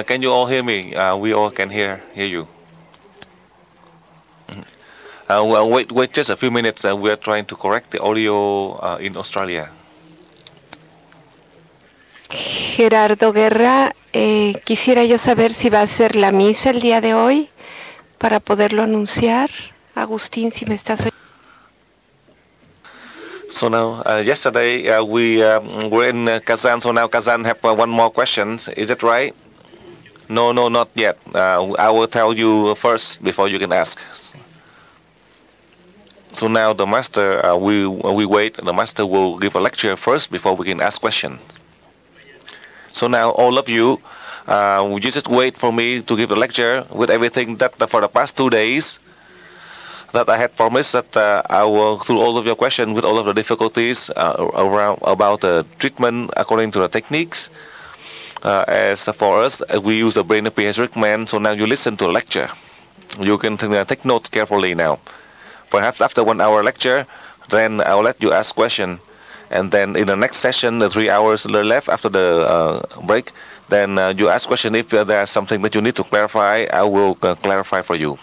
can you all hear me? We all can hear you. Well, wait just a few minutes. We are trying to correct the audio in Australia. Gerardo Guerra, quisiera yo saber si va a ser la misa el día de hoy para poderlo anunciar. Agustín, si me estás oyendo. So now, yesterday we were in Kazan, so now Kazan have one more question. Is it right? No, not yet. I will tell you first before you can ask. So now the master, we wait. The master will give a lecture first before we can ask questions. So now all of you, you just wait for me to give the lecture with everything that for the past 2 days that I had promised that I will through all of your questions with all of the difficulties around about the treatment according to the techniques. As for us, we use the brain of pediatric man. So now you listen to the lecture. You can take notes carefully now. Perhaps after 1 hour lecture, then I'll let you ask question. And then in the next session, the 3 hours left after the break, then you ask question. If there's something that you need to clarify, I will clarify for you.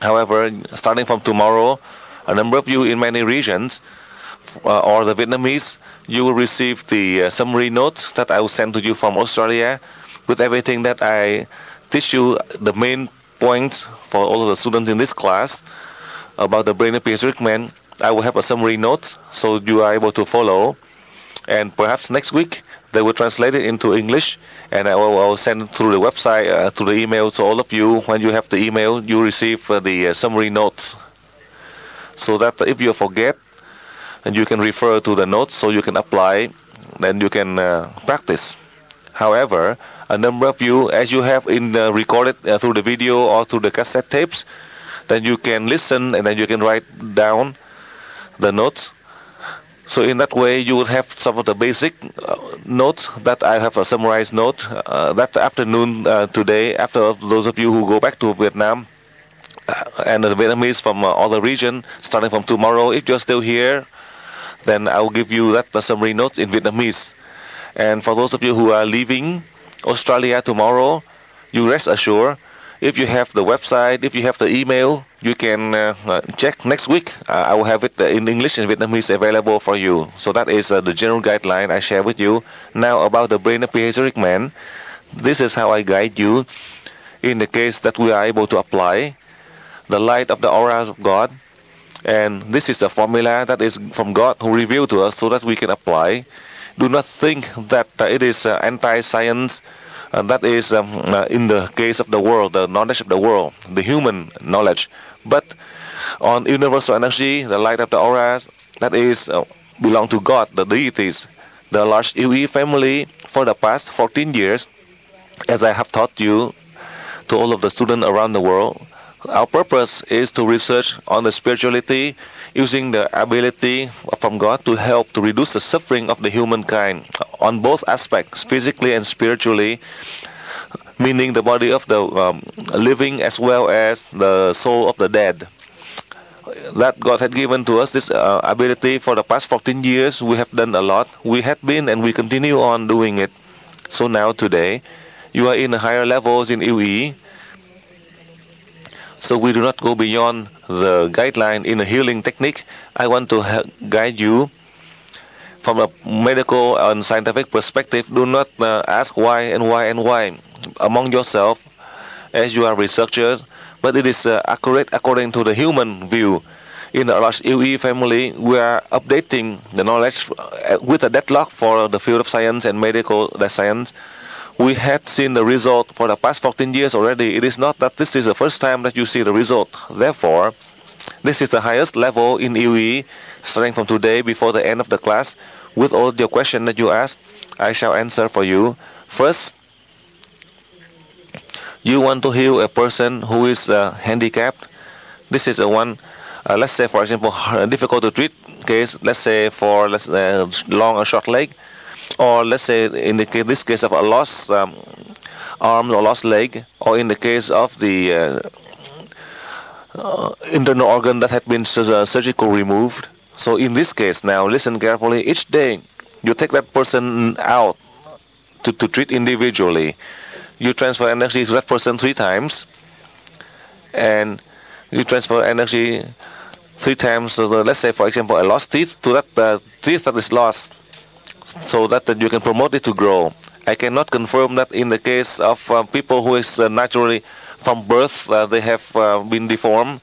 However, starting from tomorrow, a number of you in many regions, or the Vietnamese, you will receive the summary notes that I will send to you from Australia with everything that I teach you, the main points for all of the students in this class about the brain of pediatric man. I will have a summary note so you are able to follow, and perhaps next week they will translate it into English, and I will send it through the website, through the email. So all of you, when you have the email, you receive the summary notes, so that if you forget, and you can refer to the notes so you can apply, then you can practice. However, a number of you, as you have in recorded through the video or through the cassette tapes, then you can listen and then you can write down the notes. So in that way, you will have some of the basic notes that I have a summarized note that afternoon today. After those of you who go back to Vietnam and the Vietnamese from other region, starting from tomorrow, if you're still here, then I will give you the summary notes in Vietnamese. And for those of you who are leaving Australia tomorrow, you rest assured, if you have the website, if you have the email, you can check next week. I will have it in English and Vietnamese available for you. So that is the general guideline I share with you. Now about the brain of pediatric man, this is how I guide you in the case that we are able to apply the light of the aura of God. And this is the formula that is from God who revealed to us so that we can apply. Do not think that it is anti-science. That is in the case of the world, the knowledge of the world, the human knowledge. But on universal energy, the light of the auras, that is belong to God, the deities. The large UE family for the past 14 years, as I have taught you to all of the students around the world, our purpose is to research on the spirituality using the ability from God to help to reduce the suffering of the humankind on both aspects, physically and spiritually, meaning the body of the living as well as the soul of the dead. That God had given to us this ability for the past 14 years. We have done a lot. We had been and we continue on doing it. So now today, you are in the higher levels in UE. So we do not go beyond the guideline in a healing technique. I want to guide you from a medical and scientific perspective. Do not ask why and why and why among yourself as you are researchers, but it is accurate according to the human view. In the large UE family, we are updating the knowledge with a deadlock for the field of science and medical science. We had seen the result for the past 14 years already. It is not that this is the first time that you see the result. Therefore, this is the highest level in UE, starting from today before the end of the class. With all your questions that you ask, I shall answer for you. First, you want to heal a person who is handicapped. This is the one, let's say, for example, difficult to treat case. Let's say for long or short leg. Or let's say in this case of a lost arm or lost leg, or in the case of the internal organ that had been surgically removed. So in this case now, listen carefully. Each day you take that person out to treat individually. you transfer energy to that person 3 times, and you transfer energy 3 times. So let's say, for example, a lost teeth to that teeth that is lost, so that you can promote it to grow. I cannot confirm that in the case of people who is naturally from birth they have been deformed.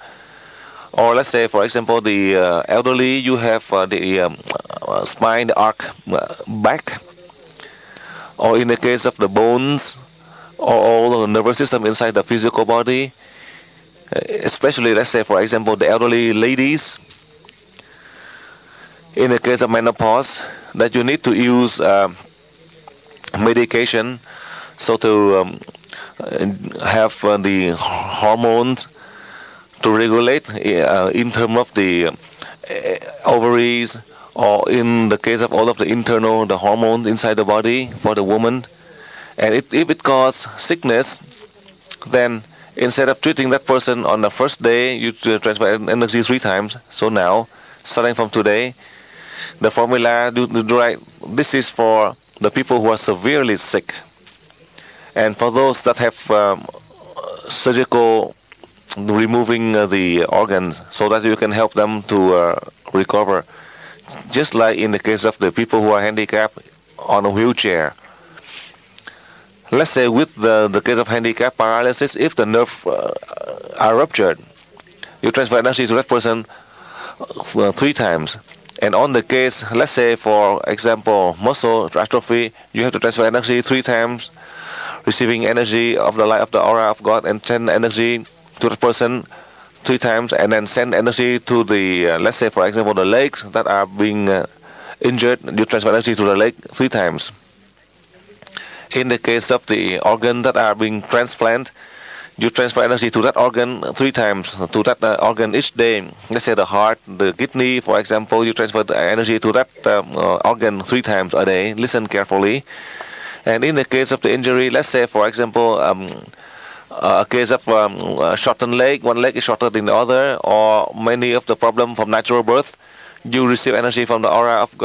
Or let's say, for example, the elderly, you have the spine, the arc back. Or in the case of the bones, or all the nervous system inside the physical body, especially, let's say, for example, the elderly ladies, in the case of menopause, that you need to use medication, so to have the hormones to regulate in terms of the ovaries, or in the case of all of the internal, the hormones inside the body for the woman. And if it causes sickness, then instead of treating that person on the first day, you transfer energy 3 times. So now, starting from today, the formula, this is for the people who are severely sick. And for those that have surgical removing the organs, so that you can help them to recover. Just like in the case of the people who are handicapped on a wheelchair. Let's say with the case of handicap paralysis, if the nerve are ruptured, you transfer energy to that person 3 times. And on the case, let's say, for example, muscle atrophy, you have to transfer energy 3 times, receiving energy of the light of the aura of God, and send energy to the person 3 times, and then send energy to the, let's say, for example, the legs that are being injured. You transfer energy to the leg 3 times. In the case of the organ that are being transplanted, you transfer energy to that organ 3 times, to that organ each day. Let's say the heart, the kidney, for example, you transfer the energy to that organ 3 times a day. Listen carefully. And in the case of the injury, let's say, for example, a case of shortened leg, one leg is shorter than the other, or many of the problem from natural birth, you receive energy from the aura of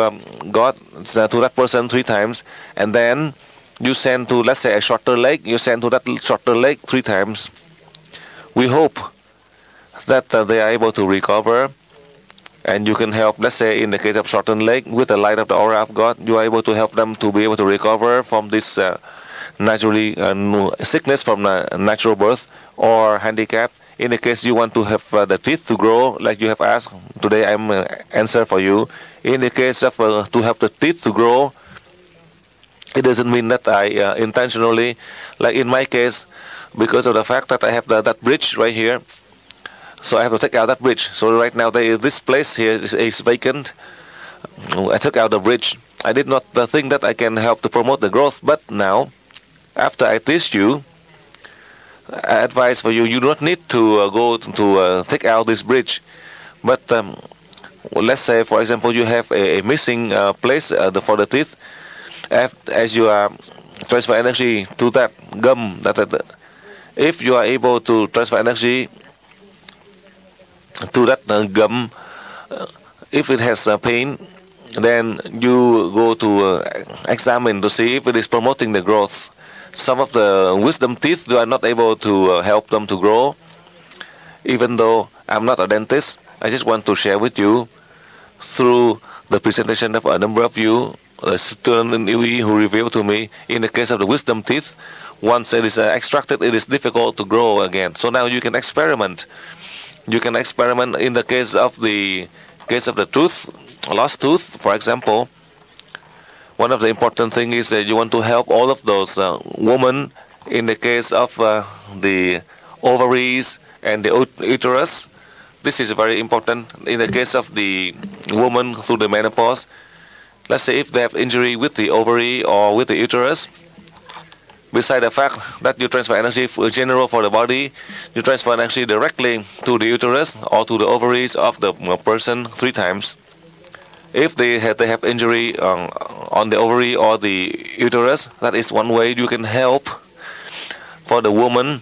God to that person 3 times, and then you send to, let's say, a shorter leg, you send to that shorter leg 3 times. We hope that they are able to recover, and you can help, let's say, in the case of shortened leg, with the light of the aura of God, you are able to help them to be able to recover from this naturally sickness from natural birth or handicap. In the case you want to have the teeth to grow, like you have asked, today I'm answer for you. In the case of to have the teeth to grow, it doesn't mean that I intentionally, like in my case, because of the fact that I have that bridge right here, so I have to take out that bridge. So right now this place here is vacant. I took out the bridge. I did not think that I can help to promote the growth, but now, after I teach you, I advise for you, you don't need to go to take out this bridge. But let's say, for example, you have a missing place for the teeth. As you transfer energy to that gum, if you are able to transfer energy to that gum, if it has pain, then you go to examine to see if it is promoting the growth. Some of the wisdom teeth, you are not able to help them to grow. Even though I'm not a dentist, I just want to share with you through the presentation of a number of you, a student in UE who revealed to me, in the case of the wisdom teeth, once it is extracted, it is difficult to grow again. So now you can experiment. You can experiment in the case of the tooth, lost tooth, for example. One of the important things is that you want to help all of those women in the case of the ovaries and the uterus. This is very important. In the case of the woman through the menopause, let's say if they have injury with the ovary or with the uterus, beside the fact that you transfer energy general for the body, you transfer energy directly to the uterus or to the ovaries of the person 3 times. If they have injury on the ovary or the uterus, that is one way you can help for the woman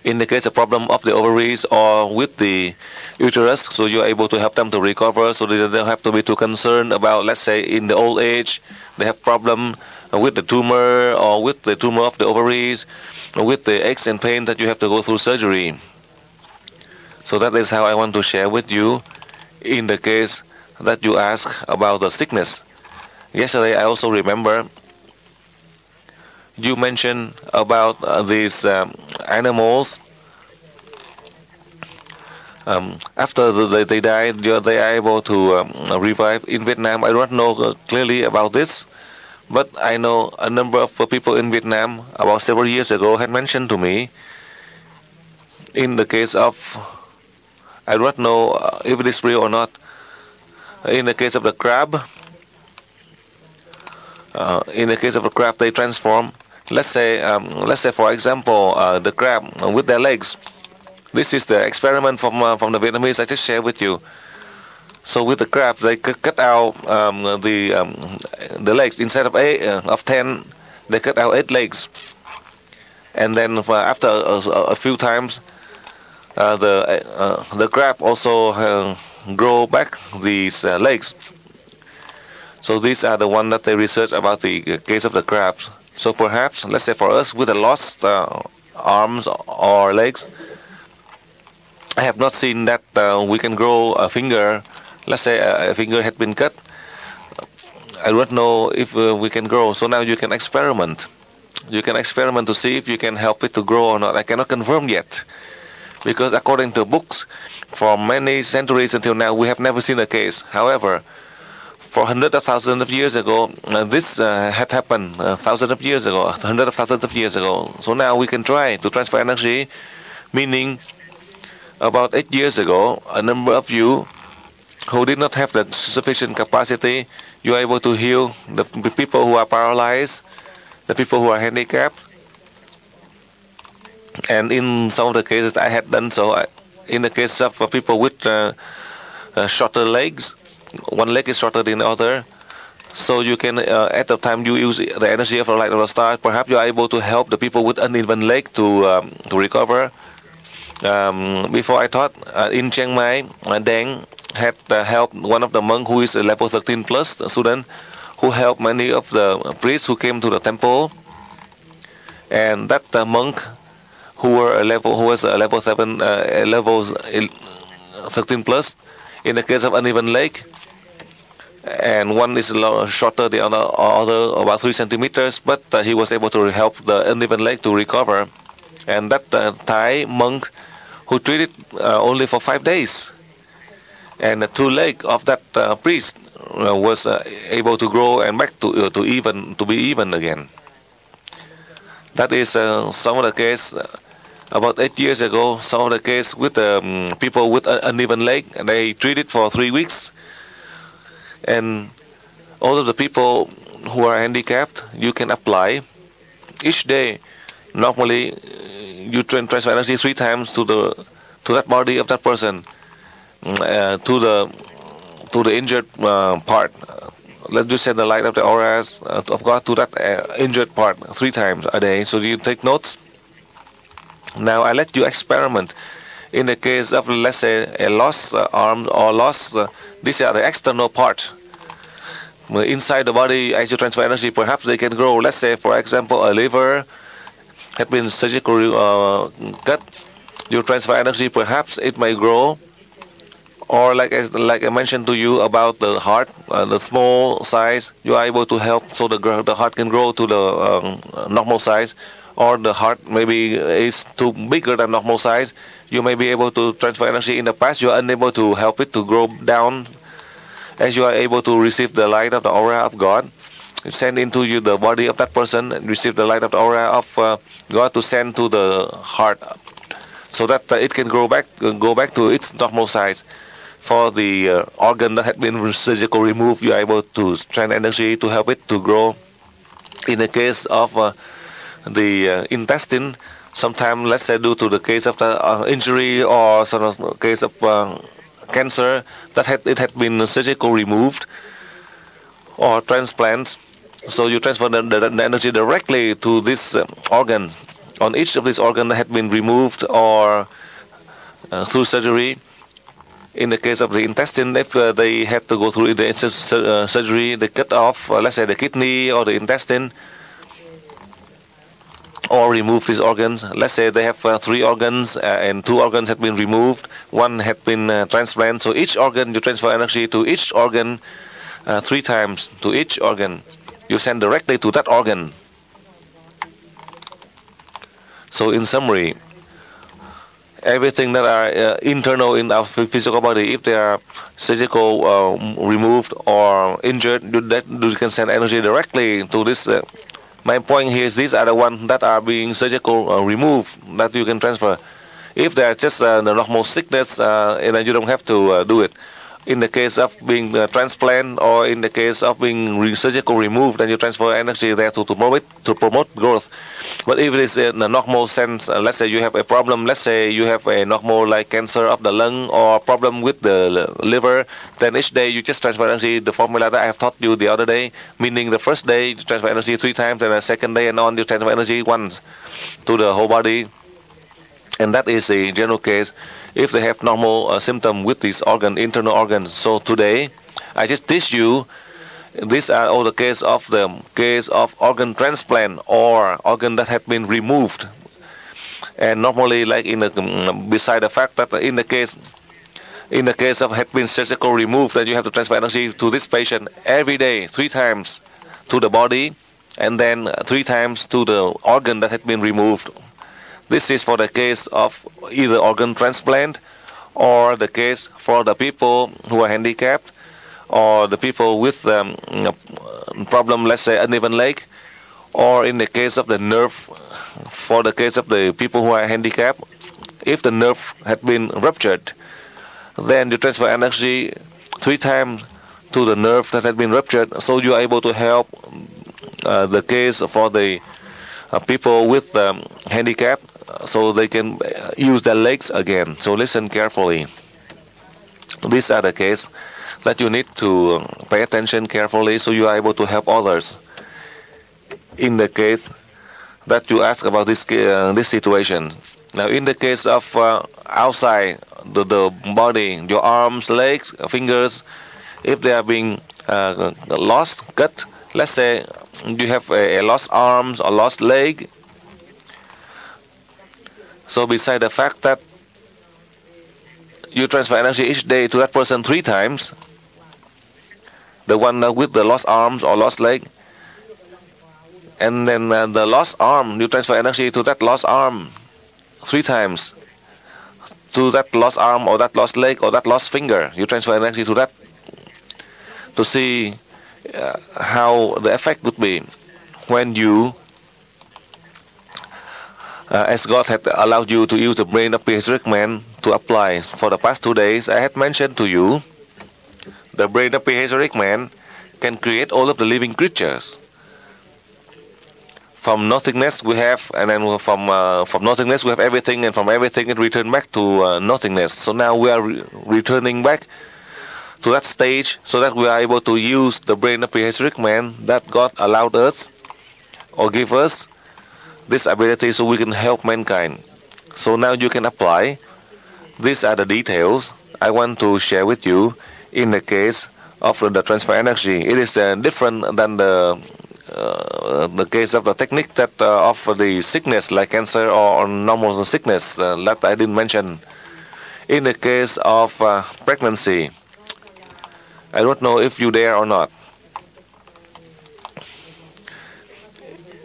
in the case of problem of the ovaries or with the uterus, so you're able to help them to recover, so they don't have to be too concerned about, let's say, in the old age, they have problem with the tumor or with the tumor of the ovaries, or with the aches and pain that you have to go through surgery. So that is how I want to share with you in the case that you ask about the sickness. Yesterday I also remember you mentioned about these animals. After they died, they are able to revive. In Vietnam, I don't know clearly about this, but I know a number of people in Vietnam about several years ago had mentioned to me, in the case of, I don't know if it is real or not, in the case of the crab, they transform. Let's say for example, the crab with their legs. This is the experiment from the Vietnamese I just shared with you. So with the crab, they cut out the legs. Instead of 10, they cut out 8 legs, and then after a few times, the crab also grow back these legs. So these are the one that they research about the case of the crabs. So perhaps, let's say for us with the lost arms or legs, I have not seen that we can grow a finger. Let's say a finger had been cut. I don't know if we can grow. So now you can experiment. You can experiment to see if you can help it to grow or not. I cannot confirm yet, because according to books, for many centuries until now, we have never seen a case. However, for hundreds of thousands of years ago, this had happened thousands of years ago, hundreds of thousands of years ago. So now we can try to transfer energy, meaning about 8 years ago, a number of you who did not have the sufficient capacity, you are able to heal the people who are paralyzed, the people who are handicapped. And in some of the cases I had done so. In the case of people with shorter legs, one leg is shorter than the other, so you can at the time you use the energy of the light of the star, perhaps you are able to help the people with uneven leg to recover. Before I taught in Chiang Mai, Deng had helped one of the monks who is a level 13 plus student, who helped many of the priests who came to the temple. And that monk who was a level 7, level 13 plus, in the case of uneven leg, and one is shorter than the other about 3 centimeters, but he was able to help the uneven leg to recover. And that Thai monk who treated only for 5 days, and the 2 legs of that priest was able to grow and back to be even again. That is some of the case about 8 years ago. Some of the case with people with uneven leg, and they treated for 3 weeks, and all of the people who are handicapped, you can apply each day. Normally, you transfer energy 3 times to that body of that person, to the injured part. Let's just send the light of the auras of God to that injured part 3 times a day. So you take notes. Now I let you experiment. In the case of, let's say, a lost arm or lost, these are the external parts. Inside the body, as you transfer energy, perhaps they can grow. Let's say, for example, a liver had been surgically cut. You transfer energy, perhaps it may grow. Or like I mentioned to you about the heart, the small size, you are able to help so the heart can grow to the normal size. Or the heart maybe is too bigger than normal size, you may be able to transfer energy. In the past, you are unable to help it to grow down, as you are able to receive the light of the aura of God, send into you the body of that person, and receive the light of the aura of God to send to the heart, so that it can go back to its normal size. For the organ that had been surgically removed, you are able to send energy to help it to grow. In the case of the intestine, sometimes, let's say, due to the case of the injury or some case of cancer that it had been surgically removed, or transplants, so you transfer the energy directly to this organ. On each of these organs that had been removed or through surgery, In the case of the intestine, if they have to go through the surgery, they cut off, let's say, the kidney or the intestine, or remove these organs. Let's say they have 3 organs and 2 organs have been removed, 1 had been transplanted. So each organ, you transfer energy to each organ 3 times to each organ. You send directly to that organ. So in summary, everything that are internal in our physical body, if they are surgical removed or injured, you can send energy directly to this. My point here is these are the ones that are being surgical removed that you can transfer. If they are just the normal sickness, and you don't have to do it. In the case of being transplant or in the case of being surgical removed, then you transfer energy there to promote growth. But if it is in a normal sense, let's say you have a problem, let's say you have a normal like cancer of the lung or problem with the liver, then each day you just transfer energy, the formula that I have taught you the other day, meaning the first day you transfer energy 3 times, and the second day and on you transfer energy once to the whole body. And that is a general case if they have normal symptom with these internal organs. So today, I just teach you, these are all the case of organ transplant or organ that have been removed. And normally, like beside the fact that in the case of have been surgical removed, then you have to transfer energy to this patient every day, 3 times to the body, and then 3 times to the organ that had been removed. This is for the case of either organ transplant or the case for the people who are handicapped or the people with problem, let's say uneven leg, or in the case of the nerve, for the case of the people who are handicapped, if the nerve had been ruptured, then you transfer energy 3 times to the nerve that had been ruptured, so you are able to help the case for the people with handicap, so they can use their legs again. So listen carefully. These are the cases that you need to pay attention carefully, so you are able to help others. In the case that you ask about this situation. Now, in the case of outside the body, your arms, legs, fingers, if they are being lost, cut, let's say you have a lost arms or lost leg. So beside the fact that you transfer energy each day to that person 3 times, the one with the lost arms or lost leg, and then the lost arm, you transfer energy to that lost arm 3 times, to that lost arm or that lost leg or that lost finger, you transfer energy to that, to see how the effect would be when you, as God had allowed you to use the brain of prehistoric man to apply. For the past 2 days, I had mentioned to you, the brain of prehistoric man can create all of the living creatures. From nothingness we have, and then from nothingness we have everything, and from everything it returns back to nothingness. So now we are returning back to that stage, so that we are able to use the brain of prehistoric man that God allowed us or give us this ability, so we can help mankind. So now you can apply. These are the details I want to share with you in the case of the transfer energy. It is different than the case of the technique that of the sickness like cancer or normal sickness that I didn't mention. In the case of pregnancy, I don't know if you there or not.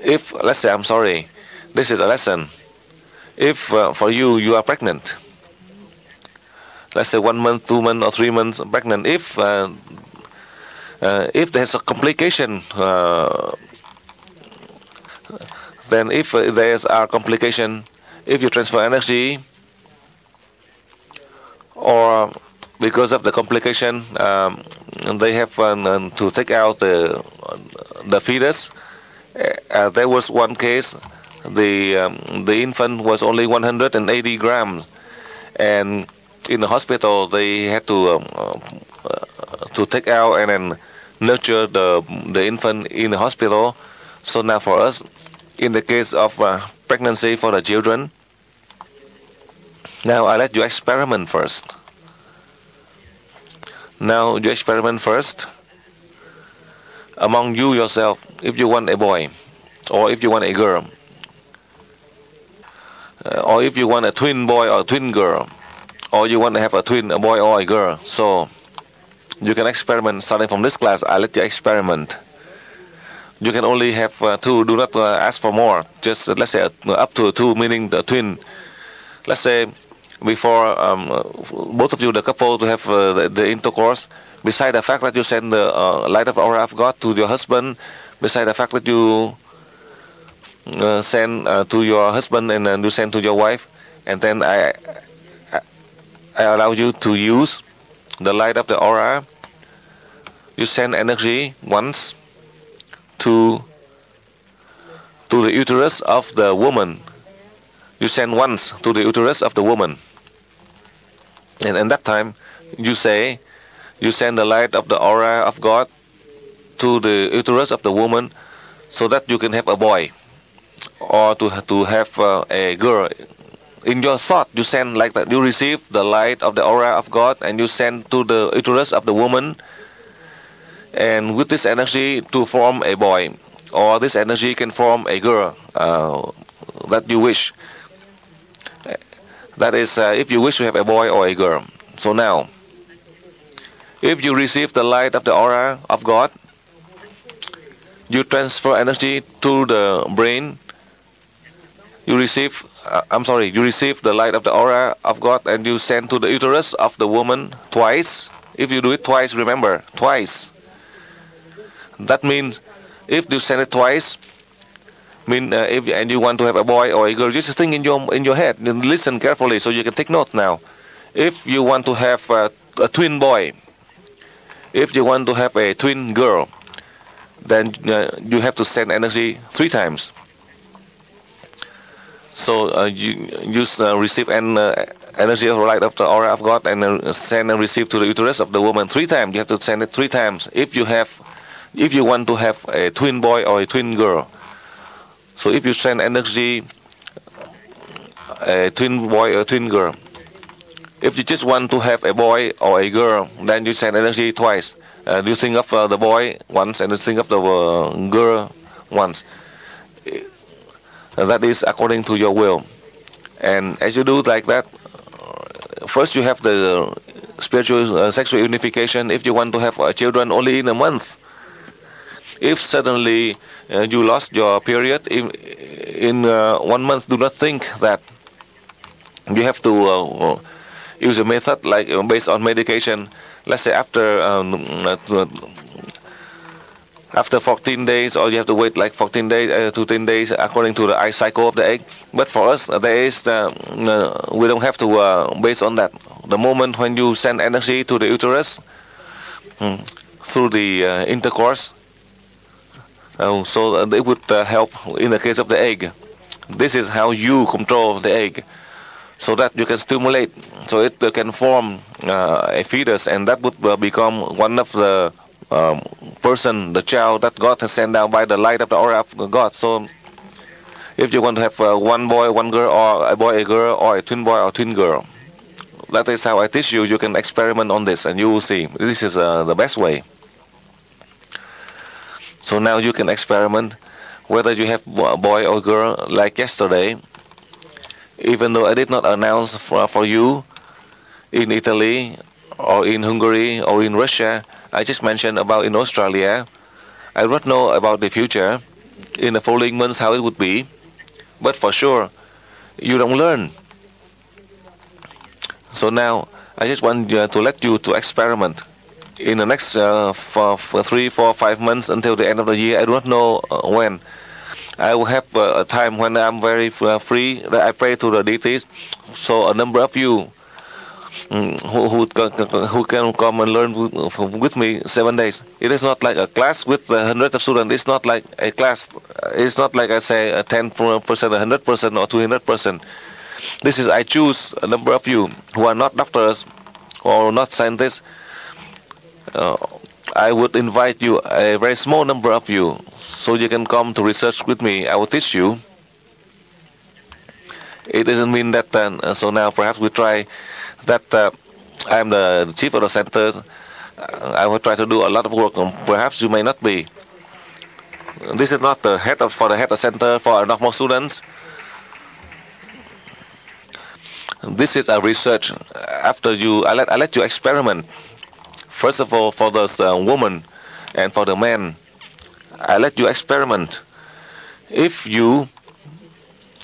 If, let's say, I'm sorry, this is a lesson. If for you are pregnant, let's say 1 month, 2 months, or 3 months pregnant, if there's a complication, then if there's a complication, if you transfer energy, or because of the complication, they have to take out the fetus. There was one case, the infant was only 180 grams, and in the hospital they had to take out and then nurture the infant in the hospital. So now for us, in the case of pregnancy for the children, now I let you experiment first. Now you experiment first. Among you yourself, if you want a boy, or if you want a girl, or if you want a twin boy or a twin girl, or you want to have a twin, a boy or a girl. So you can experiment starting from this class. I let you experiment. You can only have two. Do not ask for more. Just let's say up to two, meaning the twin. Let's say before both of you, the couple, to have the intercourse. Beside the fact that you send the light of the aura of God to your husband, beside the fact that you send to your husband and you send to your wife, and then I allow you to use the light of the aura. You send energy once to the uterus of the woman. You send once to the uterus of the woman, and at that time you say, you send the light of the aura of God to the uterus of the woman, so that you can have a boy, or to have a girl. In your thought, you send like that. You receive the light of the aura of God, and you send to the uterus of the woman, and with this energy to form a boy, or this energy can form a girl that you wish. That is, if you wish to have a boy or a girl. So now, if you receive the light of the aura of God, you transfer energy to the brain. You receive, you receive the light of the aura of God, and you send to the uterus of the woman twice. If you do it twice, remember, twice. That means if you send it twice, and you want to have a boy or a girl, just think in your head. Listen carefully so you can take note now. If you want to have a twin boy, if you want to have a twin girl, then you have to send energy 3 times. So you receive an energy of light of the aura of God, and send and receive to the uterus of the woman 3 times. You have to send it 3 times if you want to have a twin boy or a twin girl. So if you send energy, a twin boy or a twin girl. If you just want to have a boy or a girl, then you send energy twice. You think of the boy once, and you think of the girl once. That is according to your will. And as you do like that, first you have the spiritual sexual unification. If you want to have children only in a month, if suddenly you lost your period in 1 month, do not think that you have to use a method like based on medication. Let's say after 14 days, or you have to wait like 14 days to 10 days according to the cycle of the egg. But for us, there is we don't have to based on that. The moment when you send energy to the uterus through the intercourse, so it would help in the case of the egg. This is how you control the egg, so that you can stimulate, so it can form a fetus, and that would become one of the person, the child that God has sent down by the light of the aura of God. So if you want to have one boy, one girl, or a boy, a girl, or a twin boy or twin girl, that is how I teach you. You can experiment on this, and you will see. This is the best way. So now you can experiment whether you have a boy or girl. Like yesterday, even though I did not announce for you in Italy or in Hungary or in Russia, I just mentioned about in Australia. I don't know about the future in the following months how it would be, but for sure you don't learn. So now I just want to let you to experiment in the next for 3, 4, 5 months until the end of the year. I do not know when. I will have a time when I'm very free that I pray to the deities. So a number of you who can come and learn with me 7 days. It is not like a class with hundreds of students. It's not like a class. It's not like I say 10%, 100%, or 200%. This is I choose a number of you who are not doctors or not scientists. I would invite you, a very small number of you, so you can come to research with me. I will teach you. It doesn't mean that so now perhaps we try that I'm the chief of the center, I will try to do a lot of work. Perhaps you may not be. This is not the head of, for the head of center for normal students. This is a research. After you, I let you experiment. First of all, for the woman and for the man, I let you experiment. If you,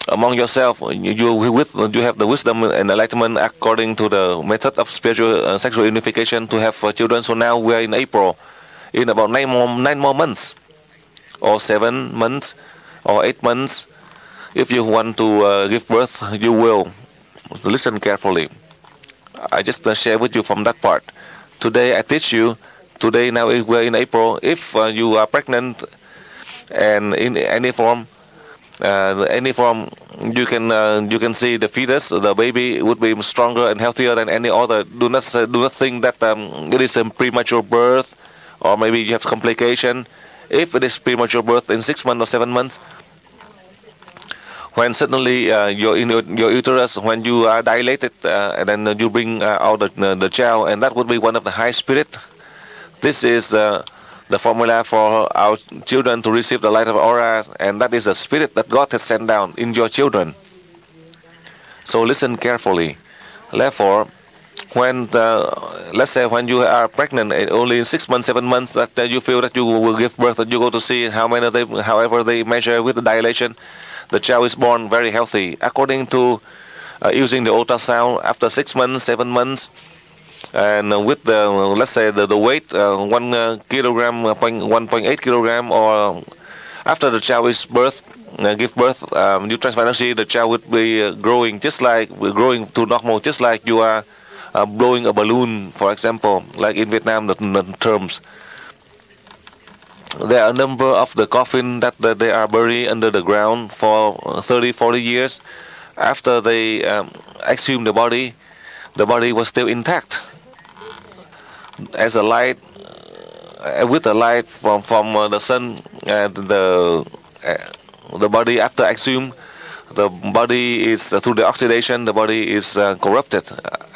among yourself, you have the wisdom and enlightenment according to the method of spiritual sexual unification to have children. So now we are in April. In about 9 more months, or 7 months, or 8 months, if you want to give birth, you will. Listen carefully. I just share with you from that part. Today I teach you. Today now we're in April. If you are pregnant and in any form, you can see the fetus, the baby would be stronger and healthier than any other. Do not think that it is a premature birth, or maybe you have complication. If it is premature birth in 6 months or 7 months, when suddenly your uterus, when you are dilated, and then you bring out the child, and that would be one of the high spirit. This is the formula for our children to receive the light of aura, and that is the spirit that God has sent down in your children. So listen carefully. Therefore, when let's say when you are pregnant, only 6 months, 7 months, that you feel that you will give birth, and you go to see however they measure with the dilation, the child is born very healthy. According to using the ultrasound, after 6 months, 7 months, and with the let's say the weight 1 kilogram, 1.8 kilogram, or after the child is give birth, you transfer energy, the child would be growing to normal, just like you are blowing a balloon, for example, like in Vietnam, the terms. There are a number of the coffin that they are buried under the ground for 30, 40 years. After they exhume the body was still intact. As a light, with the light from the sun, the body after exhume, the body is through the oxidation, the body is corrupted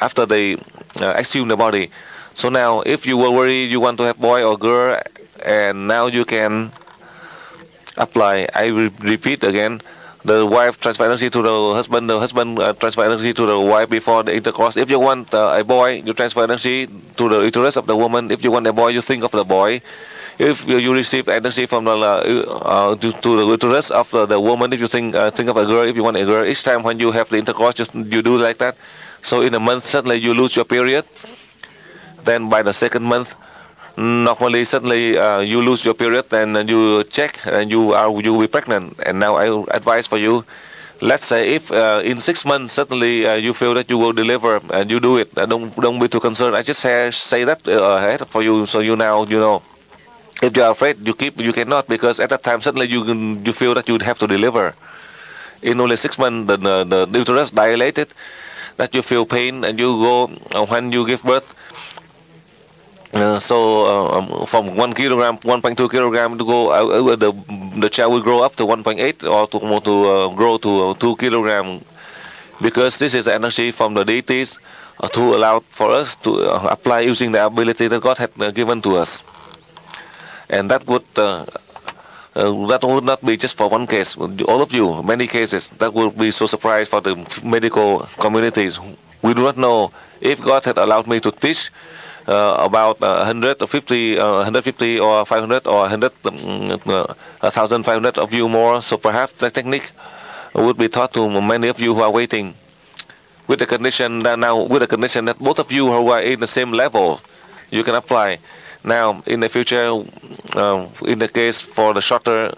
after they exhume the body. So now, if you were worried you want to have boy or girl, and now you can apply. I will repeat again. The wife transfer energy to the husband transfer energy to the wife before the intercourse. If you want a boy, you transfer energy to the uterus of the woman. If you want a boy, you think of the boy. If you receive energy from the to the uterus of the woman, if you think of a girl, if you want a girl, each time when you have the intercourse, you do like that. So in a month, suddenly you lose your period. Then by the second month, normally suddenly you lose your period, and you check, and you will be pregnant. And now I advise for you. Let's say if in 6 months suddenly you feel that you will deliver, and you do it, don't be too concerned. I just say that ahead for you, so you know. If you are afraid, you cannot, because at that time suddenly you feel that you would have to deliver. In only 6 months, the uterus dilated, that you feel pain, and you go when you give birth. From 1 kilogram, 1.2 kilogram to go, the child will grow up to 1.8 or to grow to 2 kilogram, because this is the energy from the deities to allow for us to apply using the ability that God had given to us. And that would not be just for one case. All of you, many cases. That would be so surprised for the medical communities. We do not know if God had allowed me to teach about 150 or 500 or 1,500 of you more. So perhaps the technique would be taught to many of you who are waiting. With the condition that both of you who are in the same level, you can apply. Now, in the future, in the case for the shorter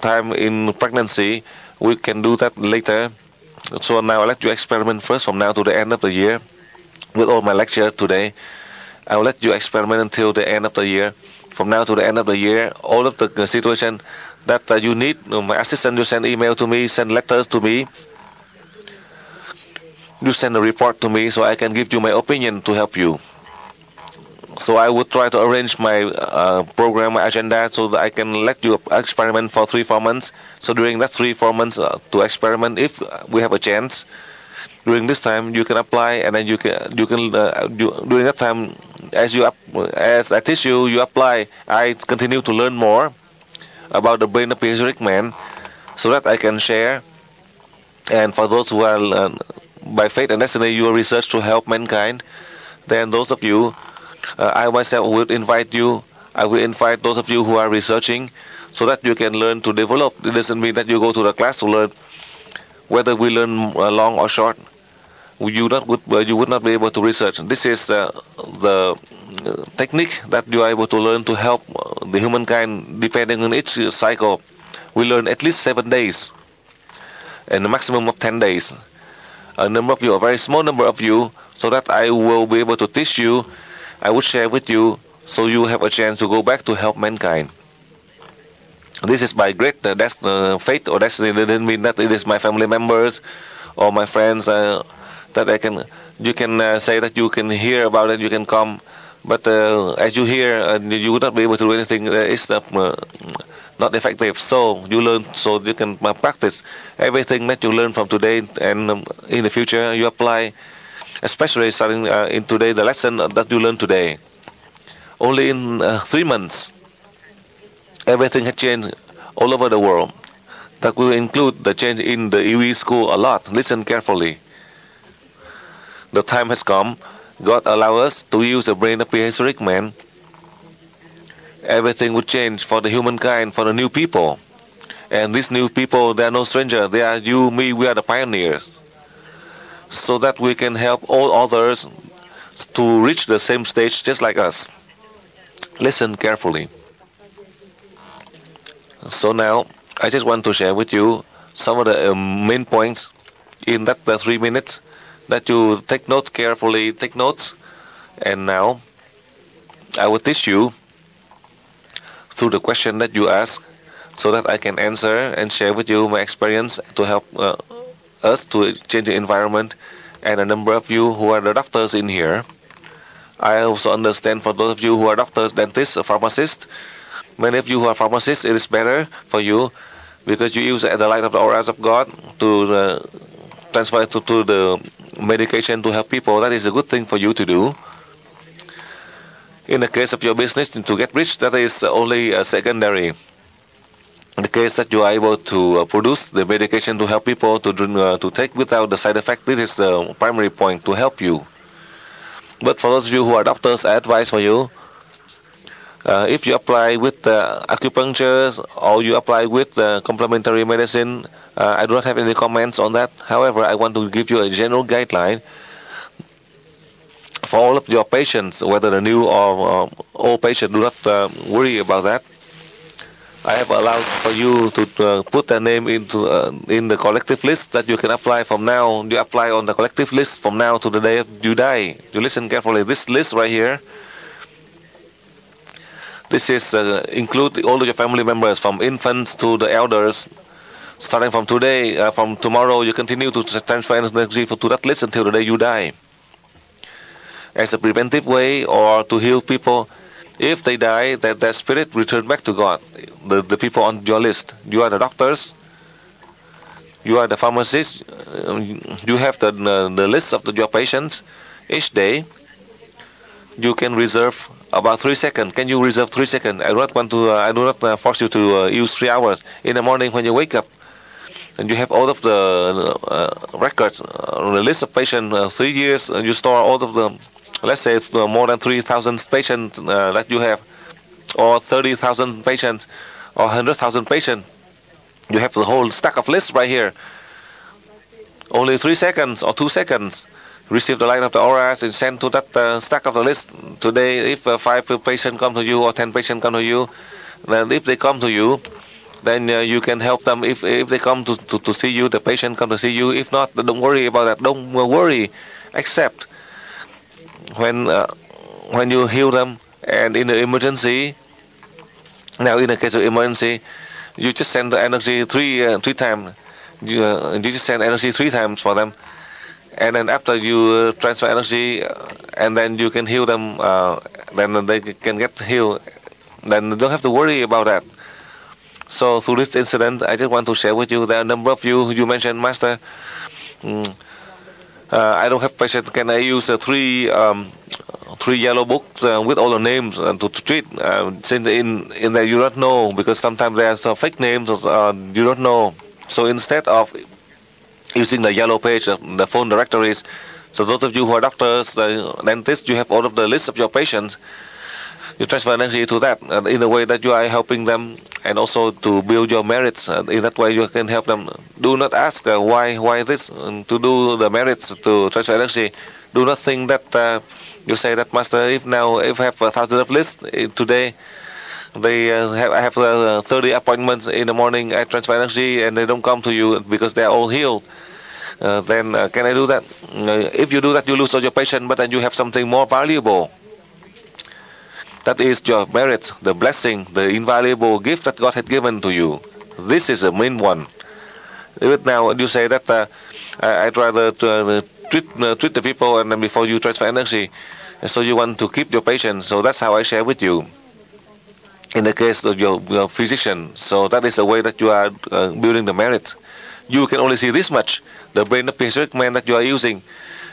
time in pregnancy, we can do that later. So now I'll let you experiment first from now to the end of the year. With all my lecture today, I'll let you experiment until the end of the year. From now to the end of the year, all of the situation that you need, my assistant, you send email to me, send letters to me. You send a report to me so I can give you my opinion to help you. So I would try to arrange my program, my agenda, so that I can let you experiment for 3-4 months. So during that 3-4 months to experiment, if we have a chance, during this time you can apply, and then you can during that time as I teach you, you apply. I continue to learn more about the brain of prehistoric man, so that I can share. And for those who are by fate and destiny, your research to help mankind, then those of you, I myself will invite you. I will invite those of you who are researching, so that you can learn to develop. It doesn't mean that you go to the class to learn. Whether we learn long or short, you would not be able to research. This is the technique that you are able to learn to help the humankind, depending on each cycle. We learn at least 7 days, and a maximum of 10 days. A number of you, a very small number of you, so that I will be able to teach you. I will share with you, so you have a chance to go back to help mankind. This is by great fate or destiny. It doesn't mean that it is my family members or my friends that you can say that you can hear about it, you can come, but as you hear, you would not be able to do anything. It's not effective. So you learn, so you can practice everything that you learn from today, and in the future you apply, especially starting in today, the lesson that you learned today. Only in 3 months, everything has changed all over the world. That will include the change in the EV school a lot. Listen carefully. The time has come. God allow us to use the brain of prehistoric man. Everything would change for the humankind, for the new people. And these new people, they are no stranger. They are you, me, we are the pioneers. So that we can help all others to reach the same stage just like us. Listen carefully. So now, I just want to share with you some of the main points in that 3 minutes, that you take notes carefully, take notes. And now, I will teach you through the question that you ask, so that I can answer and share with you my experience to help us to change the environment. And a number of you who are the doctors in here, I also understand for those of you who are doctors, dentists, pharmacists, many of you who are pharmacists, it is better for you because you use the light of the auras of God to transfer it to the medication to help people. That is a good thing for you to do. In the case of your business, to get rich, that is only secondary. In the case that you are able to produce the medication to help people to take without the side effect, this is the primary point to help you. But for those of you who are doctors, I advise for you, if you apply with acupuncture or you apply with complementary medicine, I do not have any comments on that. However, I want to give you a general guideline for all of your patients, whether the new or old patient. Do not worry about that. I have allowed for you to put their name into in the collective list that you can apply from now. You apply on the collective list from now to the day you die. You listen carefully. This list right here, this is include all of your family members, from infants to the elders. Starting from today, from tomorrow, you continue to transfer energy to that list until the day you die. As a preventive way, or to heal people. If they die, that their spirit return back to God. The people on your list. You are the doctors. You are the pharmacists. You have the list of your patients. Each day, you can reserve about 3 seconds. Can you reserve 3 seconds? I do not force you to use 3 hours. In the morning when you wake up, and you have all of the records, the list of patients, 3 years. You store all of them. Let's say it's more than 3,000 patients that you have, or 30,000 patients, or 100,000 patients. You have the whole stack of lists right here. Only 3 seconds or 2 seconds. Receive the light of the auras and send to that stack of the list. Today, if 5 patients come to you or 10 patients come to you, then if they come to you, then you can help them. If they come to see you, the patient come to see you. If not, don't worry about that. Don't worry. Accept. When you heal them, and in the emergency, now in the case of emergency, you just send the energy three times. You just send energy 3 times for them, and then after you transfer energy, and then you can heal them. Then they can get healed. Then you don't have to worry about that. So through this incident, I just want to share with you. There are a number of you mentioned, Master. I don't have patience. Can I use 3 3 yellow books with all the names to treat. Since in there you don't know, because sometimes there are some fake names you don't know. So instead of using the yellow page, the phone directories, so those of you who are doctors, dentists, you have all of the list of your patients. You transfer energy to that in a way that you are helping them, and also to build your merits. In that way, you can help them. Do not ask why this. To do the merits to transfer energy, do not think that you say that, Master, if I have 1,000 of lists today, I have 30 appointments in the morning, I transfer energy and they don't come to you because they are all healed. Then can I do that? If you do that, you lose all your patients, but then you have something more valuable. That is your merit, the blessing, the invaluable gift that God had given to you. This is the main one. Even now, you say that I'd rather treat the people and then before you transfer energy. And so you want to keep your patients. So that's how I share with you. In the case of your physician, so that is a way that you are building the merit. You can only see this much. The brain of prehistoric man that you are using,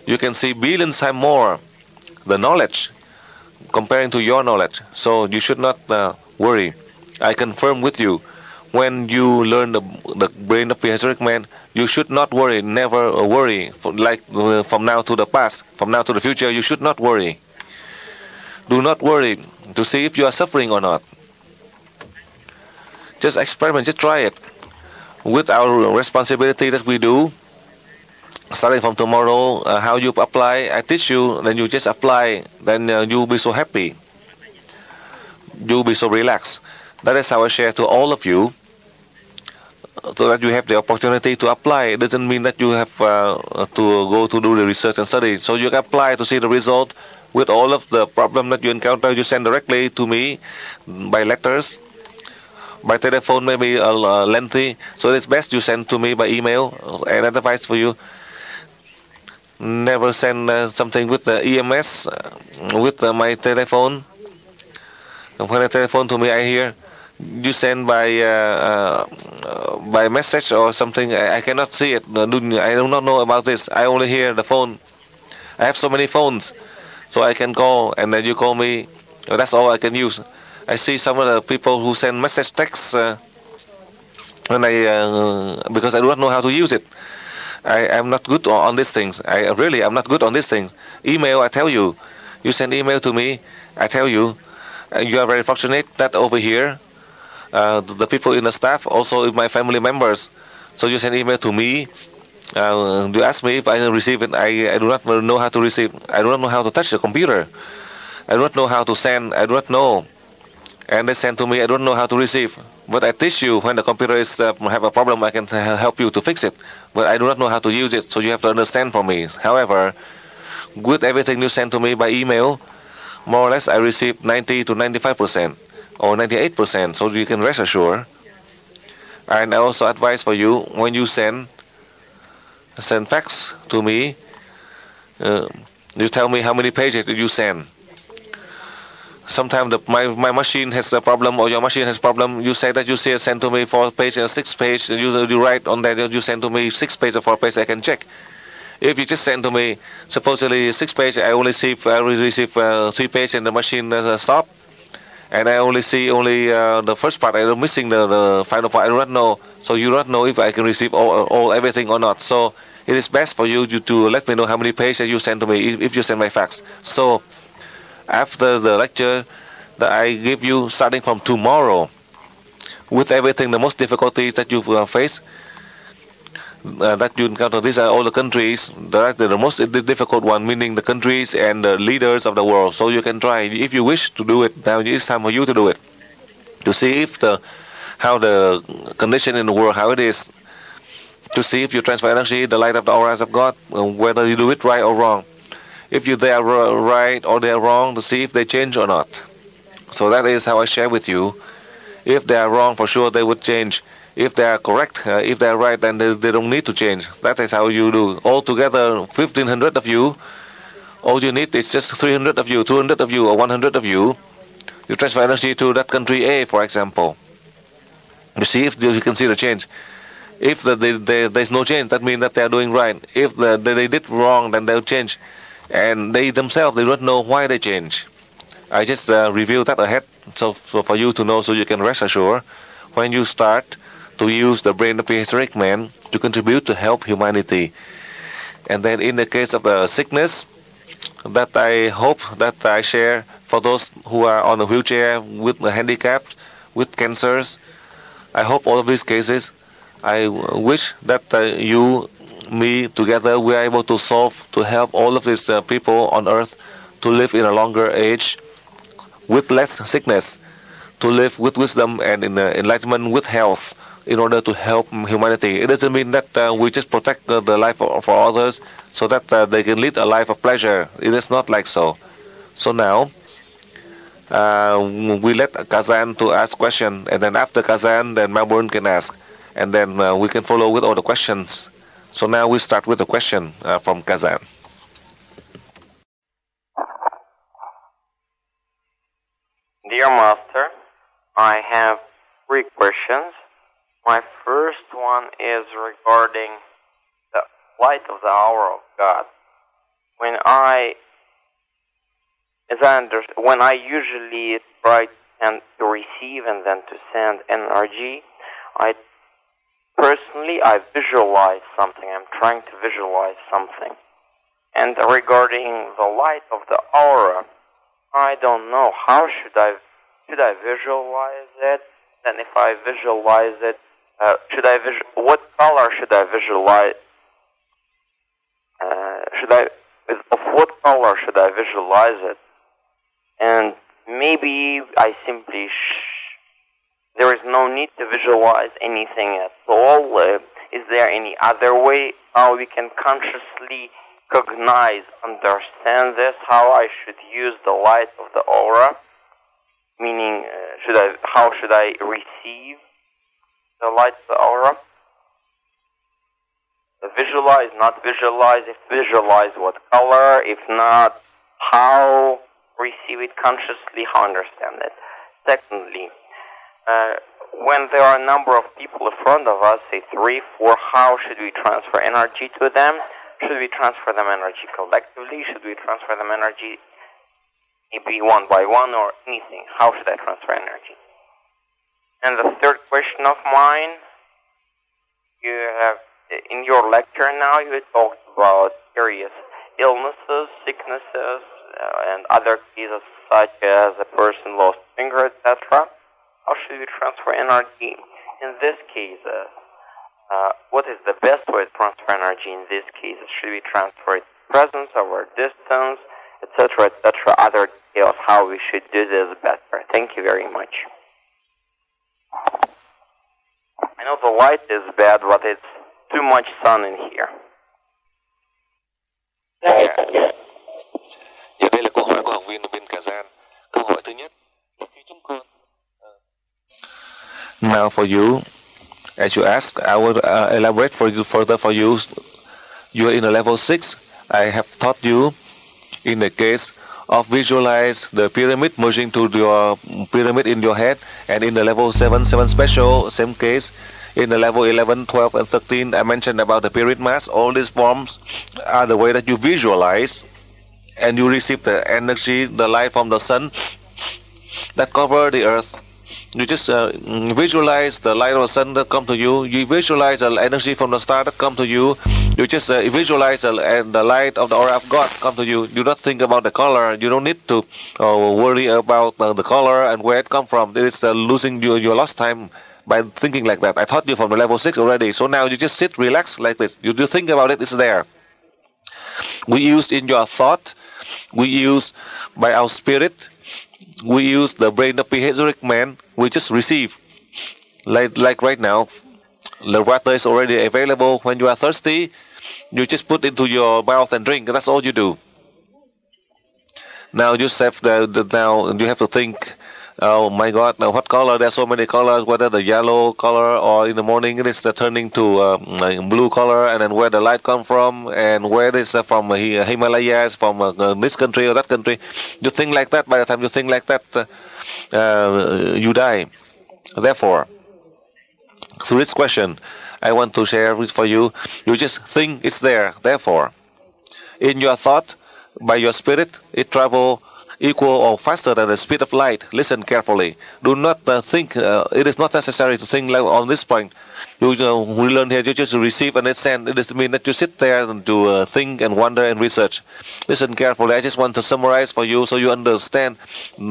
you can see billions times more the knowledge comparing to your knowledge. So you should not worry. I confirm with you, when you learn the brain of prehistoric man, you should not worry. Never worry. From now to the past, from now to the future, you should not worry. Do not worry to see if you are suffering or not. Just experiment, just try it. With our responsibility that we do, starting from tomorrow, how you apply, I teach you, then you just apply, then you'll be so happy. You'll be so relaxed. That is how I share to all of you, so that you have the opportunity to apply. It doesn't mean that you have to go to do the research and study. So you can apply to see the result. With all of the problem that you encounter, you send directly to me by letters. By telephone maybe lengthy, so it's best you send to me by email. And advice for you: never send something with the EMS, with my telephone. When a telephone to me, I hear you send by message or something. I cannot see it. I do not know about this. I only hear the phone. I have so many phones, so I can call, and then you call me. That's all I can use. I see some of the people who send message texts because I do not know how to use it. I am not good on these things. I'm not good on these things. Email, I tell you. You send email to me, I tell you. You are very fortunate that over here, the people in the staff, also my family members. So you send email to me. You ask me if I receive it. I do not know how to receive. I do not know how to touch the computer. I do not know how to send. I do not know. And they send to me, I don't know how to receive. But I teach you when the computer is have a problem, I can help you to fix it. But I do not know how to use it, so you have to understand from me. However, with everything you send to me by email, more or less I receive 90 to 95% or 98%, so you can rest assured. And I also advise for you, when you send fax to me, you tell me how many pages did you send. Sometimes my machine has a problem or your machine has a problem. You say that you send to me 4 pages or 6 pages. You write on that. You send to me 6 pages or 4 pages. I can check. If you just send to me supposedly 6 pages, I only receive 3 pages and the machine stop. And I only see the first part. I'm missing the final part. I do not know. So you do not know if I can receive everything or not. So it is best for you to let me know how many pages you send to me if you send my fax. So after the lecture that I give you, starting from tomorrow, with everything, the most difficulties that you face, that you encounter, these are all the countries, the most difficult one, meaning the countries and the leaders of the world. So you can try, if you wish to do it, now it's time for you to do it, to see if how the condition in the world, how it is, to see if you transfer energy, the light of the auras of God, whether you do it right or wrong. If they are right or they are wrong, to see if they change or not. So that is how I share with you. If they are wrong, for sure they would change. If they are correct, if they are right, then they don't need to change. That is how you do. Altogether, 1,500 of you. All you need is just 300 of you, 200 of you, or 100 of you. You transfer energy to that country A, for example. You see if you can see the change. If there's no change, that means that they are doing right. If they did wrong, then they'll change. and they themselves, they don't know why they change. I just review that ahead, so for you to know, so you can rest assured. When you start to use the brain of prehistoric man to contribute to help humanity, and then in the case of a sickness, that I hope that I share for those who are on a wheelchair, with handicaps, with cancers, I hope all of these cases, I wish that you, me, together, we are able to solve, to help all of these people on earth to live in a longer age with less sickness, to live with wisdom and in enlightenment, with health, in order to help humanity. It doesn't mean that we just protect the life for others so that they can lead a life of pleasure. It is not like so. So now, we let Kazan to ask question, and then after Kazan, then Melbourne can ask, and then we can follow with all the questions. So now we start with the question from Kazan. Dear Master, I have 3 questions. My first one is regarding the light of the aura of God. When I usually try to receive and then to send energy, I visualize something. I'm trying to visualize something. And regarding the light of the aura, I don't know. How should I visualize it? And if I visualize it, what color should I visualize? Of what color should I visualize it? And maybe I simply there is no need to visualize anything at all. Is there any other way how we can consciously cognize, understand this, how I should use the light of the aura? Meaning, how should I receive the light of the aura? Visualize, not visualize. If visualize, what color? If not, how receive it consciously, how understand it? Secondly, when there are a number of people in front of us, say 3, 4, how should we transfer energy to them? Should we transfer them energy collectively? Should we transfer them energy maybe one by one or anything? How should I transfer energy? And the third question of mine, you have, in your lecture now, you talked about various illnesses, sicknesses, and other cases such as a person lost a finger, etc. How should we transfer energy in these cases? What is the best way to transfer energy in these cases? Should we transfer it presence over distance, etc., etc., other details, how we should do this better? Thank you very much. I know the light is bad, but it's too much sun in here. Dạ, đây là câu hỏi của học viên bên Kazan. Câu hỏi thứ nhất, khi chúng con now for you, as you asked, I will elaborate for you further for you. You are in a level 6. I have taught you in the case of visualize the pyramid merging to your pyramid in your head, and in the level 7 special, same case. In the level 11, 12, and 13, I mentioned about the pyramid mass. All these forms are the way that you visualize, and you receive the energy, the light from the sun that cover the earth. You just visualize the light of the sun that come to you. You visualize the energy from the star that come to you. You just visualize the light of the aura of God come to you. Do not think about the color. You don't need to worry about the color and where it come from. It is losing your lost time by thinking like that. I taught you from the level 6 already. So now you just sit, relax like this. You do think about it, it's there. We use in your thought. We use by our spirit. We use the brain of prehistoric man. We just receive. Like right now, the water is already available. When you are thirsty, you just put into your mouth and drink. That's all you do. Now you have now you have to think. Oh my God! Now what color? There are so many colors. Whether the yellow color or in the morning it is turning to blue color, and then where the light come from, and where it is from Himalayas, from this country or that country. You think like that. By the time you think like that, you die. Therefore, through this question, I want to share it for you. You just think it's there. Therefore, in your thought, by your spirit, it travel equal or faster than the speed of light. Listen carefully. Do not think. It is not necessary to think like on this point. We learn here. You just receive and send. It doesn't mean that you sit there and to think and wonder and research. Listen carefully. I just want to summarize for you so you understand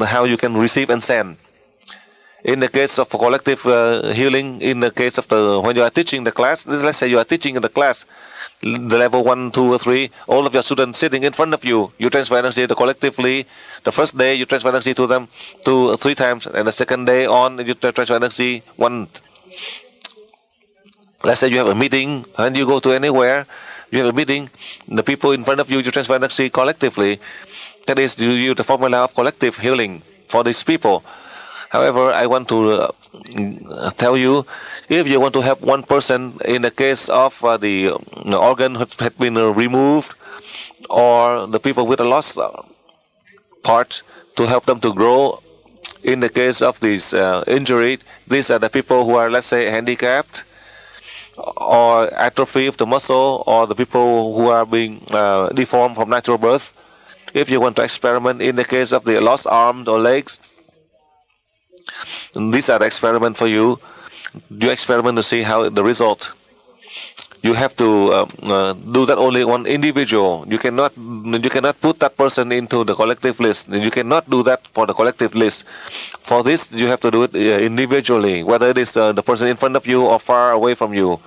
how you can receive and send. In the case of collective healing, in the case of when you are teaching the class, let's say you are teaching in the class, the level 1, 2, or 3, all of your students sitting in front of you, you transfer energy collectively. The first day you transfer energy to them 2 or 3 times, and the second day on you transfer energy 1. Let's say you have a meeting and you go to anywhere, you have a meeting, the people in front of you, you transfer energy collectively. That is, you use the formula of collective healing for these people. However, I want to tell you, if you want to help one person in the case of the organ had been removed, or the people with a lost part, to help them to grow, in the case of this injury, these are the people who are, let's say, handicapped, or atrophy of the muscle, or the people who are being deformed from natural birth. If you want to experiment in the case of the lost arms or legs, these are the experiment for you. You experiment to see how the result. You have to do that only one individual. You cannot put that person into the collective list. You cannot do that for the collective list. For this, you have to do it individually, whether it is the person in front of you or far away from you.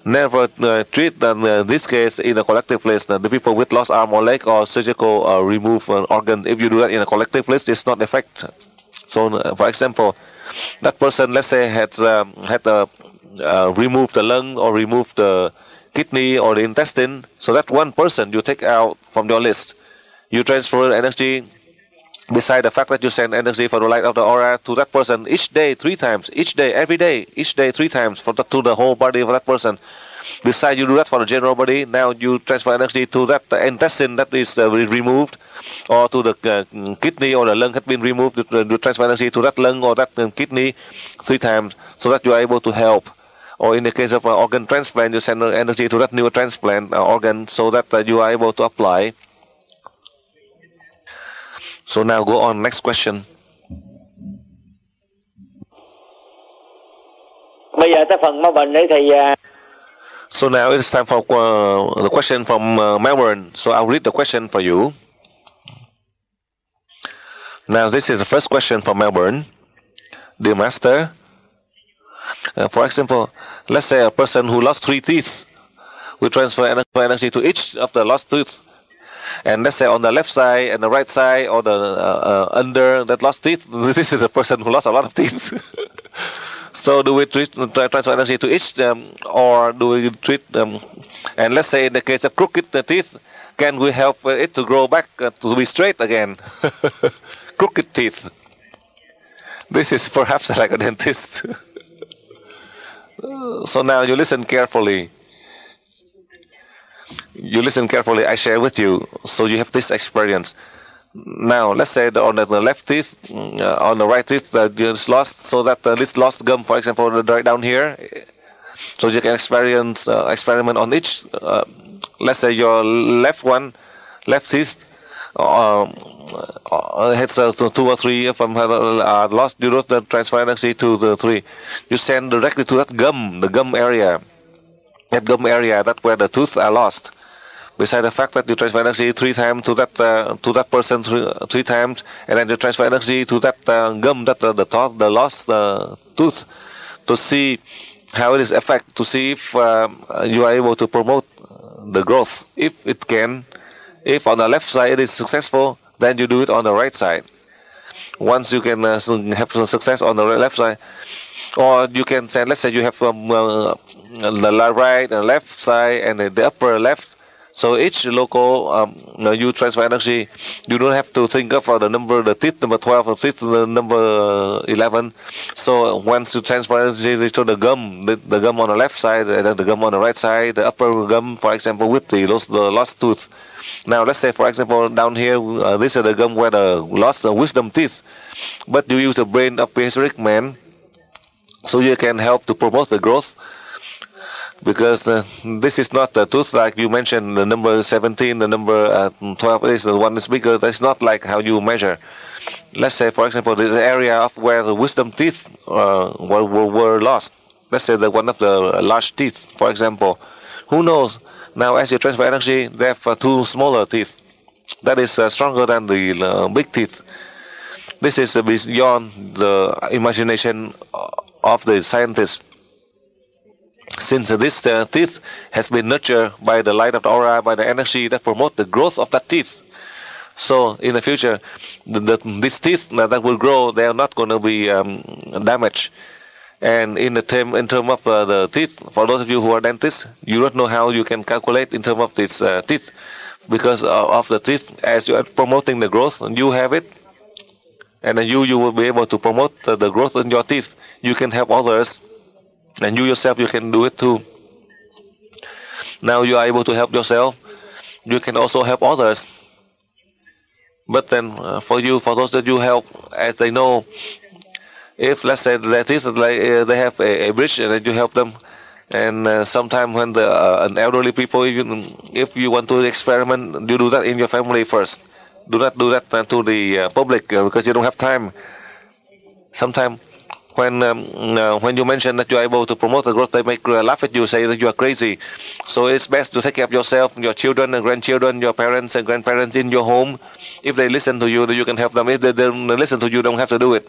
Never treat this case in a collective list. The people with lost arm or leg or surgical remove organ. If you do that in a collective list, it's not effective. So, for example, that person, let's say, had removed the lung or removed the kidney or the intestine. So that one person you take out from your list. You transfer energy, beside the fact that you send energy for the light of the aura to that person each day 3 times, each day, every day, each day 3 times to the whole body of that person. Besides, you do that for the general body. Now you transfer energy to that intestine that is removed, or to the kidney or the lung had been removed. You transfer energy to that lung or that kidney 3 times, so that you are able to help. Or in the case of organ transplant, you send energy to that new transplant organ, so that you are able to apply. So now go on, next question. Bây giờ tới phần Melbourne đấy thì. So now it's time for the question from Melbourne. So I'll read the question for you. Now this is the first question from Melbourne. Dear Master, for example, let's say a person who lost 3 teeth, we transfer energy to each of the lost tooth. And let's say on the left side and the right side, or the under that lost teeth, this is a person who lost a lot of teeth. So do we transfer energy to each, or do we treat them? And let's say in the case of crooked teeth, can we help it to grow back to be straight again? Crooked teeth. This is perhaps like a dentist. So now you listen carefully. You listen carefully. I share with you, so you have this experience. Now, let's say on the left teeth, on the right teeth, it's lost, so that this lost gum, for example, right down here, so you can experiment on each. Let's say your left teeth has 2 or 3 of them are lost. You don't transfer energy to the 3. You send directly to that gum, the gum area. That gum area, that's where the tooth are lost. Besides the fact that you transfer energy 3 times to that person 3 times, and then you transfer energy to that gum, that the lost tooth, to see how it is affect, to see if you are able to promote the growth. If it can, if on the left side it is successful, then you do it on the right side. Once you can have some success on the left side, or you can say, let's say you have the right and left side and the upper left. So each local, you transfer energy. You don't have to think of the number, the teeth number 12 or teeth number 11. So once you transfer energy to the gum on the left side and then the gum on the right side, the upper gum, for example, with the lost tooth. Now let's say, for example, down here, this is the gum where the lost wisdom teeth. But you use the brain of prehistoric man, so you can help to promote the growth. because this is not the tooth like you mentioned, the number 17, the number 12 is the one is bigger. That's not like how you measure. Let's say, for example, the area of where the wisdom teeth were lost. Let's say the one of the large teeth, for example. Who knows? Now, as you transfer energy, they have two smaller teeth. That is stronger than the big teeth. This is beyond the imagination of the scientists. Since this teeth has been nurtured by the light of the aura, by the energy that promote the growth of that teeth. So in the future, these teeth that will grow, they are not going to be damaged. And in term of the teeth, for those of you who are dentists, you don't know how you can calculate in terms of these teeth, because of the teeth. As you are promoting the growth, you have it, and then you will be able to promote the growth in your teeth. You can help others, and you yourself, you can do it too. Now you are able to help yourself, you can also help others. But then for those that you help, as they know, if let's say their teeth, they have a bridge, and then you help them, and sometime when an elderly people, if you want to experiment, you do that in your family first. Do not do that to the public, because you don't have time. Sometime when you mention that you are able to promote the growth, they make laugh at you, say that you are crazy. So it's best to take care of yourself, your children and grandchildren, your parents and grandparents in your home. If they listen to you, then you can help them. If they don't listen to you, don't have to do it.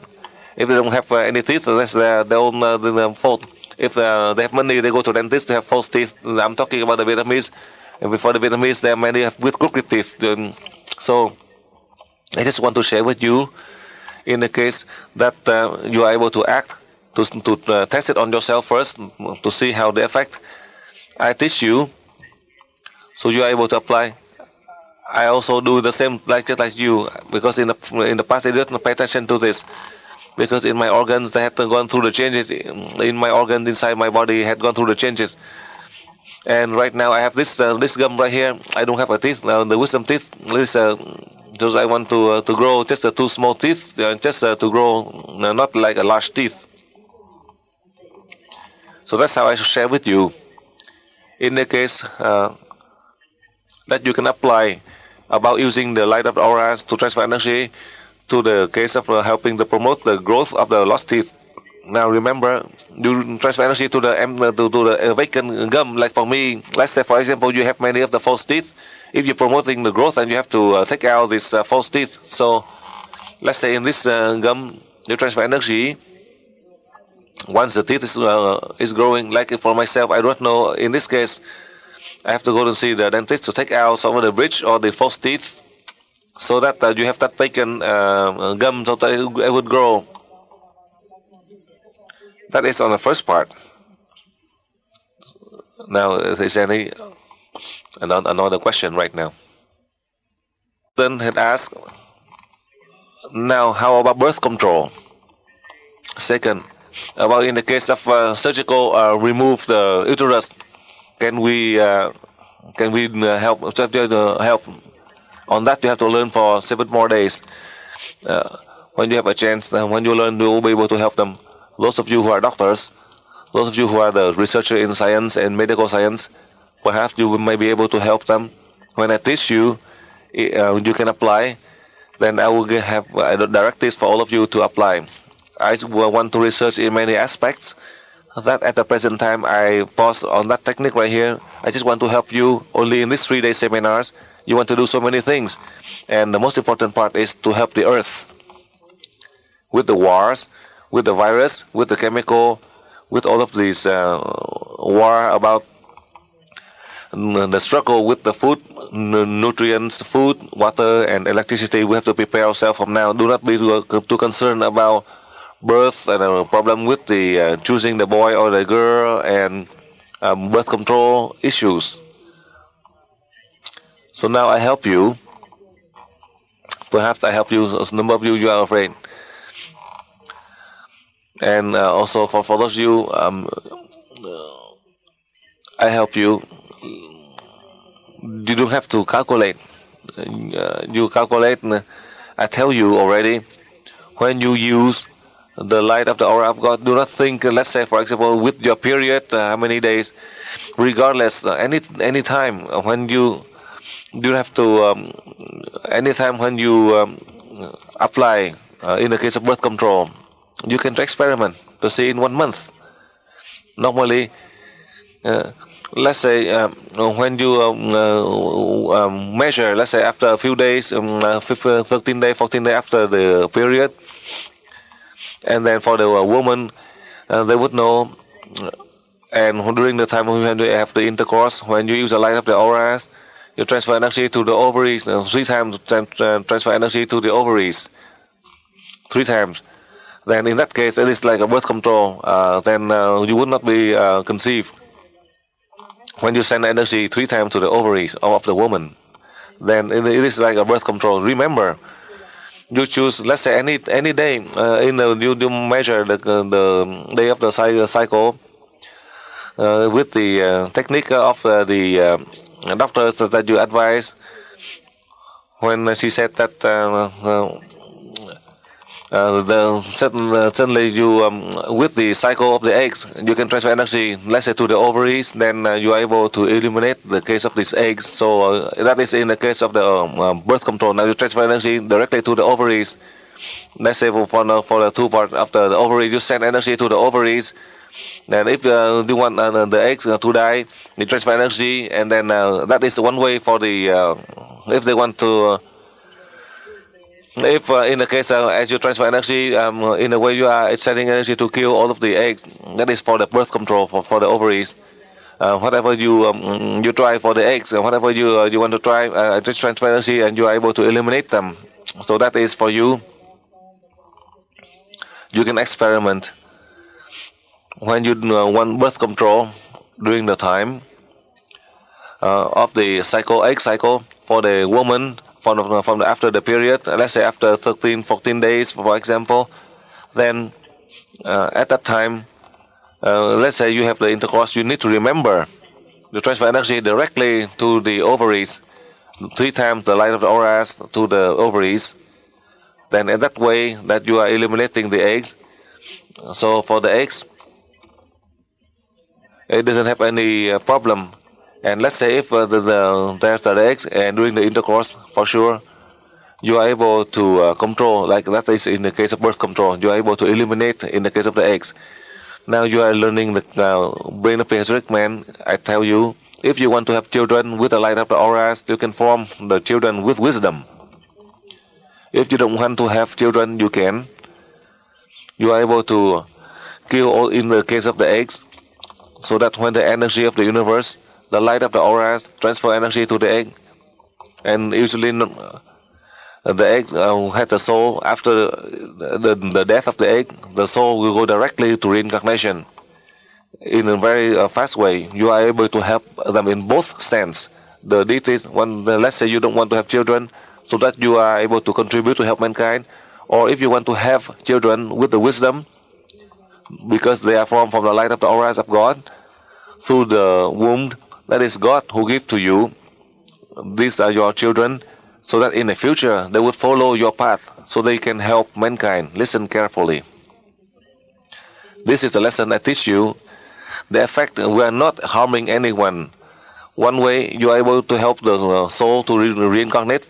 If they don't have any teeth, that's their own fault. If they have money, they go to dentist to have false teeth. I'm talking about the Vietnamese. And before the Vietnamese, there are many with crooked teeth. So I just want to share with you, in the case that you are able to act, to test it on yourself first, to see how they affect. I teach you, so you are able to apply. I also do the same, just like you, because in the past I didn't pay attention to this, because in my organs they had gone through the changes. In my organs inside my body had gone through the changes, and right now I have this gum right here. I don't have a teeth now. The wisdom teeth. Because I want to grow just the two small teeth, just to grow not like a large teeth. So that's how I share with you. In the case that you can apply about using the light of the auras to transfer energy to the case of helping to promote the growth of the lost teeth. Now remember, you transfer energy to the vacant gum. Like for me, let's say for example, you have many of the false teeth. If you're promoting the growth, and you have to take out these false teeth. So let's say in this gum, you transfer energy. Once the teeth is growing, like for myself, I don't know. In this case, I have to go to see the dentist to take out some of the bridge or the false teeth, so that you have that vacant gum, so that it would grow. That is on the first part. Now, is there any another question right now? Then had asked, now how about birth control? Second, about in the case of surgical remove the uterus, can we help? Help on that? You have to learn for 7 more days. When you have a chance, when you learn, you will be able to help them. Those of you who are doctors, those of you who are the researcher in science and medical science, perhaps you may be able to help them. When I teach you, you can apply. Then I will have directives for all of you to apply. I want to research in many aspects. That at the present time I pause on that technique right here. I just want to help you only in these 3-day seminars. You want to do so many things, and the most important part is to help the earth with the wars, with the virus, with the chemical, with all of these war about the struggle with the food, nutrients, food, water, and electricity. We have to prepare ourselves from now. Do not be too concerned about birth and a problem with the choosing the boy or the girl and birth control issues. So now I help you. Perhaps I help you. A number of you are afraid. And also for those of you, I help you. You don't have to calculate. You calculate. I tell you already. When you use the light of the aura of God. Do not think, let's say, for example, with your period, how many days, regardless, any time when you have to, any time when you apply, in the case of birth control, you can experiment to see in 1 month. Normally, let's say when you measure, let's say after a few days, 13 days, 14 days after the period, and then for the woman, they would know, and during the time when you have the intercourse, when you use the light of the auras, you transfer energy to the ovaries, 3 times transfer energy to the ovaries, 3 times. Then in that case, it is like a birth control. Then you would not be conceived. When you send energy 3 times to the ovaries of the woman, then it is like a birth control. Remember, you choose, let's say, any day. You measure the day of the cycle with the technique of the doctors that you advise. When she said that suddenly you with the cycle of the eggs, you can transfer energy, let's say, to the ovaries, then you are able to eliminate the case of these eggs. So that is in the case of the birth control. Now you transfer energy directly to the ovaries. Let's say for the 2 parts after the ovaries, you send energy to the ovaries. Then if you want the eggs to die, you transfer energy, and then that is one way for the if they want to. If in the case as you transfer energy, in a way you are sending energy to kill all of the eggs, that is for the birth control for the ovaries. Whatever you try for the eggs, whatever you want to try, just transfer energy and you are able to eliminate them. So that is for you. You can experiment when you want birth control during the time of the egg cycle for the woman. From after the period, let's say after 13, 14 days, for example, then at that time, let's say you have the intercourse, you need to remember to transfer energy directly to the ovaries, 3 times the light of the auras to the ovaries. Then in that way that you are eliminating the eggs. So for the eggs, it doesn't have any problem. And let's say if there's the eggs, and during the intercourse, for sure, you are able to control, like that is in the case of birth control, you are able to eliminate in the case of the eggs. Now you are learning the brain of the Prehistoric Man. I tell you, if you want to have children with the light of the auras, you can form the children with wisdom. If you don't want to have children, you can. You are able to kill all in the case of the eggs, so that when the energy of the universe, the light of the auras, transfer energy to the egg, and usually the egg had the soul after the death of the egg. The soul will go directly to reincarnation in a very fast way. You are able to help them in both sense. The deities, let's say you don't want to have children, so that you are able to contribute to help mankind, or if you want to have children with the wisdom, because they are formed from the light of the auras of God, through the womb. That is God who gives to you. These are your children, so that in the future they would follow your path, so they can help mankind. Listen carefully. This is the lesson I teach you. The effect, we are not harming anyone. One way you are able to help the soul to reincarnate,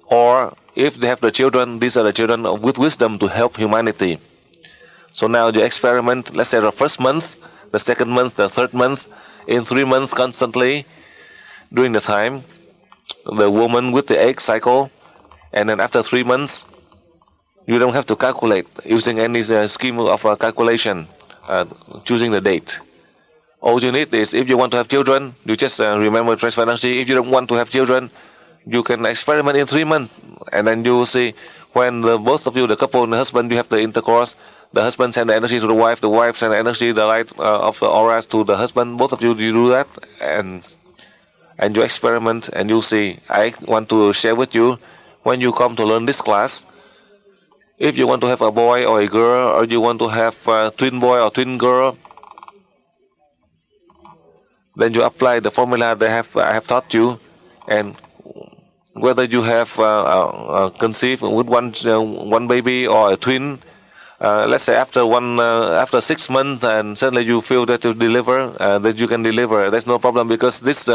or if they have the children, these are the children with wisdom to help humanity. So now you experiment, let's say the first month, the second month, the third month, in 3 months constantly during the time, the woman with the egg cycle, and then after 3 months, you don't have to calculate using any scheme of calculation, choosing the date. All you need is, if you want to have children, you just remember transfer energy. If you don't want to have children, you can experiment in 3 months, and then you will see when both of you, the couple and the husband, you have the intercourse. The husband send the energy to the wife send the energy, the light of the auras to the husband. Both of you do that, and you experiment, and you see. I want to share with you, when you come to learn this class, if you want to have a boy or a girl, or you want to have a twin boy or twin girl, then you apply the formula that I have taught you, and whether you have conceived with one baby or a twin, let's say after 6 months, and suddenly you feel that you deliver, that you can deliver. There's no problem, because this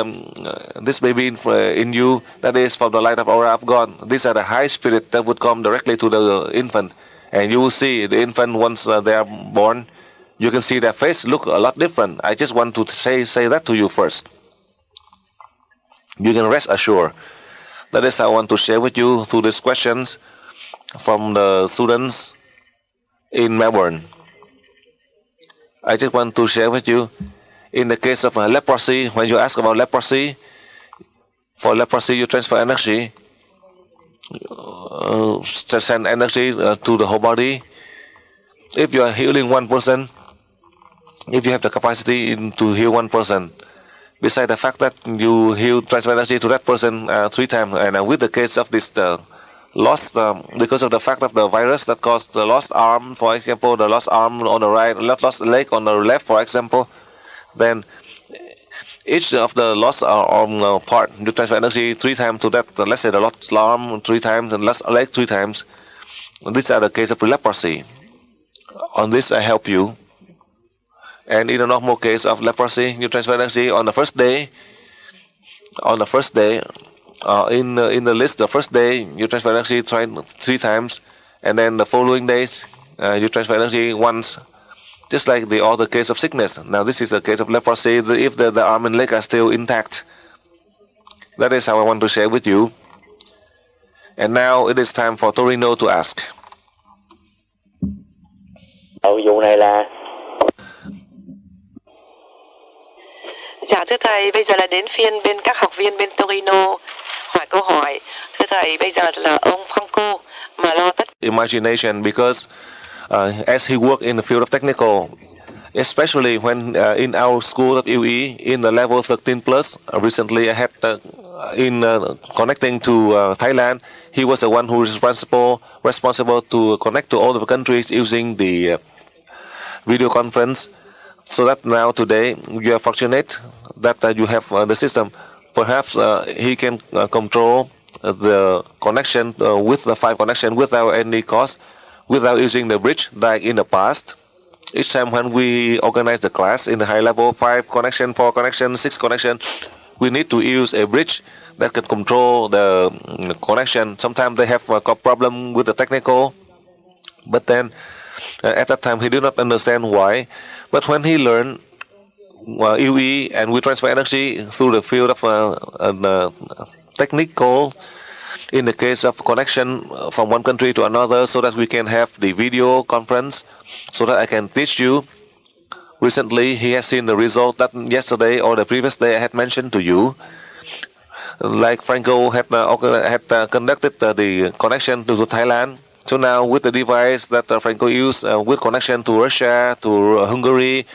baby in you, that is from the light of aura of God. These are the high spirit that would come directly to the infant, and you will see the infant once they are born. You can see their face look a lot different. I just want to say that to you first. You can rest assured. That is how I want to share with you through these questions from the students in Melbourne. I just want to share with you, in the case of leprosy, when you ask about leprosy, for leprosy you transfer energy, to send energy to the whole body. If you are healing one person, if you have the capacity to heal one person, besides the fact that you transfer energy to that person 3 times, and with the case of this lost, because of the fact of the virus that caused the lost arm, for example, the lost arm on the right, lost leg on the left, for example, then each of the lost arm part, you transfer energy 3 times to that, let's say the lost arm 3 times and lost leg 3 times. These are the case of leprosy. On this I help you. And in a normal case of leprosy, you transfer energy on the first day. In the list, the first day you transfer energy 3 times, and then the following days you transfer energy once, just like the other case of sickness. Now this is the case of leprosy. If the arm and leg are still intact, that is how I want to share with you. And now it is time for Torino to ask. Vụ này là Dạ thưa thầy, bây giờ là đến phiên bên các học viên bên Torino hỏi câu hỏi. Thưa thầy, bây giờ là ông Franco mà lo tất. Imagination, because as he worked in the field of technical, especially when in our school of UE in the level 13 plus, recently I had in connecting to Thailand, he was the one who is responsible to connect to all the countries using the video conference. So that now today you are fortunate that you have the system. Perhaps he can control the connection with the 5 connection without any cost, without using the bridge like in the past. Each time when we organize the class in the high level, 5 connection, 4 connection, 6 connection, we need to use a bridge that can control the connection. Sometimes they have a problem with the technical, but then at that time he did not understand why. But when he learned UE and we transfer energy through the field of technical, in the case of connection from one country to another, so that we can have the video conference, so that I can teach you. Recently, he has seen the result that yesterday or the previous day I had mentioned to you. Like Franco had conducted the connection to Thailand. So now with the device that Franco used with connection to Russia, to Hungary,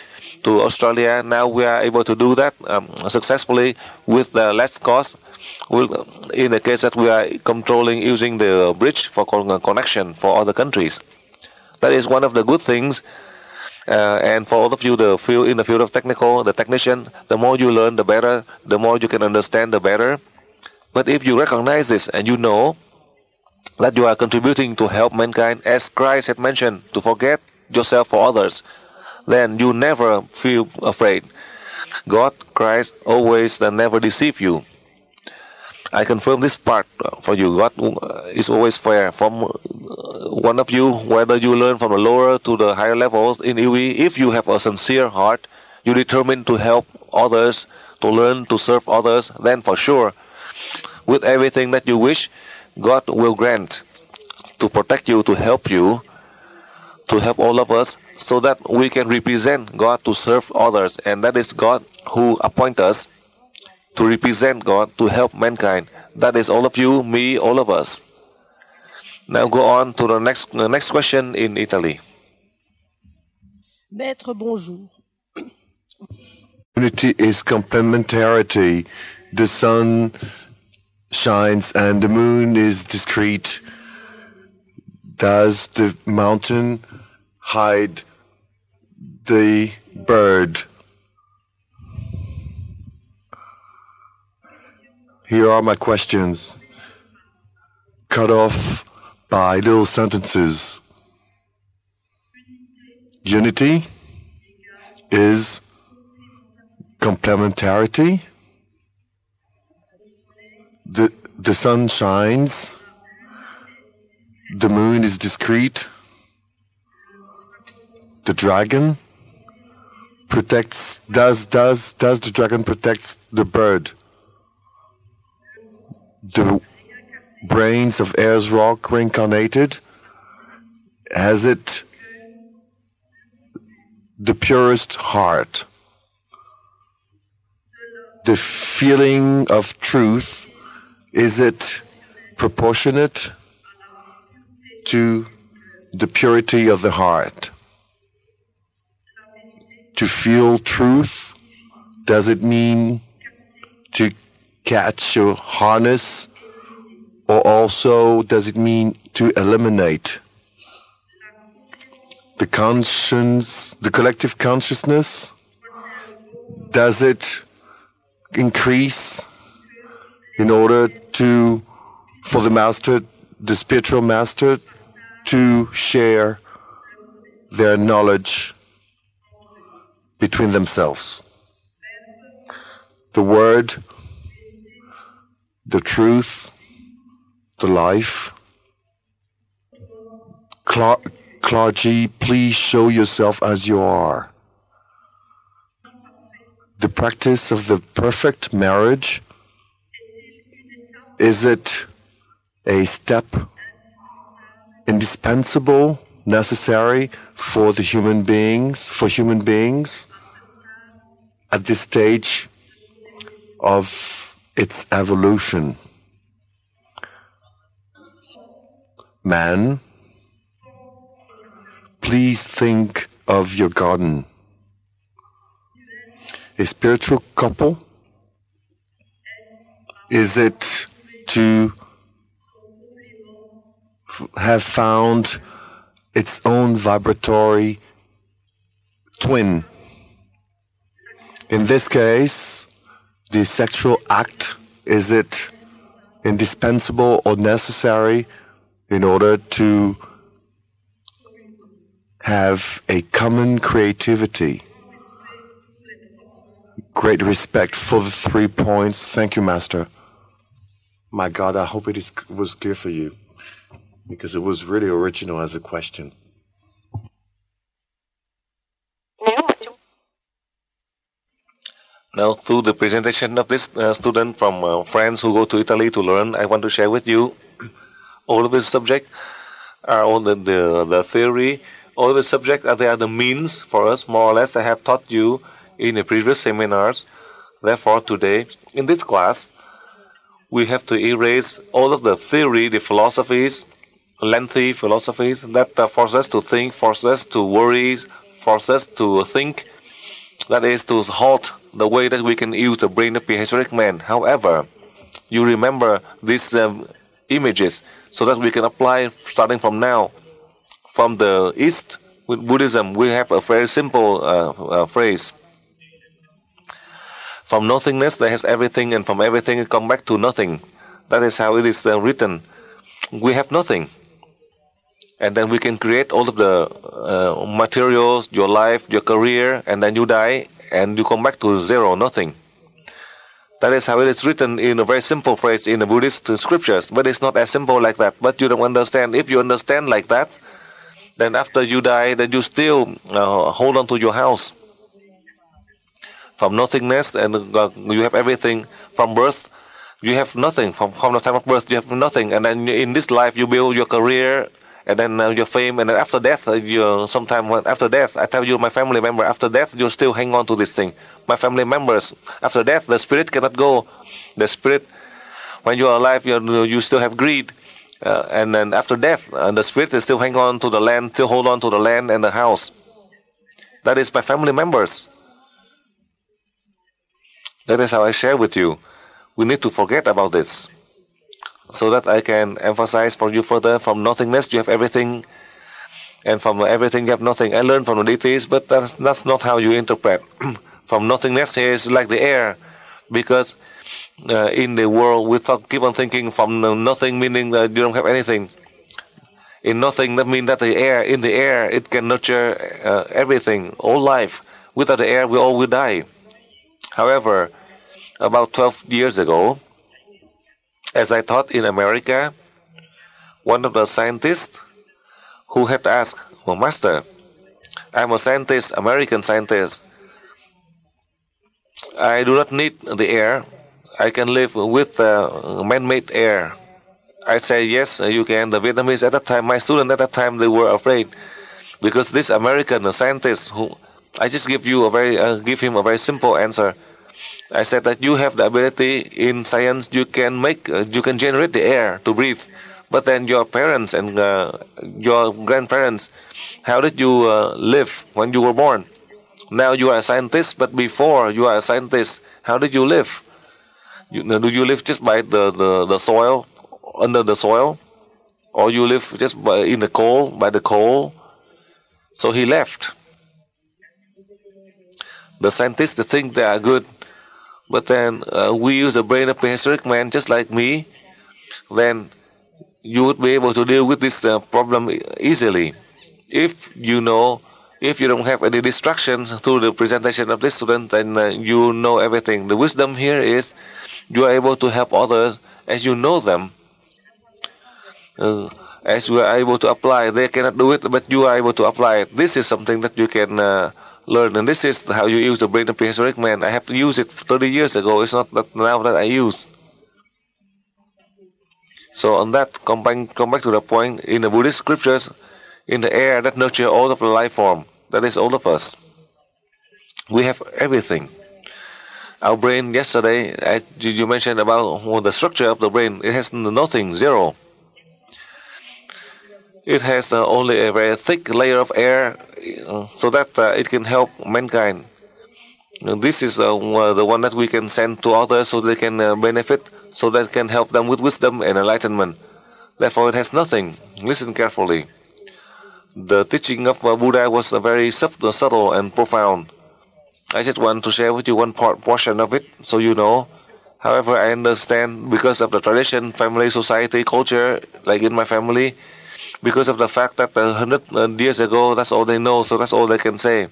to Australia, now we are able to do that successfully with less cost. In the case that we are controlling using the bridge for connection for other countries. That is one of the good things. And for all of you in the field of technical, the technician, the more you learn, the better. The more you can understand, the better. But if you recognize this and you know that you are contributing to help mankind, as Christ had mentioned, to forget yourself for others, then you never feel afraid. God, Christ, always never deceive you. I confirm this part for you. God is always fair. From one of you, whether you learn from the lower to the higher levels in UE, if you have a sincere heart, you determine to help others, to learn, to serve others, then for sure, with everything that you wish, God will grant to protect you, to help all of us, so that we can represent God to serve others. And that is God who appoint us to represent God, to help mankind. That is all of you, me, all of us. Now go on to the next question in Italy. Maître, bonjour. Unity is complementarity. The sun shines and the moon is discrete. Does the mountain hide the bird? Here are my questions, cut off by little sentences. unity is complementarity. The sun shines, the moon is discrete, the dragon protects, does the dragon protect the bird? The brains of Ayers Rock reincarnated, has it the purest heart? The feeling of truth, is it proportionate to the purity of the heart? To feel truth, does it mean to catch or harness, or also does it mean to eliminate? The conscience, the collective consciousness, does it increase in order to, for the master, the spiritual master, to share their knowledge between themselves? The word, the truth, the life. Clergy, please show yourself as you are. The practice of the perfect marriage, is it a step indispensable, necessary for the human beings, at this stage of its evolution? Man, please think of your garden. A spiritual couple, is it to have found its own vibratory twin? In this case, the sexual act, is it indispensable or necessary in order to have a common creativity? Great respect for the 3 points. Thank you, Master. My God, I hope it was clear for you, because it was really original as a question. Now, through the presentation of this student from France who go to Italy to learn, I want to share with you all of the subject are all the theory. All of the subject they are the means for us, more or less. I have taught you in the previous seminars. Therefore, today in this class, we have to erase all of the theory, the philosophies, lengthy philosophies that force us to think, force us to worry, force us to think. That is to halt the way that we can use the brain of prehistoric man. However, you remember these images so that we can apply starting from now. From the East, with Buddhism, we have a very simple phrase. From nothingness there has everything, and from everything it comes back to nothing. That is how it is written. We have nothing. And then we can create all of the materials, your life, your career, and then you die, and you come back to zero, nothing. That is how it is written in a very simple phrase in the Buddhist scriptures. But it's not as simple like that. But you don't understand. If you understand like that, then after you die, then you still hold on to your house. From nothingness, and you have everything. From birth, you have nothing. From the time of birth, you have nothing. And then in this life, you build your career, and then your fame. And then after death, sometime after death, I tell you, my family member, after death, you still hang on to this thing. My family members, after death, the spirit cannot go. The spirit, when you are alive, you still have greed. And then after death, the spirit is still hang on to the land, still hold on to the land and the house. That is my family members. That is how I share with you. We need to forget about this, so that I can emphasize for you further. From nothingness, you have everything, and from everything, you have nothing. I learned from the deities, but that's not how you interpret. From nothingness, here is like the air, because in the world we keep on thinking from nothing, meaning that you don't have anything. in nothing, that means that the air, in the air, it can nurture everything, all life. Without the air, we all will die. However, about 12 years ago, as I taught in America, one of the scientists who had asked, well, Master, I'm a scientist, American scientist. I do not need the air. I can live with man-made air. I say, yes, you can. The Vietnamese at that time, my students at that time, they were afraid. Because this American scientist, who I just give him a very simple answer. I said that you have the ability in science, you can generate the air to breathe. But then your parents and your grandparents, how did you live when you were born? Now you are a scientist, but before you are a scientist, how did you live? Do you live just by the soil, under the soil? Or you live just by the coal? So he left. The scientists, they think they are good. But then we use the brain of prehistoric man just like me. Then you would be able to deal with this problem easily. If you don't have any distractions through the presentation of this student, then you know everything. The wisdom here is you are able to help others as you know them. As you are able to apply, they cannot do it, but you are able to apply it. This is something that you can learn, and this is how you use the brain of prehistoric man. I have to use it 30 years ago. It's not that now that I use. So on that, come back to the point, in the Buddhist scriptures, in the air that nurture all of the life form, that is all of us. We have everything. Our brain, yesterday, as you mentioned about the structure of the brain, it has nothing, zero. It has only a very thick layer of air so that it can help mankind. This is the one that we can send to others so they can benefit, so that can help them with wisdom and enlightenment. Therefore, it has nothing. Listen carefully. The teaching of Buddha was very subtle and profound. I just want to share with you one portion of it so you know. However, I understand because of the tradition, family, society, culture, like in my family, because of the fact that 100 years ago, that's all they know, so that's all they can say.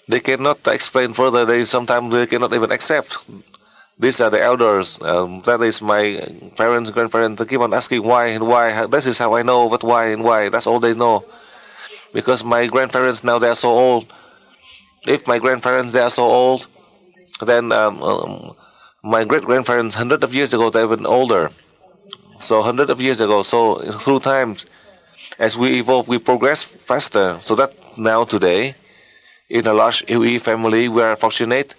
They cannot explain further. Sometimes they cannot even accept. These are the elders. That is my parents, grandparents. They keep on asking why and why. This is how I know, but why and why. That's all they know. Because my grandparents now, they are so old. If my grandparents, they are so old, then my great-grandparents, hundreds of years ago, they're even older. So hundreds of years ago. So through time, as we evolve, we progress faster. So that now today, in a large UE family, we are fortunate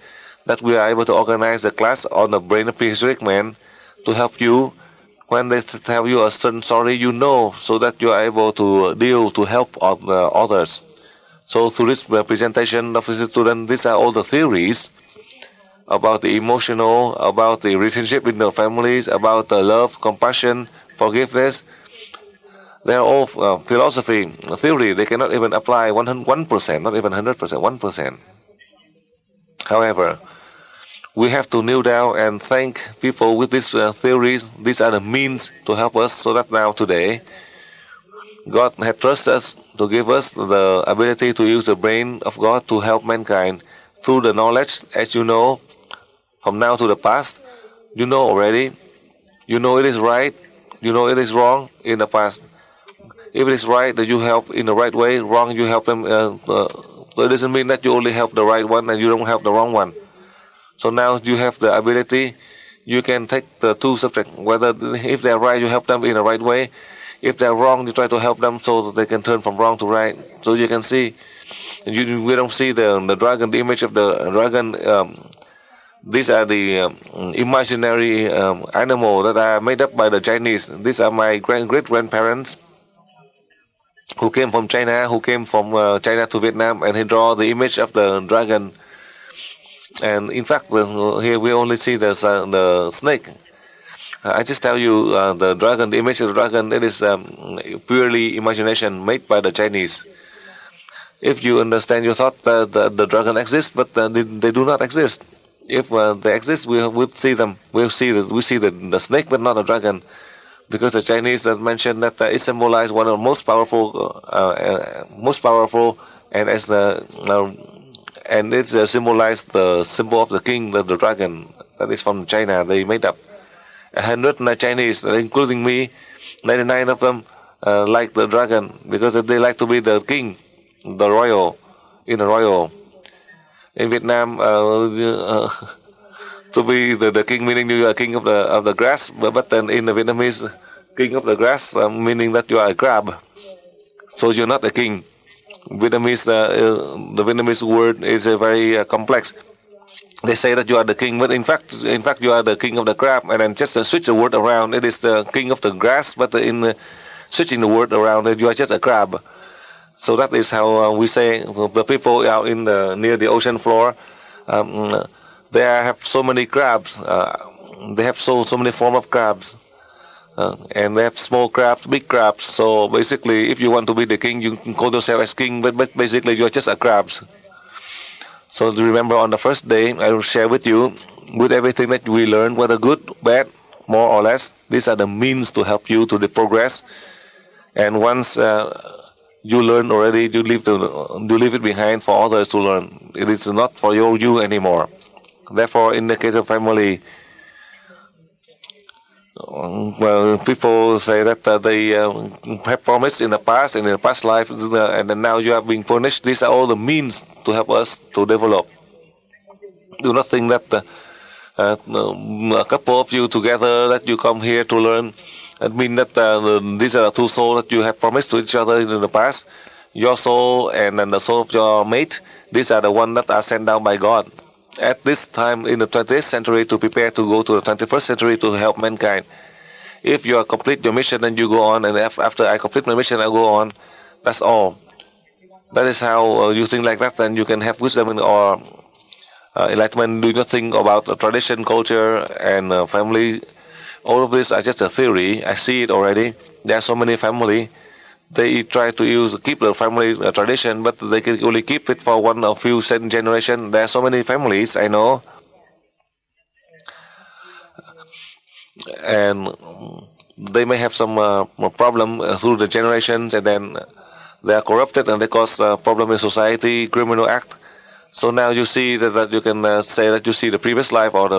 that we are able to organize a class on the brain of prehistoric man to help you when they tell you a certain story, you know, so that you are able to deal, to help others. So through this presentation of the student, these are all the theories about the emotional, about the relationship in the families, about the love, compassion, forgiveness. They are all philosophy, theory. They cannot even apply 1%, not even 100%, 1%. However, we have to kneel down and thank people with these theories. These are the means to help us, so that now today, God has trusted us to give us the ability to use the brain of God to help mankind through the knowledge. As you know, from now to the past, you know already. You know it is right. You know it is wrong in the past. If it is right, that you help in the right way. Wrong, you help them. So it doesn't mean that you only help the right one and you don't help the wrong one. So now you have the ability. You can take the two subjects. Whether if they are right, you help them in the right way. If they are wrong, you try to help them so that they can turn from wrong to right. So you can see. We don't see the dragon, the image of the dragon. These are the imaginary animals that are made up by the Chinese. These are my great-grandparents who came from China, China to Vietnam, and he draw the image of the dragon. And in fact, here we only see the snake. I just tell you, the dragon, the image of the dragon, it is purely imagination made by the Chinese. If you understand, you thought that the dragon exists, but they do not exist. If they exist, we would see them. We see the snake, but not the dragon. because the Chinese that mentioned that it symbolized one of the most powerful, and as and it symbolized the symbol of the king, the dragon that is from China. They made up 100 Chinese, including me. 99 of them like the dragon because they like to be the king, the royal, in a royal. In Vietnam, to be the king meaning you are king of the grass, but then in the Vietnamese, king of the grass meaning that you are a crab, so you're not a king. Vietnamese, the Vietnamese word is very complex. They say that you are the king, but in fact you are the king of the crab, and then just switch the word around. It is the king of the grass, but in switching the word around, you are just a crab. So that is how we say the people out in near the ocean floor. They have so many crabs. They have so many forms of crabs, and they have small crabs, big crabs. So basically, if you want to be the king, you can call yourself as king, but basically you are just a crabs. So remember, on the first day, I will share with you with everything that we learned, whether good, bad, more or less. These are the means to help you to the progress. And once you learn already, you leave it behind for others to learn. It is not for you anymore. Therefore, in the case of family, well, people say that they have promised in the past, in the past life, and then now you have been punished. These are all the means to help us to develop. Do not think that a couple of you together that you come here to learn. It means that these are the two souls that you have promised to each other in the past. Your soul and then the soul of your mate. These are the ones that are sent down by God at this time in the 20th century to prepare to go to the 21st century to help mankind. If you complete your mission, then you go on, and after I complete my mission, I go on. That's all. That is how you think like that, then you can have wisdom or enlightenment. Do not think about tradition, culture, and family. All of this are just a theory. I see it already. There are so many family. They try to keep the family tradition, but they can only keep it for one or few generations. There are so many families, I know. And they may have some problem through the generations, and then they are corrupted, and they cause problem in society, criminal act. So now you see that you can say that you see the previous life, or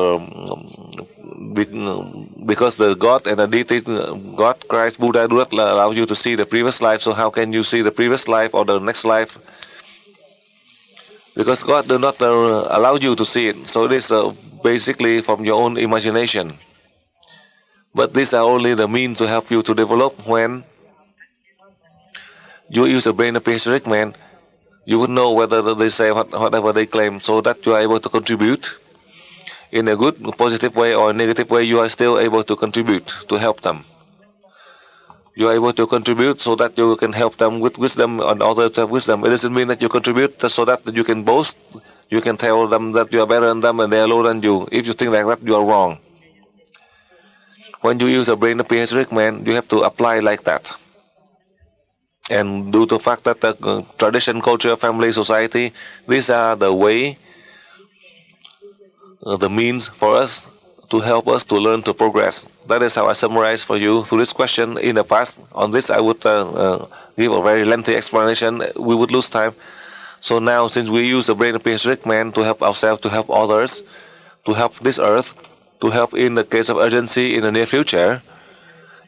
because the God and the deity, God, Christ, Buddha do not allow you to see the previous life. So how can you see the previous life or the next life? Because God do not allow you to see it. So it is basically from your own imagination. But these are only the means to help you to develop. When you use a brain of prehistoric man, you would know whether they say whatever they claim, so that you are able to contribute in a good, positive way or a negative way. You are still able to contribute to help them. You are able to contribute so that you can help them with wisdom, and others to have wisdom. It doesn't mean that you contribute so that you can boast. You can tell them that you are better than them and they are lower than you. If you think like that, you are wrong. When you use a brain of prehistoric man, you have to apply like that. And due to the fact that the tradition, culture, family, society, these are the way, the means for us to help us to learn to progress. That is how I summarize for you through this question. In the past, on this I would give a very lengthy explanation. We would lose time. So now, since we use the brain of prehistoric man to help ourselves, to help others, to help this earth, to help in the case of urgency in the near future,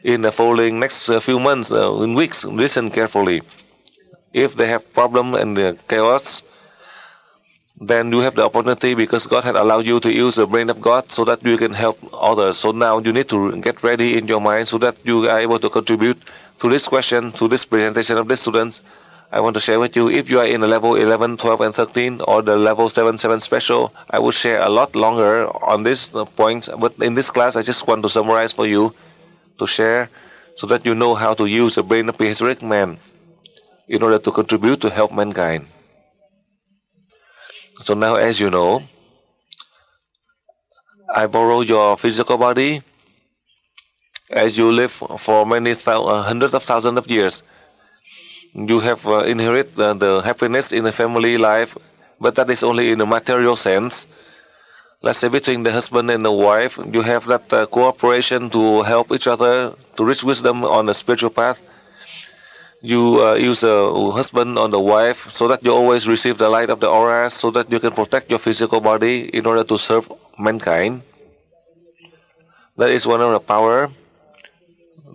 in the following next few months, in weeks, listen carefully. If they have problem and chaos, then you have the opportunity, because God had allowed you to use the brain of God so that you can help others. So now you need to get ready in your mind so that you are able to contribute to this question, to this presentation of the students. I want to share with you, if you are in the level 11, 12, and 13, or the level 7 special, I will share a lot longer on this point. But in this class, I just want to summarize for you, to share, so that you know how to use the brain of prehistoric man in order to contribute to help mankind. So now, as you know, I borrow your physical body as you live for many hundreds of thousands of years. You have inherited the happiness in the family life, but that is only in a material sense. let's say between the husband and the wife, you have that cooperation to help each other to reach wisdom on the spiritual path. You use the husband on the wife so that you always receive the light of the auras, so that you can protect your physical body in order to serve mankind. That is one of the power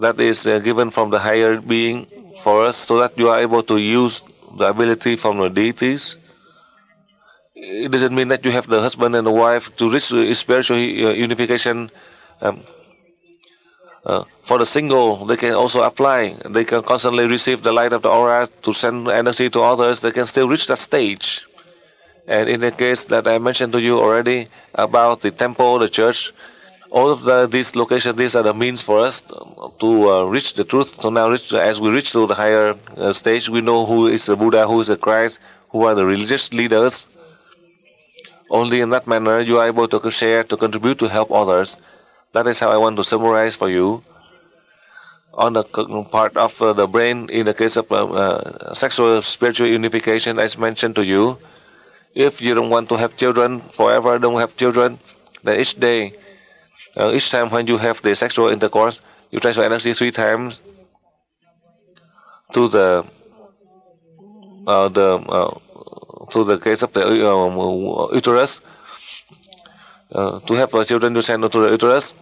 that is given from the higher being for us, so that you are able to use the ability from the deities. It doesn't mean that you have the husband and the wife to reach spiritual unification. For the single, they can also apply. They can constantly receive the light of the aura to send energy to others. They can still reach that stage. And in the case that I mentioned to you already about the temple, the church, all of these locations, these are the means for us to reach the truth. So now, as we reach to the higher stage, we know who is the Buddha, who is the Christ, who are the religious leaders. Only in that manner you are able to share, to contribute, to help others. That is how I want to summarize for you. On the part of the brain, in the case of sexual spiritual unification, as mentioned to you, if you don't want to have children forever, don't have children, then each day, each time when you have the sexual intercourse, you transfer energy 3 times to the case of the uterus. To have children, you send to the uterus.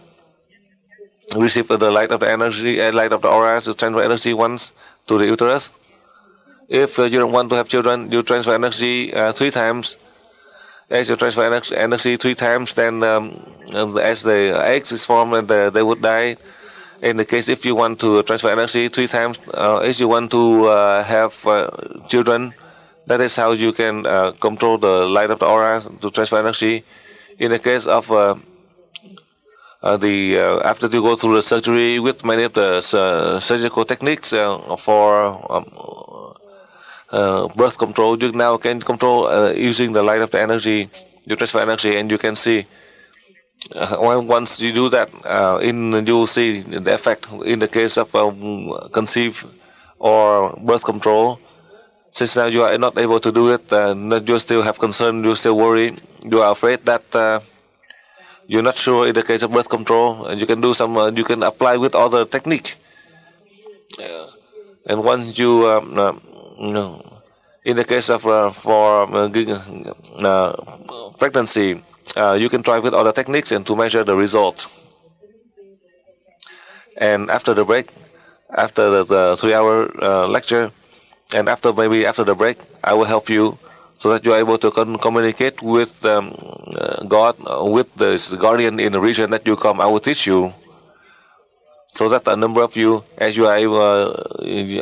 Receive the light of the energy, light of the auras, you transfer energy once to the uterus. If you don't want to have children, you transfer energy 3 times. As you transfer energy 3 times, then as the eggs is formed, and they would die. In the case if you want to transfer energy 3 times, as you want to have children, that is how you can control the light of the auras to transfer energy. In the case of after you go through the surgery with many of the surgical techniques for birth control, you now can control using the light of the energy. You transfer energy, and you can see once you do that, you will see the effect. In the case of conceive or birth control, since now you are not able to do it, you still have concern, you still worry, you are afraid that you're not sure. In the case of birth control, you can do some, you can apply with other technique. And once you, in the case of pregnancy, you can try with other techniques and to measure the result. And after the break, after the 3-hour lecture, and after the break, I will help you so that you are able to communicate with God, with the guardian in the region that you come. I will teach you, so that a number of you, as you are able,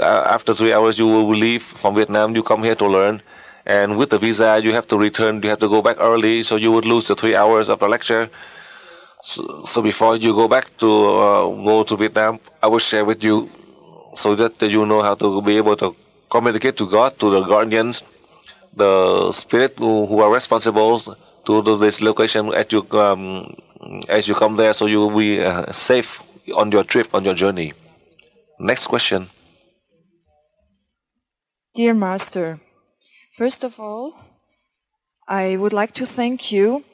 after 3 hours, you will leave from Vietnam. You come here to learn, and with the visa, you have to return. You have to go back early, so you would lose the 3 hours of the lecture. So before you go back to go to Vietnam, I will share with you, so that you know how to be able to communicate to God, to the guardians, the spirit who are responsible to this location as you come there, so you will be safe on your trip, on your journey. Next question. Dear Master, first of all, I would like to thank you.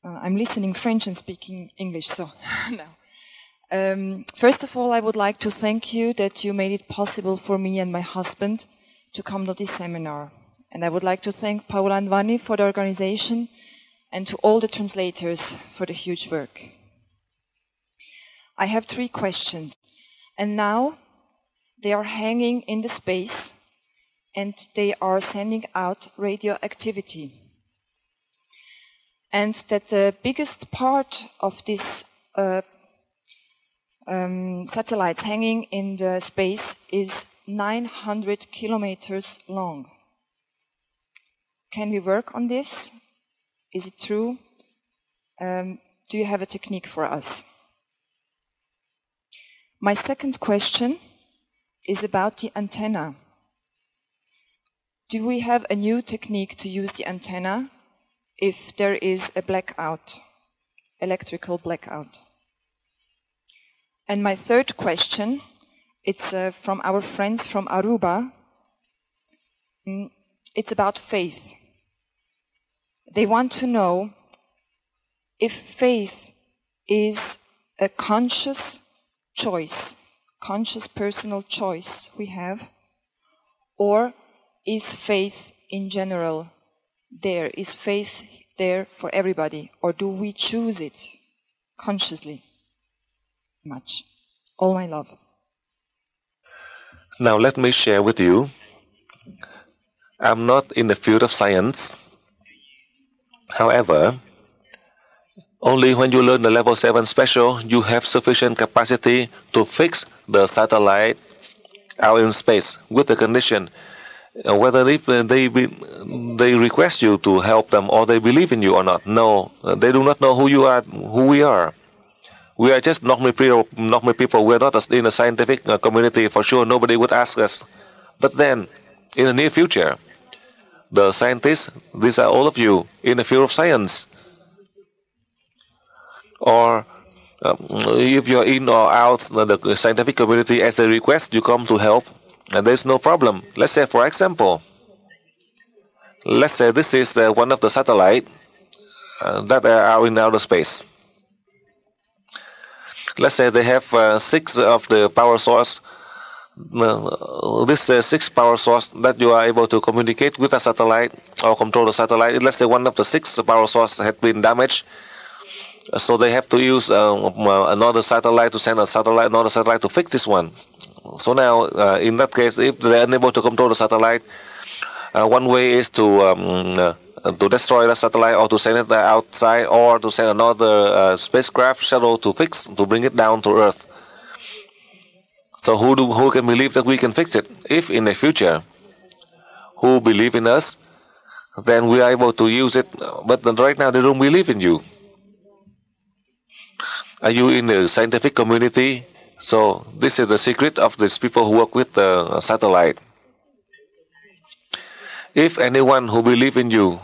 I'm listening French and speaking English, so now. First of all, I would like to thank you that you made it possible for me and my husband to come to this seminar. And I would like to thank Paula and Vani for the organization, and to all the translators for the huge work. I have 3 questions, and now they are hanging in the space, and they are sending out radioactivity. And that the biggest part of this satellites hanging in the space is 900 kilometers long. Can we work on this? Is it true? Do you have a technique for us? My second question is about the antenna. Do we have a new technique to use the antenna if there is a blackout, electrical blackout? And my third question, it's from our friends from Aruba. It's about faith. They want to know if faith is a conscious choice, conscious personal choice we have, or is faith in general there? Is faith there for everybody, or do we choose it consciously? Much. All my love. Now let me share with you. I'm not in the field of science. However, only when you learn the level 7 special, you have sufficient capacity to fix the satellite out in space with the condition whether if they request you to help them or they believe in you or not. No, they do not know who you are, who we are. We are just normal people. We are not in a scientific community. For sure, nobody would ask us. But then, in the near future, the scientists, these are all of you in the field of science. Or if you're in or out the scientific community as they request, you come to help, and there's no problem. Let's say, for example, let's say this is one of the satellites that are out in outer space. Let's say they have 6 of the power source. This 6 power source that you are able to communicate with a satellite or control the satellite. Let's say one of the 6 power source had been damaged. So they have to use another satellite to send another satellite to fix this one. So now, in that case, if they are unable to control the satellite, one way is to destroy the satellite or to send it outside or to send another spacecraft shuttle to bring it down to Earth. So who can believe that we can fix it? If in the future, who believe in us, then we are able to use it. But right now they don't believe in you. Are you in the scientific community? So this is the secret of these people who work with the satellite. If anyone who believe in you,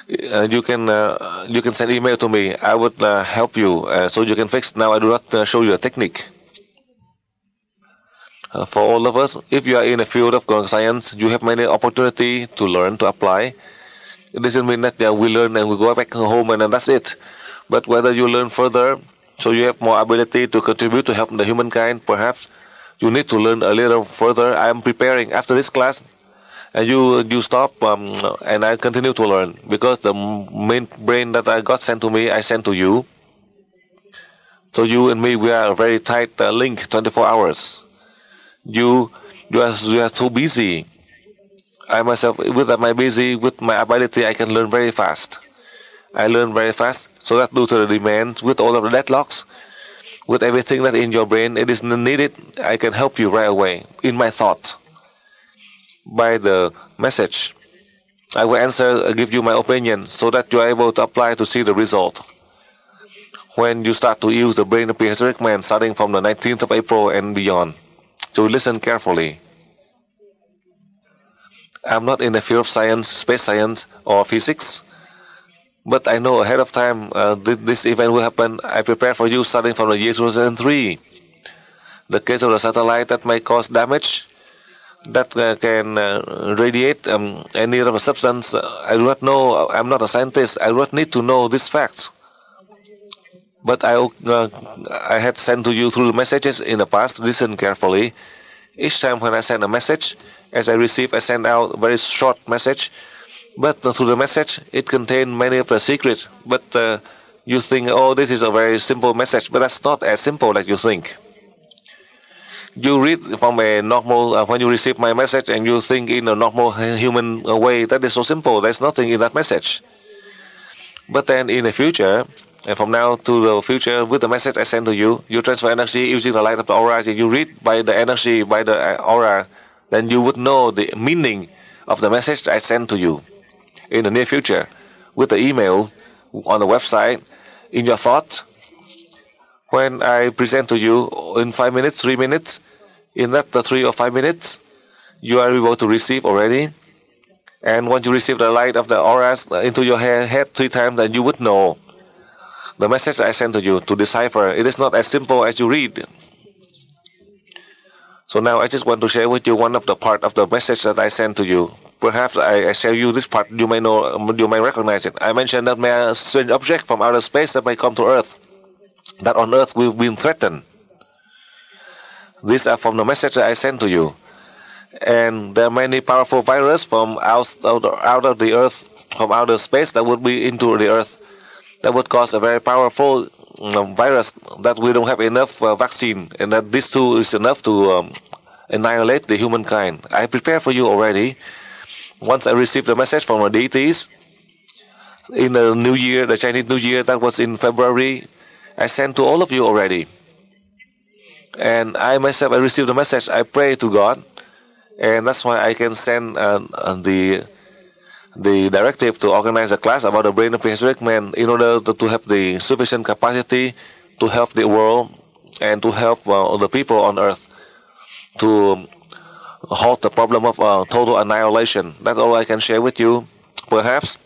you can send email to me. I would help you so you can fix. Now I do not show you a technique. For all of us, if you are in a field of science, you have many opportunity to learn, to apply. It doesn't mean that we learn and we go back home and then that's it. But whether you learn further, so you have more ability to contribute to help the humankind, perhaps you need to learn a little further. I am preparing after this class, and you stop and I continue to learn, because the main brain that I got sent to me, I sent to you. So you and me, we are a very tight link, 24 hours. You are too busy. I myself, with my busy, with my ability, I can learn very fast. I learn very fast, so that due to the demands, with all of the deadlocks, with everything that in your brain, it is needed, I can help you right away, in my thought. By the message, I will answer, give you my opinion, so that you are able to apply to see the result. When you start to use the brain of prehistoric man, starting from the 19th of April and beyond, so listen carefully. I'm not in the field of science, space science, or physics. But I know ahead of time this event will happen. I prepare for you starting from the year 2003. The case of the satellite that may cause damage, that can radiate any other substance. I do not know. I'm not a scientist. I do not need to know these facts. But I had sent to you through the messages in the past. Listen carefully. Each time when I send a message, as I receive, I send out a very short message. But through the message, it contains many of the secrets. But you think, oh, this is a very simple message. But that's not as simple as you think. You read from a normal, when you receive my message and you think in a normal human way, that is so simple. There's nothing in that message. But then in the future, and from now to the future, with the message I send to you, you transfer energy using the light of the aura. If you read by the energy, by the aura, then you would know the meaning of the message I send to you. In the near future, with the email, on the website, in your thoughts, when I present to you in 5 minutes, 3 minutes, in that 3 or 5 minutes, you are able to receive already. And once you receive the light of the auras into your head 3 times, then you would know the message I sent to you to decipher. It is not as simple as you read. So now I just want to share with you one of the part of the message that I sent to you Perhaps I share you this part. You may know, you may recognize it. I mentioned that may a strange object from outer space that may come to Earth. That on Earth we've been threatened. These are from the message that I sent to you. And there are many powerful viruses from out of the Earth, from outer space that would be into the Earth. That would cause a very powerful virus that we don't have enough vaccine, and that this too is enough to annihilate the humankind. I prepared for you already. Once I received the message from the deities in the New Year, the Chinese New Year, that was in February, I sent to all of you already. And I myself, I received the message. I pray to God, and that's why I can send the directive to organize a class about the brain of prehistoric man in order to have the sufficient capacity to help the world and to help the people on Earth to halt the problem of total annihilation. That's all I can share with you. Perhaps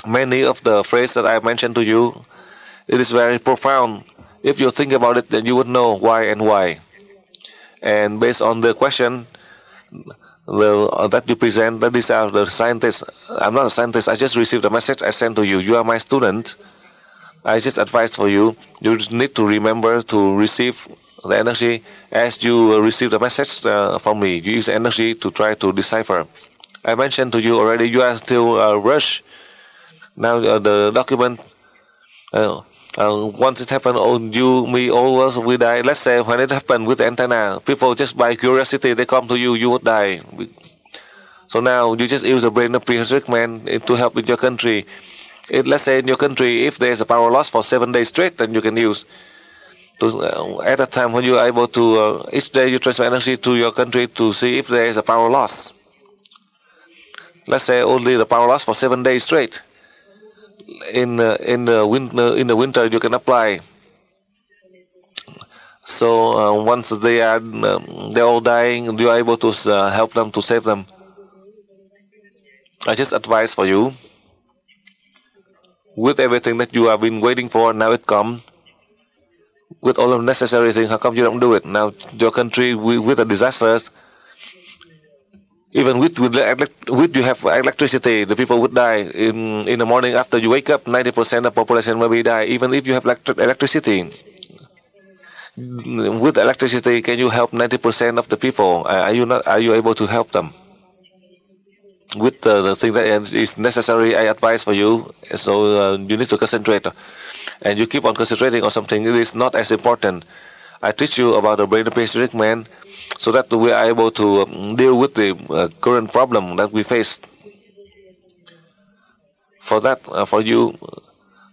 many of the phrases that I mentioned to you, it is very profound. If you think about it, then you would know why and why. And based on the question that you present, that these are the scientists. I'm not a scientist. I just received a message I sent to you. You are my student. I just advise for you. You need to remember to receive the energy as you receive the message from me. You use the energy to try to decipher. I mentioned to you already, you are still rush. Now the document, once it happened, you, me, all of us, we die. Let's say when it happened with the antenna, people just by curiosity, they come to you, you would die. So now you just use the brain of prehistoric man to help in your country. Let's say in your country, if there is a power loss for 7 days straight, then you can use. At a time when you are able to, each day you transfer energy to your country to see if there is a power loss. Let's say only the power loss for 7 days straight. In the winter you can apply. So once they're all dying, you are able to help them, to save them. I just advise for you. With everything that you have been waiting for, now it comes. With all of the necessary things, how come you don't do it? Now your country with the disasters, even with you have electricity, the people would die in the morning after you wake up. 90% of the population will be die. Even if you have electricity, with electricity, can you help 90% of the people? Are you able to help them? With the thing that is necessary, I advise for you. So you need to concentrate. And you keep on concentrating on something that is not as important. I teach you about the brain of prehistoric man so that we are able to deal with the current problem that we face. For that, for you,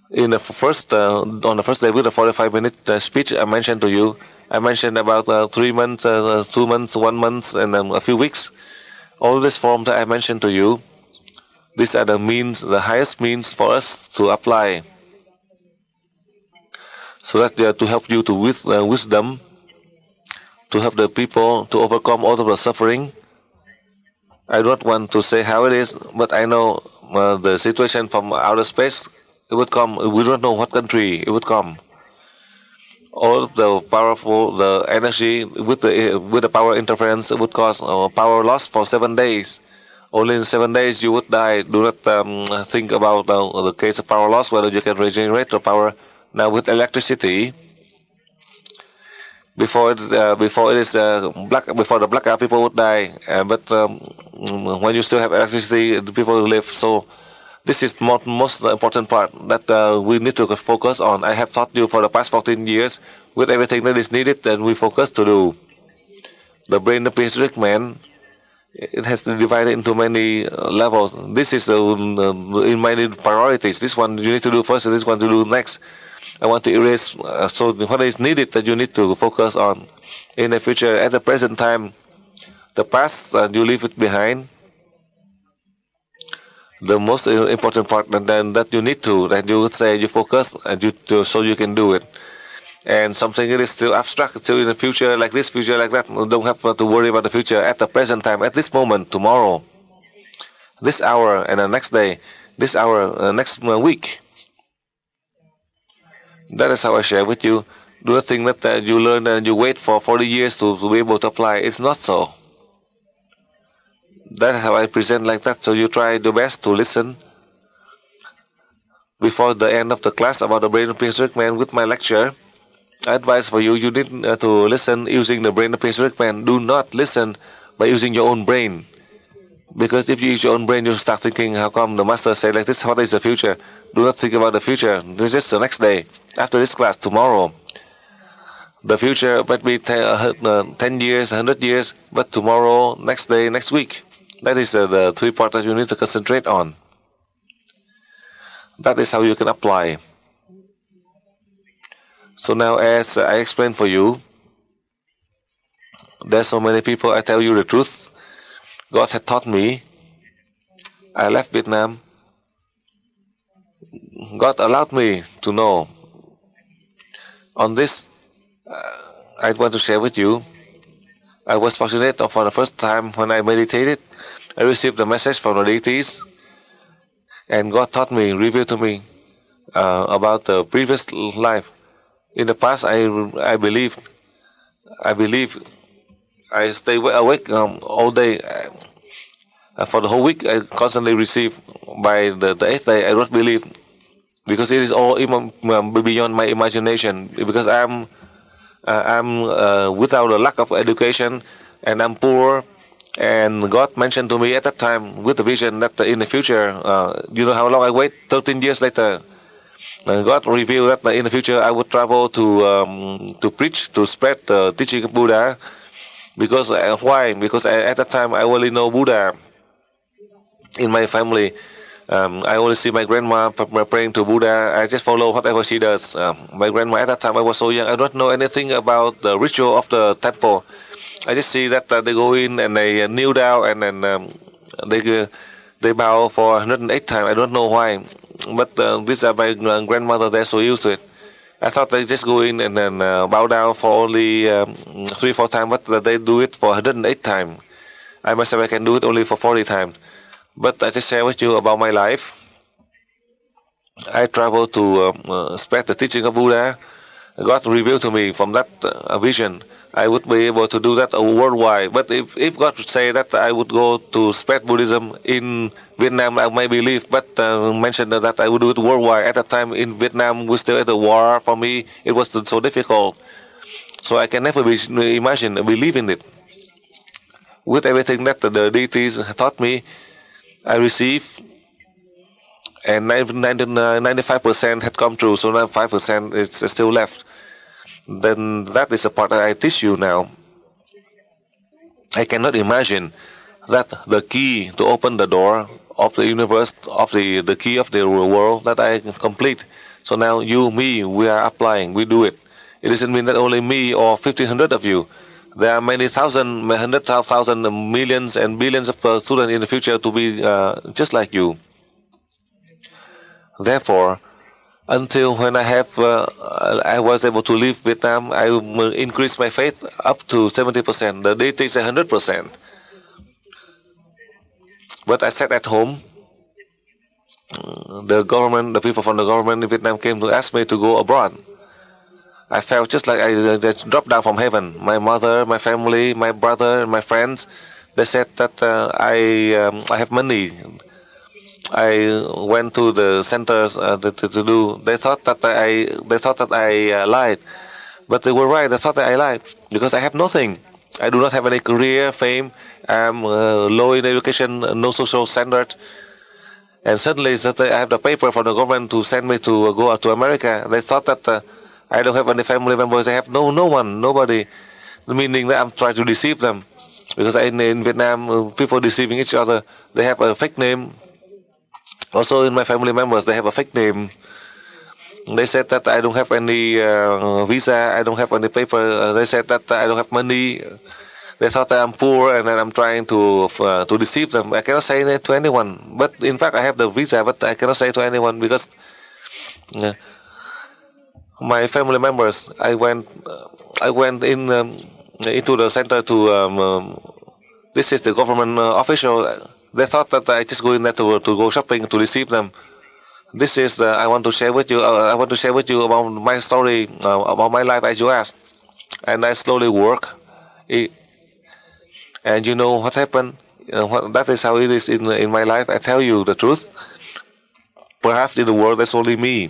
in the first on the first day with the 45-minute speech I mentioned to you, I mentioned about 3 months, 2 months, 1 month, and a few weeks. All these forms that I mentioned to you, these are the means, the highest means for us to apply. So that they are to help you to with wisdom, to help the people to overcome all of the suffering. I don't want to say how it is, but I know the situation from outer space, it would come. We don't know what country it would come. All of the powerful, the energy with the power interference, it would cause power loss for 7 days. Only in 7 days you would die. Do not think about the case of power loss, whether you can regenerate the power. Now with electricity, before the blackout, people would die. But when you still have electricity, the people will live. So this is the most important part that we need to focus on. I have taught you for the past 14 years with everything that is needed, and we focus to do. The brain of prehistoric man, it has been divided into many levels. This is in many priorities. This one you need to do first, and this one to do next. I want to erase, so what is needed that you need to focus on in the future. At the present time, the past, you leave it behind. The most important part that you need to, that you would say you focus, and so you can do it. And something that is still abstract, still in the future like this, future like that. Don't have to worry about the future. At the present time, at this moment, tomorrow, this hour, and the next day, this hour, next week. That is how I share with you. Do not think that you learn and you wait for 40 years to be able to apply. It's not so. That's how I present like that. So you try your best to listen before the end of the class about the brain of prehistoric man with my lecture. I advise for you, you need to listen using the brain of prehistoric man. Do not listen by using your own brain. Because if you use your own brain, you start thinking, how come the master say like this? What is the future? Do not think about the future. This is the next day. After this class, tomorrow. The future might be 10 years, 100 years, but tomorrow, next day, next week. That is the three parts that you need to concentrate on. That is how you can apply. So now, as I explained for you, there's so many people, I tell you the truth. God had taught me. I left Vietnam. God allowed me to know. On this, I want to share with you. I was fortunate for the first time when I meditated. I received the message from the deities, and God taught me, revealed to me about the previous life. In the past, I believed. I stay awake all day. For the whole week, I constantly receive. By the 8th day, I don't believe, because it is all beyond my imagination. Because I'm without a lack of education, and I'm poor. And God mentioned to me at that time with the vision that in the future, you know how long I wait? 13 years later, God revealed that in the future I would travel to preach, to spread the teaching of Buddha. Because why? Because at that time I only know Buddha in my family. I only see my grandma praying to Buddha. I just follow whatever she does. My grandma at that time, I was so young, I don't know anything about the ritual of the temple. I just see that they go in and they kneel down, and then they bow for 108 times. I don't know why, but these are my grandmother. They're so used to it. I thought they just go in and then bow down for only 3-4 times, but they do it for 108 times. I myself, I can do it only for 40 times. But I just share with you about my life. I travel to spread the teaching of Buddha. God revealed to me from that vision, I would be able to do that worldwide. But if God would say that I would go to spread Buddhism in Vietnam, I may believe. But mentioned that I would do it worldwide. At that time in Vietnam, we still at the war. For me, it was so difficult. So I can never believe in it. With everything that the deities taught me, I received, and 95% had come true. So now 5% is still left. Then that is the part that I teach you now. I cannot imagine that the key to open the door of the universe, of the key of the world, that I complete. So now you, me, we are applying, we do it. It doesn't mean that only me or 1,500 of you. There are many thousand, 100,000, millions and billions of students in the future to be just like you. Therefore, until when I was able to leave Vietnam, I increased my faith up to 70%. The deity is 100%. But I sat at home. The people from the government in Vietnam came to ask me to go abroad. I felt just like I just dropped down from heaven. My mother, my family, my brother, my friends, they said that I have money. I went to the centers to do. They thought that I lied, but they were right. They thought that I lied because I have nothing. I do not have any career, fame. I'm low in education, no social standard. And suddenly, I have the paper from the government to send me to go out to America. They thought that I don't have any family members. I have no one, nobody. Meaning that I'm trying to deceive them, because in Vietnam, people deceiving each other. They have a fake name. Also, in my family members, they have a fake name. They said that I don't have any visa, I don't have any paper. They said that I don't have money. They thought that I'm poor, and then I'm trying to deceive them. I cannot say it to anyone. But in fact, I have the visa, but I cannot say it to anyone because my family members. I went into the center to. This is the government official. They thought that I just go in there to go shopping to deceive them. This is I want to share with you. I want to share with you about my story, about my life as you asked. And I slowly work. And you know what happened? That is how it is in my life. I tell you the truth. Perhaps in the world there's only me.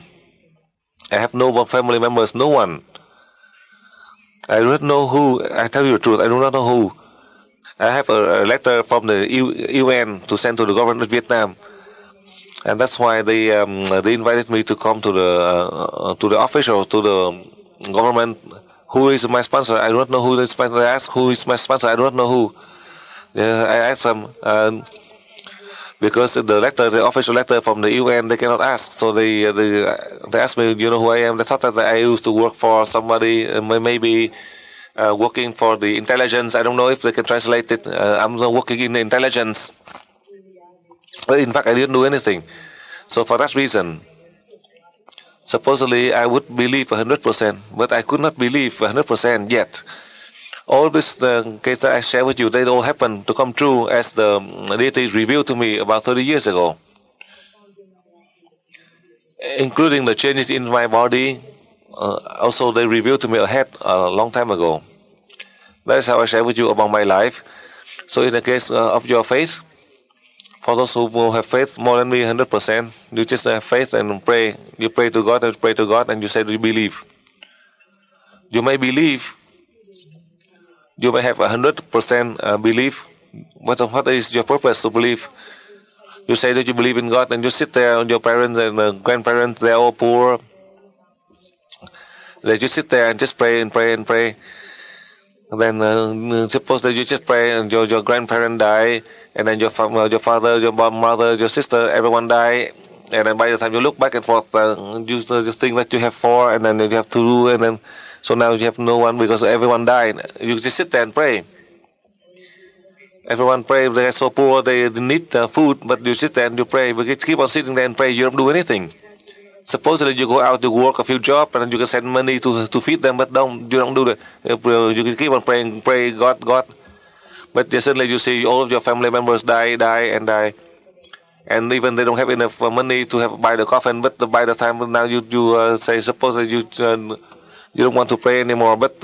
I have no family members, no one. I do not know who. I tell you the truth, I do not know who. I have a letter from the UN to send to the government of Vietnam, and that's why they invited me to come to the officials, to the government. Who is my sponsor? I do not know who is my sponsor. I ask who is my sponsor. I do not know who. I asked them because the official letter from the UN, they cannot ask. So they asked me, you know who I am? They thought that I used to work for somebody, maybe working for the intelligence. I don't know if they can translate it. I'm working in the intelligence. But in fact, I didn't do anything. So for that reason, supposedly I would believe 100%, but I could not believe 100% yet. All this case that I share with you, they all happen to come true as the deities revealed to me about 30 years ago, including the changes in my body. Also, they revealed to me ahead a long time ago. That is how I share with you about my life. So in the case of your faith, for those who have faith more than me 100%, you just have faith and pray. You pray to God and pray to God, and you say you believe. You may believe. You may have 100% belief. What is your purpose to believe? You say that you believe in God, and you sit there, and your parents and grandparents, they are all poor. They just sit there and just pray and pray and pray. And then suppose that you just pray, and your grandparent die, and then your father, your mother, your sister, everyone die. And then by the time you look back and forth, you think that you have four, and then you have to do, and then so now you have no one because everyone died. You just sit there and pray. Everyone pray. They are so poor, they need food, but you sit there and you pray. But you keep on sitting there and pray. You don't do anything. Supposedly you go out to work a few jobs and you can send money to feed them, but you don't do that. You can keep on praying, pray, God. But suddenly you see all of your family members die, and even they don't have enough money to buy the coffin. But by the time now you say, suppose that you don't want to pray anymore, but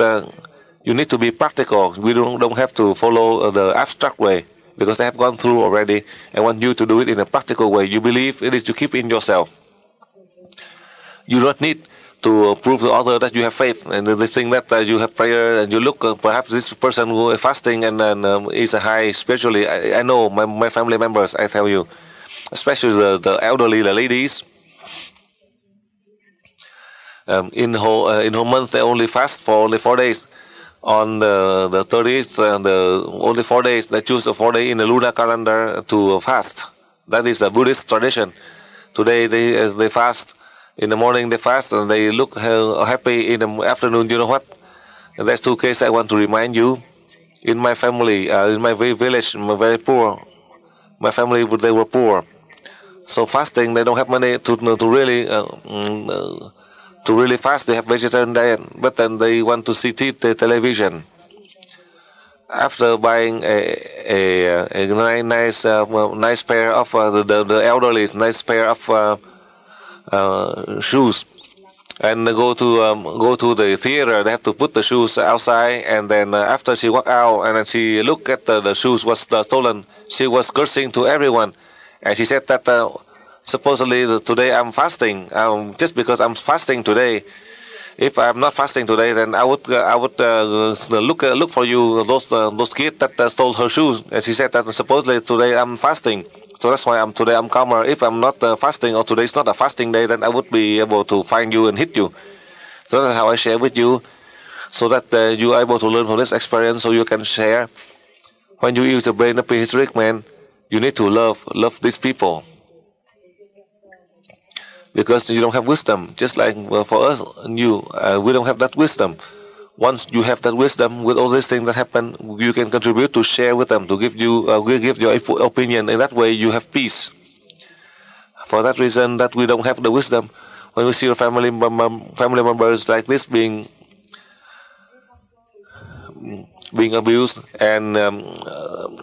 you need to be practical. We don't have to follow the abstract way because they have gone through already. I want you to do it in a practical way. You believe it is to keep in yourself. You don't need to prove to others that you have faith, and they think that you have prayer, and you look, perhaps this person who is fasting and is a high spiritually. I know my family members, I tell you, especially the elderly, the ladies. In whole month they only fast for only 4 days. On the 30th, only 4 days. They choose a 4 day in the lunar calendar to fast. That is a Buddhist tradition. Today they fast. In the morning they fast and they look happy. In the afternoon, you know what? And there's 2 cases I want to remind you. In my family, in my village, very poor. My family, they were poor. So fasting, they don't have money to really fast. They have vegetarian diet, but then they want to see the television. After buying a nice pair of the elderly, nice pair of shoes, and go to the theater, they have to put the shoes outside, and then after she walked out and then she looked at the shoes was stolen, she was cursing to everyone, and she said that supposedly today I'm fasting, just because I'm fasting today. If I'm not fasting today, then I would look for you those kids that stole her shoes. And she said that supposedly today I'm fasting, so that's why today I'm calmer. If I'm not fasting, or today is not a fasting day, then I would be able to find you and hit you. So that's how I share with you, so that you are able to learn from this experience, so you can share. When you use the brain of prehistoric man, you need to love these people. Because you don't have wisdom, just like for us, we don't have that wisdom. Once you have that wisdom, with all these things that happen, you can contribute to share with them, to give your opinion. In that way, you have peace. For that reason, that we don't have the wisdom. When we see your family members like this being abused, and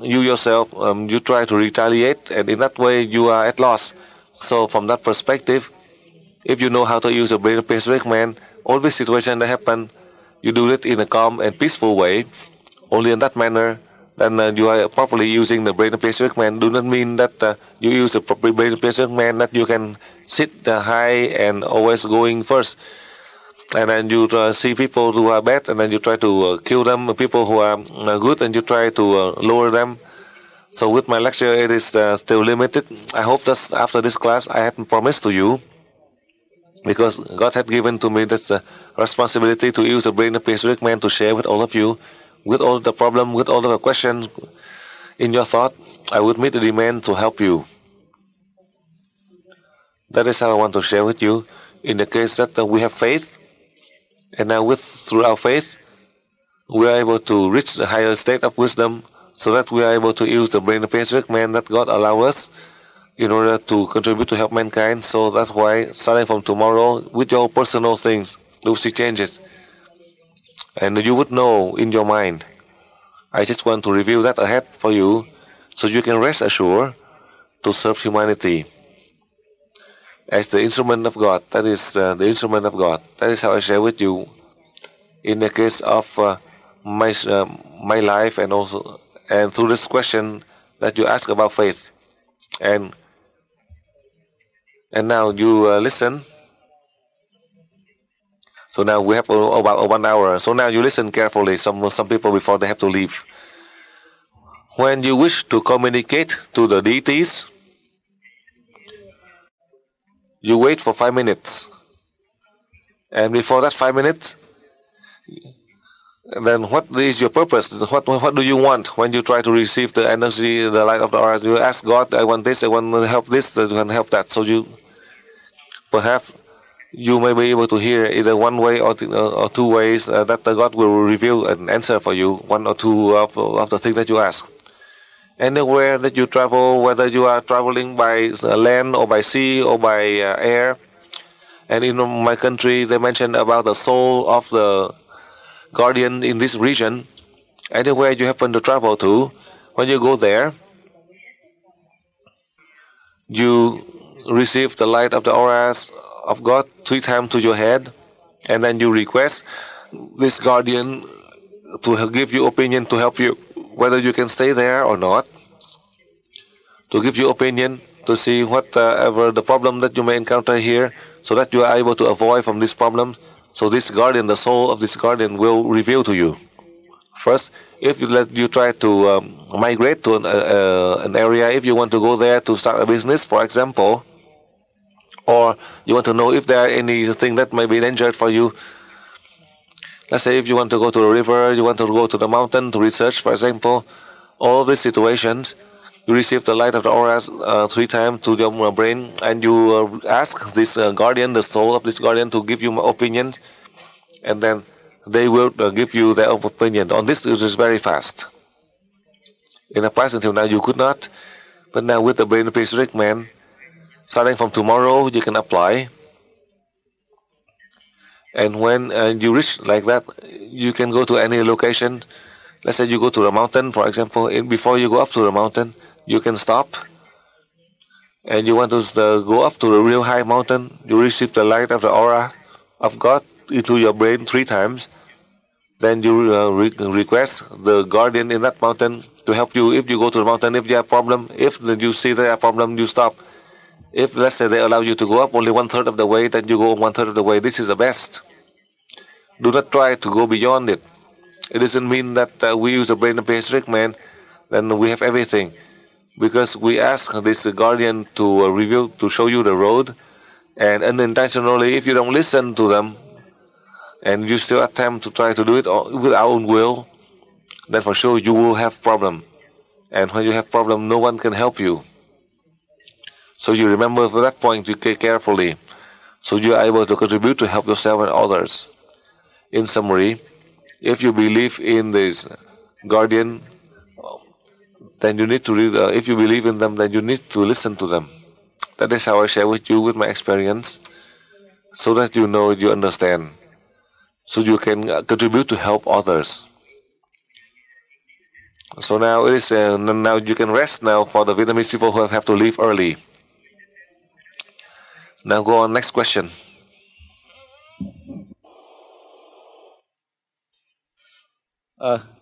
you yourself, you try to retaliate, and in that way, you are at loss. So from that perspective, if you know how to use the brain of prehistoric man, all these situations that happen, you do it in a calm and peaceful way. Only in that manner, then you are properly using the brain of Pacific man. Do not mean that you use the proper brain of Pacific man that you can sit high and always going first. And then you see people who are bad, and then you try to kill them. People who are good, and you try to lower them. So with my lecture, it is still limited. I hope that after this class, I had promised to you, because God had given to me this responsibility to use the brain of Pacific man to share with all of you, with all the problem, with all the questions in your thought. I would meet the demand to help you. That is how I want to share with you. In the case that we have faith, and now through our faith, we are able to reach the higher state of wisdom, so that we are able to use the brain of Pacific man that God allows us in order to contribute to help mankind. So that's why, starting from tomorrow, with your personal things, you'll see changes. And you would know in your mind. I just want to review that ahead for you, so you can rest assured to serve humanity as the instrument of God. That is the instrument of God. That is how I share with you in the case of my life, and also through this question that you ask about faith. And now you listen. So now we have about 1 hour. So now you listen carefully. Some people before they have to leave. When you wish to communicate to the deities, you wait for 5 minutes. And before that 5 minutes, then what is your purpose? What do you want when you try to receive the energy, the light of the aura? You ask God, I want this, I want to help this, I want to help that. So you perhaps you may be able to hear either one way or two ways that God will reveal an answer for you, one or two of the things that you ask. Anywhere that you travel, whether you are traveling by land or by sea or by air, and in my country they mentioned about the soul of the guardian in this region. Anywhere you happen to travel to, when you go there, you receive the light of the auras of God 3 times to your head, and then you request this guardian to give you opinion to help you, whether you can stay there or not, to give you opinion to see whatever the problem that you may encounter here, so that you are able to avoid from this problem. So this guardian, the soul of this guardian, will reveal to you. First, if you try to migrate to an area, if you want to go there to start a business, for example, or you want to know if there are anything that may be dangerous for you. Let's say if you want to go to a river, you want to go to the mountain to research, for example, all of these situations, you receive the light of the auras 3 times to your brain, and you ask this guardian, the soul of this guardian, to give you opinion, and then they will give you their own opinion. On this, it is very fast. In the past, until now, you could not, but now with the brain of Pacific man, starting from tomorrow, you can apply. And when you reach like that, you can go to any location. Let's say you go to the mountain, for example. Before you go up to the mountain, you can stop. And you want to go up to the real high mountain. You receive the light of the aura of God into your brain 3 times. Then you request the guardian in that mountain to help you. If you go to the mountain, if you have a problem, if you see there are a problem, you stop. If, let's say, they allow you to go up only 1/3 of the way, then you go 1/3 of the way. This is the best. Do not try to go beyond it. It doesn't mean that we use the brain of Pacific man, then we have everything. Because we ask this guardian to reveal, to show you the road, and unintentionally, if you don't listen to them, and you still attempt to try to do it with our own will, then for sure you will have problem. And when you have problem, no one can help you. So you remember for that point, you care carefully, so you are able to contribute to help yourself and others. In summary, if you believe in this guardian, then you need to read. If you believe in them, then you need to listen to them. That is how I share with you with my experience, so that you know, you understand, so you can contribute to help others. So now it is. Now you can rest now for the Vietnamese people who have to leave early. Now go on, next question.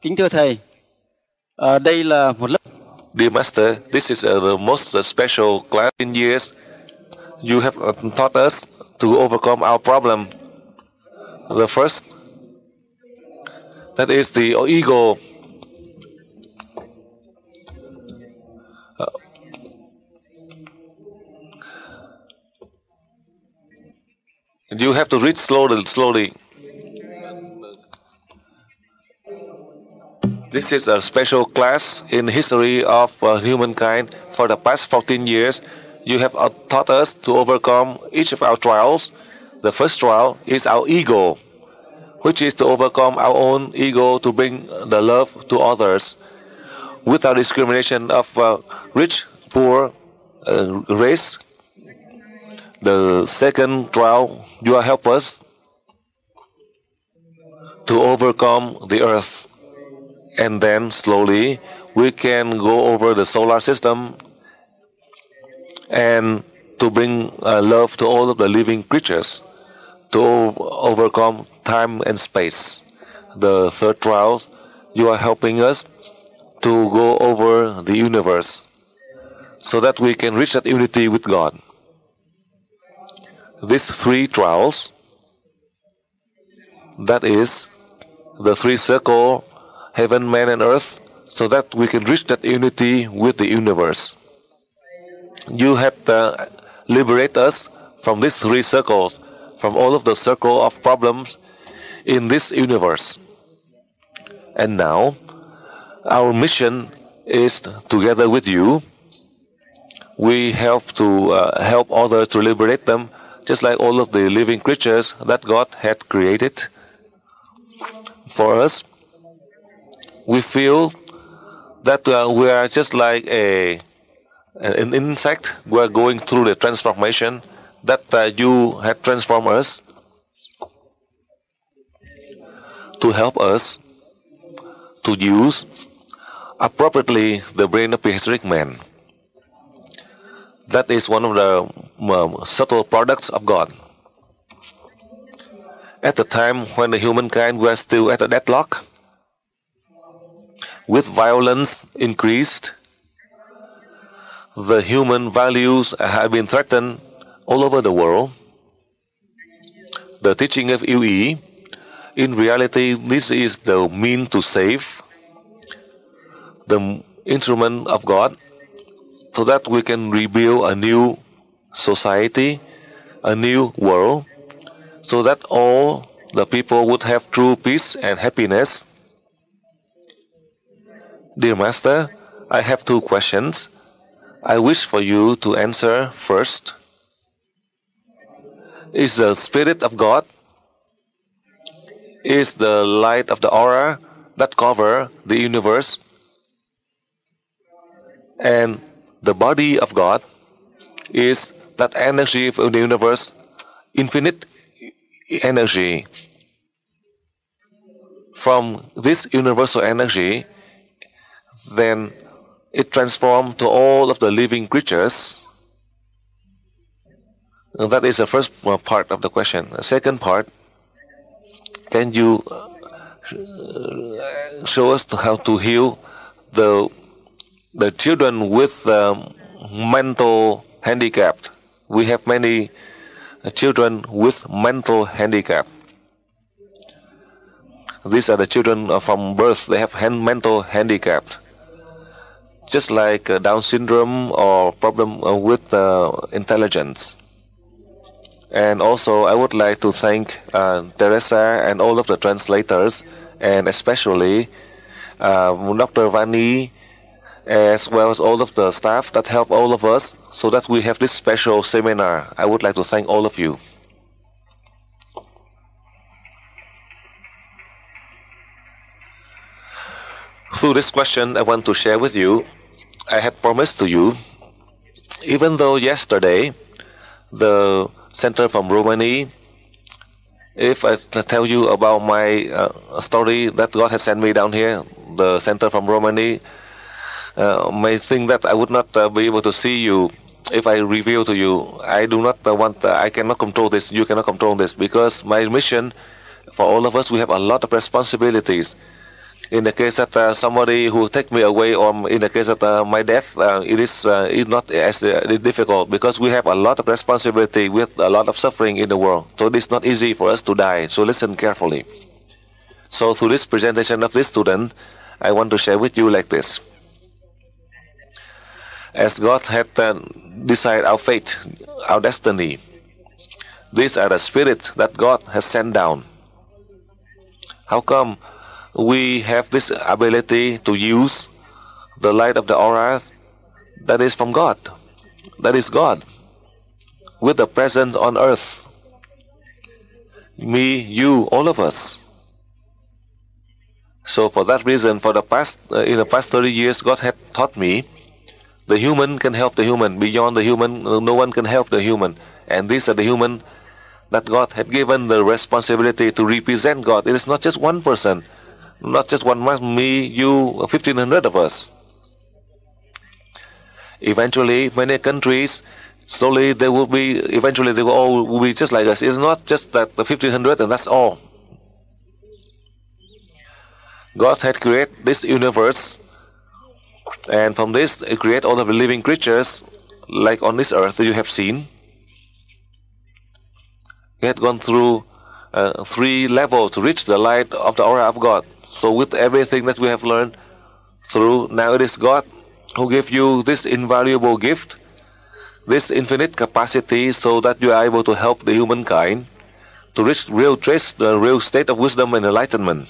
Kính thưa thầy, Đây là một lớp. Dear Master, this is the most special class in years. You have taught us to overcome our problem. The first, that is the ego. You have to read slowly. This is a special class in the history of humankind. For the past 14 years, you have taught us to overcome each of our trials. The first trial is our ego, which is to overcome our own ego to bring the love to others without discrimination of rich, poor, race. The second trial, you help us to overcome the earth. And then slowly we can go over the solar system and to bring love to all of the living creatures, to overcome time and space. The third trial, you are helping us to go over the universe so that we can reach that unity with God. These three trials, that is the three circles, heaven, man, and earth, so that we can reach that unity with the universe. You have to liberate us from these three circles, from all of the circle of problems in this universe. And now, our mission is, together with you, we have to help others to liberate them, just like all of the living creatures that God had created. For us, we feel that we are just like an insect. We are going through the transformation that you had transformed us to help us to use appropriately the brain of prehistoric man. That is one of the subtle products of God. At the time when the humankind were still at a deadlock, with violence increased, the human values have been threatened all over the world. The teaching of Lảo UNG, in reality, this is the means to save the instrument of God, so that we can rebuild a new society, a new world, so that all the people would have true peace and happiness. Dear Master, I have two questions. I wish for you to answer first. Is the Spirit of God, is the light of the aura that cover the universe, and the body of God is that energy of the universe, infinite energy. From this universal energy, then it transforms to all of the living creatures. And that is the first part of the question. The second part, can you show us how to heal the children with mental handicap? We have many children with mental handicap. These are the children from birth. They have mental handicap, just like Down syndrome or problem with intelligence. And also, I would like to thank Teresa and all of the translators, and especially Dr. Vani, as well as all of the staff that help all of us so that we have this special seminar. I would like to thank all of you. Through this question, I want to share with you, I had promised to you, even though yesterday, the center from Romania, if I tell you about my story that God has sent me down here, the center from Romania may think that I would not be able to see you if I reveal to you. I do not I cannot control this, you cannot control this, because my mission, for all of us, we have a lot of responsibilities. In the case that somebody who take me away, or in the case that my death, it is not as difficult, because we have a lot of responsibility with a lot of suffering in the world. So it is not easy for us to die. So listen carefully. So through this presentation of this student, I want to share with you like this. As God had decided our fate, our destiny, these are the spirits that God has sent down. How come we have this ability to use the light of the auras? That is from God. That is God with the presence on earth. Me, you, all of us. So for that reason, for the past in the past 30 years, God had taught me the human can help the human. Beyond the human, no one can help the human. And these are the human that God had given the responsibility to represent God. It is not just one person. Not just one man, me, you, 1,500 of us. Eventually, many countries, slowly eventually they will all be just like us. It's not just that the 1,500 and that's all. God had created this universe, and from this, He created all of the living creatures, like on this earth that you have seen. He had gone through 3 levels to reach the light of the aura of God. So with everything that we have learned through, now it is God who gave you this invaluable gift, this infinite capacity, so that you are able to help the humankind to reach the real state of wisdom and enlightenment.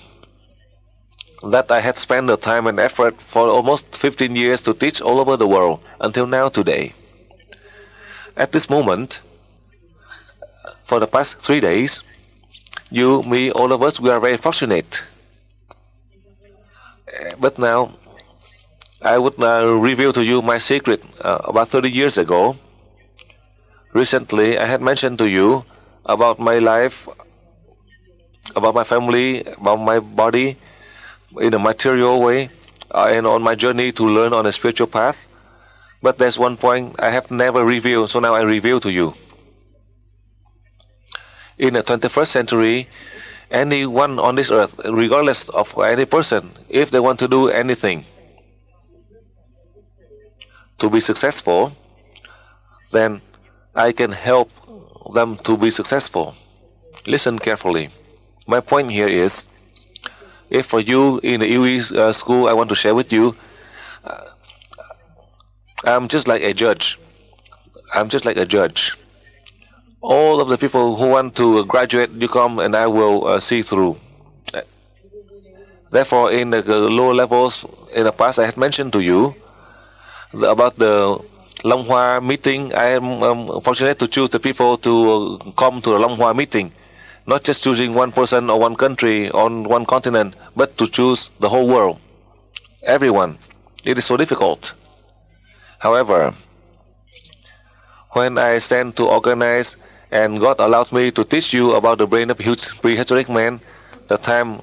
That I had spent the time and effort for almost 15 years to teach all over the world until now today. At this moment, for the past 3 days, you, me, all of us, we are very fortunate. But now, I would reveal to you my secret. About 30 years ago, recently, I had mentioned to you about my life, about my family, about my body, in a material way, and on my journey to learn on a spiritual path. But there's one point I have never revealed, so now I reveal to you. In the 21st century, anyone on this earth, regardless of any person, if they want to do anything to be successful, then I can help them to be successful. Listen carefully. My point here is, if for you in the UE school, I want to share with you, I'm just like a judge. I'm just like a judge. All of the people who want to graduate, you come and I will see through. Therefore, in the lower levels, in the past, I had mentioned to you about the Long Hoa meeting. I am fortunate to choose the people to come to the Long Hoa meeting. Not just choosing one person or one country on one continent, but to choose the whole world. Everyone. It is so difficult. However, when I stand to organize, and God allowed me to teach you about the brain of prehistoric man, the time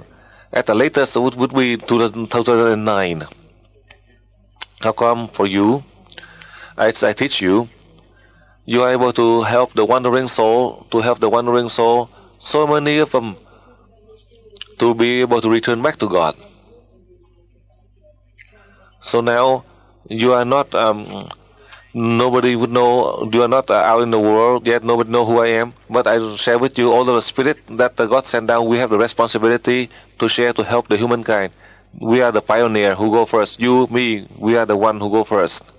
at the latest would be 2009. How come for you, as I teach you, you are able to help the wandering soul, so many of them, to be able to return back to God. So now, you are not, nobody would know, you are not out in the world yet, nobody know who I am, but I share with you all of the spirit that God sent down. We have the responsibility to share, to help the humankind. We are the pioneer who go first. You, me, we are the one who go first.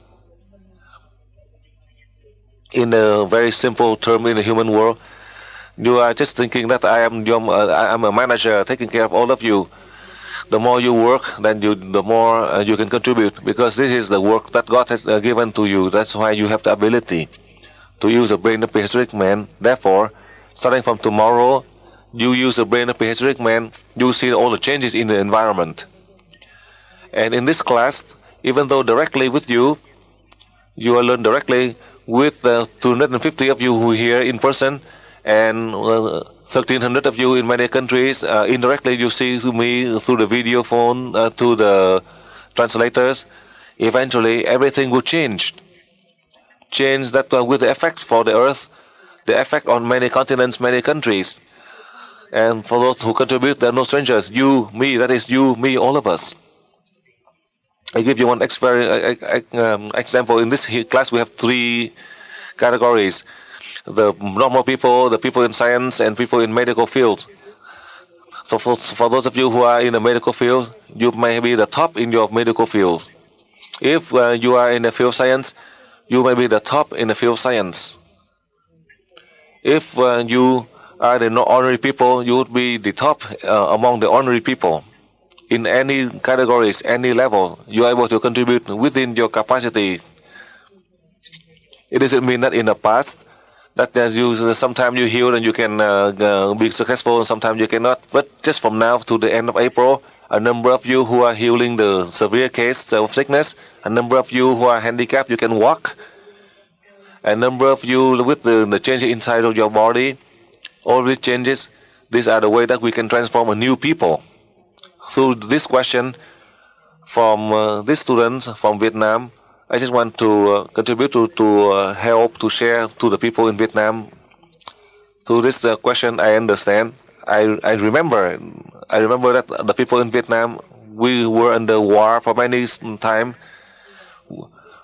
In a very simple term in the human world, you are just thinking that I am a manager taking care of all of you. The more you work, then the more you can contribute, because this is the work that God has given to you. That's why you have the ability to use the brain of prehistoric man. Therefore, starting from tomorrow, you use the brain of prehistoric man, you see all the changes in the environment. And in this class, even though directly with you, you will learn directly with the 250 of you who are here in person, and 1,300 of you in many countries. Indirectly, you see through me, through the video phone, to the translators. Eventually, everything will change. Change that with the effect for the earth, the effect on many continents, many countries. And for those who contribute, there are no strangers. You, me, that is you, me, all of us. I give you one example. In this class, we have 3 categories. The normal people, the people in science, and people in medical fields. So for those of you who are in the medical field, you may be the top in your medical field. If you are in the field of science, you may be the top in the field of science. If you are the ordinary people, you would be the top among the ordinary people. In any categories, any level, you are able to contribute within your capacity. It doesn't mean that in the past, that sometimes you heal and you can be successful, and sometimes you cannot. But just from now to the end of April, a number of you who are healing the severe case of sickness, a number of you who are handicapped, you can walk, a number of you with the changes inside of your body, all these changes, these are the way that we can transform a new people. Through this question from these students from Vietnam, I just want to contribute to help to share to the people in Vietnam. To this question, I understand. I remember that the people in Vietnam, we were under war for many time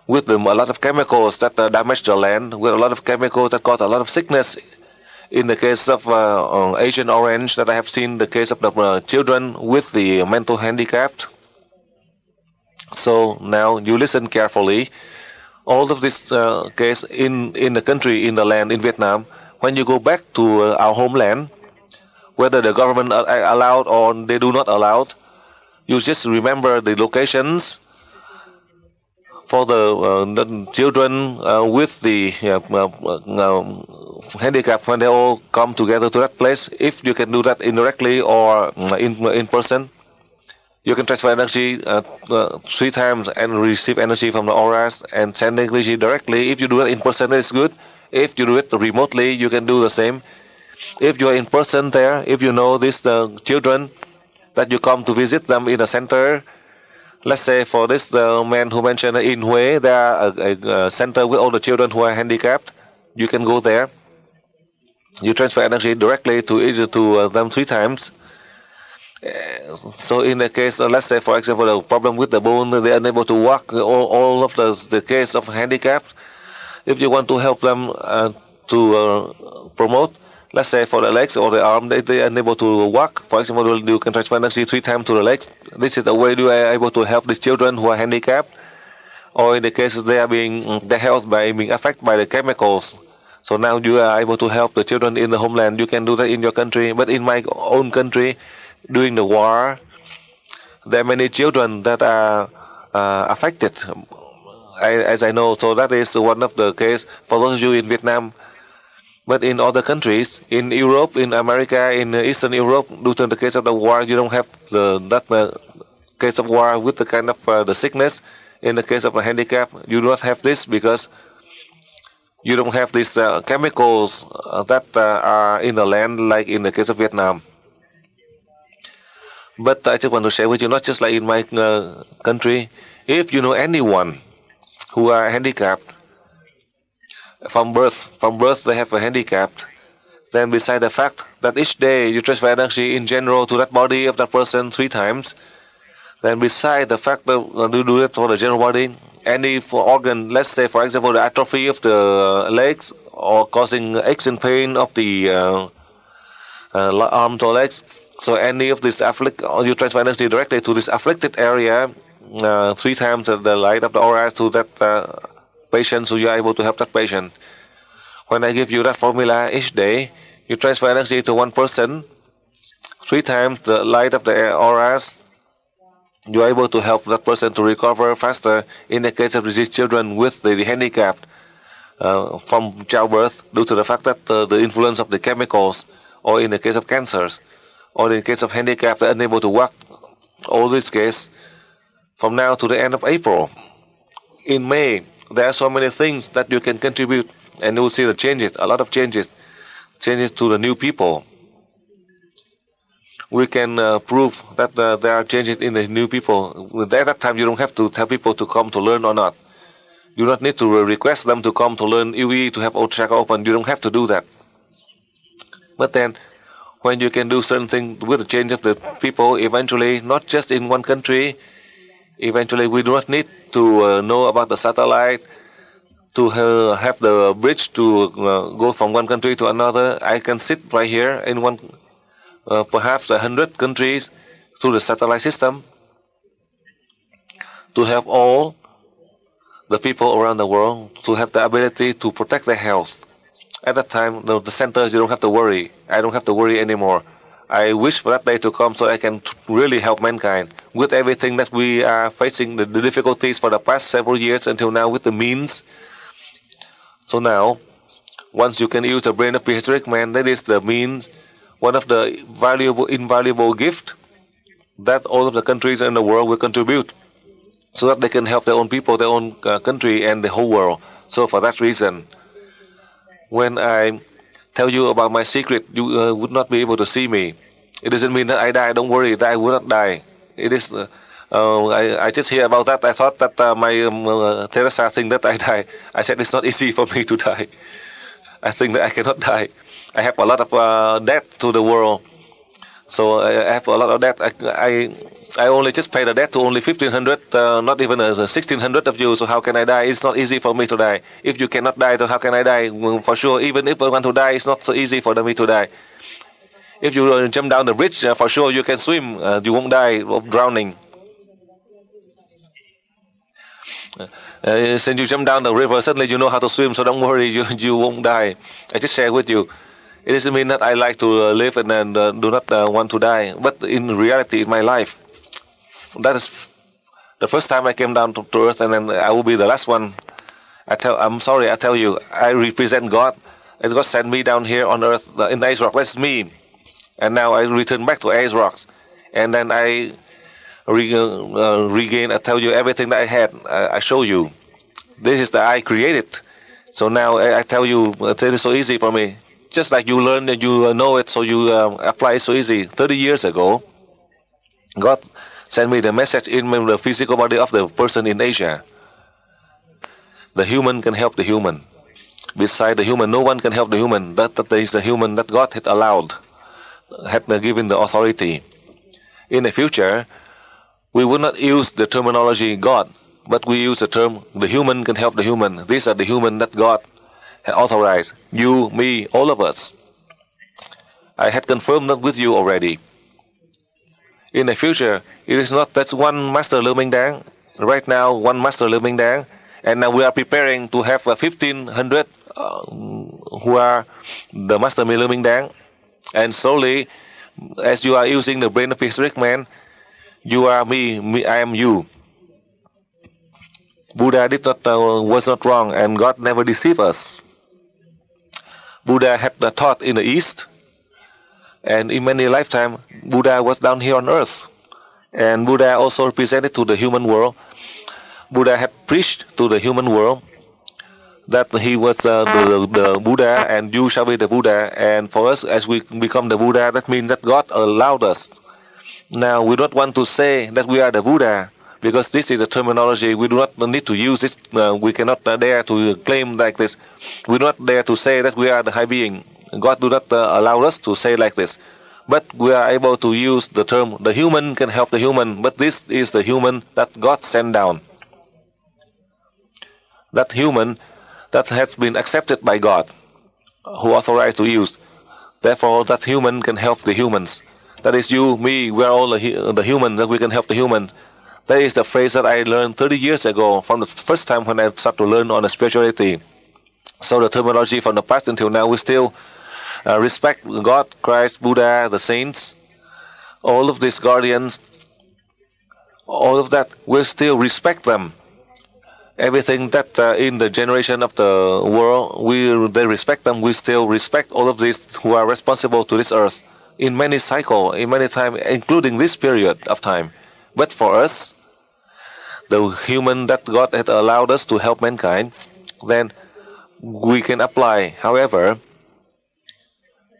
with a lot of chemicals that damage the land, with a lot of chemicals that cause a lot of sickness. In the case of Agent Orange, that I have seen the case of the children with the mental handicap. So now you listen carefully. All of this case in the country, in the land, in Vietnam, when you go back to our homeland, whether the government allowed or they do not allow, you just remember the locations for the children with the handicap, when they all come together to that place. If you can do that indirectly or in person, you can transfer energy 3 times and receive energy from the auras and send energy directly. If you do it in person, it's good. If you do it remotely, you can do the same. If you are in person there, if you know these children that you come to visit them in a center, let's say for this the man who mentioned in Hue, there are a center with all the children who are handicapped. You can go there. You transfer energy directly to them 3 times. So in the case, let's say for example, the problem with the bone, they are unable to walk, all of the case of handicap. If you want to help them to promote, let's say for the legs or the arm, they are unable to walk. For example, you can transfer energy 3 times to the legs. This is the way you are able to help these children who are handicapped. Or in the case they are their health by being affected by the chemicals. So now you are able to help the children in the homeland. You can do that in your country. But in my own country, during the war, there are many children that are affected, as I know. So that is one of the case for those of you in Vietnam. But in other countries, in Europe, in America, in Eastern Europe, due to the case of the war, you don't have that case of war with the kind of the sickness. In the case of a handicap, you do not have this because you don't have these chemicals that are in the land like in the case of Vietnam. But I just want to share with you, not just like in my country, if you know anyone who are handicapped, from birth they have a handicap, then beside the fact that each day you transfer energy in general to that body of that person 3 times, then beside the fact that you do it for the general body, any organ, let's say for example the atrophy of the legs or causing aches and pain of the arms or legs, so any of this you transfer energy directly to this afflicted area 3 times the light of the auras to that patient, so you are able to help that patient. When I give you that formula each day, you transfer energy to one person 3 times the light of the auras, you are able to help that person to recover faster. In the case of diseased children with the handicap from childbirth, due to the fact that the influence of the chemicals, or in the case of cancers, or in the case of handicap, they're unable to walk. All these cases, from now to the end of April. In May, there are so many things that you can contribute, and you will see the changes, a lot of changes to the new people. We can prove that there are changes in the new people. At that time, you don't have to tell people to come to learn or not. You don't need to request them to come to learn UE to have chakra open. You don't have to do that. But then, when you can do certain things with the change of the people, eventually, not just in one country, eventually we do not need to know about the satellite, to have the bridge to go from one country to another. I can sit right here in one, perhaps 100 countries through the satellite system to have all the people around the world to have the ability to protect their health. At that time, the centers, you don't have to worry. I don't have to worry anymore. I wish for that day to come so I can really help mankind with everything that we are facing, the difficulties for the past several years until now with the means. So now, once you can use the brain of prehistoric man, that is the means, one of the invaluable gift that all of the countries in the world will contribute, so that they can help their own people, their own country, and the whole world. So for that reason, when I tell you about my secret, you would not be able to see me. It doesn't mean that I die. Don't worry, that I will not die. It is. I just hear about that. I thought that my Teresa think that I die. I said it's not easy for me to die. I think that I cannot die. I have a lot of debt to the world. So I have a lot of debt. I only just pay the debt to only 1,500, not even 1,600 of you. So how can I die? It's not easy for me to die. If you cannot die, then how can I die? Well, for sure, even if I want to die, it's not so easy for me to die. If you jump down the bridge, for sure you can swim. You won't die of drowning. Since you jump down the river, suddenly you know how to swim. So don't worry, you won't die. I just share with you. It doesn't mean that I like to live and then do not want to die. But in reality, in my life, that is the first time I came down to earth, and then I will be the last one. I'm sorry, I tell you, I represent God. And God sent me down here on earth in Azrock. That's me. And now I return back to Azrock. And then I regain, I tell you everything that I had. I show you. This is the I created. So now I tell you, it is so easy for me. Just like you learn and you know it, so you apply it so easy. 30 years ago, God sent me the message in the physical body of the person in Asia. The human can help the human. Beside the human, no one can help the human. That is the human that God had allowed, had given the authority. In the future, we will not use the terminology God, but we use the term the human can help the human. These are the human that God authorized. You, me, all of us. I had confirmed that with you already. In the future, it is not that's one Master LUONG MINH. Right now, one Master LUONG MINH. And now we are preparing to have 1,500 who are the Master LUONG MINH. And slowly, as you are using the brain of prehistoric man, you are me, I am you. Buddha was not wrong, and God never deceived us. Buddha had taught in the East, and in many lifetimes, Buddha was down here on earth. And Buddha also represented to the human world. Buddha had preached to the human world that he was the Buddha, and you shall be the Buddha. And for us, as we become the Buddha, that means that God allowed us. Now, we don't want to say that we are the Buddha, because this is a terminology. We do not need to use this. We cannot dare to claim like this. We do not dare to say that we are the high being. God do not allow us to say like this. But we are able to use the term, the human can help the human. But this is the human that God sent down. That human that has been accepted by God, who authorized to use. Therefore, that human can help the humans. That is you, me, we are all the human, that we can help the human. That is the phrase that I learned 30 years ago, from the first time when I started to learn on the spirituality. So the terminology from the past until now, we still respect God, Christ, Buddha, the saints, all of these guardians, all of that, we still respect them. Everything that in the generation of the world, they respect them, we still respect all of these who are responsible to this earth in many cycles, in many times, including this period of time. But for us, the human that God had allowed us to help mankind, then we can apply. However,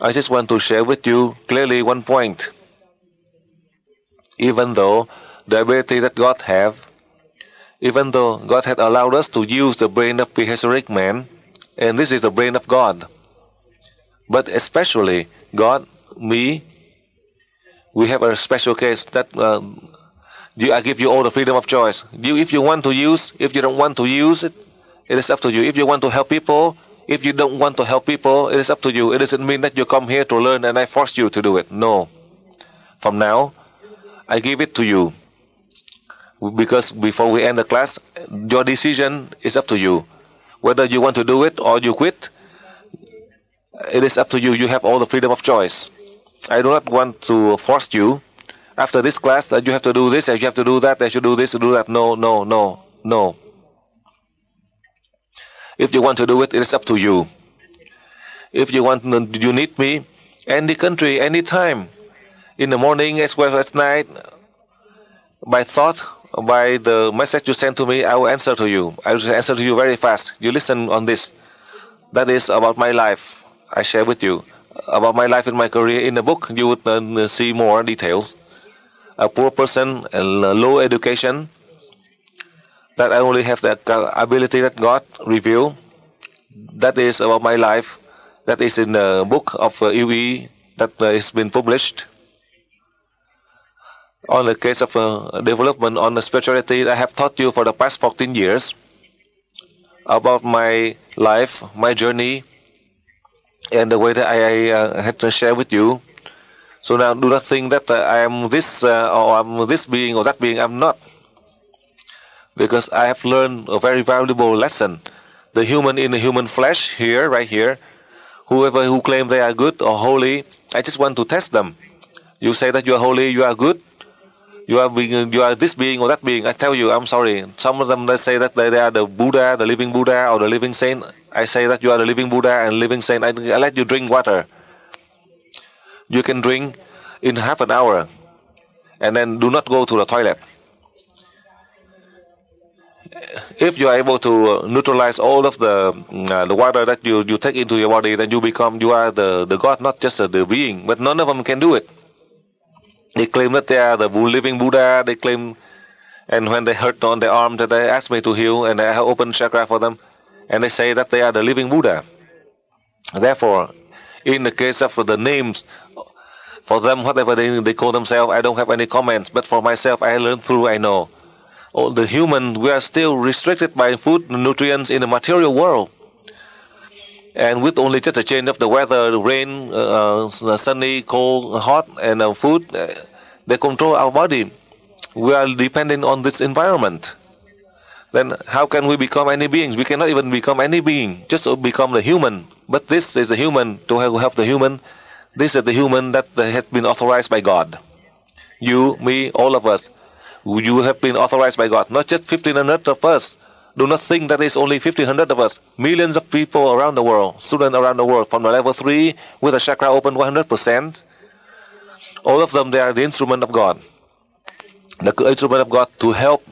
I just want to share with you clearly one point. Even though the ability that God have, even though God had allowed us to use the brain of prehistoric man, and this is the brain of God, but especially God me, we have a special case that I give you all the freedom of choice. If you want to use, if you don't want to use it, it is up to you. If you want to help people, if you don't want to help people, it is up to you. It doesn't mean that you come here to learn and I force you to do it. No. From now, I give it to you. Because before we end the class, your decision is up to you. Whether you want to do it or you quit, it is up to you. You have all the freedom of choice. I do not want to force you. After this class, that you have to do this, and you have to do that, and you do this, to do that. No, no, no, no. If you want to do it, it is up to you. If you want, you need me, any country, any time, in the morning as well as night, by thought, by the message you send to me, I will answer to you. I will answer to you very fast. You listen on this. That is about my life. I share with you about my life and my career. In the book, you would see more details. A poor person, a low education, that I only have the ability that God revealed. That is about my life. That is in the book of UE that has been published. On the case of development on the spirituality, I have taught you for the past 14 years about my life, my journey, and the way that I had to share with you. So now do not think that I am this or I'm this being or that being. I'm not. Because I have learned a very valuable lesson. The human in the human flesh here, right here, whoever who claim they are good or holy, I just want to test them. You say that you are holy, you are good, you are this being or that being. I tell you, I'm sorry. Some of them they say that they are the Buddha, the living Buddha or the living saint. I say that you are the living Buddha and living saint. I let you drink water. You can drink in half an hour and then do not go to the toilet. If you are able to neutralize all of the water that you take into your body, then you are the God, not just the being. But none of them can do it. They claim that they are the living Buddha. They claim, and when they hurt on their arm, that they ask me to heal, and I have opened chakra for them, and they say that they are the living Buddha. Therefore, in the case of the names, for them, whatever they call themselves, I don't have any comments. But for myself, I learned through, I know. All the human, we are still restricted by food and nutrients in the material world. And with only just a change of the weather, the rain, sunny, cold, hot, and food, they control our body. We are dependent on this environment. Then how can we become any beings? We cannot even become any being, just to become the human. But this is the human, to help the human. This is the human that has been authorized by God. You, me, all of us. You have been authorized by God. Not just 1,500 of us. Do not think that it's only 1,500 of us. Millions of people around the world, students around the world, from the level 3 with a chakra open 100%. All of them, they are the instrument of God. The instrument of God to help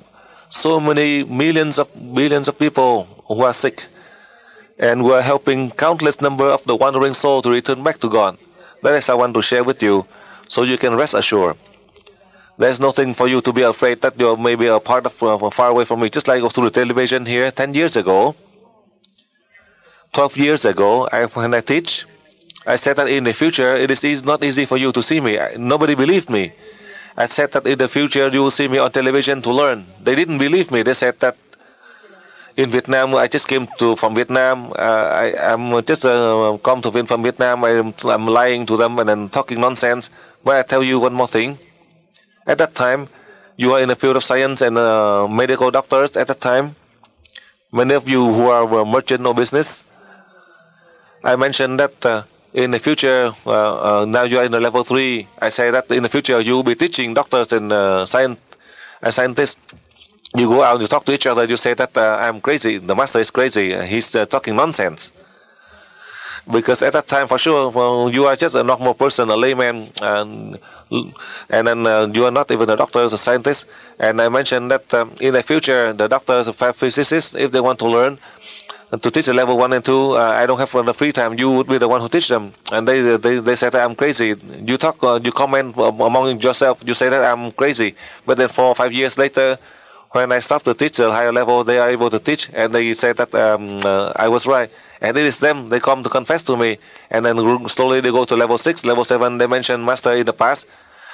so many billions of people who are sick. And we are helping countless number of the wandering soul to return back to God. That is I want to share with you, so you can rest assured. There's nothing for you to be afraid that you may be a part of far away from me. Just like through the television here 10 years ago, 12 years ago, when I teach, I said that in the future it is not easy for you to see me. Nobody believed me. I said that in the future you will see me on television to learn. They didn't believe me. They said that in Vietnam, I just came from Vietnam. I'm just come from Vietnam. I'm lying to them and then talking nonsense. But I tell you one more thing. At that time, you are in the field of science and medical doctors. At that time, many of you who are merchant or business, I mentioned that in the future, now you are in the level 3. I say that in the future you will be teaching doctors and scientists. You go out, you talk to each other, you say that I'm crazy. The master is crazy. He's talking nonsense. Because at that time, for sure, you are just a normal person, a layman, and then you are not even a doctor, a scientist. And I mentioned that in the future, the doctors, the physicists, if they want to learn to teach the level 1 and 2, I don't have the free time. You would be the one who teach them. And they said that I'm crazy. You comment among yourself. You say that I'm crazy. But then 4 or 5 years later, When I start to teach a higher level, they are able to teach, and they say that I was right. And it is them, they come to confess to me, and then slowly they go to level 6, level 7, they mention, Master, in the past,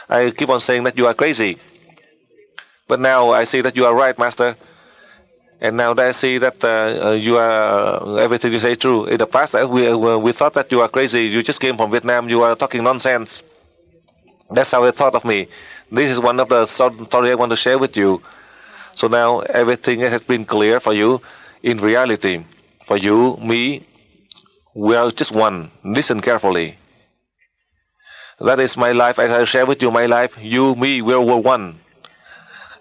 I keep on saying that you are crazy. But now I see that you are right, Master. And now that I see that you are, everything you say true. In the past, we thought that you are crazy, you just came from Vietnam, you are talking nonsense. That's how they thought of me. This is one of the story I want to share with you. So now everything has been clear for you. In reality, for you, me, we are just one. Listen carefully. That is my life. As I share with you my life, you, me, we are one.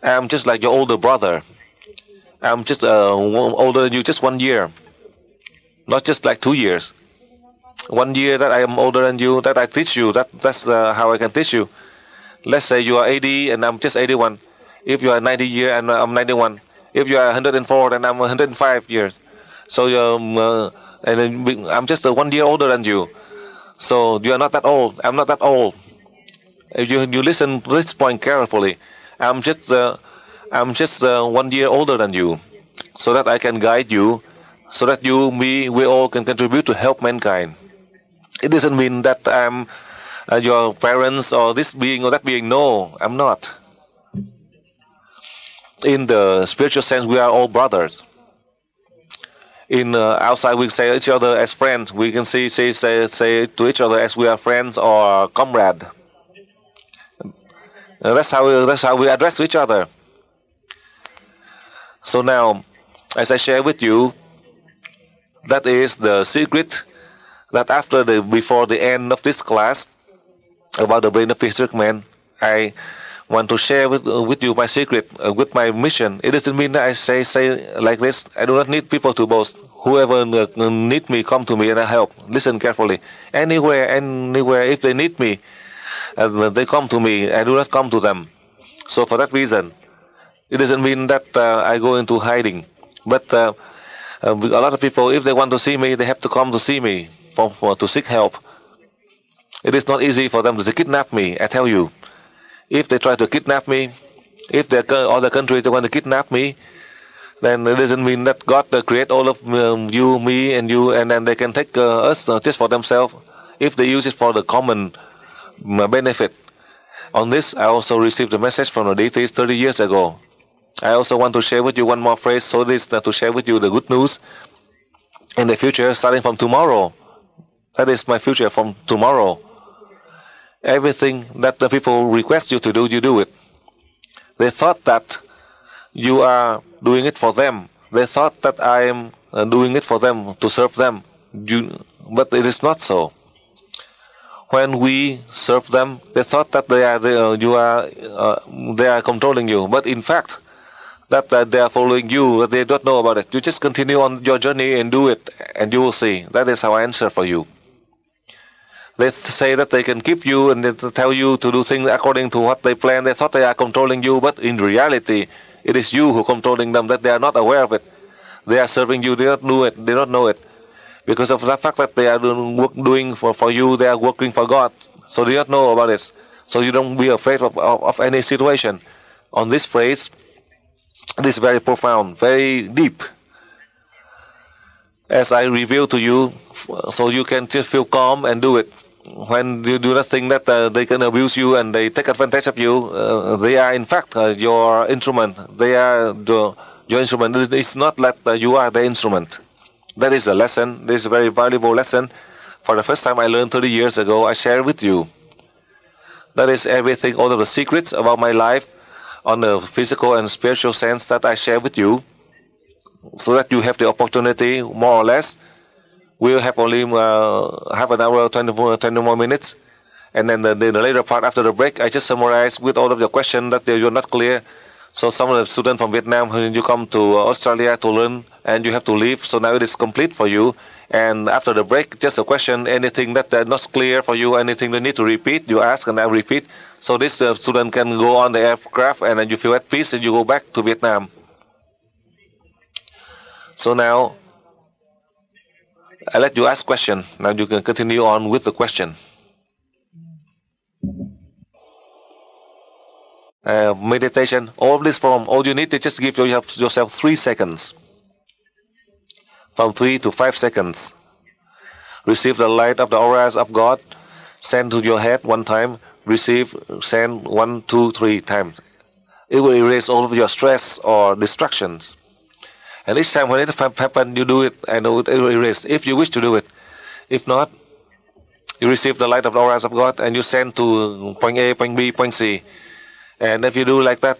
I'm just like your older brother. I'm just older than you just 1 year. Not just like 2 years. 1 year that I am older than you, that I teach you. That's how I can teach you. Let's say you are 80 and I'm just 81. If you are 90 years and I'm 91. If you are 104 and I'm 105 years. So and I'm just 1 year older than you. So you are not that old. I'm not that old. If you listen to this point carefully, I'm just 1 year older than you, so that I can guide you, so that you, me, we all can contribute to help mankind. It doesn't mean that I'm your parents or this being or that being. No, I'm not. In the spiritual sense, we are all brothers. In outside, we say each other as friends. We can say to each other as we are friends or comrade. That's how we address each other. So now, as I share with you, that is the secret. That before the end of this class about the brain of prehistoric man, I want to share with you my secret, with my mission. It doesn't mean that I say like this. I do not need people to boast. Whoever need me, come to me and I help. Listen carefully. Anywhere, if they need me, they come to me. I do not come to them. So for that reason, it doesn't mean that I go into hiding. But a lot of people, if they want to see me, they have to come to see me to seek help. It is not easy for them to kidnap me, I tell you. If they try to kidnap me, if other countries they want to kidnap me, then it doesn't mean that God create all of you, me, and you, and then they can take us just for themselves. If they use it for the common benefit. On this, I also received a message from the deities 30 years ago. I also want to share with you one more phrase, so this to share with you the good news in the future, starting from tomorrow. That is my future from tomorrow. Everything that the people request you to do, you do it. They thought that you are doing it for them. They thought that I am doing it for them, to serve them. But it is not so. When we serve them, they thought that they are controlling you. But in fact, that they are following you, they don't know about it. You just continue on your journey and do it, and you will see. That is how I answer for you. They say that they can keep you and they tell you to do things according to what they plan. They thought they are controlling you, but in reality, it is you who are controlling them, that they are not aware of it. They are serving you, they don't do it, they don't know it. Because of the fact that they are doing for you, they are working for God. So they don't know about it. So you don't be afraid of any situation. On this phrase, it is very profound, very deep. As I reveal to you, so you can just feel calm and do it. When you do not think that they can abuse you and they take advantage of you, they are in fact your instrument. They are your instrument. It's not that you are the instrument. That is a lesson. This is a very valuable lesson. For the first time I learned 30 years ago, I share with you. That is everything, all of the secrets about my life on the physical and spiritual sense that I share with you, so that you have the opportunity, more or less. We'll have only half an hour, 20 more minutes. And then the later part after the break, I just summarize with all of your questions that you're not clear. So some of the students from Vietnam, you come to Australia to learn and you have to leave. So now it is complete for you. And after the break, just a question, anything that not clear for you, anything you need to repeat, you ask and I repeat. So this student can go on the aircraft and then you feel at peace and you go back to Vietnam. So now, I let you ask question. Now you can continue on with the question. meditation, all of this form, all you need to just give yourself 3 seconds. From 3 to 5 seconds. Receive the light of the auras of God. Send to your head 1 time. Receive, send 1, 2, 3 times. It will erase all of your stress or distractions. And each time when it happens, you do it, and it will erase. If you wish to do it. If not, you receive the light of the auras of God and you send to point A, point B, point C. And if you do like that,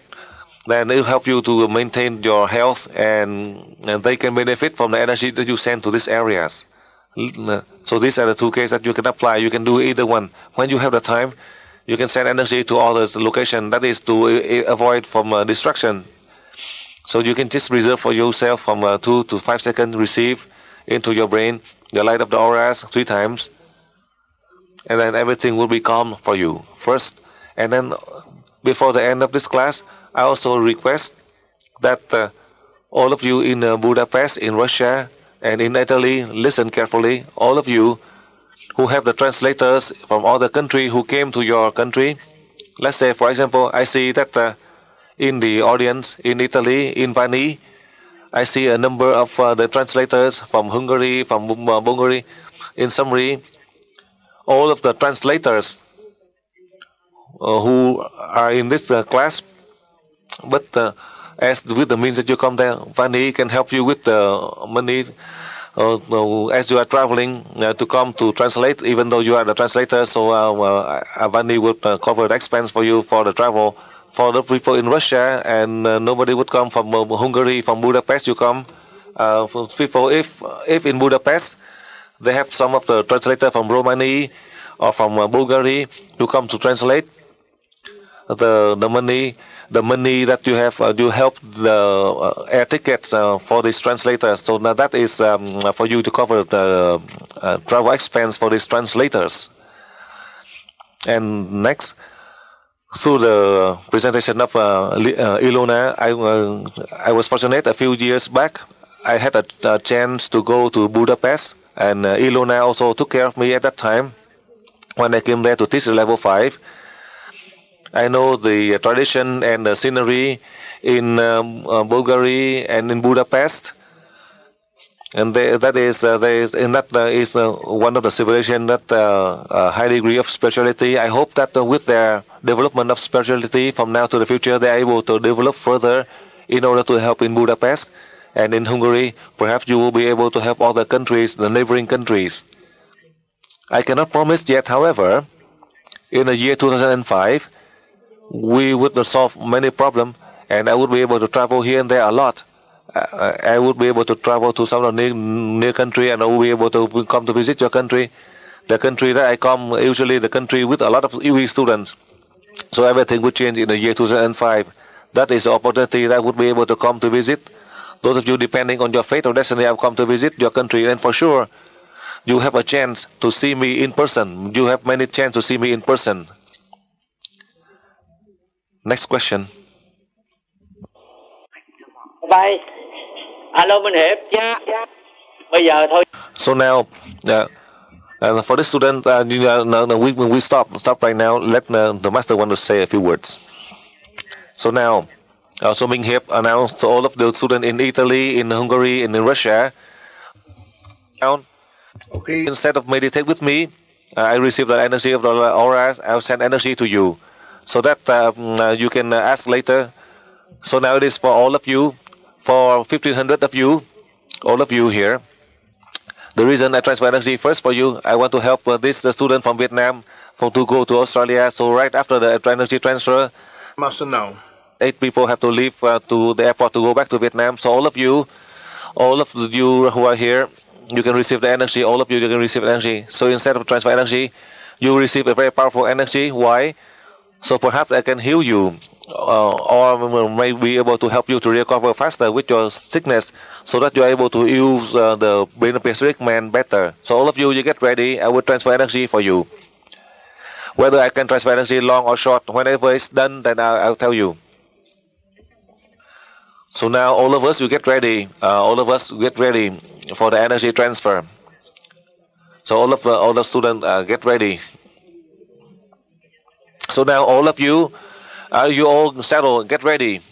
then it will help you to maintain your health, and they can benefit from the energy that you send to these areas. So these are the 2 cases that you can apply. You can do either one. When you have the time, you can send energy to all the location. That is to avoid from distraction. So you can just reserve for yourself from 2 to 5 seconds, receive into your brain the light of the auras 3 times. And then everything will be calm for you first. And then before the end of this class, I also request that all of you in Budapest, in Russia, and in Italy, listen carefully. All of you who have the translators from other country who came to your country. Let's say, for example, I see that in the audience in Italy, in Vani, I see a number of the translators from Hungary, from Bulgaria. In summary, all of the translators who are in this class, but as with the means that you come there, Vani can help you with the money as you are traveling to come to translate, even though you are the translator. So Vani would cover the expense for you for the travel. For the people in Russia, and nobody would come from Hungary, from Budapest, you come. For people, if in Budapest, they have some of the translator from Romania or from Bulgaria who come to translate. The money that you have, you help the air tickets for these translators. So now that is for you to cover the travel expense for these translators. And next, through the presentation of Ilona, I was fortunate a few years back. I had a chance to go to Budapest, and Ilona also took care of me at that time when I came there to teach level 5. I know the tradition and the scenery in Bulgaria and in Budapest, and that is one of the civilizations that a high degree of spirituality. I hope that with their development of spirituality from now to the future, they are able to develop further in order to help in Budapest and in Hungary. Perhaps you will be able to help other countries, the neighboring countries. I cannot promise yet, however, in the year 2005, we would solve many problems, and I would be able to travel here and there a lot. I would be able to travel to some of the near country, and I will be able to come to visit your country. The country that I come, usually the country with a lot of UE students. So everything would change in the year 2005. That is the opportunity that I would be able to come to visit. Those of you depending on your fate or destiny, have come to visit your country, and for sure, you have a chance to see me in person. You have many chances to see me in person. Next question. Bye. Alo Minh Hiệp. Bây giờ thôi. So now, for this student, we stop right now. Let the master want to say a few words. So now, so Minh Hiệp announced to all of the students in Italy, in Hungary, and in Russia. Okay. Instead of meditate with me, I receive the energy of the auras. I'll send energy to you, so that you can ask later. So now it is for all of you, for 1,500 of you, all of you here. The reason I transfer energy first for you, I want to help the student from Vietnam to go to Australia. So right after the energy transfer, Master now. 8 people have to leave to the airport to go back to Vietnam. So all of you who are here, you can receive the energy. All of you can receive energy. So instead of transfer energy, you receive a very powerful energy. Why? So perhaps I can heal you, or may be able to help you to recover faster with your sickness, so that you are able to use the beneficiary man better. So all of you get ready. I will transfer energy for you. Whether I can transfer energy long or short, whenever it's done, then I'll tell you. So now all of us, you get ready. All of us get ready for the energy transfer. So all the students get ready. So now all of you, Are you all settled? Get ready.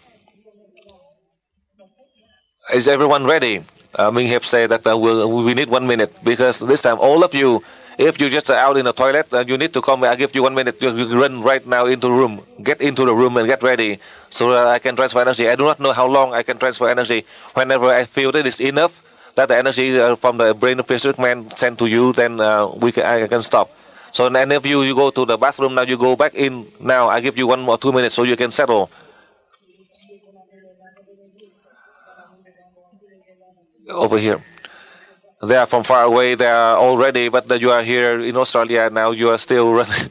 Is everyone ready? Minh have said that we need 1 minute because this time all of you, if you just out in the toilet, you need to come. I give you 1 minute. You run right now into the room. Get into the room and get ready so that I can transfer energy. I do not know how long I can transfer energy. Whenever I feel that it's enough, that the energy from the brain of Pacific Man sent to you, then I can stop. So any of you go to the bathroom now. You go back in now. I give you 1 or 2 minutes so you can settle. Over here. They are from far away. They are all ready, but you are here in Australia now. You are still running.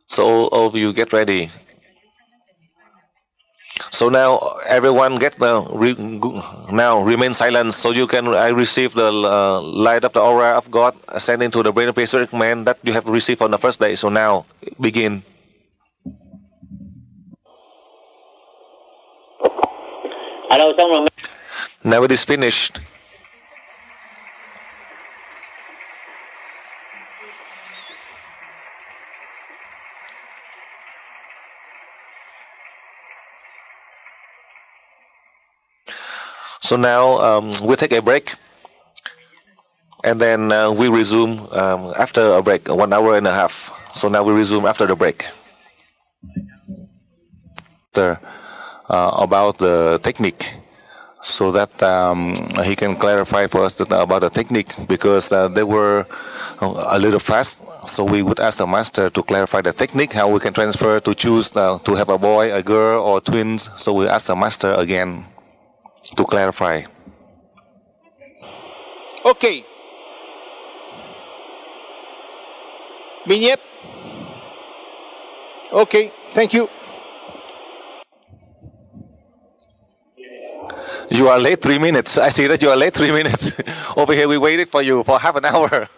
So all of you get ready. So now everyone get now remain silent so you can receive the light of the aura of God ascending to the brain of Pacific Man that you have received on the first day. So now begin. Now it is finished. So now we'll take a break and then we resume after a break, 1 hour and a half. So now we resume after the break. About the technique, so that he can clarify for us about the technique, because they were a little fast. So we would ask the master to clarify the technique, how we can transfer to choose to have a boy, a girl, or twins. So we ask the master again to clarify. Okay. Vignette. Okay, thank you. You are late 3 minutes. I see that you are late 3 minutes. Over here we waited for you for half an hour.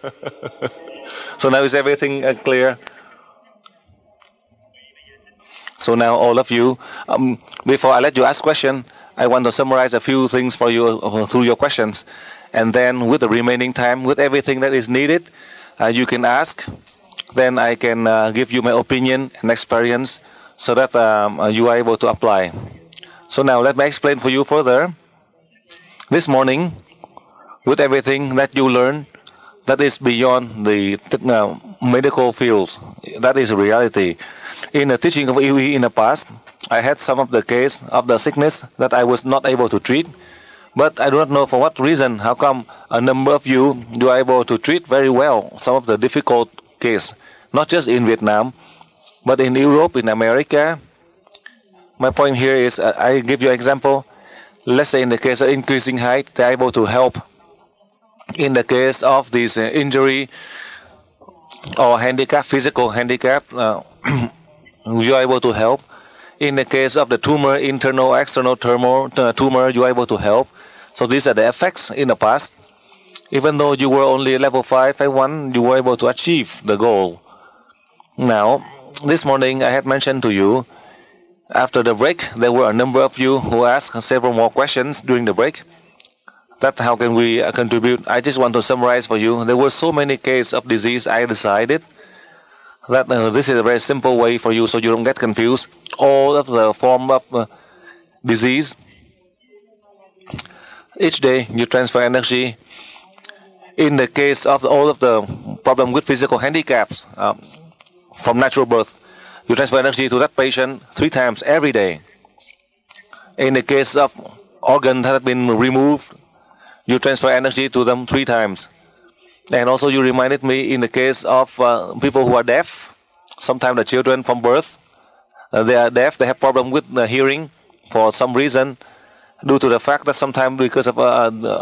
So now is everything clear? So now all of you, before I let you ask question, I want to summarize a few things for you through your questions. And then with the remaining time, with everything that is needed, you can ask. Then I can give you my opinion and experience so that you are able to apply. So now let me explain for you further. This morning, with everything that you learn, that is beyond the medical fields. That is reality. In the teaching of EOE in the past, I had some of the case of the sickness that I was not able to treat. But I do not know for what reason. How come a number of you are able to treat very well some of the difficult case, not just in Vietnam, but in Europe, in America. My point here is, I give you an example. Let's say in the case of increasing height, they are able to help. In the case of this injury or handicap, physical handicap, you are able to help. In the case of the tumor, internal, external tumor, you are able to help. So these are the effects in the past. Even though you were only level 5, 1, you were able to achieve the goal. Now, this morning I had mentioned to you, after the break, there were a number of you who asked several more questions during the break. That how can we contribute? I just want to summarize for you. There were so many cases of disease. I decided that this is a very simple way for you so you don't get confused. All of the form of disease. Each day you transfer energy. In the case of all of the problem with physical handicaps from natural birth, you transfer energy to that patient 3 times every day. In the case of organs that have been removed, you transfer energy to them 3 times. And also you reminded me in the case of people who are deaf, sometimes the children from birth, they are deaf, they have problem with hearing for some reason, due to the fact that sometimes because of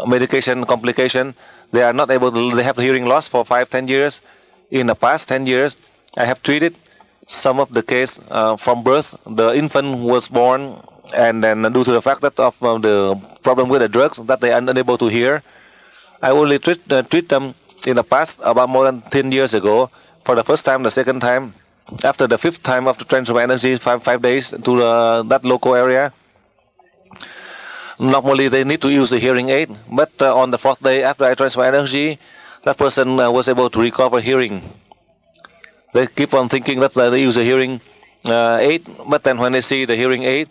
medication complication, they are not able to, they have hearing loss for 5-10 years. In the past 10 years, I have treated some of the case from birth. The infant was born, and then due to the fact that of the problem with the drugs that they are unable to hear, I only treat them in the past about more than 10 years ago. For the first time, the second time, after the 5th time of the transfer energy, 5 days to that local area. Normally they need to use a hearing aid, but on the 4th day after I transfer energy, that person was able to recover hearing. They keep on thinking that they use a hearing aid, but then when they see the hearing aid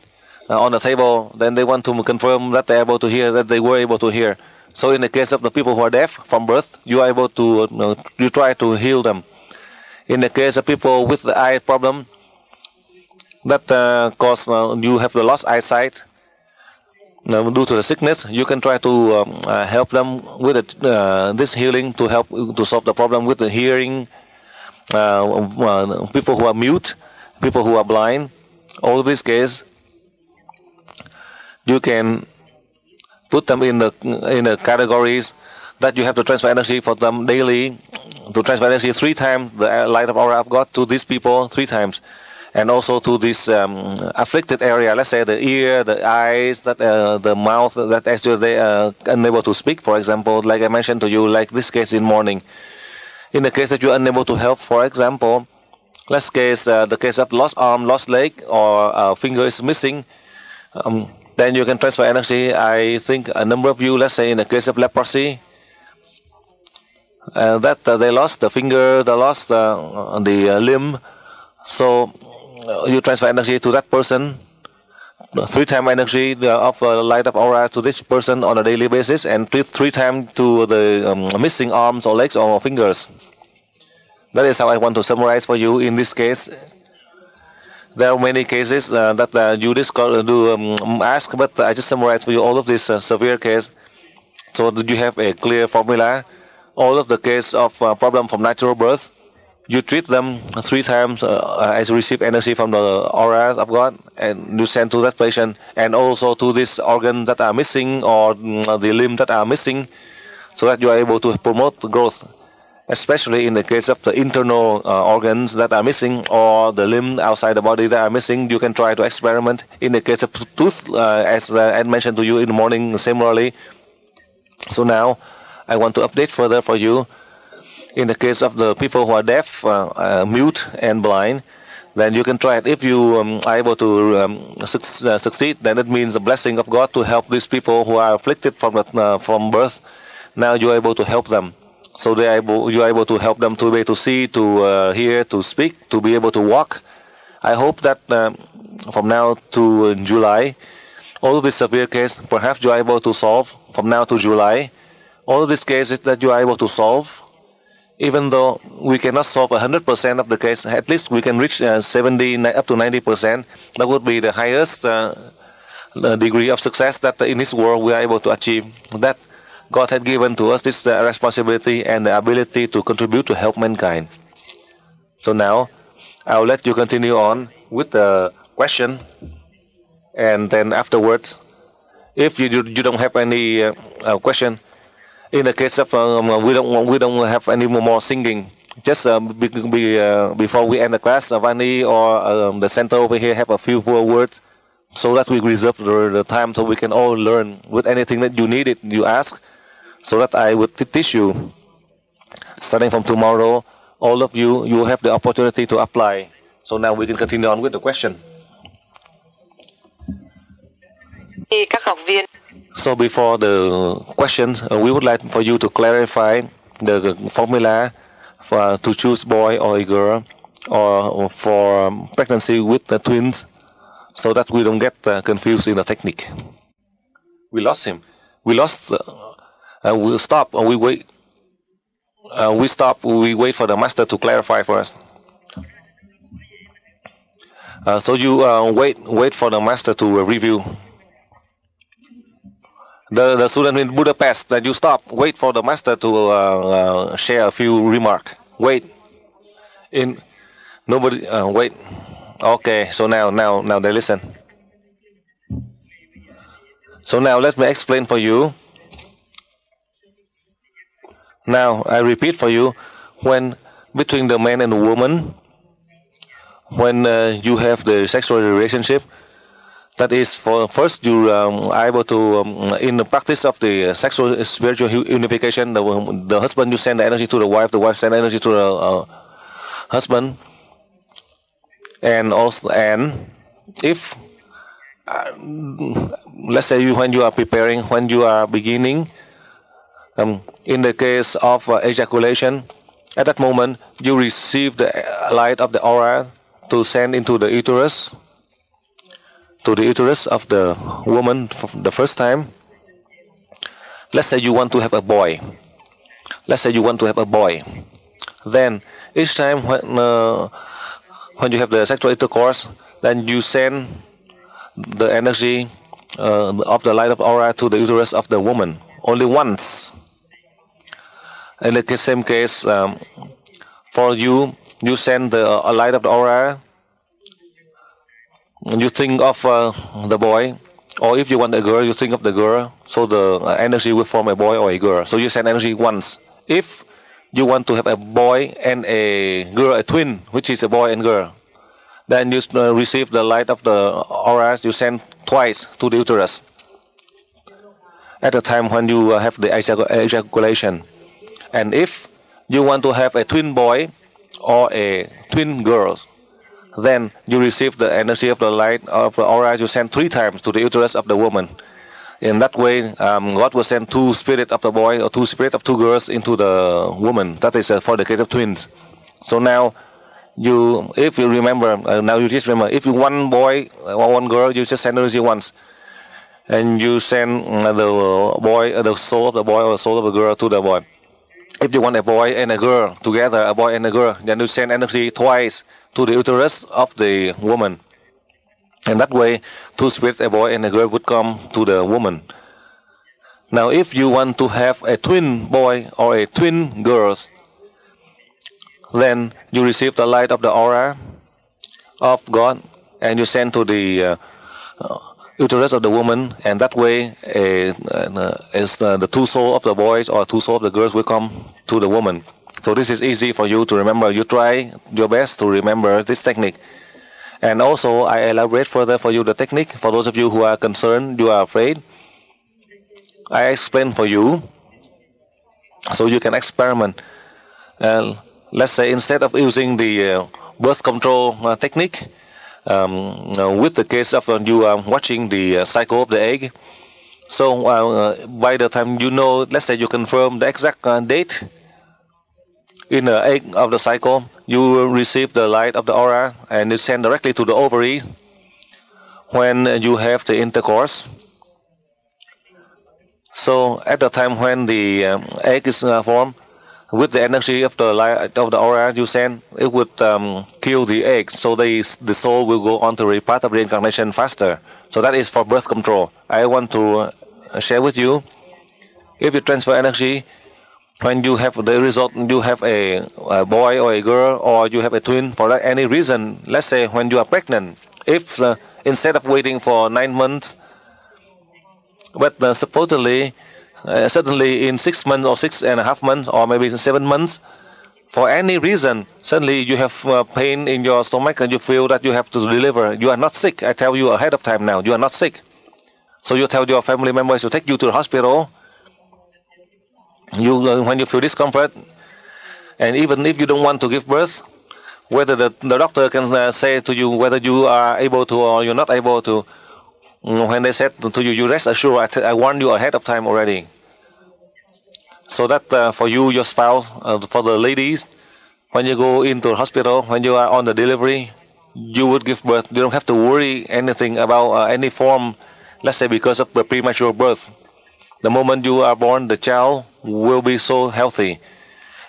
on the table, then they want to confirm that they're able to hear, that they were able to hear. So in the case of the people who are deaf from birth, you are able to, you try to heal them. In the case of people with the eye problem, that cause you have the lost eyesight due to the sickness, you can try to help them with this healing to help to solve the problem with the hearing. People who are mute, people who are blind, all of these cases, you can put them in the categories that you have to transfer energy for them daily, to transfer energy 3 times the light of aura of God to these people 3 times, and also to this afflicted area, let's say the ear, the eyes, that the mouth, that actually they are unable to speak, for example, like I mentioned to you, like this case in morning. In the case that you are unable to help, for example, let's case the case of lost arm, lost leg, or finger is missing, then you can transfer energy. I think a number of you, let's say in the case of leprosy, that they lost the finger, they lost the limb, so you transfer energy to that person, 3 times energy of light of aura to this person on a daily basis, and 3 times to the missing arms or legs or fingers. That is how I want to summarize for you in this case. There are many cases that you ask, but I just summarize for you all of these severe cases, so that you have a clear formula. All of the case of problem from natural birth, you treat them 3 times as you receive energy from the auras of God, and you send to that patient, and also to these organs that are missing or the limbs that are missing, so that you are able to promote the growth. Especially in the case of the internal organs that are missing, or the limb outside the body that are missing, you can try to experiment. In the case of tooth, as I mentioned to you in the morning, similarly. So now I want to update further for you. In the case of the people who are deaf, mute, and blind, then you can try it. If you are able to succeed, then it means the blessing of God to help these people who are afflicted from birth. Now you are able to help them. So you are able to help them to be able to see, to hear, to speak, to be able to walk. I hope that from now to July, all of these severe cases, perhaps you are able to solve from now to July. All of these cases that you are able to solve, even though we cannot solve 100% of the case, at least we can reach 70 up to 90%. That would be the highest degree of success that in this world we are able to achieve. That God had given to us this responsibility and the ability to contribute to help mankind. So now, I'll let you continue on with the question, and then afterwards, if you don't have any question, in the case of we don't have any more singing. Just before we end the class, Vani or the center over here have a few more words, so that we reserve the time so we can all learn. With anything that you needed, you ask, so that I would teach you. Starting from tomorrow, all of you have the opportunity to apply. So now we can continue on with the question. Các học viên. So before the questions, we would like for you to clarify the formula to choose boy or a girl, or for pregnancy with the twins, so that we don't get confused in the technique. We lost him. We lost. We'll stop. We wait. We stop. We wait for the master to clarify for us. So you wait for the master to review. The student in Budapest, that you stop. Wait for the master to share a few remarks. Wait. Nobody. Wait. Okay. So now they listen. So now let me explain for you. Now I repeat for you. When between the man and the woman, when you have the sexual relationship, that is, for first you are able to, in the practice of the sexual spiritual unification, the husband, you send the energy to the wife send energy to the husband, and also, and if let's say when you are preparing, when you are beginning, in the case of ejaculation, At that moment, you receive the light of the aura to send into the uterus, to the uterus of the woman for the first time. Let's say you want to have a boy. Let's say you want to have a boy. Then each time when you have the sexual intercourse, then you send the energy of the light of aura to the uterus of the woman only once. In the same case, for you, you send the light of the aura. You think of the boy, or if you want a girl, you think of the girl. So the energy will form a boy or a girl. So you send energy once. If you want to have a boy and a girl, a twin, which is a boy and girl, then you receive the light of the auras. You send twice to the uterus at the time when you have the ejaculation. And if you want to have a twin boy or a twin girl, then you receive the energy of the light of the aura. You send 3 times to the uterus of the woman. In that way, God will send 2 spirits of the boy or 2 spirits of 2 girls into the woman. That is for the case of twins. So now, if you remember, now you just remember, if you one boy or one girl, you just send energy once. And you send the boy, the soul of the boy or the soul of the girl to the boy. If you want a boy and a girl together, a boy and a girl, then you send energy twice to the uterus of the woman. And that way, 2 spirits, a boy and a girl, would come to the woman. Now, if you want to have a twin boy or a twin girl, then you receive the light of the aura of God, and you send to the uterus of the woman, and that way the 2 souls of the boys or 2 souls of the girls will come to the woman. So this is easy for you to remember. You try your best to remember this technique. And also, I elaborate further for you the technique. For those of you who are concerned, you are afraid, I explain for you so you can experiment. Let's say instead of using the birth control technique, with the case of you watching the cycle of the egg. So by the time you know, let's say you confirm the exact date in the egg of the cycle, you will receive the light of the aura and you send directly to the ovary when you have the intercourse. So at the time when the egg is formed, with the energy of the light of the aura you send, it would kill the egg. So the soul will go on to the path of reincarnation faster. So that is for birth control. I want to share with you, if you transfer energy, when you have the result, you have a boy or a girl, or you have a twin for any reason. Let's say when you are pregnant, if instead of waiting for 9 months, but supposedly, suddenly in 6 months or 6.5 months, or maybe 7 months, for any reason, suddenly you have pain in your stomach and you feel that you have to deliver. You are not sick. I tell you ahead of time now, you are not sick. So you tell your family members to take you to the hospital. When you feel discomfort, and even if you don't want to give birth, whether the doctor can say to you whether you are able to or you're not able to, when they said to you, you rest assured, I warned you ahead of time already. So that for you, your spouse, for the ladies, when you go into the hospital, when you are on the delivery, you would give birth. You don't have to worry anything about any form, let's say because of the premature birth. The moment you are born, the child will be so healthy,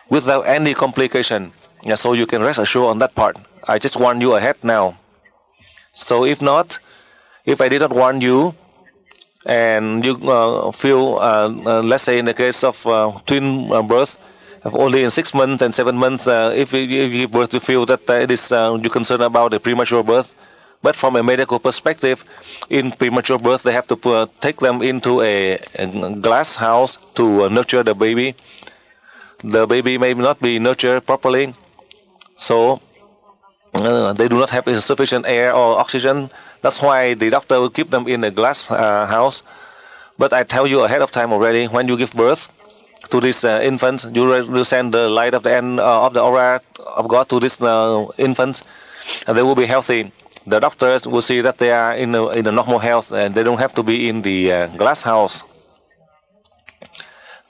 without any complication. So you can rest assured on that part. I just warn you ahead now. So if not, if I did not warn you, and you feel, let's say in the case of twin birth, only in 6 months and 7 months, if you give birth, you feel that it is you're concerned about the premature birth. But from a medical perspective, in premature birth, they have to take them into a glass house to nurture the baby. The baby may not be nurtured properly, so they do not have sufficient air or oxygen. That's why the doctor will keep them in a glass house. But I tell you ahead of time already, when you give birth to these infants, you will send the light of the end of the aura of God to these infants, and they will be healthy. The doctors will see that they are in a normal health, and they don't have to be in the glass house.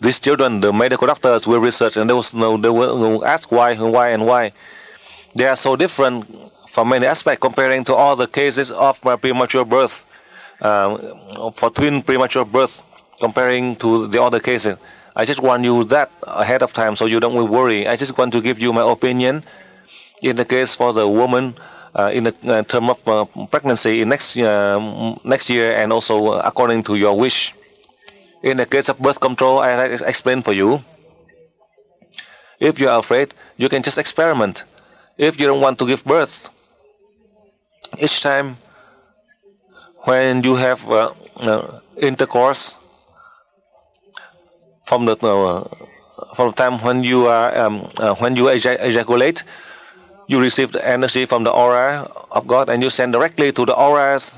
These children, the medical doctors will research and they will ask why and why and why. They are so different from many aspects comparing to all the cases of premature birth, for twin premature birth, comparing to the other cases. I just want you that ahead of time so you don't worry. I just want to give you my opinion in the case for the woman in the term of pregnancy in next year and also according to your wish. In the case of birth control, I explained for you. If you are afraid, you can just experiment. If you don't want to give birth, each time when you have intercourse, from the time when you ejaculate, you receive the energy from the aura of God, and you send directly to the auras,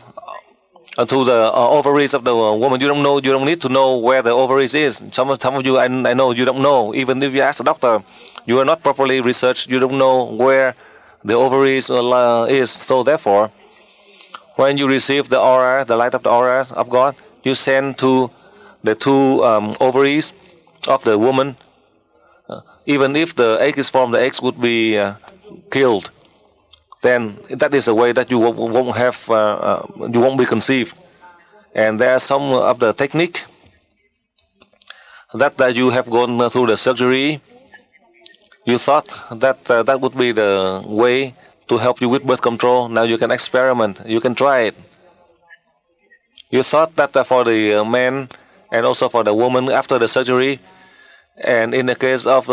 to the ovaries of the woman. You don't know. You don't need to know where the ovaries is. Some of you, I know you don't know. Even if you ask the doctor, you are not properly researched. You don't know where the ovaries is. So therefore, when you receive the aura, the light of the aura of God, you send to the two ovaries of the woman. Even if the egg is formed, the eggs would be killed. Then that is a way that you won't have, you won't be conceived. And there are some of the technique that you have gone through the surgery. You thought that that would be the way to help you with birth control. Now you can experiment. You can try it. You thought that for the man and also for the woman after the surgery, and in the case of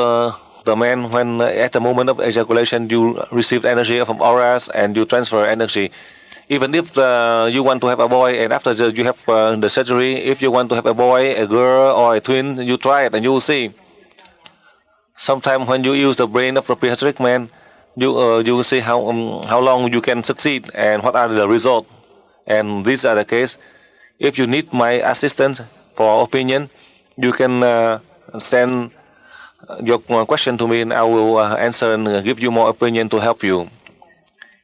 the man, when at the moment of ejaculation you receive energy from auras and you transfer energy. Even if you want to have a boy and after you have the surgery, if you want to have a boy, a girl or a twin, you try it and you will see. Sometimes when you use the brain of a prehistoric man, you will see how long you can succeed and what are the results. And these are the case. If you need my assistance for opinion, you can send your question to me and I will answer and give you more opinion to help you.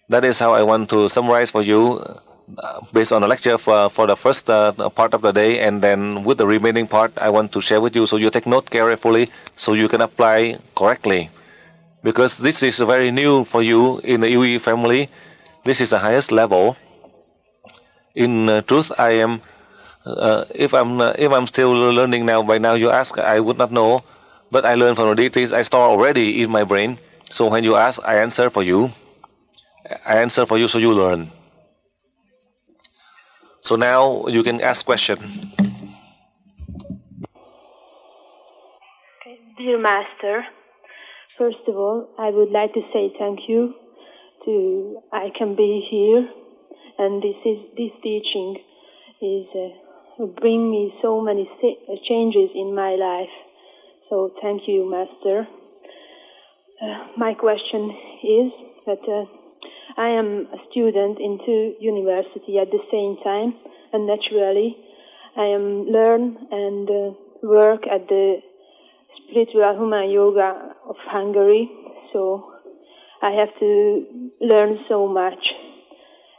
That is how I want to summarize for you based on the lecture for the first part of the day, and then with the remaining part I want to share with you so you take note carefully so you can apply correctly. Because this is very new for you in the UE family. This is the highest level. In truth, I am. If I'm still learning now, by now you ask, I would not know. But I learn from the deities. I store already in my brain. So when you ask, I answer for you. I answer for you so you learn. So now you can ask question. Okay. Dear Master, first of all, I would like to say thank you to I can be here, and this teaching is bring me so many changes in my life. So thank you, Master. My question is that I am a student in two universities at the same time, and naturally I am learn and work at the spiritual human yoga of Hungary. So I have to learn so much.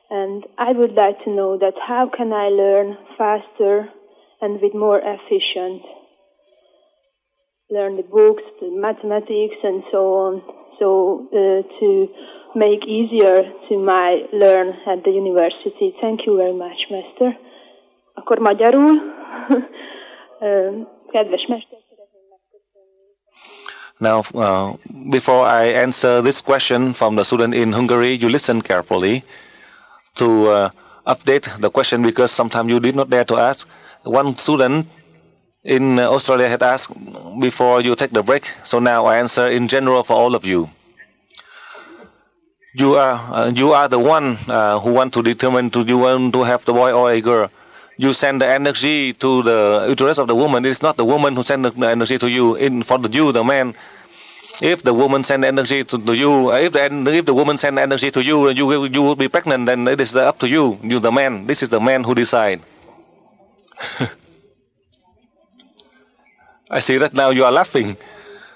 And I would like to know that how can I learn faster and with more efficient? Learn the books, the mathematics and so on. So to make easier to my learn at the university. Thank you very much, Master. Akkor magyarul, kedves Mester, szeretném megköszönni. Now, before I answer this question from the student in Hungary, you listen carefully to update the question because sometimes you did not dare to ask. One student in Australia had asked before you take the break, so now I answer in general for all of you. You are the one who want to determine you want to have the boy or a girl. You send the energy to the uterus of the woman. It is not the woman who send the energy to you. For you, the man. If the woman send energy to you, if the woman send energy to you, you will be pregnant. Then it is up to you. You, the man. This is the man who decide. I see that now you are laughing.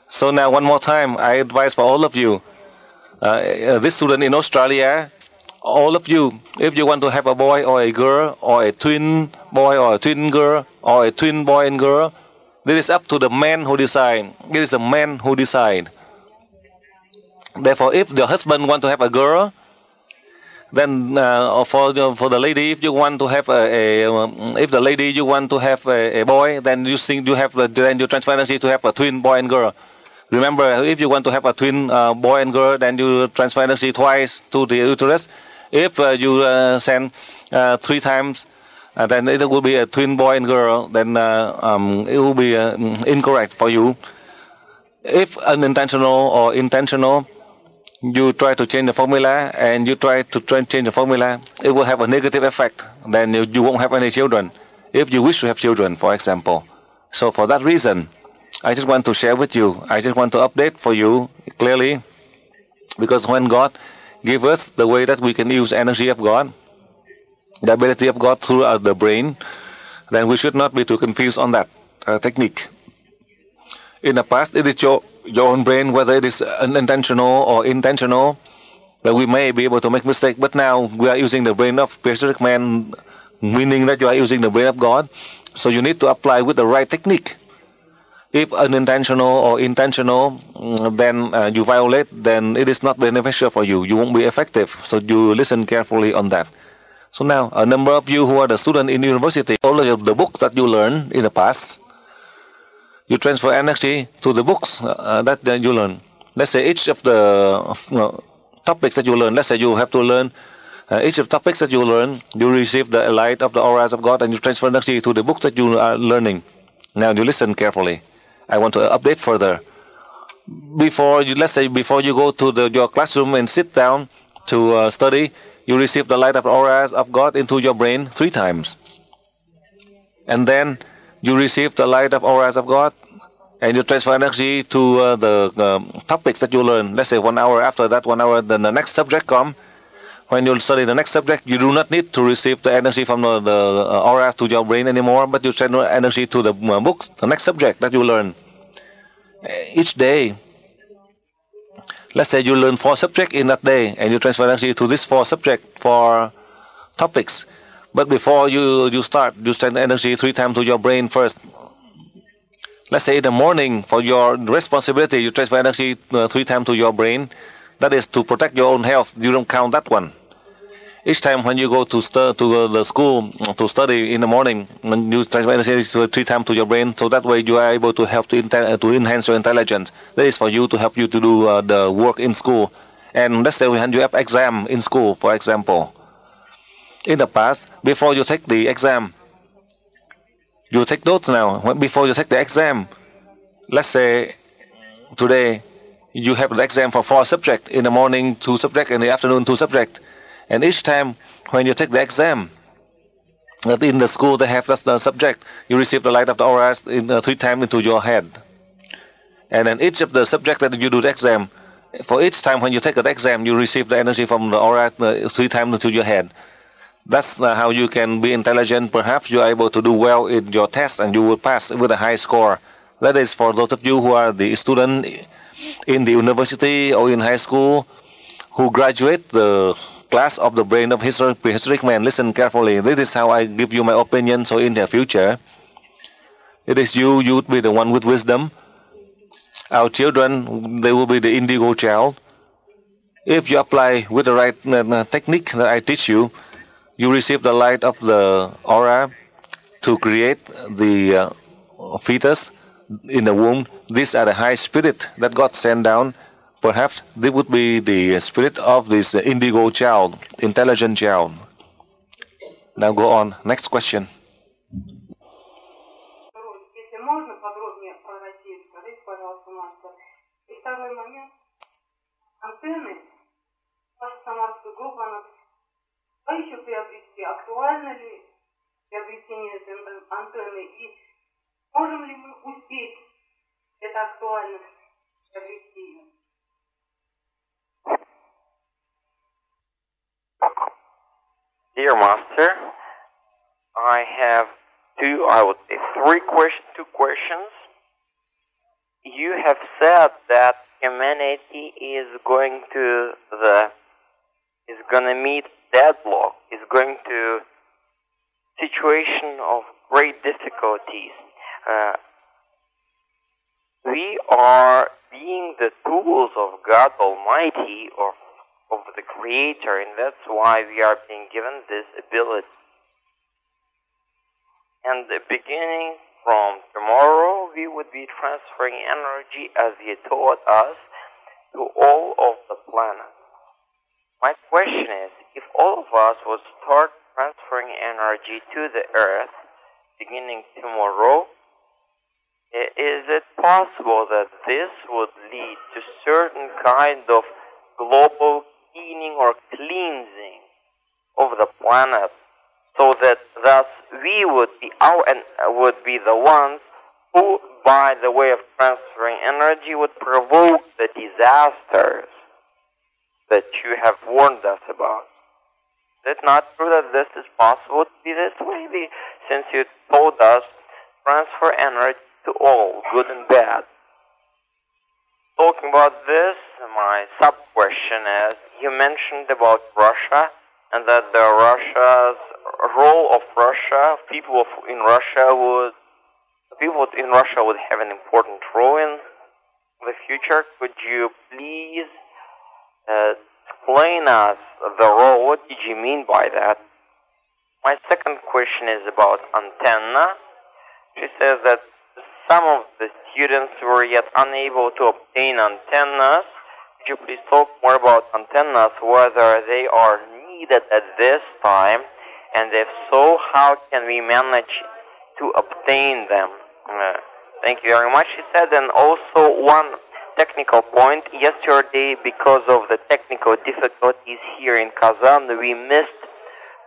So now one more time, I advise for all of you. This student in Australia, all of you, if you want to have a boy or a girl, or a twin boy or a twin girl, or a twin boy and girl, This is up to the man who decide. It is the man who decide. Therefore, if the husband want to have a girl, then for the lady, if you want to have if the lady you want to have a boy, then you think you have then you transfer energy to have a twin boy and girl. Remember, if you want to have a twin boy and girl, then you transfer energy twice to the uterus. If you send 3 times, then it will be a twin boy and girl. Then it will be incorrect for you. If unintentional or intentional, you try to change the formula and you try to change the formula, it will have a negative effect. Then you won't have any children. If you wish to have children, for example. So for that reason, I just want to share with you. I just want to update for you clearly, because when God gives us the way that we can use energy of God, the ability of God through the brain, then we should not be too confused on that technique. In the past, it is your own brain, whether it is unintentional or intentional, that we may be able to make mistakes. But now we are using the brain of prehistoric man, meaning that you are using the brain of God. So you need to apply with the right technique. If unintentional or intentional, then you violate, then it is not beneficial for you. You won't be effective. So you listen carefully on that. So now, a number of you who are the student in university, all of the books that you learned in the past, you transfer energy to the books that you learn. Let's say each of the topics that you learn, let's say you have to learn each of the topics that you learn, you receive the light of the auras of God and you transfer energy to the books that you are learning. Now you listen carefully. I want to update further. Let's say before you go to your classroom and sit down to study, you receive the light of auras of God into your brain 3 times. And then you receive the light of auras of God and you transfer energy to the topics that you learn. Let's say 1 hour. After that 1 hour, then the next subject comes. When you study the next subject, you do not need to receive the energy from the aura to your brain anymore, but you send energy to the books, the next subject that you learn. Each day, let's say you learn 4 subjects in that day, and you transfer energy to this 4 subjects, 4 topics. But before you start, you send energy 3 times to your brain first. Let's say in the morning, for your responsibility, you transfer energy 3 times to your brain. That is to protect your own health. You don't count that one. Each time when you go to the school to study in the morning, you transfer energy 3 times to your brain. So that way you are able to help to enhance your intelligence. That is for you to help you to do the work in school. And let's say when you have exam in school, for example. In the past, before you take the exam, you take notes now. Before you take the exam, let's say today you have the exam for 4 subjects. In the morning, 2 subjects. In the afternoon, 2 subjects. And each time when you take the exam, in the school they have the subject, you receive the light of the auras 3 times into your head. And then each of the subjects that you do the exam, for each time when you take the exam, you receive the energy from the aura 3 times into your head. That's how you can be intelligent. Perhaps you are able to do well in your test and you will pass with a high score. That is for those of you who are the student in the university or in high school who graduate the class of the brain of prehistoric man. Listen carefully. This is how I give you my opinion. So in the future, it is you would be the one with wisdom. Our children, they will be the indigo child. If you apply with the right technique that I teach you, you receive the light of the aura to create the fetus in the womb. These are the high spirit that God sent down. Perhaps this would be the spirit of this indigo child, intelligent child. Now go on. Next question. Еще приобрести, актуально ли приобретение антенны и можем ли мы успеть это актуально приобрести ее? Dear Master, I have two questions. You have said that humanity is going to meet deadlock, is going to situation of great difficulties. we are being the tools of God Almighty or of the Creator, and that's why we are being given this ability. And beginning from tomorrow, we would be transferring energy as He taught us to all of the planets. My question is, if all of us would start transferring energy to the Earth beginning tomorrow, is it possible that this would lead to certain kind of global cleaning or cleansing of the planet, so that thus we would be the ones who, by the way of transferring energy, would provoke the disasters that you have warned us about? Is it not true that this is possible to be this way? Since you told us transfer energy to all, good and bad. Talking about this, my sub-question is, you mentioned about Russia, and that the Russia's role of Russia, people in Russia would have an important role in the future. Could you please explain us the role? What did you mean by that? My second question is about antenna. She says that some of the students were yet unable to obtain antennas. Could you please talk more about antennas, whether they are needed at this time, and if so, how can we manage to obtain them? Thank you very much, she said. And also one technical point. Yesterday, because of the technical difficulties here in Kazan, we missed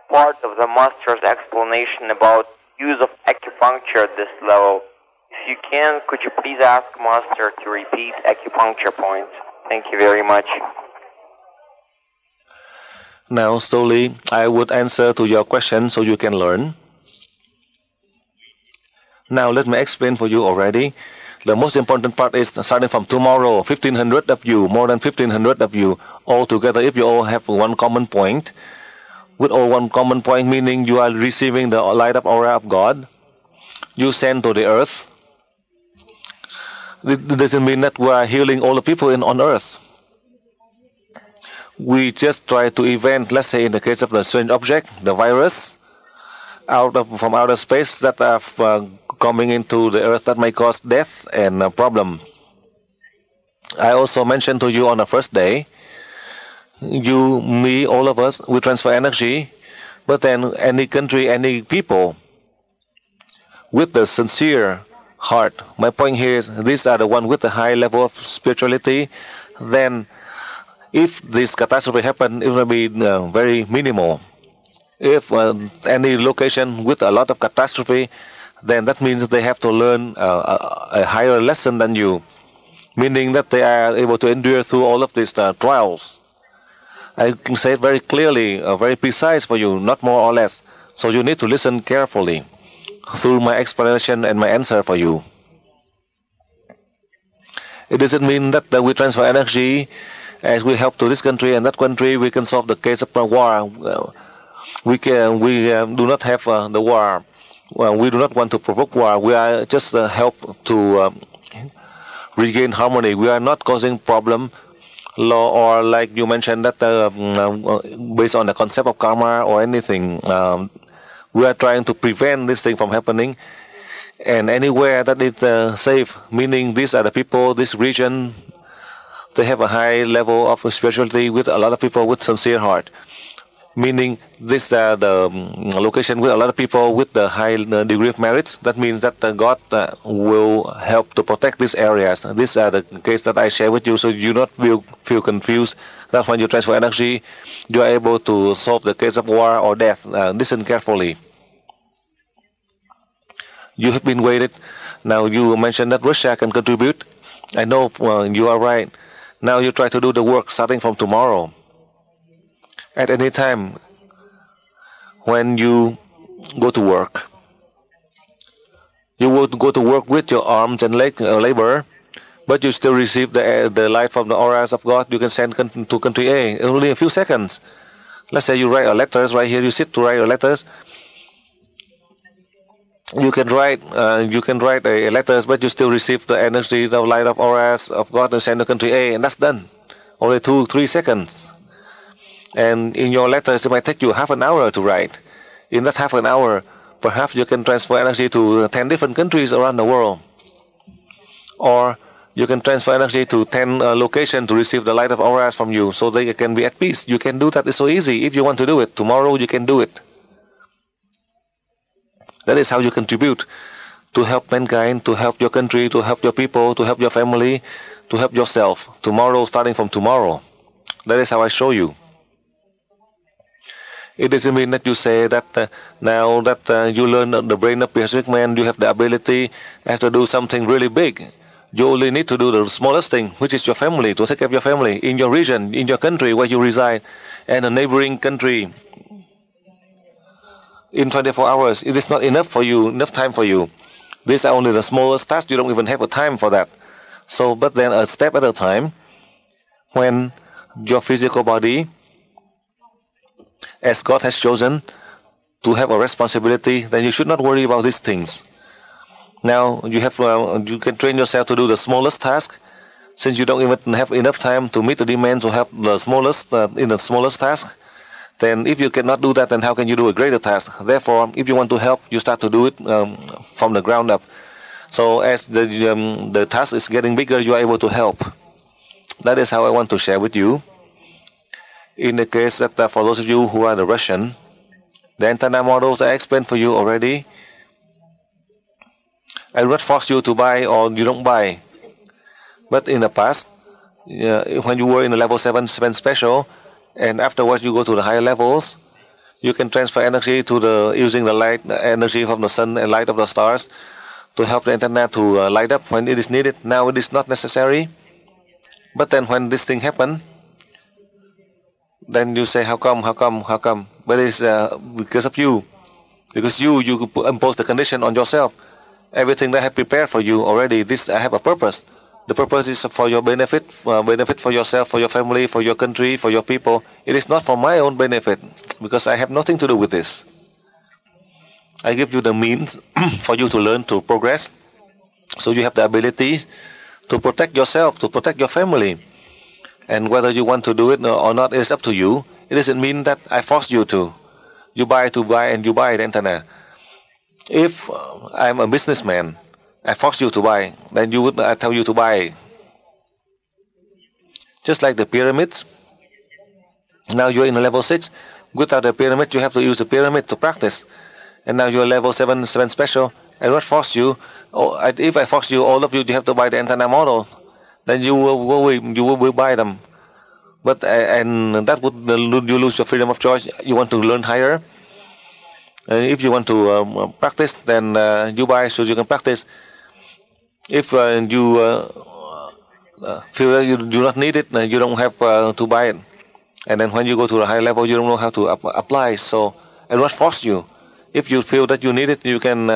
part of the master's explanation about use of acupuncture at this level. If you can, could you please ask Master to repeat acupuncture points? Thank you very much. Now, slowly, I would answer to your question so you can learn. Now, let me explain for you already. The most important part is starting from tomorrow, 1,500 of you, more than 1,500 of you, all together, if you all have one common point, with all one common point, meaning you are receiving the light up aura of God, you send to the earth. It doesn't mean that we are healing all the people on earth. We just try to event, let's say in the case of the strange object, the virus, from outer space that are coming into the earth that may cause death and problem. I also mentioned to you on the first day, you, me, all of us, we transfer energy, but then any country, any people, with the sincere heart. My point here is, these are the one with the high level of spirituality. Then, if this catastrophe happen, it will be very minimal. If any location with a lot of catastrophe, then that means they have to learn a higher lesson than you, meaning that they are able to endure through all of these trials. I can say it very clearly, very precise for you, not more or less. So you need to listen carefully through my explanation and my answer for you. It doesn't mean that we transfer energy as we help to this country and that country, we can solve the case of war. We do not have the war. Well, we do not want to provoke war. We are just help to regain harmony. We are not causing problem, law, or like you mentioned that based on the concept of karma or anything. We are trying to prevent this thing from happening. And anywhere that is safe, meaning these are the people, this region, they have a high level of spirituality with a lot of people with sincere heart. Meaning this the location with a lot of people with the high degree of merits. That means that God will help to protect these areas. These are the case that I share with you, so you not will feel confused that when you transfer energy, you are able to solve the case of war or death. Listen carefully. You have been waited. Now you mentioned that Russia can contribute. I know you are right. Now you try to do the work starting from tomorrow. At any time when you go to work, you will go to work with your arms and leg labor, but you still receive the light from the auras of God. You can send to country A only a few seconds. Let's say you write your letters right here. You sit to write your letters. You can write a letters, but you still receive the energy, the light of auras of God and send to country A, and that's done. Only 2-3 seconds. And in your letters, it might take you half an hour to write. In that half an hour, perhaps you can transfer energy to 10 different countries around the world. Or you can transfer energy to 10 locations to receive the light of auras from you, so they can be at peace. You can do that. It's so easy. If you want to do it, tomorrow you can do it. That is how you contribute to help mankind, to help your country, to help your people, to help your family, to help yourself. Tomorrow, starting from tomorrow. That is how I show you. It doesn't mean that you say that now that you learn the brain of Pacific man, you have the ability to do something really big. You only need to do the smallest thing, which is your family, to take care of your family in your region, in your country where you reside, and a neighboring country. In 24 hours, it is not enough for you, enough time for you. These are only the smallest tasks. You don't even have a time for that. So, but then a step at a time, when your physical body, as God has chosen to have a responsibility, then you should not worry about these things. Now you can train yourself to do the smallest task, since you don't even have enough time to meet the demands or have the smallest in the smallest task. Then if you cannot do that, then how can you do a greater task? Therefore, if you want to help, you start to do it from the ground up. So as the task is getting bigger, you are able to help. That is how I want to share with you. In the case that for those of you who are the Russian, the antenna models I explained for you already. I will not force you to buy or you don't buy. But in the past, when you were in the level 7 special, and afterwards you go to the higher levels, you can transfer energy to using the light energy from the sun and light of the stars to help the antenna to light up when it is needed. Now it is not necessary. But then when this thing happens, then you say, how come? But it's because of you. Because you impose the condition on yourself. Everything that I have prepared for you already, I have a purpose. The purpose is for your benefit for yourself, for your family, for your country, for your people. It is not for my own benefit, because I have nothing to do with this. I give you the means for you to learn, to progress, so you have the ability to protect yourself, to protect your family. And whether you want to do it or not is up to you. It doesn't mean that I force you to. You buy and you buy the antenna. If I'm a businessman, I force you to buy, then I tell you to buy. Just like the pyramids. Now you're in a level 6. Without the pyramid, you have to use the pyramid to practice. And now you're level 7 special. I will not force you. If I force you, all of you have to buy the antenna model. Then you will buy them. But and that would you lose your freedom of choice. You want to learn higher. If you want to practice, then you buy so you can practice. If you feel that you do not need it, you don't have to buy it. And then when you go to the high level, you don't know how to apply. So I will not force you. If you feel that you need it, you can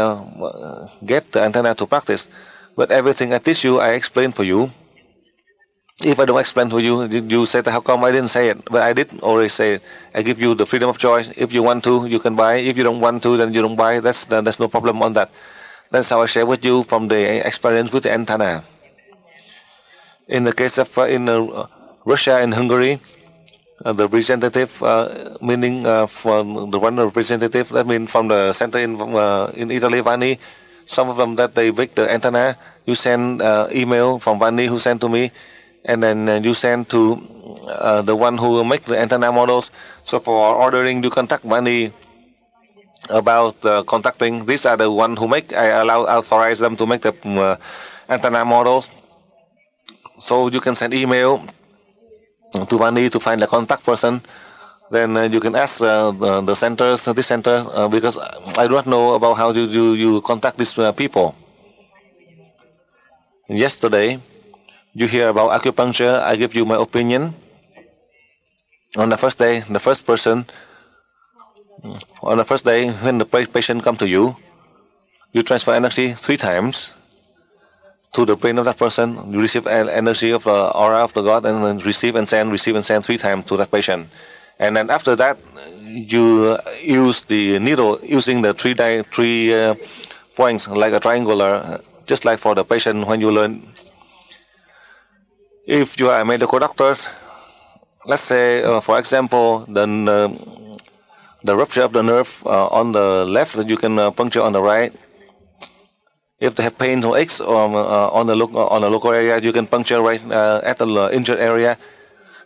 get the antenna to practice. But everything I teach you, I explain for you. If I don't explain to you, you say, how come I didn't say it? But I did already say it. I give you the freedom of choice. If you want to, you can buy. If you don't want to, then you don't buy. There's no problem on that. That's how I share with you from the experience with the antenna. In the case of in Russia and Hungary, the representative, meaning for the one representative, that means from the center in Italy, Vanni, some of them that they make the antenna, you send email from Vanni who sent to me, and then you send to the one who will make the antenna models. So for ordering, you contact Vanni about contacting. These are the one who make. I authorize them to make the antenna models. So you can send email to Vanni to find the contact person. Then you can ask the centers, this center, because I do not know about how you contact these people. Yesterday, you hear about acupuncture. I give you my opinion. On the first day, the first person, on the first day, when the patient comes to you, you transfer energy 3 times to the brain of that person. You receive energy of the aura of the God, and then receive and send 3 times to that patient. And then after that, you use the needle, using the 3 points like a triangular, just like for the patient when you learn. If you are a medical doctor, let's say, for example, then the rupture of the nerve on the left, you can puncture on the right. If they have pain or aches on the local area, you can puncture right at the injured area.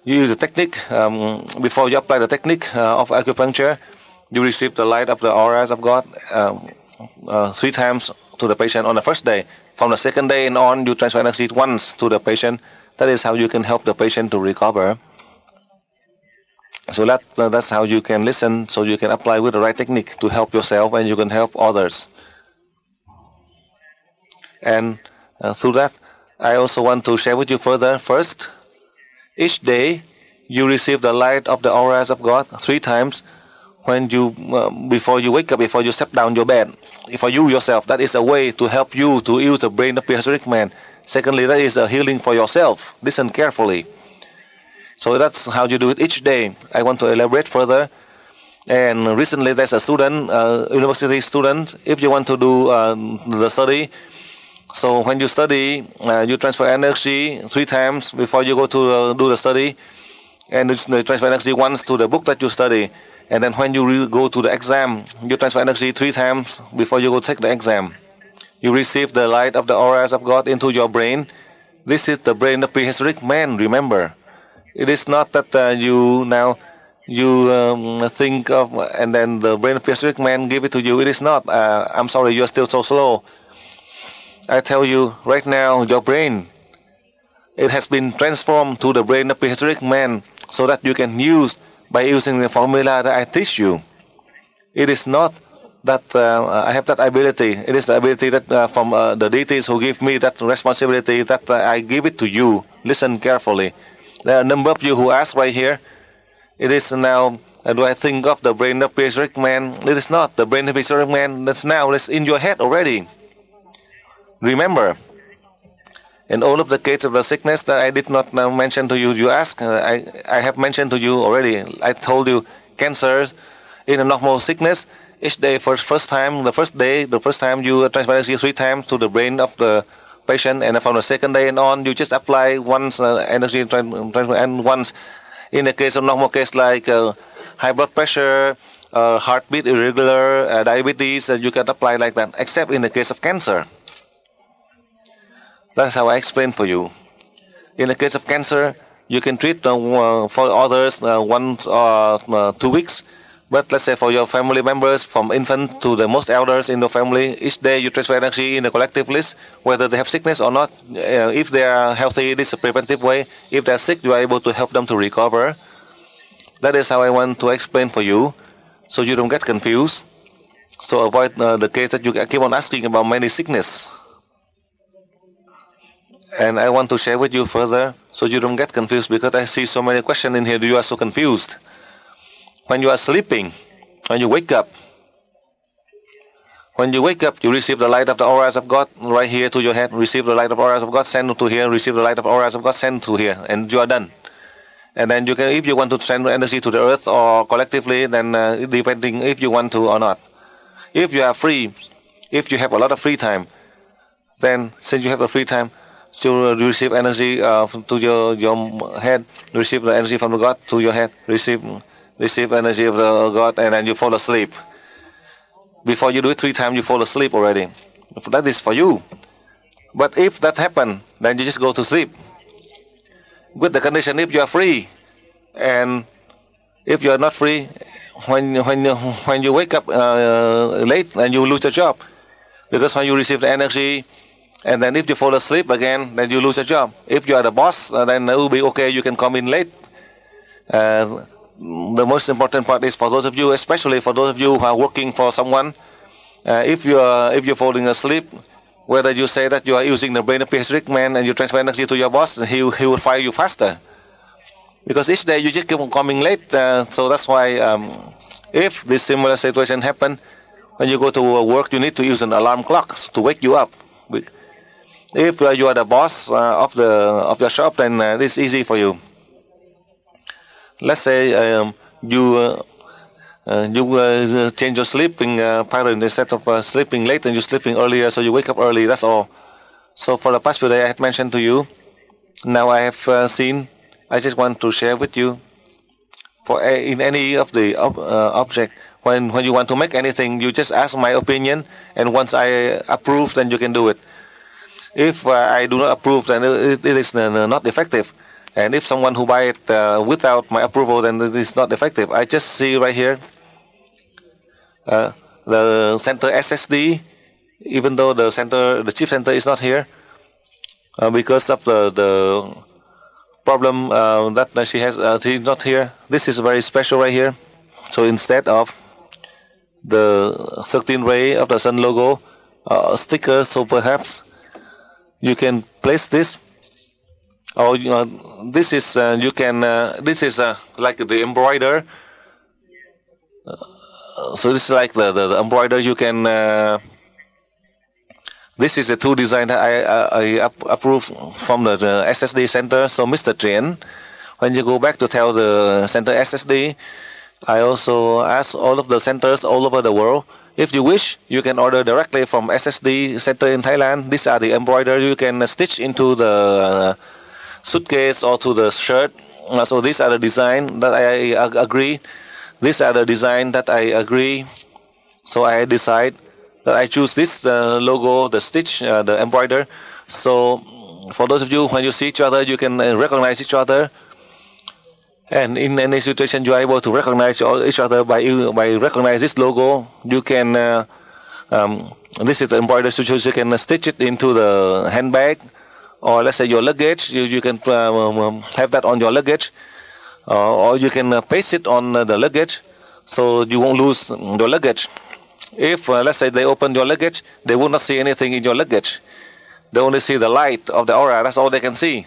You use the technique. Before you apply the technique of acupuncture, you receive the light of the auras of God 3 times to the patient on the first day. From the second day and on, you transfer energy once to the patient. That is how you can help the patient to recover. So that's how you can listen, so you can apply with the right technique to help yourself and you can help others. And through that, I also want to share with you further. First, each day you receive the light of the auras of God 3 times when you before you wake up, before you step down your bed. For you yourself, that is a way to help you to use the brain of prehistoric man. Secondly, that is a healing for yourself. Listen carefully. So that's how you do it each day. I want to elaborate further. And recently there's a student, university student, if you want to do the study, so when you study, you transfer energy 3 times before you go to do the study, and you transfer energy once to the book that you study. And then when you go to the exam, you transfer energy 3 times before you go take the exam. You receive the light of the auras of God into your brain. This is the brain of prehistoric man, remember. It is not that you think of and then the brain of prehistoric man give it to you. It is not. I'm sorry, you are still so slow. I tell you right now, your brain, it has been transformed to the brain of prehistoric man so that you can use by using the formula that I teach you. It is not that I have that ability. It is the ability that from the deities who give me that responsibility that I give it to you. Listen carefully. There are a number of you who ask right here. It is now, do I think of the brain of prehistoric man? It is not. The brain of prehistoric man, that's now, it's in your head already. Remember, in all of the cases of the sickness that I did not mention to you, you ask, I have mentioned to you already. I told you, cancer in a normal sickness, each day, the first time you transfer energy 3 times to the brain of the patient, and from the second day and on, you just apply once energy transfer, and once. In the case of normal case like high blood pressure, heartbeat irregular, diabetes, you can apply like that, except in the case of cancer. That's how I explain for you. In the case of cancer, you can treat for others 1 or 2 weeks. But let's say for your family members, from infant to the most elders in the family, each day you transfer energy in the collective list, whether they have sickness or not. If they are healthy, this is a preventive way. If they are sick, you are able to help them to recover. That is how I want to explain for you, so you don't get confused. So avoid the case that you keep on asking about many sickness. And I want to share with you further, so you don't get confused, because I see so many questions in here. You are so confused. When you are sleeping, when you wake up, you receive the light of the auras of God right here to your head. Receive the light of auras of God, send to here. Receive the light of auras of God, send to here, and you are done. And then you can, if you want to send energy to the earth or collectively, then depending if you want to or not. If you are free, if you have a lot of free time, then since you have a free time, so you receive energy to your head. Receive the energy from the God to your head. Receive energy of the God, and then you fall asleep. Before you do it 3 times, you fall asleep already. That is for you. But if that happens, then you just go to sleep. With the condition, if you are free, and if you are not free, when you wake up late, and you lose your job, because when you receive the energy, and then if you fall asleep again, then you lose your job. If you are the boss, then it will be okay. You can come in late. The most important part is for those of you, especially for those of you who are working for someone. If you're falling asleep, whether you say that you are using the brain of prehistoric man and you transfer energy to your boss, he will fire you faster. Because each day you just keep on coming late. So that's why if this similar situation happen, when you go to work, you need to use an alarm clock to wake you up. If you are the boss of your shop, then it's easy for you. Let's say you You change your sleeping pattern. Instead of sleeping late and you're sleeping earlier, so you wake up early. That's all. So for the past few days, I had mentioned to you. Now I have seen. I just want to share with you. For in any of the object, when you want to make anything, you just ask my opinion, and once I approve, then you can do it. If I do not approve, then it is not effective. And if someone who buy it without my approval, then it is not effective. I just see right here the center SSD, even though the chief center is not here because of the problem that she has. She's not here. This is very special right here. So instead of the 13 ray of the sun logo sticker, so perhaps you can place this. Or this is you can. This is like the embroider. So this is like the embroider. You can. This is the two design that I approve from the SSD center. So Mr. Trien, when you go back to tell the center SSD, I also ask all of the centers all over the world. If you wish, you can order directly from SSD center in Thailand. These are the embroider you can stitch into the suitcase or to the shirt. So these are the design that I agree. These are the design that I agree. So I decide that I choose this logo, the stitch, the embroider. So for those of you, when you see each other, you can recognize each other. And in any situation, you are able to recognize each other by recognize this logo. You can, this is the embroider, so you can stitch it into the handbag, or let's say your luggage. You can have that on your luggage, or you can paste it on the luggage, so you won't lose your luggage. If let's say they open your luggage, they will not see anything in your luggage. They only see the light of the aura. That's all they can see.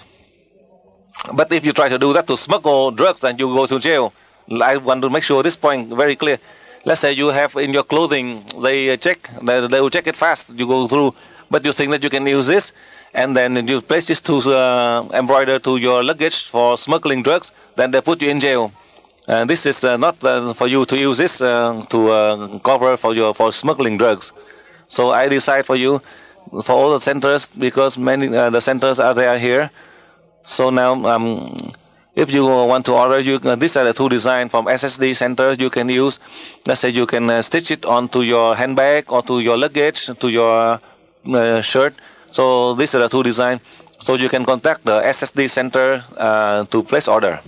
But if you try to do that to smuggle drugs, then you go to jail. I want to make sure this point very clear. Let's say you have in your clothing, they will check it fast. You go through, but you think that you can use this, and then you place this to embroider to your luggage for smuggling drugs, then they put you in jail. And this is not for you to use this to cover for smuggling drugs. So I decide for you, for all the centers, because many the centers are there here. So now, if you want to order, these are the two designs from SSD center you can use. Let's say you can stitch it onto your handbag or to your luggage, to your shirt. So these are the two designs. So you can contact the SSD center to place order.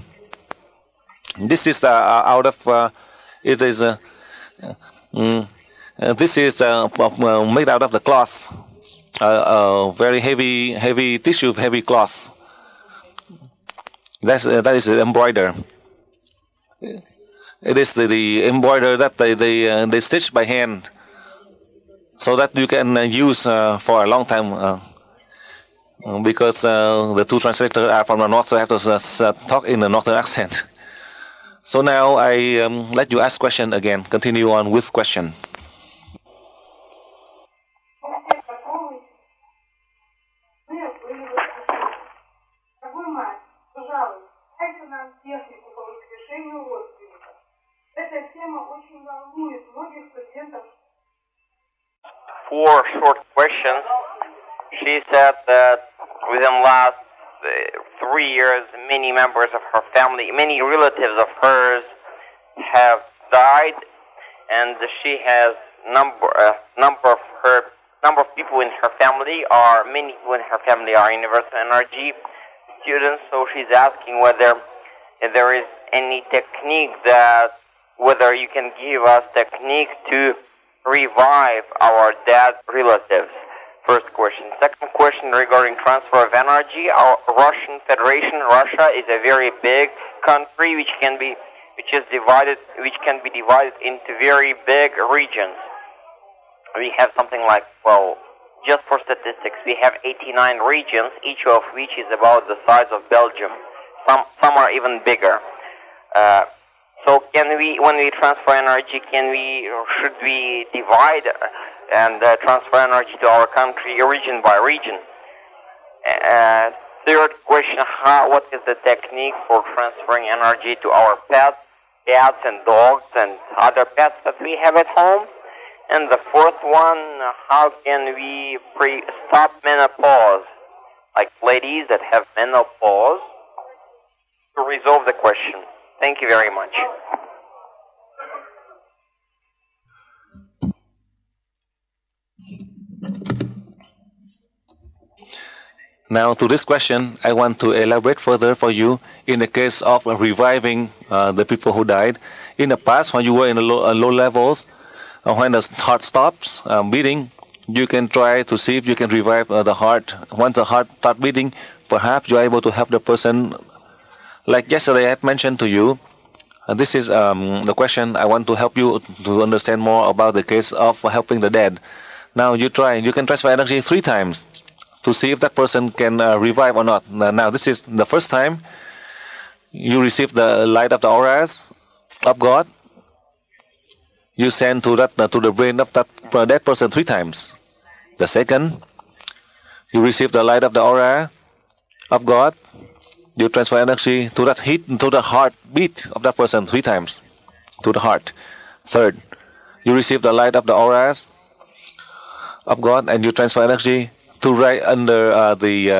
This is out of it is this is made out of the cloth, very heavy tissue, heavy cloth. That is the embroider. It is the embroider that they stitch by hand, so that you can use for a long time. Because the two translators are from the north, so I have to talk in a northern accent. So now I let you ask question again. Continue on with question. Four short questions. She said that within the last 3 years, many members of her family, many relatives of hers have died, and she has number of people in her family many people in her family are universal energy students. So she's asking whether there is any technique whether you can give us technique to revive our dead relatives. First question. Second question regarding transfer of energy. Our Russian Federation, Russia, is a very big country which can be divided into very big regions. We have something like, well, just for statistics, we have 89 regions, each of which is about the size of Belgium. Some are even bigger. So when we transfer energy, should we divide and transfer energy to our country region by region? Third question, what is the technique for transferring energy to our pets cats and dogs and other pets that we have at home. And the fourth one, how can we stop menopause, like ladies that have menopause, to resolve the question. Thank you very much. Now, to this question, I want to elaborate further for you in the case of reviving the people who died. In the past, when you were in low levels, when the heart stops beating, you can try to see if you can revive the heart. Once the heart starts beating, perhaps you are able to help the person. Like yesterday, I had mentioned to you, this is the question I want to help you to understand more about the case of helping the dead. Now, you can transfer energy 3 times. To see if that person can revive or not. Now, this is the first time you receive the light of the auras of God. You send to the brain of that dead person 3 times. The second, you receive the light of the aura of God. You transfer energy to that to the heartbeat of that person 3 times, to the heart. Third, you receive the light of the auras of God, and you transfer energy to right under the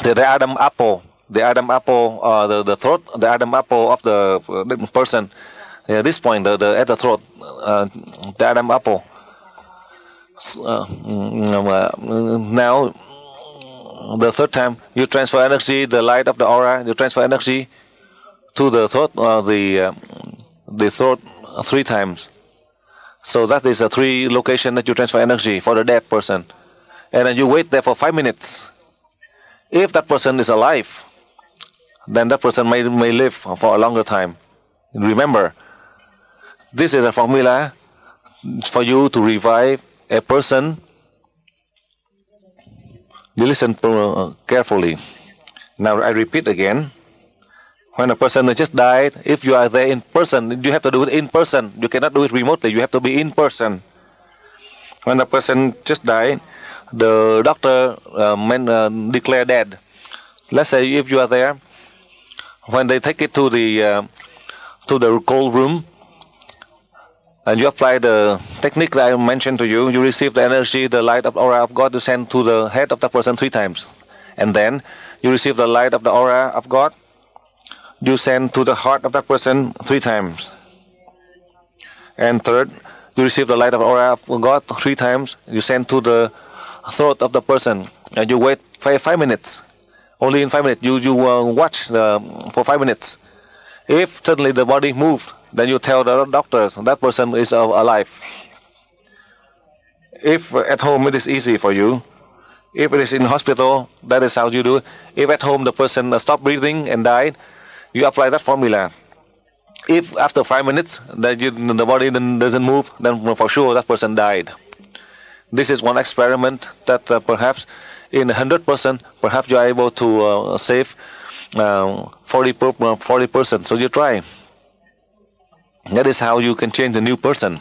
Adam apple, the throat, the Adam apple of the person. Yeah, this point, at the throat, the Adam apple. Now, the third time, you transfer energy, the light of the aura. You transfer energy to the throat, the throat 3 times. So that is a 3 location that you transfer energy for the dead person. And then you wait there for 5 minutes. If that person is alive, then that person may live for a longer time. Remember, this is a formula for you to revive a person. You listen carefully. Now I repeat again. When a person has just died, if you are there in person, you have to do it in person. You cannot do it remotely. You have to be in person. When a person just died, the doctor declare dead. Let's say if you are there, when they take it to the cold room, and you apply the technique that I mentioned to you, you receive the energy, the light of aura of God to send to the head of the person 3 times. And then you receive the light of the aura of God. You send to the heart of that person 3 times. And third, you receive the light of aura of God 3 times. You send to the throat of the person. And you wait 5 minutes. Only in 5 minutes. You watch for 5 minutes. If suddenly the body moved, then you tell the doctors that person is alive. If at home it is easy for you. If it is in hospital, that is how you do it. If at home the person stopped breathing and died, you apply that formula. If after 5 minutes the body doesn't move, then for sure that person died. This is one experiment that perhaps in 100%, perhaps you are able to save 40%. So you try. That is how you can change the new person.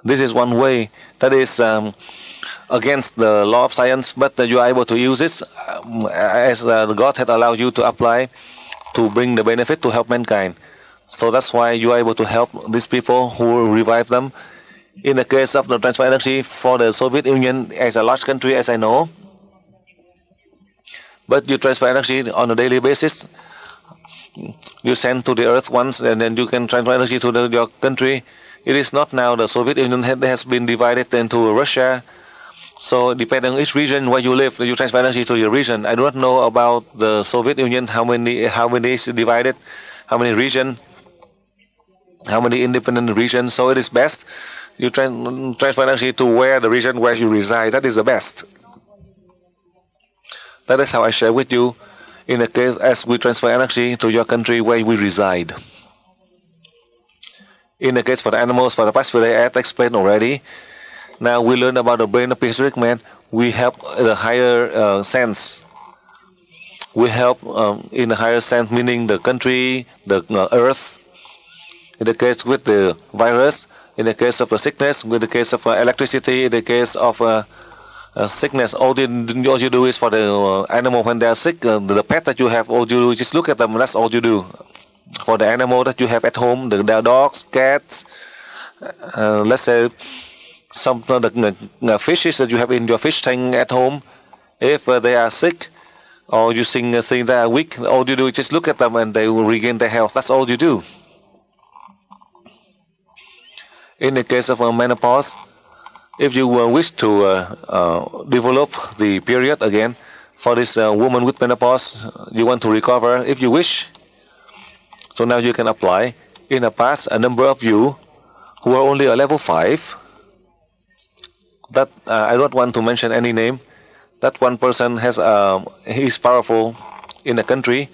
This is one way that is against the law of science, but you are able to use this as God had allowed you to apply to bring the benefit to help mankind. So that's why you are able to help these people who revive them. In the case of the transfer energy for the Soviet Union as a large country, as I know, but you transfer energy on a daily basis. You send to the earth once, and then you can transfer energy to your country. It is not now the Soviet Union has been divided into Russia. So depending on each region where you live, you transfer energy to your region. I do not know about the Soviet Union, how many is divided, how many regions, how many independent regions. So it is best you transfer energy to where the region where you reside. That is the best. That is how I share with you in the case as we transfer energy to your country where we reside. In the case for the animals, for the past few days, I have explained already. Now we learn about the brain of prehistoric man. We help the higher sense. We help in the higher sense, meaning the country, the earth. In the case with the virus, in the case of the sickness, in the case of electricity, in the case of sickness, all you do is for the animal when they are sick, the pet that you have, all you do is just look at them, that's all you do. For the animal that you have at home, the dogs, cats, let's say some the fishes that you have in your fish tank at home, if they are sick or you think they are weak, all you do is just look at them and they will regain their health. That's all you do. In the case of menopause, if you wish to develop the period again, for this woman with menopause, you want to recover, if you wish, so now you can apply. In the past, a number of you who are only a level 5, that I don't want to mention any name, that one person has he is powerful in the country,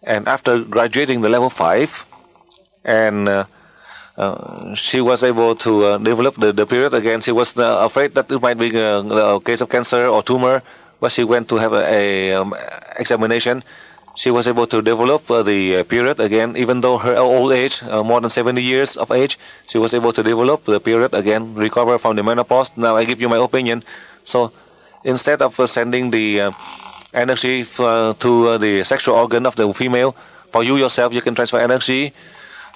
and after graduating the level 5, and she was able to develop the period again. She was afraid that it might be a case of cancer or tumor, but she went to have a examination. She was able to develop the period again, even though her old age, more than 70 years of age, she was able to develop the period again, recover from the menopause. Now I give you my opinion. So instead of sending the energy to the sexual organ of the female, for you yourself, you can transfer energy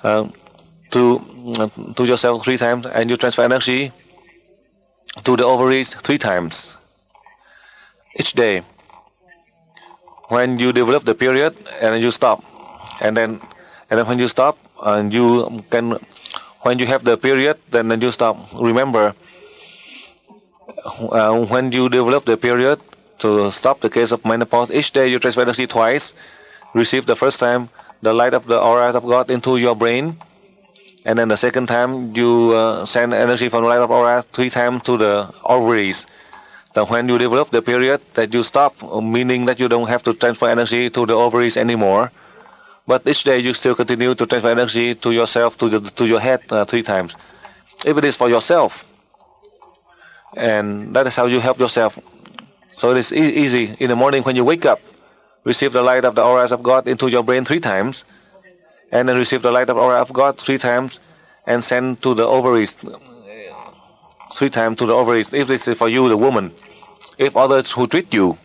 to yourself 3 times, and you transfer energy to the ovaries 3 times each day. When you develop the period and you stop, and then when you stop, and you can, when you have the period, then you stop. Remember, when you develop the period to stop the case of menopause, each day you transfer energy twice. Receive the first time the light of the aura of God into your brain, and then the second time you send energy from the light of aura 3 times to the ovaries. So when you develop the period, that you stop, meaning that you don't have to transfer energy to the ovaries anymore. But each day you still continue to transfer energy to yourself, to your head 3 times. If it is for yourself, and that is how you help yourself. So it is easy. In the morning when you wake up, receive the light of the auras of God into your brain 3 times, and then receive the light of aura of God 3 times, and send to the ovaries 3 times to the ovaries. If this is for you, the woman. If others who treat you,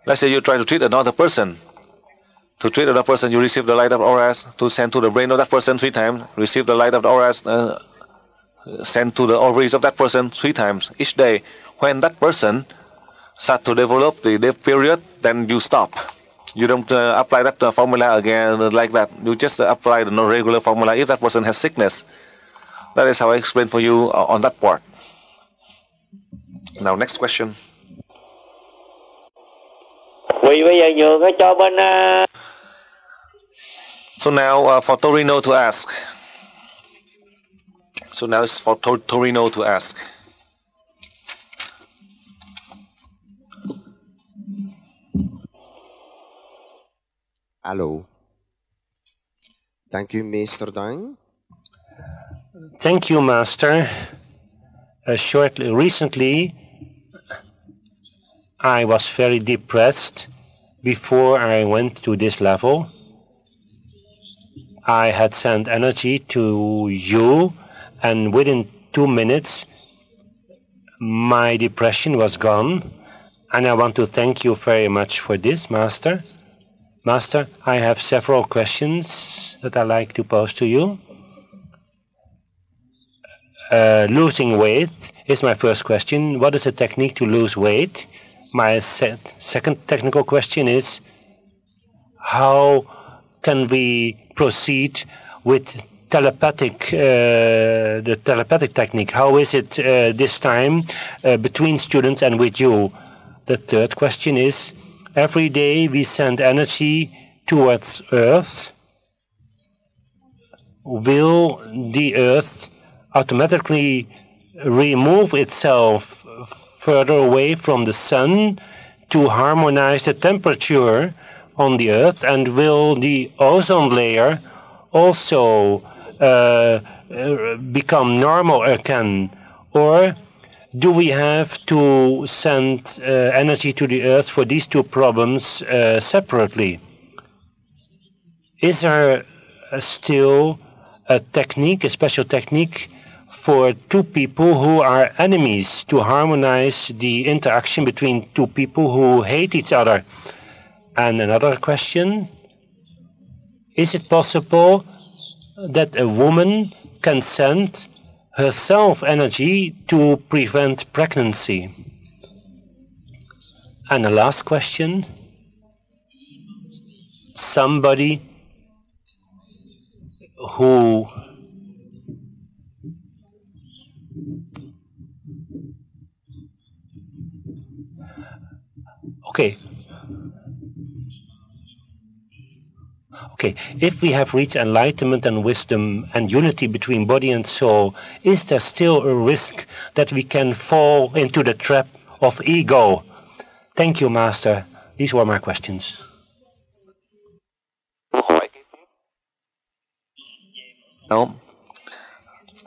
let's say you try to treat another person. To treat another person, you receive the light of auras to send to the brain of that person 3 times. Receive the light of the auras, send to the ovaries of that person 3 times each day. When that person starts to develop the period, then you stop. You don't apply that formula again like that. You just apply the regular formula if that person has sickness. That is how I explain for you on that part. Now, next question. So now for Torino to ask. So now it's for Torino to ask. Hello. Thank you, Mr. Dang. Thank you, Master. Recently, I was very depressed before I went to this level. I had sent energy to you, and within 2 minutes, my depression was gone. And I want to thank you very much for this, Master. Master, I have several questions that I'd like to pose to you. Losing weight is my first question. What is a technique to lose weight? My second technical question is, how can we proceed with the telepathic technique? How is it this time between students and with you? The third question is, every day we send energy towards Earth. Will the Earth automatically remove itself further away from the sun to harmonize the temperature on the Earth? And will the ozone layer also become normal again? Or do we have to send energy to the Earth for these 2 problems separately? Is there still a technique, a special technique for two people who are enemies to harmonize the interaction between two people who hate each other? And another question, is it possible that a woman can send herself energy to prevent pregnancy? And the last question, somebody who Okay, if we have reached enlightenment and wisdom and unity between body and soul, is there still a risk that we can fall into the trap of ego? Thank you, Master. These were my questions. Now,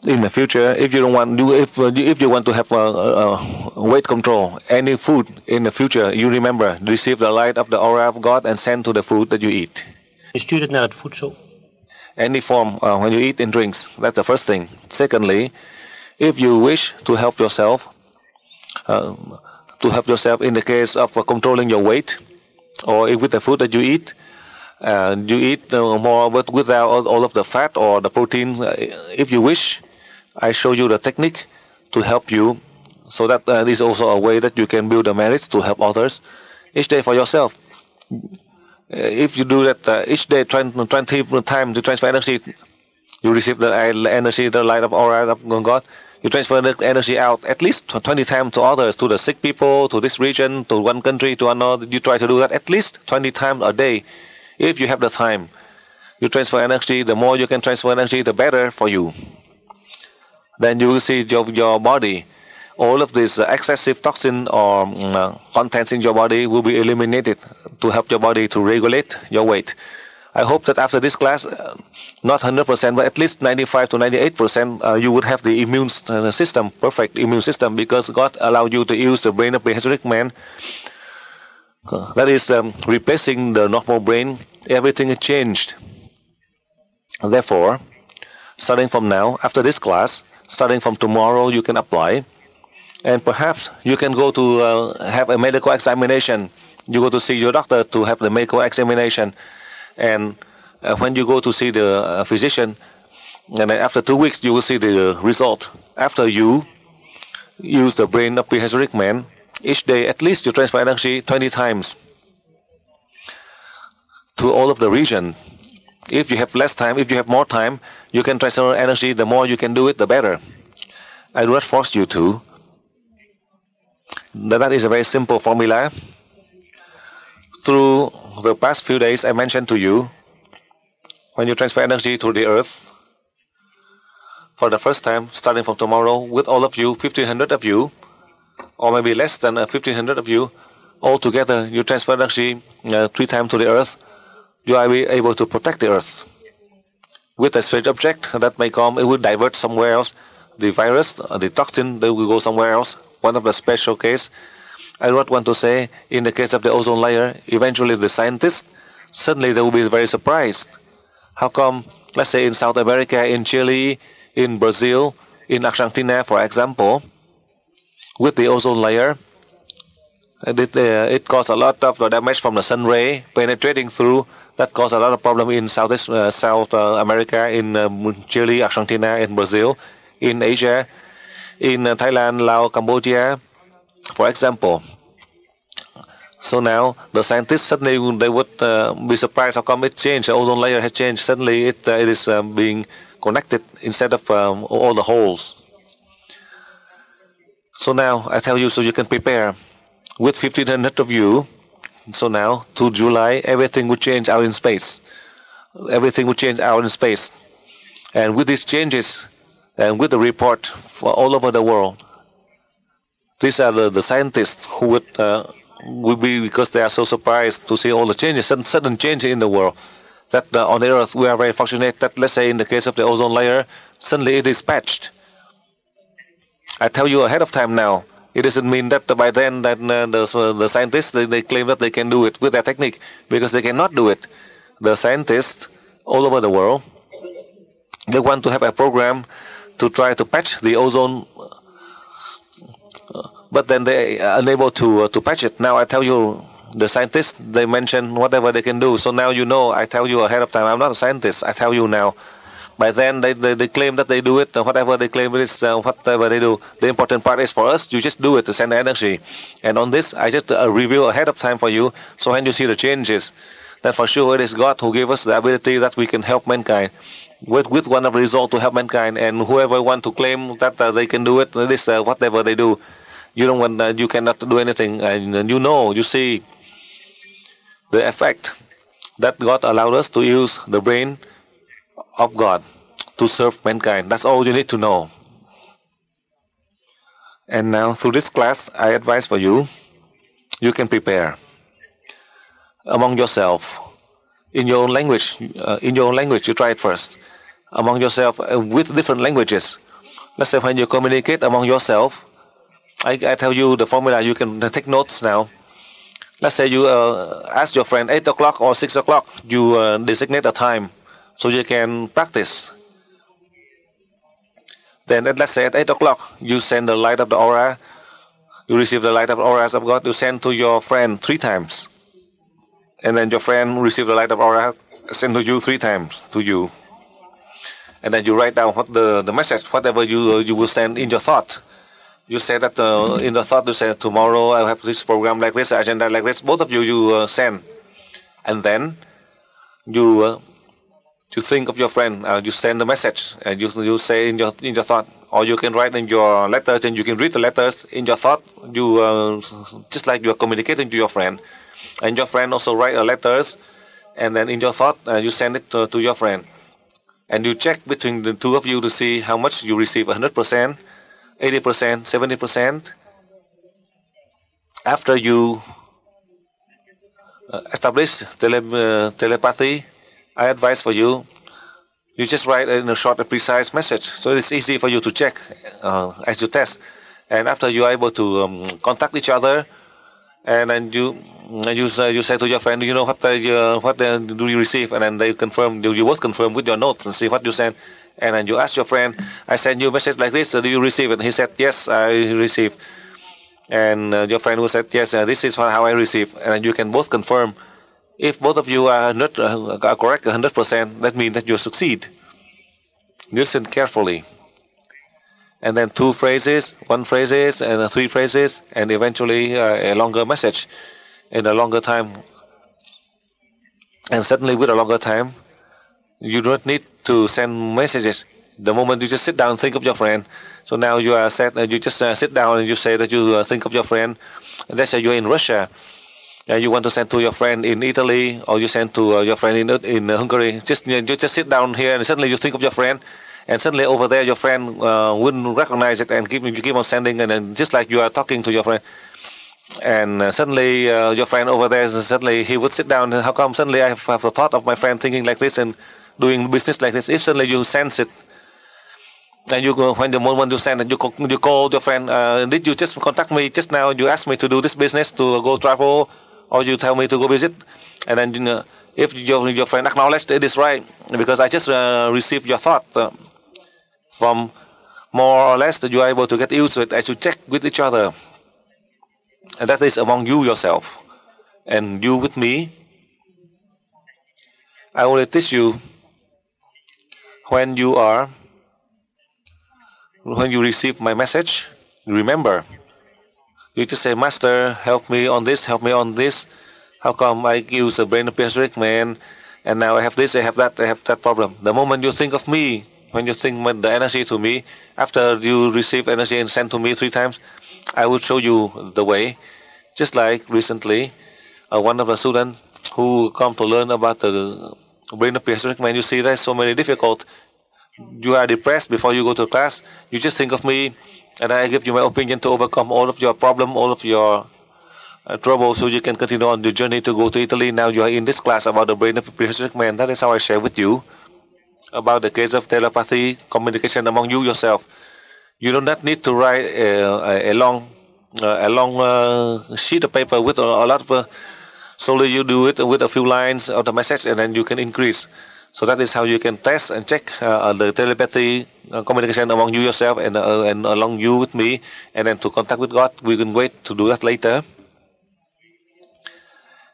in the future, if you don't want if you want to have weight control, any food in the future, you remember, receive the light of the aura of God and send to the food that you eat. Stuur het naar het voedsel. Any form when you eat and drinks. That's the first thing. Secondly, if you wish to help yourself in the case of controlling your weight, or with the food that you eat more, but without all of the fat or the protein. If you wish, I show you the technique to help you, so that is also a way that you can build the merits to help others each day for yourself. If you do that each day, 20 times to transfer energy, you receive the energy, the light of aura of God. You transfer the energy out at least 20 times to others, to the sick people, to this region, to one country, to another. You try to do that at least 20 times a day. If you have the time, you transfer energy. The more you can transfer energy, the better for you. Then you will see your body. All of this excessive toxin or contents in your body will be eliminated to help your body to regulate your weight. I hope that after this class, not 100%, but at least 95 to 98%, you would have the immune system, perfect immune system, because God allowed you to use the brain of prehistoric man. That is replacing the normal brain. Everything is changed. Therefore, starting from now, after this class, starting from tomorrow, you can apply. And perhaps you can go to have a medical examination. You go to see your doctor to have the medical examination. And when you go to see the physician, and then after 2 weeks, you will see the result. After you use the brain of prehistoric man, each day at least you transfer energy 20 times to all of the region. If you have less time, if you have more time, you can transfer energy. The more you can do it, the better. I do not force you to. That is a very simple formula. Through the past few days, I mentioned to you, when you transfer energy to the earth, for the first time, starting from tomorrow, with all of you, 1,500 of you, or maybe less than 1,500 of you, all together, you transfer energy 3 times to the earth, you will be able to protect the earth. With a strange object that may come, it will divert somewhere else. The virus, the toxin, they will go somewhere else. One of the special case, I do not want to say, in the case of the ozone layer, eventually the scientists, suddenly they will be very surprised. How come, let's say in South America, in Chile, in Brazil, in Argentina, for example, with the ozone layer, it caused a lot of damage from the sun ray penetrating through. That caused a lot of problem in South America, in Chile, Argentina, in Brazil, in Asia, in Thailand, Laos, Cambodia, for example. So now the scientists suddenly they would be surprised how come it changed. The ozone layer has changed. Suddenly it is being connected instead of all the holes. So now I tell you, so you can prepare with 1,500 of you. So now to July, everything would change out in space. Everything would change out in space, and with these changes, and with the report for all over the world, these are the scientists who would be, because they are so surprised to see all the changes, sudden changes in the world. That on the earth we are very fortunate that, let's say in the case of the ozone layer, suddenly it is patched. I tell you ahead of time now. It doesn't mean that by then that the scientists they claim that they can do it with their technique, because they cannot do it. The scientists all over the world, they want to have a program to try to patch the ozone, but then they are unable to patch it. Now I tell you, the scientists, they mention whatever they can do. So now you know, I tell you ahead of time, I'm not a scientist. I tell you now. By then, they claim that they do it, whatever they claim it is, whatever they do. The important part is for us, you just do it to send the energy. And on this, I just review ahead of time for you, so when you see the changes, then for sure it is God who gave us the ability that we can help mankind. With one of the results to help mankind, and whoever want to claim that they can do it, it is whatever they do. You don't want, you cannot do anything, and you know, you see the effect that God allowed us to use the brain of God to serve mankind. That's all you need to know. And now through this class, I advise for you, you can prepare among yourself, in your own language. You try it first. Among yourself with different languages. Let's say when you communicate among yourself, I tell you the formula, you can take notes now. Let's say you ask your friend 8 o'clock or 6 o'clock, you designate a time so you can practice. Then let's say at 8 o'clock, you send the light of the aura, you receive the light of the auras of God, you send to your friend 3 times. And then your friend receive the light of aura, send to you 3 times to you. And then you write down what the message, whatever you will send in your thought. You say that in the thought, you say, tomorrow I have this program like this, agenda like this. Both of you send. And then you think of your friend, you send the message, and you say in your thought, or you can write in your letters, and you can read the letters in your thought. You just like you are communicating to your friend, and your friend also write letters, and then in your thought you send it to your friend, and you check between the two of you to see how much you receive, 100%, 80%, 70%. After you establish telepathy, I advise for you, you just write in a short and precise message. So it's easy for you to check as you test. And after you are able to contact each other, and then you say to your friend, you know what do you receive? And then they confirm, you both confirm with your notes and see what you send. And then you ask your friend, I send you a message like this, do you receive it? He said, yes, I receive. And your friend who said, yes, this is how I receive. And you can both confirm. If both of you are not correct 100%, that means that you succeed. Listen carefully. And then 2 phrases, 1 phrases, and 3 phrases, and eventually a longer message in a longer time. And certainly with a longer time, you don't need to send messages. The moment you just sit down and think of your friend. So now you are set, you just sit down and you say that you think of your friend. And let's say you're in Russia. And you want to send to your friend in Italy, or you send to your friend in Hungary. You just sit down here, and suddenly you think of your friend, and suddenly over there your friend wouldn't recognize it, and you keep on sending, and then just like you are talking to your friend, and suddenly your friend over there, suddenly he would sit down. And how come suddenly I have the thought of my friend thinking like this and doing business like this? If suddenly you sense it, and you go, when the moment you send it, you call your friend, did you just contact me just now? You asked me to do this business, to go travel, or you tell me to go visit, and then if your friend acknowledged it is right, because I just received your thought from more or less, that you are able to get used to it as you check with each other. And that is among you yourself. And you with me, I only teach you when you receive my message, remember. You just say, Master, help me on this, help me on this. How come I use the brain of Pacific man, and now I have this, I have that problem. The moment you think of me, when you think the energy to me, after you receive energy and send to me 3 times, I will show you the way. Just like recently, one of the students who come to learn about the brain of Pacific man, you see there's so many difficult. You are depressed before you go to class, you just think of me, and I give you my opinion to overcome all of your problem, all of your trouble, so you can continue on the journey to go to Italy. Now you are in this class about the brain of a prehistoric man. That is how I share with you about the case of telepathy, communication among you yourself. You do not need to write a long sheet of paper with a lot of. Slowly you do it with a few lines of the message, and then you can increase. So that is how you can test and check the telepathy communication among you yourself and along you with me, and then to contact with God. We can wait to do that later.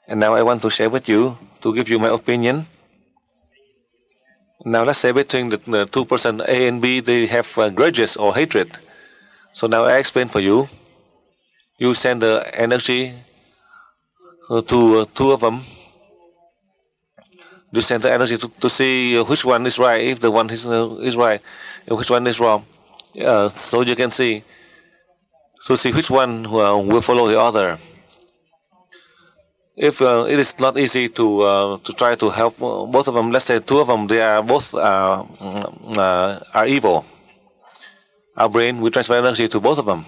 And now I want to share with you, to give you my opinion. Now let's say between the two persons A and B, they have grudges or hatred. So now I explain for you. You send the energy to two of them. You send the energy to see which one is right, if the one is right, and which one is wrong. So you can see. So see which one will follow the other. If it is not easy to try to help both of them, let's say two of them, they are both are evil. Our brain will transfer energy to both of them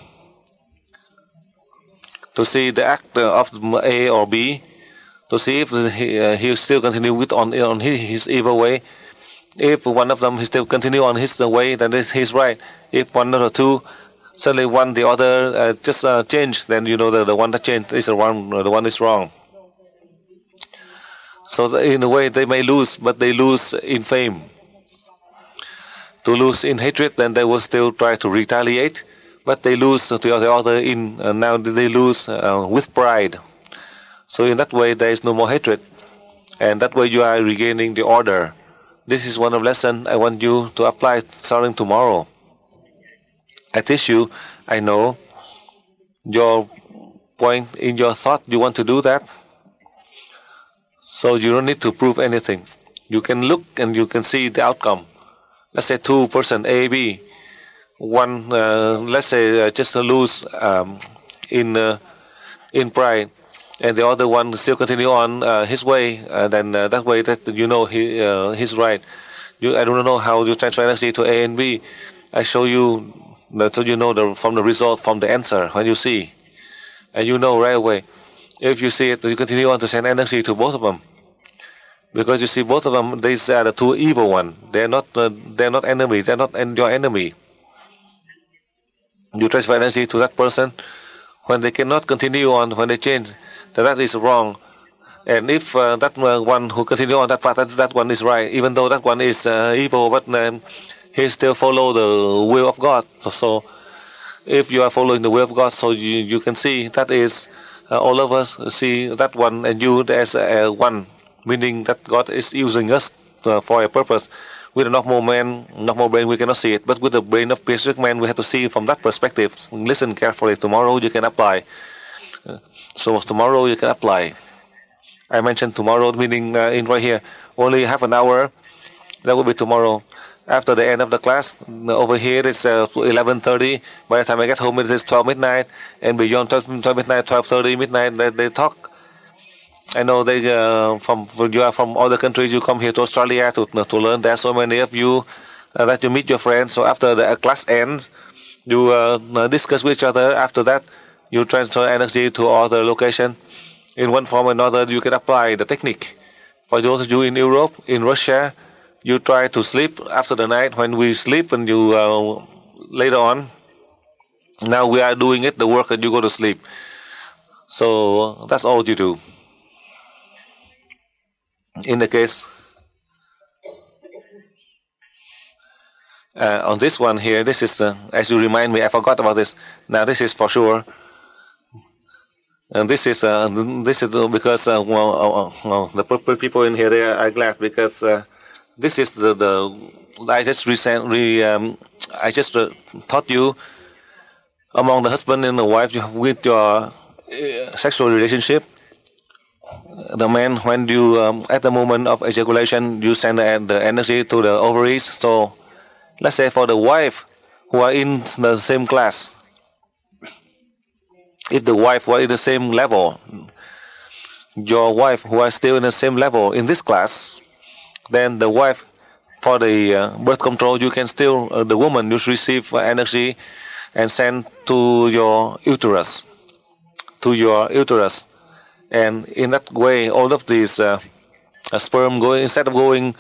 to see the act of A or B, to see if he still continue with on his evil way. If one of them he still continue on his way, then he's right. If one of the two suddenly one the other just change, then you know the one that changed is the one is wrong. So in a way they may lose, but they lose in fame. To lose in hatred, then they will still try to retaliate, but they lose to the other in now they lose with pride. So in that way there is no more hatred, and that way you are regaining the order. This is one of lesson I want you to apply starting tomorrow. I teach you. I know your point in your thought. You want to do that. So you don't need to prove anything. You can look and you can see the outcome. Let's say two person A, B. One, let's say just lose in pride, and the other one still continue on his way. Then that way that you know he's right. I don't know how you transfer energy to A and B. I show you so you know from the result, from the answer when you see, and you know right away. If you see it, you continue on to send energy to both of them, because you see both of them. These are the two evil ones. They're not enemy. They're not your enemy. You transfer energy to that person when they cannot continue on, when they change. That is wrong. And if that one who continue on that path, that one is right, even though that one is evil, but he still follow the will of God. So if you are following the will of God, so you can see that is all of us see that one and you as one, meaning that God is using us for a purpose. With a normal brain, we cannot see it, but with the brain of spiritual man, we have to see from that perspective. Listen carefully. Tomorrow you can apply. So tomorrow you can apply. I mentioned tomorrow, meaning in right here, only half an hour. That will be tomorrow. After the end of the class, over here it's 11:30. By the time I get home, it is 12 midnight, and beyond 12 midnight, 12:30 midnight, they talk. I know they you are from other countries. You come here to Australia to learn. There are so many of you that you meet your friends. So after the class ends, you discuss with each other. After that, you transfer energy to other location. In one form or another, you can apply the technique. For those of you in Europe, in Russia, you try to sleep after the night. When we sleep, and you later on, now we are doing it, the work, and you go to sleep. So that's all you do. In the case on this one here, this is as you remind me, I forgot about this. Now this is for sure, and this is because the people in here, they are glad because this is the I just recently I just taught you among the husband and the wife with your sexual relationship. The man, when you at the moment of ejaculation, you send the energy to the ovaries. So let's say for the wife who are in the same class, if the wife were in the same level, your wife who are still in the same level in this class, then the wife for the birth control, you can still the woman you receive energy and send to your uterus, and in that way, all of these sperm going instead of going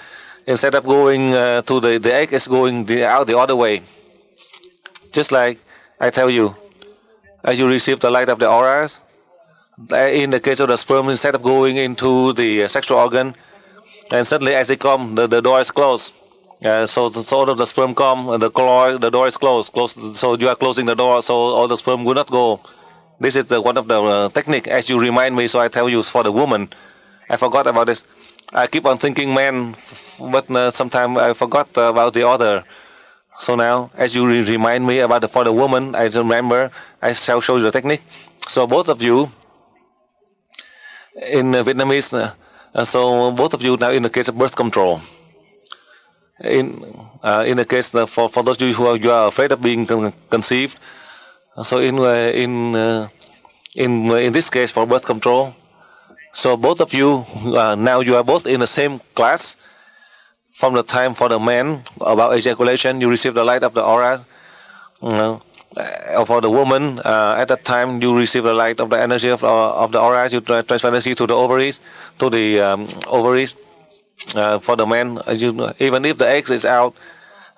to the egg is going out the other way. Just like I tell you, as you receive the light of the auras, in the case of the sperm, instead of going into the sexual organ, And suddenly as they come, the door is closed. So all of the sperm come, and the door is closed. So you are closing the door, so all the sperm will not go. This is one of the technique, as you remind me, so I tell you for the woman. I forgot about this. I keep on thinking man, but sometimes I forgot about the other. So now, as you remind me about for the woman, I remember, I shall show you the technique. So both of you, in Vietnamese, so both of you now in the case of birth control. In the case for those of you who are afraid of being conceived, so in this case for birth control, so both of you now you are both in the same class. From the time for the man about ejaculation, you receive the light of the aura. For the woman, at that time you receive the light of the energy of the aura. You transfer energy to the ovaries, For the man, even if the egg is out,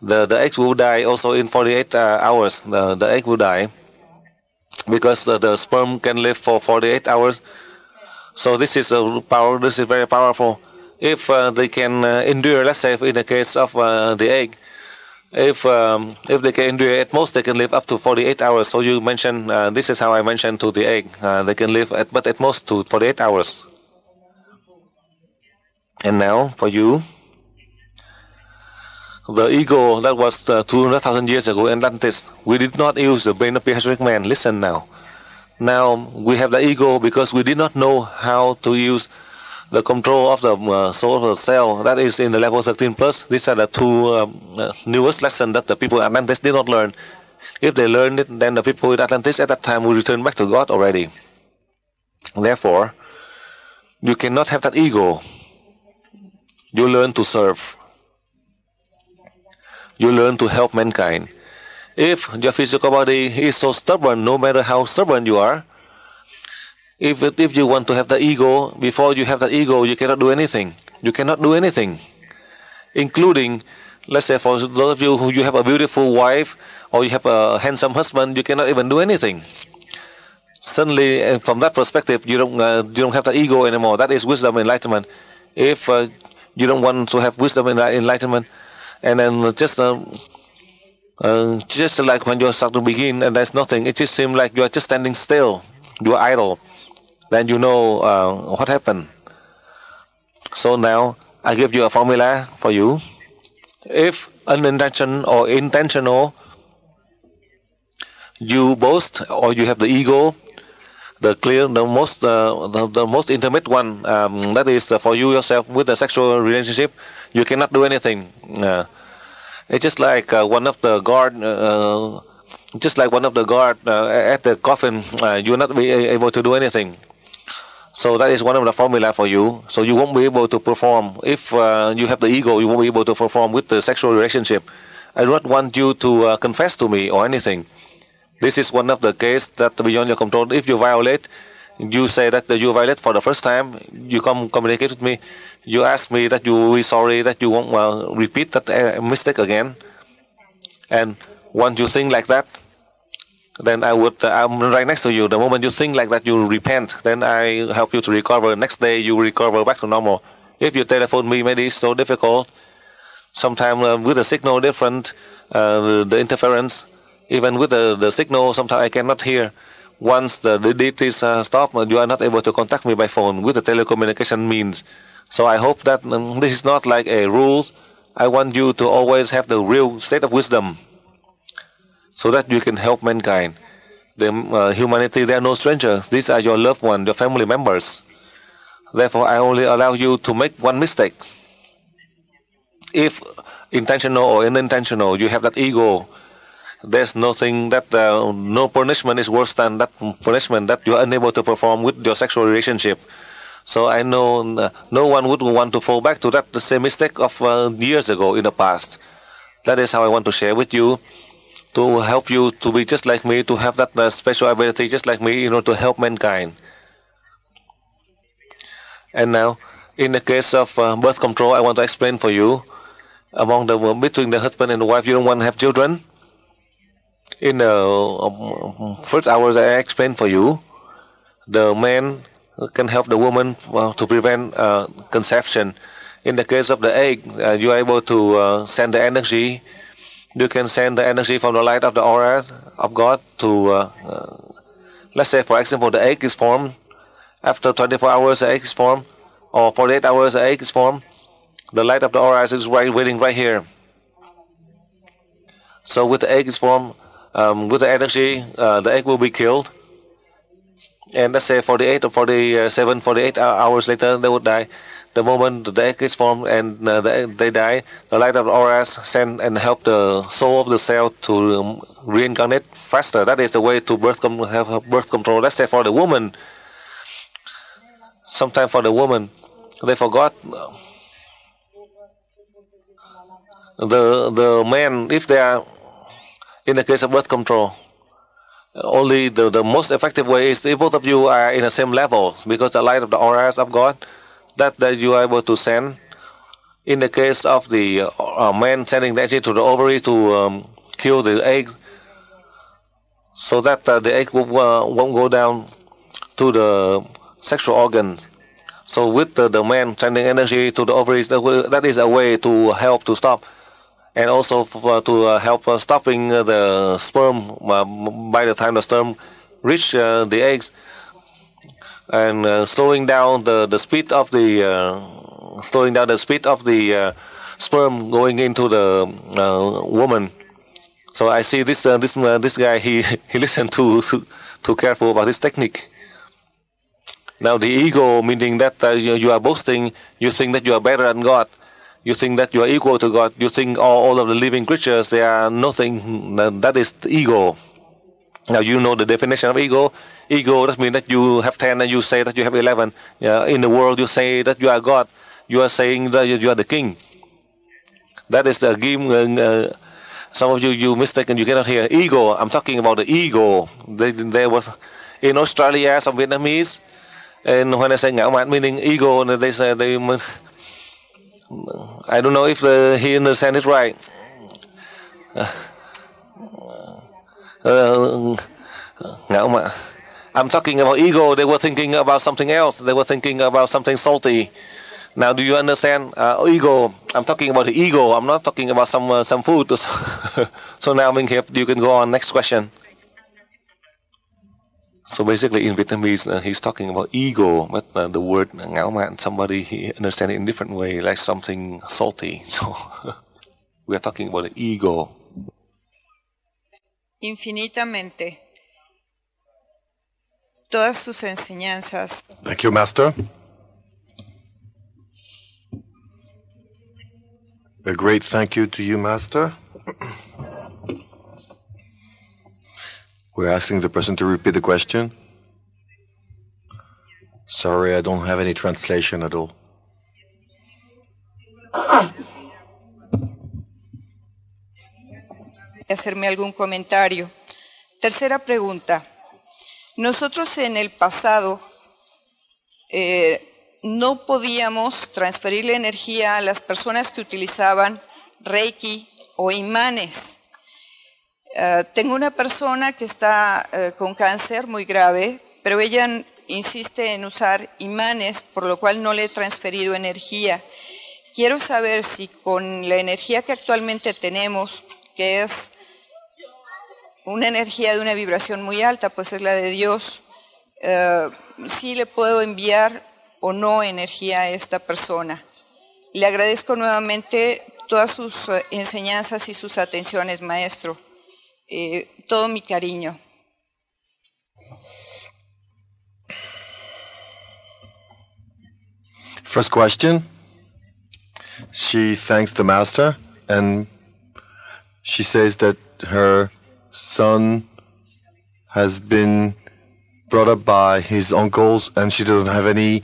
the egg will die also in 48 hours. The egg will die because the sperm can live for 48 hours. So this is a power. This is very powerful. If they can endure, let's say in the case of the egg, if they can endure, at most they can live up to 48 hours. So you mentioned, this is how I mentioned to the egg, they can live but at most to 48 hours. And now for you, the ego that was 200,000 years ago in Atlantis, we did not use the brain of prehistoric man. Listen now. Now we have the ego because we did not know how to use the control of the soul of the cell. That is in the level 13 plus. These are the two newest lessons that the people in Atlantis did not learn. If they learned it, then the people in Atlantis at that time will return back to God already. Therefore, you cannot have that ego. You learn to serve. You learn to help mankind. If your physical body is so stubborn, no matter how stubborn you are, if you want to have the ego, before you have the ego, you cannot do anything. You cannot do anything. Including, let's say for those of you who you have a beautiful wife or you have a handsome husband, you cannot even do anything. Suddenly, from that perspective, you don't have the ego anymore. That is wisdom, enlightenment. If you don't want to have wisdom and enlightenment, and then just like when you start to begin and there's nothing, it just seems like you are just standing still. You are idle. Then you know what happened. So now I give you a formula for you. If unintentional or intentional, you boast or you have the ego, the most intimate one, that is for you yourself with the sexual relationship, you cannot do anything. It's just like one of the guard. At the coffin, you will not be able to do anything. So that is one of the formula for you. So you won't be able to perform. If you have the ego, you won't be able to perform with the sexual relationship. I do not want you to confess to me or anything. This is one of the case that beyond your control. If you violate, you say that you violate for the first time. You communicate with me. You ask me that you will be sorry, that you won't repeat that mistake again. And once you think like that, then I'm right next to you. The moment you think like that, you repent. Then I help you to recover. Next day, you recover back to normal. If you telephone me, maybe it's so difficult. Sometimes with the signal different, the interference, even with the signal, sometimes I cannot hear. Once the deities stop, you are not able to contact me by phone with the telecommunication means. So I hope that this is not like a rule. I want you to always have the real state of wisdom, so that you can help mankind. The humanity, they are no strangers. These are your loved ones, your family members. Therefore, I only allow you to make one mistake. If intentional or unintentional, you have that ego, there's nothing that, no punishment is worse than that punishment that you are unable to perform with your sexual relationship. So I know no one would want to fall back to that the same mistake of years ago in the past. That is how I want to share with you, to help you to be just like me, to have that special ability just like me in order to help mankind. And now, in the case of birth control, I want to explain for you. Between the husband and the wife, you don't want to have children. In the first hours, I explained for you, the man can help the woman to prevent conception. In the case of the egg, you are able to send the energy. You can send the energy from the light of the aura of God to, let's say, for example, the egg is formed. After 24 hours, the egg is formed, or 48 hours, the egg is formed. The light of the aura is waiting right here. So with the egg is formed, with the energy, the egg will be killed. And let's say 48 or 47, 48 hours later, they would die. The moment the egg is formed and they die, the light of the auras send and help the soul of the cell to reincarnate faster. That is the way to have birth control. Let's say for the woman, sometimes for the woman, they forgot. The man, if they are in the case of birth control, only the most effective way is if both of you are in the same level, because the light of the auras of God that you are able to send. In the case of the man sending the energy to the ovary to kill the egg, so that the egg won't go down to the sexual organ. So with the man sending energy to the ovaries, that is a way to help to stop. And also to help stopping the sperm by the time the sperm reach the eggs, and slowing down the speed of the sperm going into the woman. So I see this guy he listened too careful about this technique. Now the ego, meaning that you are boasting, you think that you are better than God. You think that you are equal to God. You think all of the living creatures, they are nothing. That is the ego. Now you know the definition of ego. Ego, that means that you have 10 and you say that you have 11. In the world, you say that you are God. You are saying that you are the king. That is the game. Some of you mistake and you cannot hear. Ego, I'm talking about the ego. There was, in Australia, some Vietnamese, and when I say ngạo mạn, meaning ego, they say I don't know if he understands it right. I'm talking about ego. They were thinking about something else. They were thinking about something salty. Now, do you understand ego? I'm talking about the ego. I'm not talking about some food. So now, Minh Hiệp, you can go on. Next question. So basically, in Vietnamese, he's talking about ego, but the word ngạo mạn, somebody he understands it in a different way, like something salty. So we are talking about the ego. Infinitamente. Todas sus enseñanzas. Thank you, Master. A great thank you to you, Master. We're asking the person to repeat the question. Sorry, I don't have any translation at all. Hacerme algún comentario. Tercera pregunta. Nosotros en el pasado no podíamos transferirle energía a las personas que utilizaban Reiki o imanes. Tengo una persona que está con cáncer muy grave, pero ella insiste en usar imanes, por lo cual no le he transferido energía. Quiero saber si con la energía que actualmente tenemos, que es una energía de una vibración muy alta, pues es la de Dios, si le puedo enviar o no energía a esta persona. Le agradezco nuevamente todas sus enseñanzas y sus atenciones, maestro. Todo mi cariño. First question. She thanks the Master and she says that her son has been brought up by his uncles and she doesn't have any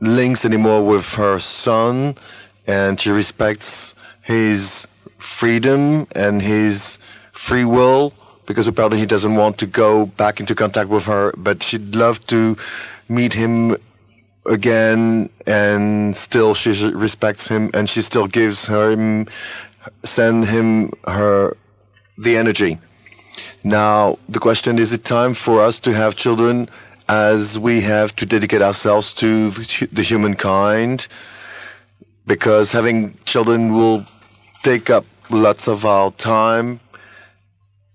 links anymore with her son, and she respects his freedom and his free will, because apparently he doesn't want to go back into contact with her, but she'd love to meet him again, and still she respects him, and she still gives him, send him the energy. Now, the question is it time for us to have children as we have to dedicate ourselves to the humankind? because having children will take up lots of our time,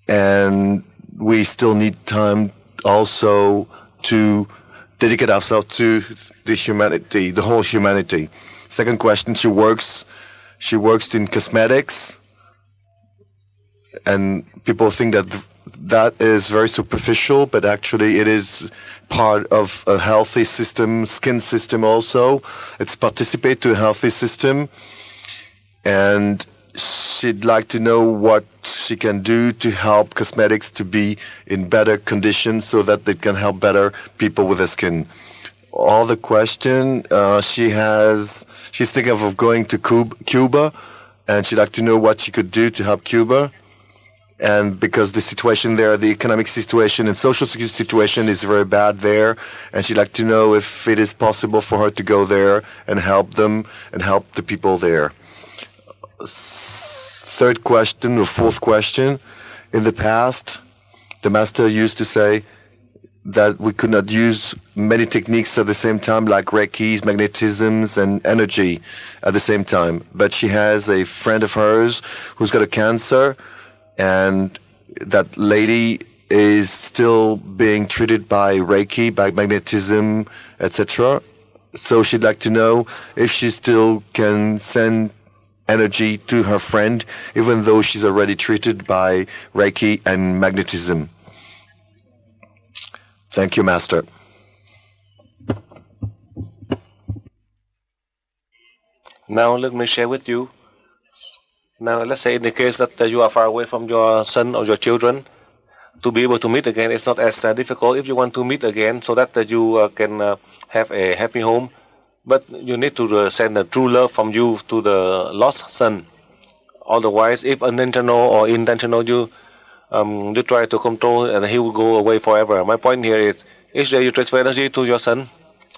and we still need time also to dedicate ourselves to the humanity, the whole humanity. Second question, she works in cosmetics, and people think that that is very superficial, but actually it is part of a healthy system, skin system also. It's participate to a healthy system, and she'd like to know what she can do to help cosmetics to be in better conditions so that they can help better people with their skin. All the question, she's thinking of going to Cuba, and she'd like to know what she could do to help Cuba. And because the situation there, the economic situation and social security situation is very bad there, and she'd like to know if it is possible for her to go there and help them and help the people there. Third question or fourth question, in the past, the master used to say that we could not use many techniques at the same time, like Reikis, magnetisms, and energy at the same time. But she has a friend of hers who's got a cancer, and that lady is still being treated by Reiki, by magnetism, etc. So she'd like to know if she still can send energy to her friend, even though she's already treated by Reiki and magnetism. Thank you, Master. Now let me share with you. Now let's say in the case that you are far away from your son or your children, to be able to meet again, it's not as difficult if you want to meet again so that you can have a happy home. But you need to send a true love from you to the lost son. Otherwise, if unintentional or intentional, you try to control, and he will go away forever. My point here is, each day you transfer energy to your son,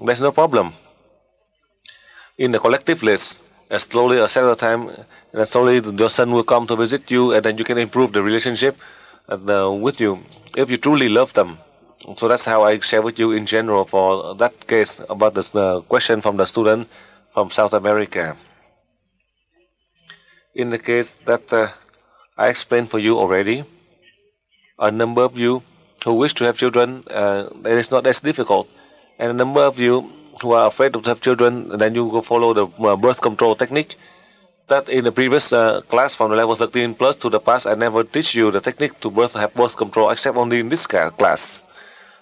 there's no problem. In the collective list, slowly, a set of time, and slowly your son will come to visit you, and then you can improve the relationship with you, if you truly love them. So that's how I share with you in general for that case about this question from the student from South America. In the case that I explained for you already, a number of you who wish to have children, it is not as difficult. And a number of you who are afraid to have children, then you go follow the birth control technique. That in the previous class from the level 13 plus to the past, I never teach you the technique to have birth control except only in this class.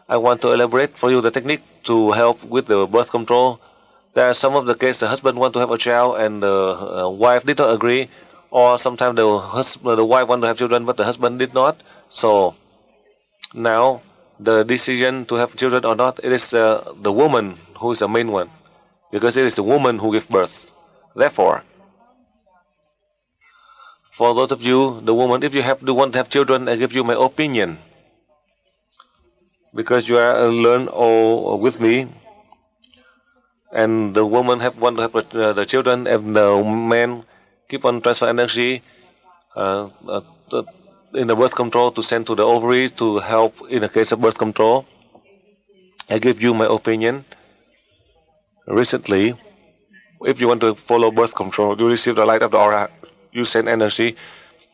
I want to elaborate for you the technique to help with the birth control. There are some of the cases the husband want to have a child and the wife did not agree, or sometimes the wife want to have children but the husband did not. So now the decision to have children or not, it is the woman who is the main one, because it is the woman who gives birth. Therefore, for those of you, the woman, if you want to have children, I give you my opinion, because you are learn all with me, and the woman want to have the children, and the man keep on transfer energy in the birth control to send to the ovaries to help in the case of birth control. I give you my opinion. Recently, if you want to follow birth control, you receive the light of the aura, you send energy.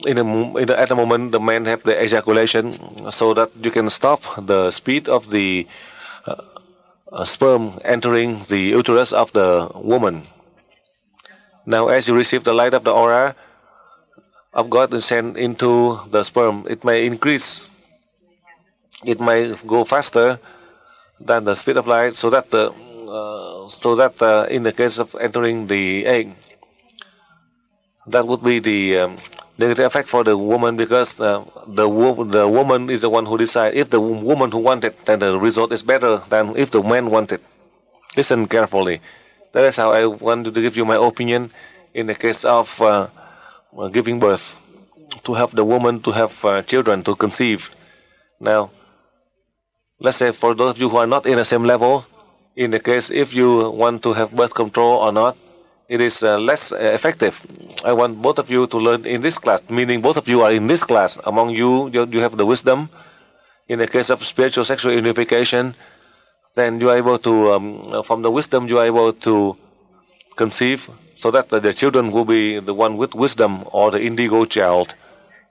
At the moment, the man have the ejaculation, so that you can stop the speed of the sperm entering the uterus of the woman. Now, as you receive the light of the aura of God and send into the sperm, it may increase. It may go faster than the speed of light, so that in the case of entering the egg, that would be the negative effect for the woman, because the woman is the one who decides. If the woman who wants it, then the result is better than if the man wants it. Listen carefully. That is how I want to give you my opinion in the case of giving birth, to help the woman to have children, to conceive. Now, let's say for those of you who are not in the same level, in the case if you want to have birth control or not, it is less effective. I want both of you to learn in this class, meaning both of you are in this class. Among you, you have the wisdom. In the case of spiritual sexual unification, then you are able to, from the wisdom, you are able to conceive, so that the children will be the one with wisdom or the indigo child.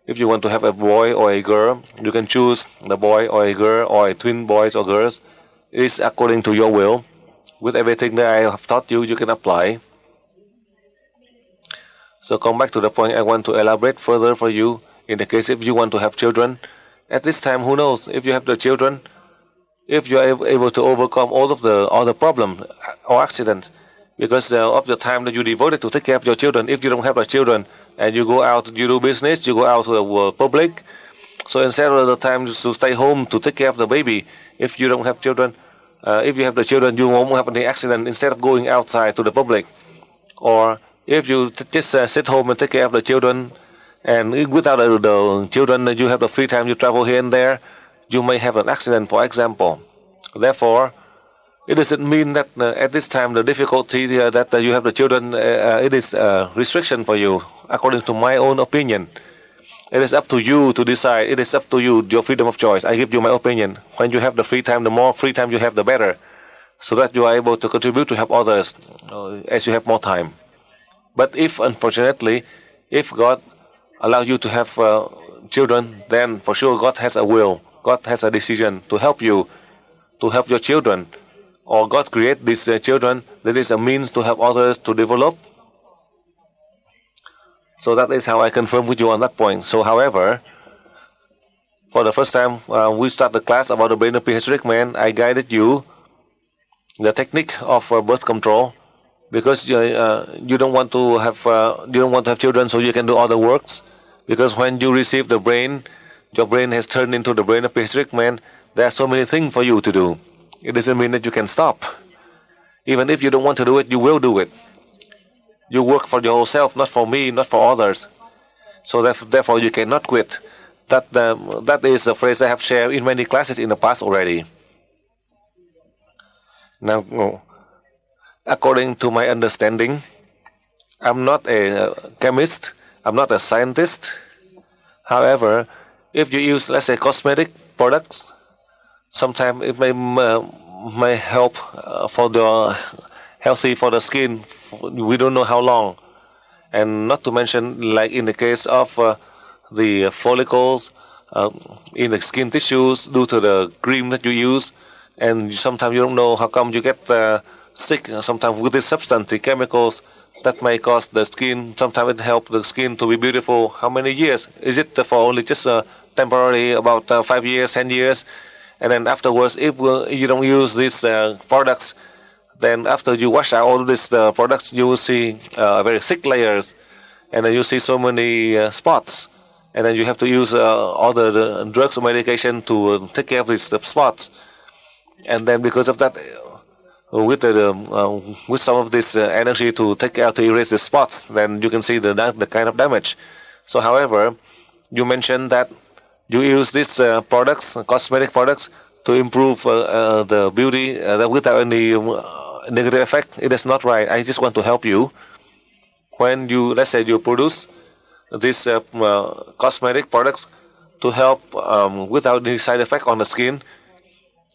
If you want to have a boy or a girl, you can choose the boy or a girl or a twin boys or girls. It is according to your will. With everything that I have taught you, you can apply. So come back to the point I want to elaborate further for you. In the case if you want to have children, at this time, who knows, if you have the children, if you are able to overcome all the problems or accidents, because of the time that you devoted to take care of your children. If you don't have the children and you go out, you do business, you go out to the public, so instead of the time to stay home to take care of the baby, if you don't have children, if you have the children, you won't have any accident instead of going outside to the public. Or if you just sit home and take care of the children, and without the children, you have the free time, you travel here and there, you may have an accident, for example. Therefore, it doesn't mean that at this time the difficulty that you have the children, it is a restriction for you, according to my own opinion. It is up to you to decide. It is up to you, your freedom of choice. I give you my opinion. When you have the free time, the more free time you have, the better, so that you are able to contribute to help others as you have more time. But if, unfortunately, if God allows you to have children, then for sure God has a will. God has a decision to help you, to help your children. Or God create these children, that is a means to help others to develop. So that is how I confirm with you on that point. So however, for the first time we start the class about the brain of THhodC man, I guided you the technique of birth control, because you don't want to have children so you can do other works. Because when you receive the brain, your brain has turned into the brain of THhodC man. There are so many things for you to do. It doesn't mean that you can stop. Even if you don't want to do it, you will do it. You work for yourself, not for me, not for others. So therefore, you cannot quit. That is a phrase I have shared in many classes in the past already. Now, according to my understanding, I'm not a chemist. I'm not a scientist. However, if you use, let's say, cosmetic products, sometimes it may help for the healthy for the skin. We don't know how long. And not to mention, like in the case of the follicles in the skin tissues due to the cream that you use, and sometimes you don't know how come you get sick. Sometimes with this substance, the chemicals that may cause the skin. Sometimes it helps the skin to be beautiful. How many years? Is it for only just temporary, about 5 years, 10 years? And then afterwards, if you don't use these products, then after you wash out all these products, you will see very thick layers, and then you see so many spots. And then you have to use other drugs or medication to take care of these spots. And then because of that, with some of this energy to take care to erase the spots, then you can see the kind of damage. So, however, you mentioned that you use these products, cosmetic products, to improve the beauty without any negative effect. It is not right. I just want to help you. When you, let's say, you produce these cosmetic products to help without any side effect on the skin,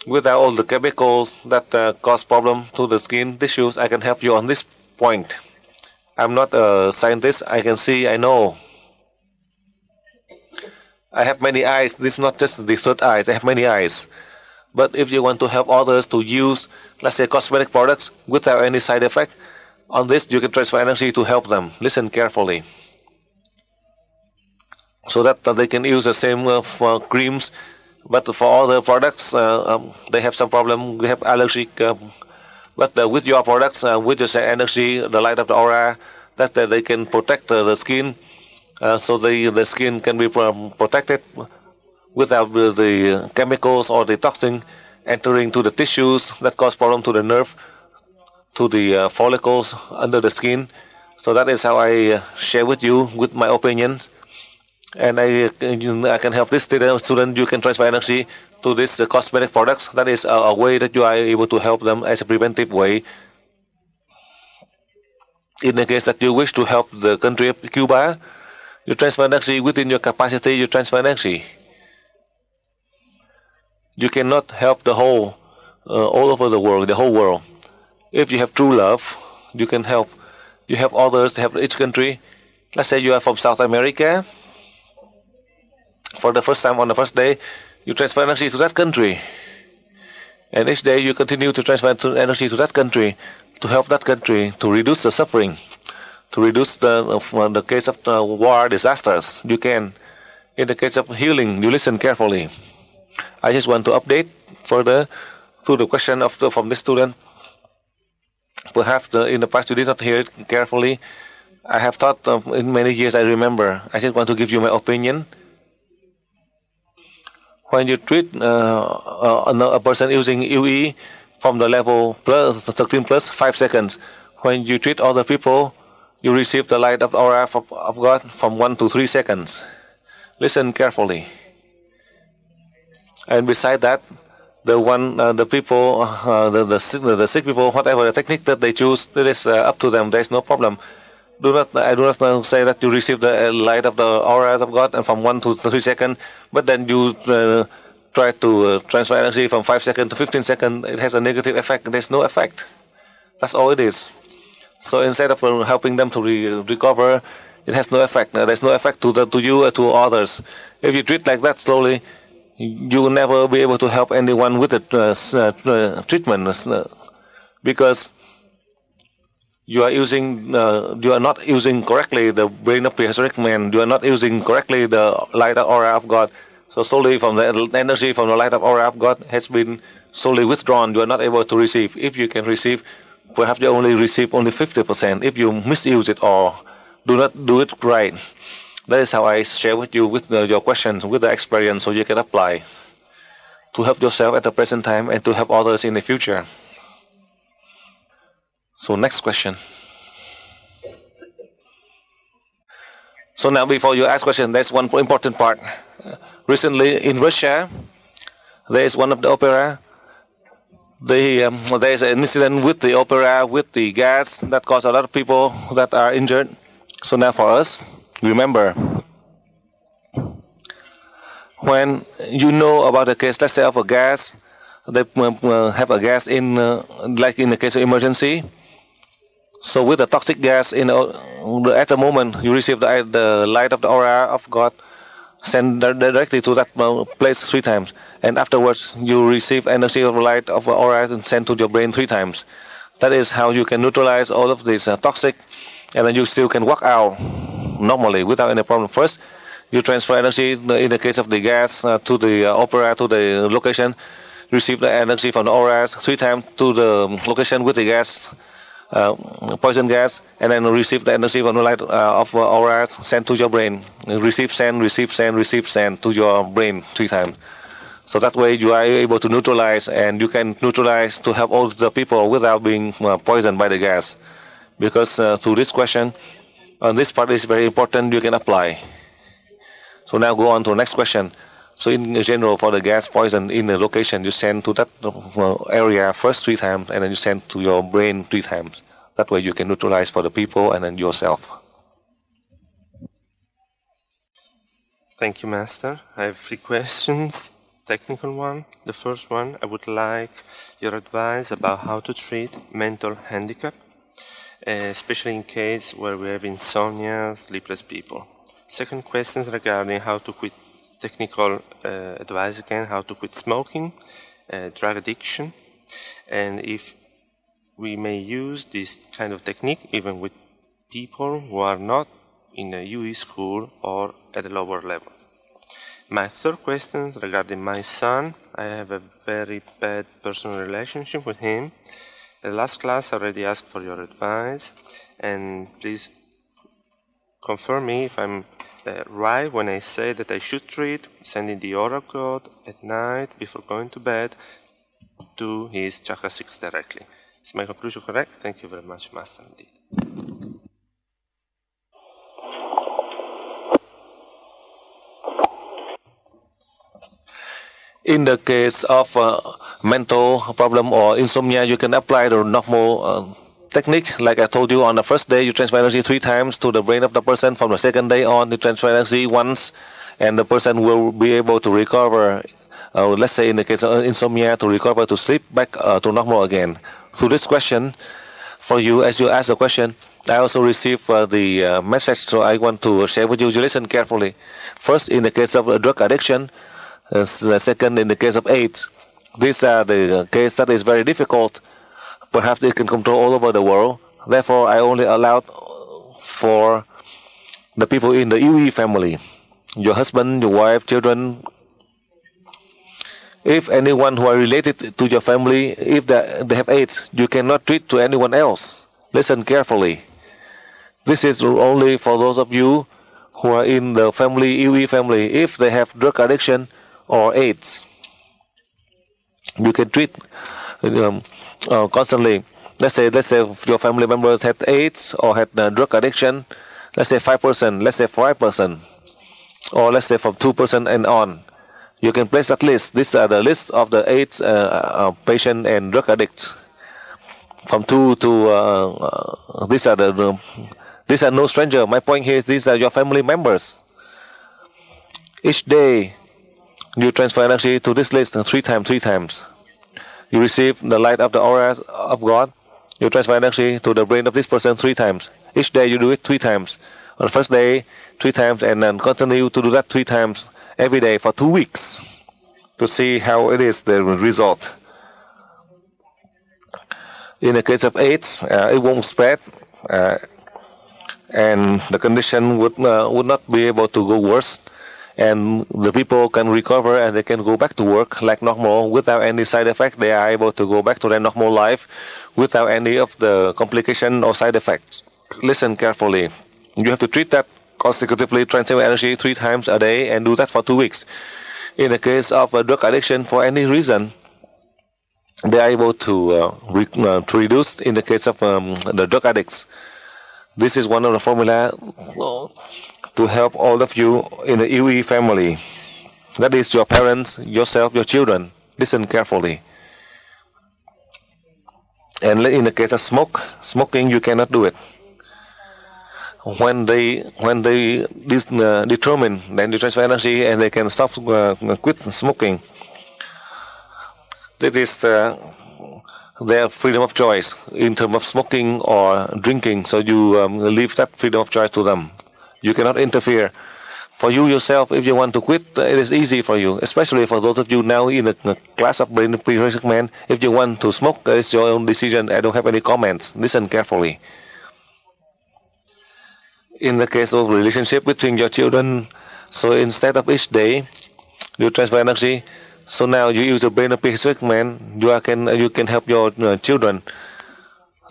without all the chemicals that cause problem to the skin tissues, I can help you on this point. I'm not a scientist. I can see, I know. I have many eyes. This is not just the third eyes. I have many eyes. But if you want to help others to use, let's say, cosmetic products without any side effect, on this you can transfer energy to help them. Listen carefully. So that they can use the same creams, but for other products, they have some problem. We have allergic. But with your products, with your energy, the light of the aura, that they can protect the skin, so the skin can be protected without the chemicals or the toxin entering to the tissues that cause problem to the nerve, to the follicles under the skin. So that is how I share with you with my opinions. And I can help this student. You can transfer energy to these cosmetic products. That is a way that you are able to help them as a preventive way. In the case that you wish to help the country of Cuba, you transfer energy within your capacity. You transfer energy. You cannot help the whole, all over the world, the whole world. If you have true love, you can help You have others, they have each country. Let's say you are from South America. For the first time on the first day, you transfer energy to that country. And each day you continue to transfer energy to that country to help that country to reduce the suffering, to reduce the case of war disasters. You can. In the case of healing, you listen carefully. I just want to update further to the question from this student. Perhaps in the past you did not hear it carefully. I have thought in many years, I remember. I just want to give you my opinion. When you treat a person using UE from the level plus 13 plus 5 seconds, when you treat other people, you receive the light of aura of God from 1 to 3 seconds. Listen carefully. And beside that, the people, the sick people, whatever the technique that they choose, it is up to them. There is no problem. I do not say that you receive the light of the aura of God and from 1 to 3 seconds, but then you try to transfer energy from 5 seconds to 15 seconds. It has a negative effect. There is no effect. That's all it is. So instead of helping them to recover, it has no effect. There is no effect to you or to others. If you treat like that slowly, you will never be able to help anyone with the treatment, because you are not using correctly the brain of prehistoric man. You are not using correctly the light of aura of God. So slowly from the energy from the light of aura of God has been slowly withdrawn. You are not able to receive. If you can receive, perhaps you only receive only 50%. If you misuse it or do not do it right. That is how I share with you with your questions, with the experience, so you can apply to help yourself at the present time and to help others in the future. So next question. So now before you ask question, there's one important part. Recently in Russia, there is one of the opera. There is an incident with the opera, with the gas that caused a lot of people that are injured. So now for us, remember, when you know about a case, let's say of a gas, they have a gas in, like in the case of emergency. So with the toxic gas, at the moment you receive the light of the aura of God, send directly to that place 3 times, and afterwards you receive energy of light of the aura and send to your brain 3 times. That is how you can neutralize all of this toxic, and then you still can walk out normally without any problem. First, you transfer energy in the case of the gas to the opera, to the location, receive the energy from the auras 3 times to the location with the gas, poison gas, and then receive the energy from the light of aura sent to your brain. Receive, send to your brain 3 times. So that way you are able to neutralize, and you can neutralize to help all the people without being poisoned by the gas. Because through this question, this part is very important, you can apply. So now go on to the next question. So in general, for the gas poison in the location, you send to that area first 3 times, and then you send to your brain 3 times. That way you can neutralize for the people and then yourself. Thank you, Master. I have 3 questions. Technical one. The first one, I would like your advice about how to treat mental handicap, especially in case where we have insomnia, sleepless people. Second question is regarding how to quit, technical advice again, how to quit smoking, drug addiction, and if we may use this kind of technique even with people who are not in a UE school or at a lower level. My third question is regarding my son. I have a very bad personal relationship with him. The last class I already asked for your advice, and please confirm me if I'm right when I say that I should treat sending the aura of God at night before going to bed to his chakra 6 directly. Is my conclusion correct? Thank you very much, Master, indeed. In the case of mental problem or insomnia, you can apply the normal technique. Like I told you, on the first day, you transfer energy 3 times to the brain of the person. From the second day on, you transfer energy once, and the person will be able to recover. Let's say in the case of insomnia, to recover, to sleep back to normal again. So this question, for you, as you ask the question, I also received the message, so I want to share with you. You listen carefully. First, in the case of drug addiction. Second, in the case of AIDS. These are the case that is very difficult. Perhaps it can control all over the world. Therefore, I only allowed for the people in the UE family. Your husband, your wife, children. If anyone who are related to your family, if they have AIDS, you cannot treat to anyone else. Listen carefully. This is only for those of you who are in the family, UE family. If they have drug addiction or AIDS, you can treat constantly. Let's say if your family members had AIDS or had drug addiction, let's say 5%, let's say 5%, or let's say from 2% and on. You can place that list. These are the list of the AIDS patient and drug addicts. From 2 to these are no stranger. My point here is these are your family members. Each day you transfer energy to this list 3 times. You receive the light of the aura of God. You transfer energy to the brain of this person 3 times. Each day you do it 3 times. On the first day 3 times, and then continue to do that 3 times every day for 2 weeks to see how it is the result. In the case of AIDS, it won't spread, and the condition would not be able to go worse, and the people can recover and they can go back to work like normal without any side effect. They are able to go back to their normal life without any of the complication or side effects. Listen carefully. You have to treat that consecutively, transfer energy 3 times a day, and do that for 2 weeks. In the case of drug addiction, for any reason, they are able to reduce. In the case of the drug addicts, this is one of the formula to help all of you in the UE family. That is your parents, yourself, your children. Listen carefully. And in the case of smoking, you cannot do it. When they determine, then you transfer energy and they can stop, quit smoking. That is their freedom of choice in terms of smoking or drinking. So you leave that freedom of choice to them. You cannot interfere. For you yourself, if you want to quit, it is easy for you, especially for those of you now in the class of brain pre-registered man. If you want to smoke, that is your own decision. I don't have any comments. Listen carefully. In the case of relationship between your children, so instead of each day you transfer energy, so now you use the brain of pre-registered man. You can help your children.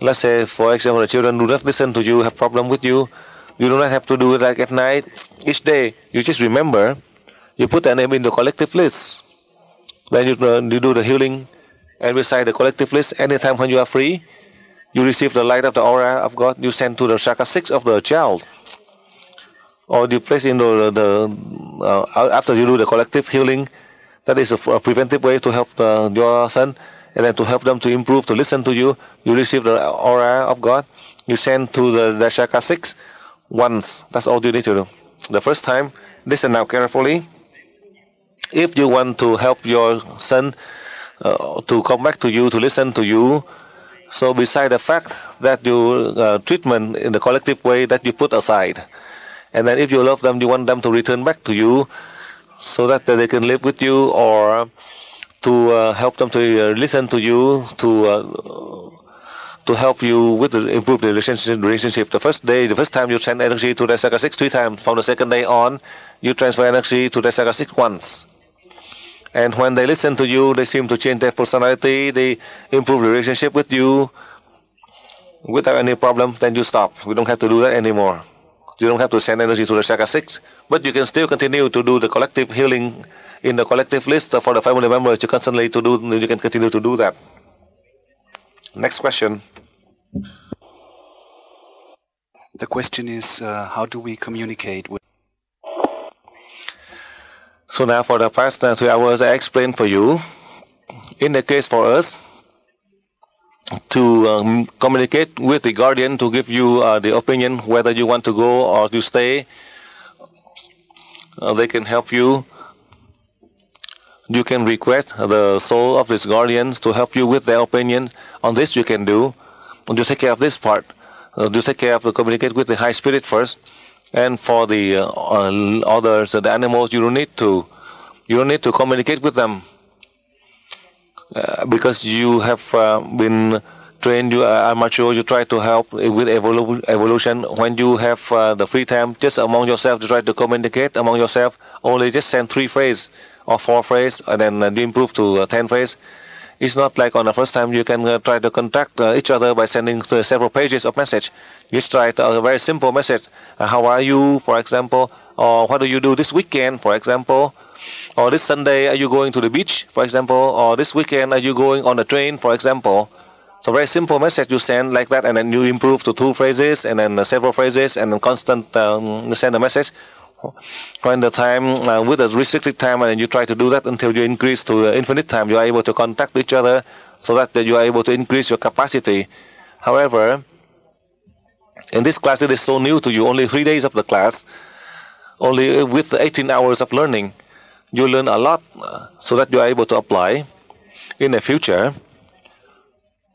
Let's say, for example, the children do not listen to you, have problem with you. You do not have to do it like at night. Each day, you just remember. You put their name in the collective list. Then you do the healing, and beside the collective list, anytime when you are free, you receive the light of the aura of God. You send to the chakra 6 of the child, or you place in after you do the collective healing. That is a preventive way to help your son, and then to help them to improve, to listen to you. You receive the aura of God. You send to the chakra 6 once. That's all you need to do. The first time, listen now carefully. If you want to help your son to come back to you, to listen to you, so beside the fact that you treatment in the collective way that you put aside, and then if you love them, you want them to return back to you, so that they can live with you, or to help them to listen to you, to help you with improve the relationship. The first time you send energy to the chakra 6 3 times. From the second day on, you transfer energy to the chakra 6 once. And when they listen to you, they seem to change their personality. They improve the relationship with you without any problem. Then you stop. We don't have to do that anymore. You don't have to send energy to the chakra 6, but you can still continue to do the collective healing in the collective list for the family members. You constantly to do. You can continue to do that. Next question. The question is, how do we communicate with? So now for the past 3 hours, I explained for you. In the case for us to communicate with the guardian to give you the opinion whether you want to go or to stay, they can help you. You can request the soul of these guardians to help you with their opinion. On this you can do. You take care of this part. You take care of to communicate with the high spirit first, and for the others, the animals, you don't need to communicate with them because you have been trained. You are mature. You try to help with evolution. When you have the free time, just among yourself, you try to communicate among yourself. Only just send 3 phrases or 4 phrases, and then you improve to 10 phrases. It's not like on the first time you can try to contact each other by sending several pages of message. You just try a very simple message. How are you, for example? Or what do you do this weekend, for example? Or this Sunday, are you going to the beach, for example? Or this weekend, are you going on the train, for example? So very simple message you send like that, and then you improve to 2 phrases, and then several phrases, and then constant send a message. When the time, with a restricted time, and then you try to do that until you increase to infinite time, you are able to contact each other so that you are able to increase your capacity. However, in this class, it is so new to you, only 3 days of the class, only with 18 hours of learning, you learn a lot so that you are able to apply in the future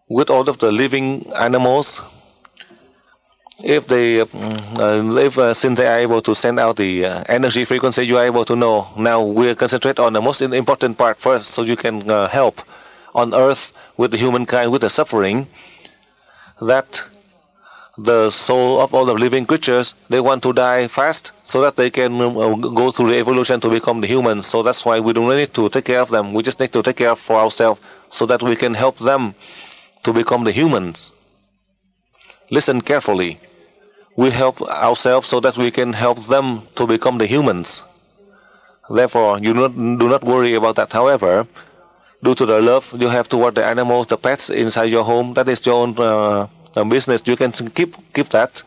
with all of the living animals. If they, since they are able to send out the energy frequency, you are able to know. Now we'll concentrate on the most important part first, so you can help on Earth with the humankind with the suffering. That the soul of all the living creatures, they want to die fast, so that they can go through the evolution to become the humans. So that's why we don't need to take care of them. We just need to take care for ourselves, so that we can help them to become the humans. Listen carefully. We help ourselves so that we can help them to become the humans. Therefore, you do not worry about that. However, due to the love you have toward the animals, the pets inside your home, that is your own business. You can keep that.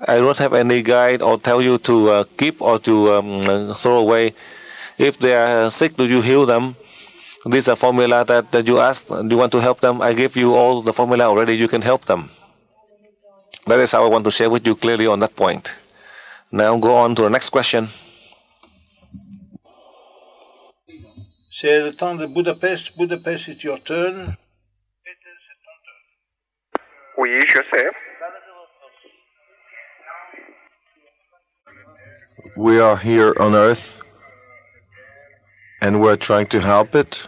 I don't have any guide or tell you to keep or to throw away. If they are sick, do you heal them? This is a formula that you asked. Do you want to help them? I gave you all the formula already. You can help them. That is how I want to share with you clearly on that point. Now go on to the next question. C'est le temps de Budapest. Budapest, it's your turn. Oui, je sais. We are here on Earth, and we're trying to help it.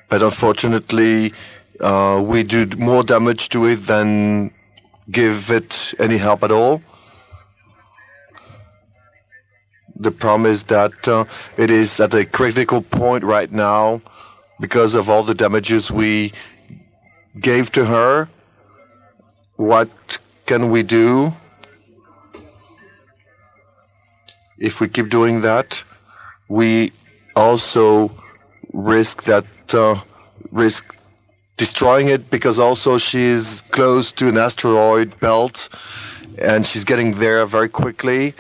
But unfortunately, we do more damage to it than give it any help at all. The problem is that it is at a critical point right now because of all the damages we gave to her. What can we do? If we keep doing that, we also risk destroying it, because also she's close to an asteroid belt and she's getting there very quickly,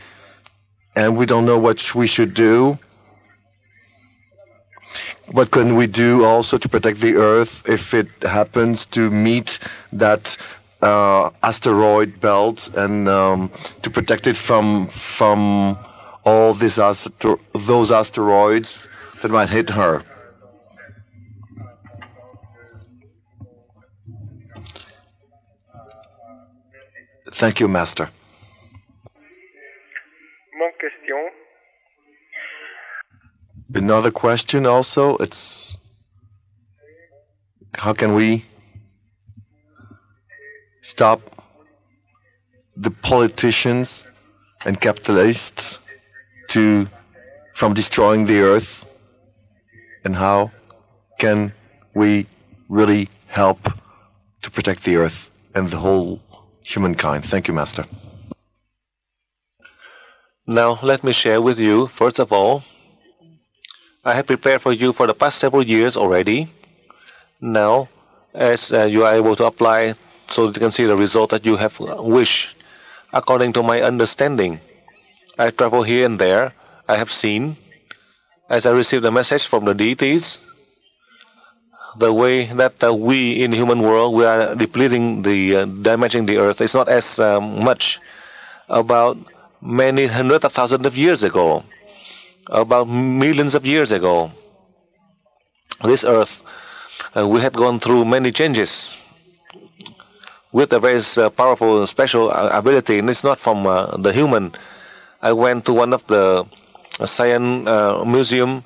and we don't know what we should do. What can we do also to protect the Earth if it happens to meet that asteroid belt, and to protect it from all those asteroids that might hit her? Thank you, Master. Mon question. Another question also, it's how can we stop the politicians and capitalists from destroying the Earth, and how can we really help to protect the Earth and the whole humankind? Thank you, Master. Now, let me share with you, first of all, I have prepared for you for the past several years already. Now, as you are able to apply, so you can see the result that you have wished. According to my understanding, I travel here and there. I have seen, as I received a message from the deities, the way that we in the human world, we are depleting damaging the Earth. It's not as much. About many hundreds of thousands of years ago, about millions of years ago, this Earth, we had gone through many changes. with a very powerful special ability, and it's not from the human. I went to one of the science museum.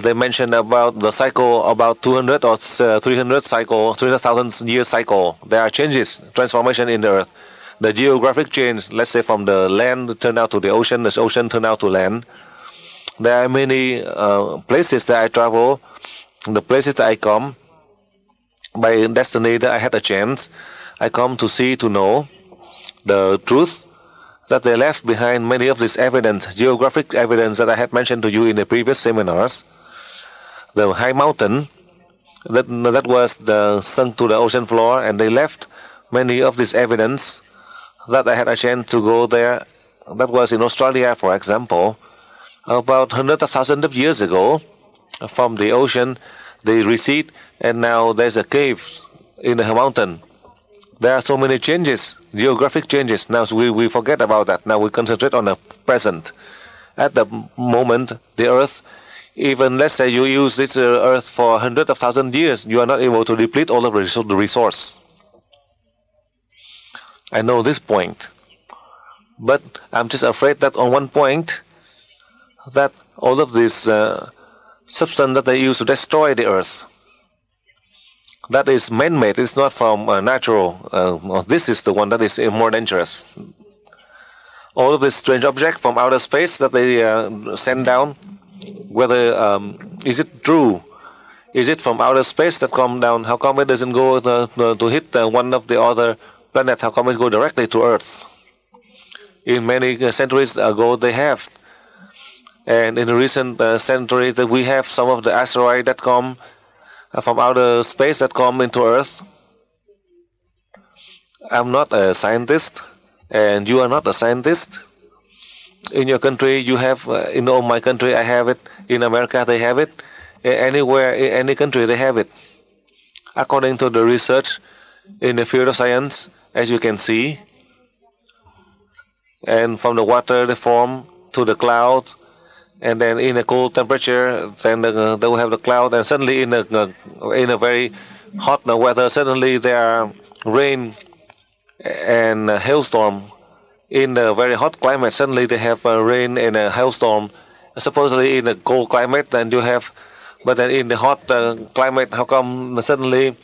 They mentioned about the cycle, about 200 or 300 cycle, 300,000 year cycle. There are changes, transformation in the earth. The geographic change, let's say from the land turned out to the ocean turned out to land. There are many places that I travel, the places that I come. By destiny that I had a chance, I come to see, to know the truth that they left behind many of this evidence, geographic evidence that I had mentioned to you in the previous seminars. The high mountain that was sunk to the ocean floor, and they left many of this evidence that I had a chance to go there. That was in Australia, for example, about hundreds of thousands of years ago. From the ocean, they recede, and now there's a cave in the mountain. There are so many changes, geographic changes. Now we forget about that. Now we concentrate on the present. At the moment, the earth, even let's say you use this earth for hundreds of thousands of years, you are not able to deplete all of the resource. I know this point. But I'm just afraid that on one point, that all of this substance that they use to destroy the earth, that is man-made, it's not from natural. This is the one that is more dangerous. All of this strange object from outer space that they send down, whether is it true? Is it from outer space that come down? How come it doesn't go to hit one of the other planets? How come it go directly to Earth? In many centuries ago, they have. And in the recent centuries, that we have some of the asteroids that come from outer space that come into Earth. I'm not a scientist, and you are not a scientist. In your country, you have, in my country, I have it. In America, they have it. Anywhere, in any country, they have it. According to the research in the field of science, as you can see, and from the water they form to the cloud, and then in a cold temperature, then they will have the cloud, and suddenly in a very hot weather, suddenly there are rain and a hailstorm. In a very hot climate, suddenly they have rain and a hailstorm. Supposedly in a cold climate, then you have, but then in the hot climate, how come suddenly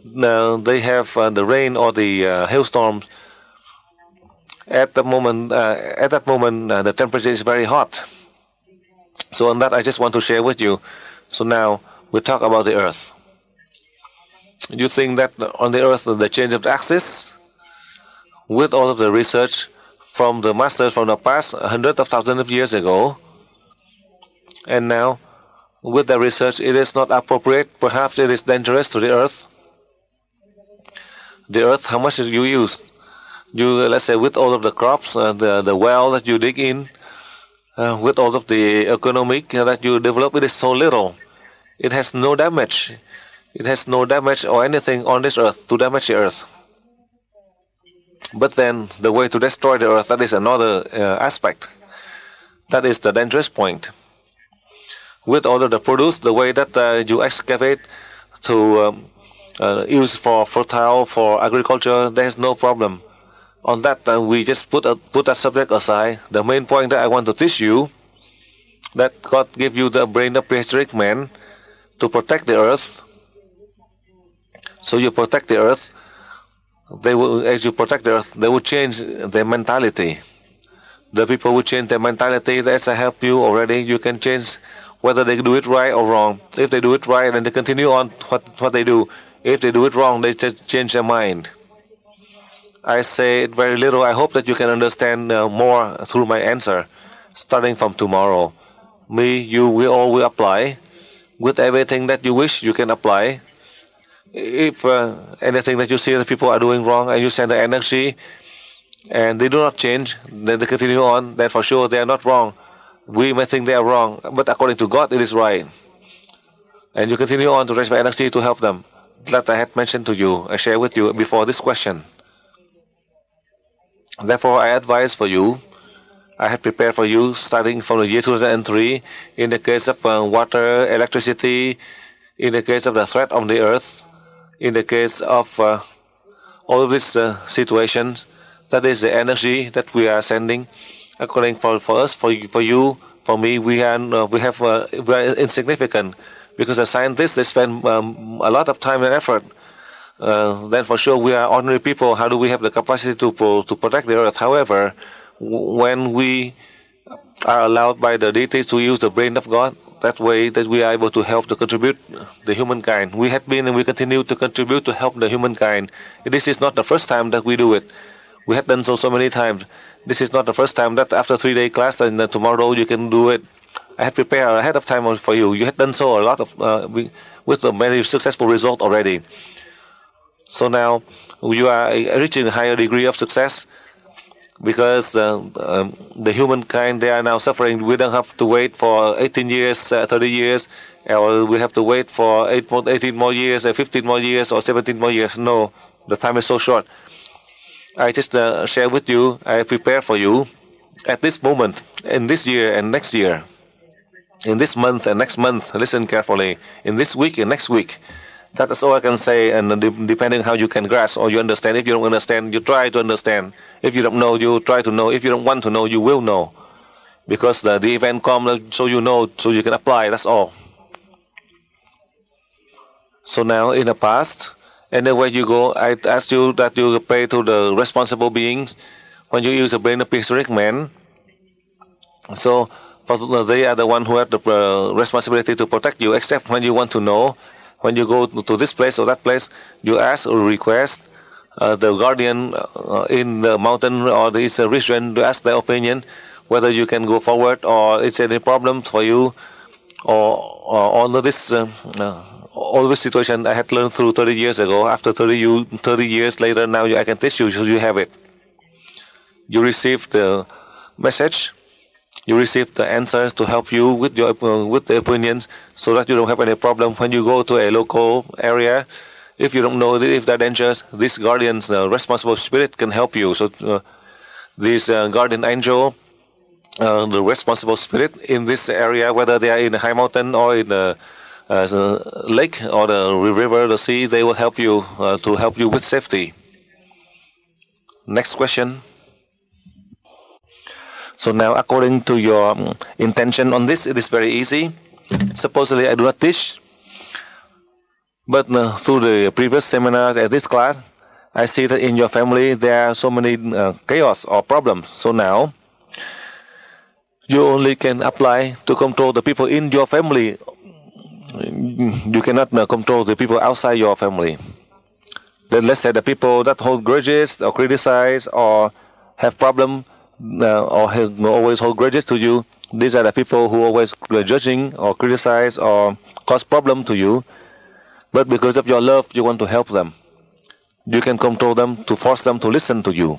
they have the rain or the hailstorms? At that moment, the temperature is very hot. So on that, I just want to share with you. So now we talk about the Earth. You think that on the Earth, the change of the axis, with all of the research from the masters from the past, hundreds of thousands of years ago, and now with the research, it is not appropriate. Perhaps it is dangerous to the Earth. The Earth, how much you use? You, let's say, with all of the crops, the well that you dig in, with all of the economic that you develop, it is so little. It has no damage. It has no damage or anything on this earth to damage the earth. But then the way to destroy the earth, that is another aspect. That is the dangerous point. With all of the produce, the way that you excavate to use for fertile, for agriculture, there is no problem. On that, we just put that subject aside. The main point that I want to teach you, that God gave you the brain of prehistoric man to protect the earth. So you protect the earth. As you protect the earth, they will change their mentality. The people will change their mentality. As I help you already, you can change whether they do it right or wrong. If they do it right, then they continue on what they do. If they do it wrong, they just change their mind. I say it very little. I hope that you can understand more through my answer. Starting from tomorrow, me, you, we all will apply. With everything that you wish, you can apply. If anything that you see that people are doing wrong, and you send the energy, and they do not change, then they continue on, then for sure they are not wrong. We may think they are wrong, but according to God, it is right. And you continue on to transfer energy to help them. That I had mentioned to you, I shared with you before this question. Therefore, I advise for you, I had prepared for you, starting from the year 2003, in the case of water, electricity, in the case of the threat on the earth, in the case of all of these situations, that is the energy that we are sending. According for us, for you, for me, we are insignificant, because as scientists they spend a lot of time and effort. Then for sure we are ordinary people. How do we have the capacity to protect the earth? However, when we are allowed by the deities to use the brain of God, that way that we are able to help to contribute the humankind. We have been and we continue to contribute to help the humankind. This is not the first time that we do it. We have done so many times. This is not the first time that after 3-day class and tomorrow you can do it. I had prepared ahead of time for you. You had done so a lot of with a very successful result already. So now you are reaching a higher degree of success, because the humankind, they are now suffering. We don't have to wait for 18 years, 30 years, or we have to wait for 18 more years, 15 more years, or 17 more years. No, the time is so short. I just share with you, I prepare for you at this moment, in this year and next year, in this month and next month. Listen carefully. In this week and next week. That is all I can say, and depending how you can grasp or you understand. If you don't understand, you try to understand. If you don't know, you try to know. If you don't want to know, you will know. Because the event comes, so you know, so you can apply. That's all. So now, in the past, anywhere you go, I ask you that you pray to the responsible beings. When you use the brain of prehistoric man, so they are the one who have the responsibility to protect you, except when you want to know. When you go to this place or that place, you ask or request the guardian in the mountain or this region to ask their opinion, whether you can go forward or it's any problem for you, or all this situation I had learned through 30 years ago. After 30 years later, now I can teach you, so you have it. You receive the message. You receive the answers to help you with your with the opinions, so that you don't have any problem when you go to a local area. If you don't know if they're dangerous, this guardian's responsible spirit can help you. So this guardian angel, the responsible spirit in this area, whether they are in a high mountain or in a lake or the river, the sea, they will help you to help you with safety. Next question. So now, according to your intention on this, it is very easy. Supposedly, I do not teach, but through the previous seminars at this class, I see that in your family there are so many chaos or problems. So now, you only can apply to control the people in your family. You cannot control the people outside your family. Then let's say the people that hold grudges or criticize or have problems, or always hold grudges to you. These are the people who always judging or criticize or cause problem to you. But because of your love, you want to help them. You can control them to force them to listen to you.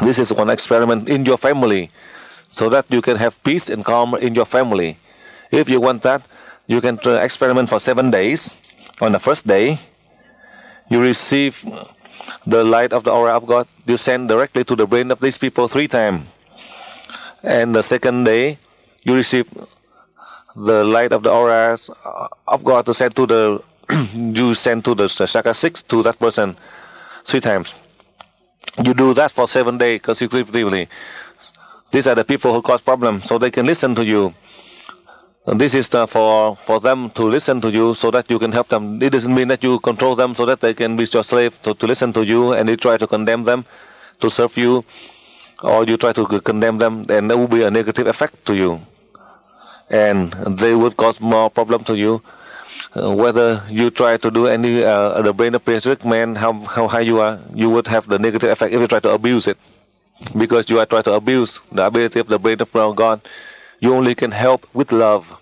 This is one experiment in your family, so that you can have peace and calm in your family. If you want that, you can experiment for 7 days. On the first day, you receive the light of the aura of God. You send directly to the brain of these people 3 times. And the second day, you receive the light of the aura of God to send to the you send to the chakra 6 to that person 3 times. You do that for 7 days consecutively. These are the people who cause problems, so they can listen to you. And this is for them to listen to you, so that you can help them. It doesn't mean that you control them so that they can be your slave to listen to you, and you try to condemn them to serve you, or you try to condemn them, then there will be a negative effect to you, and they would cause more problem to you. Whether you try to do any the brain of prehistoric man, how high you are, you would have the negative effect if you try to abuse it, because you are trying to abuse the ability of the brain of God. You only can help with love.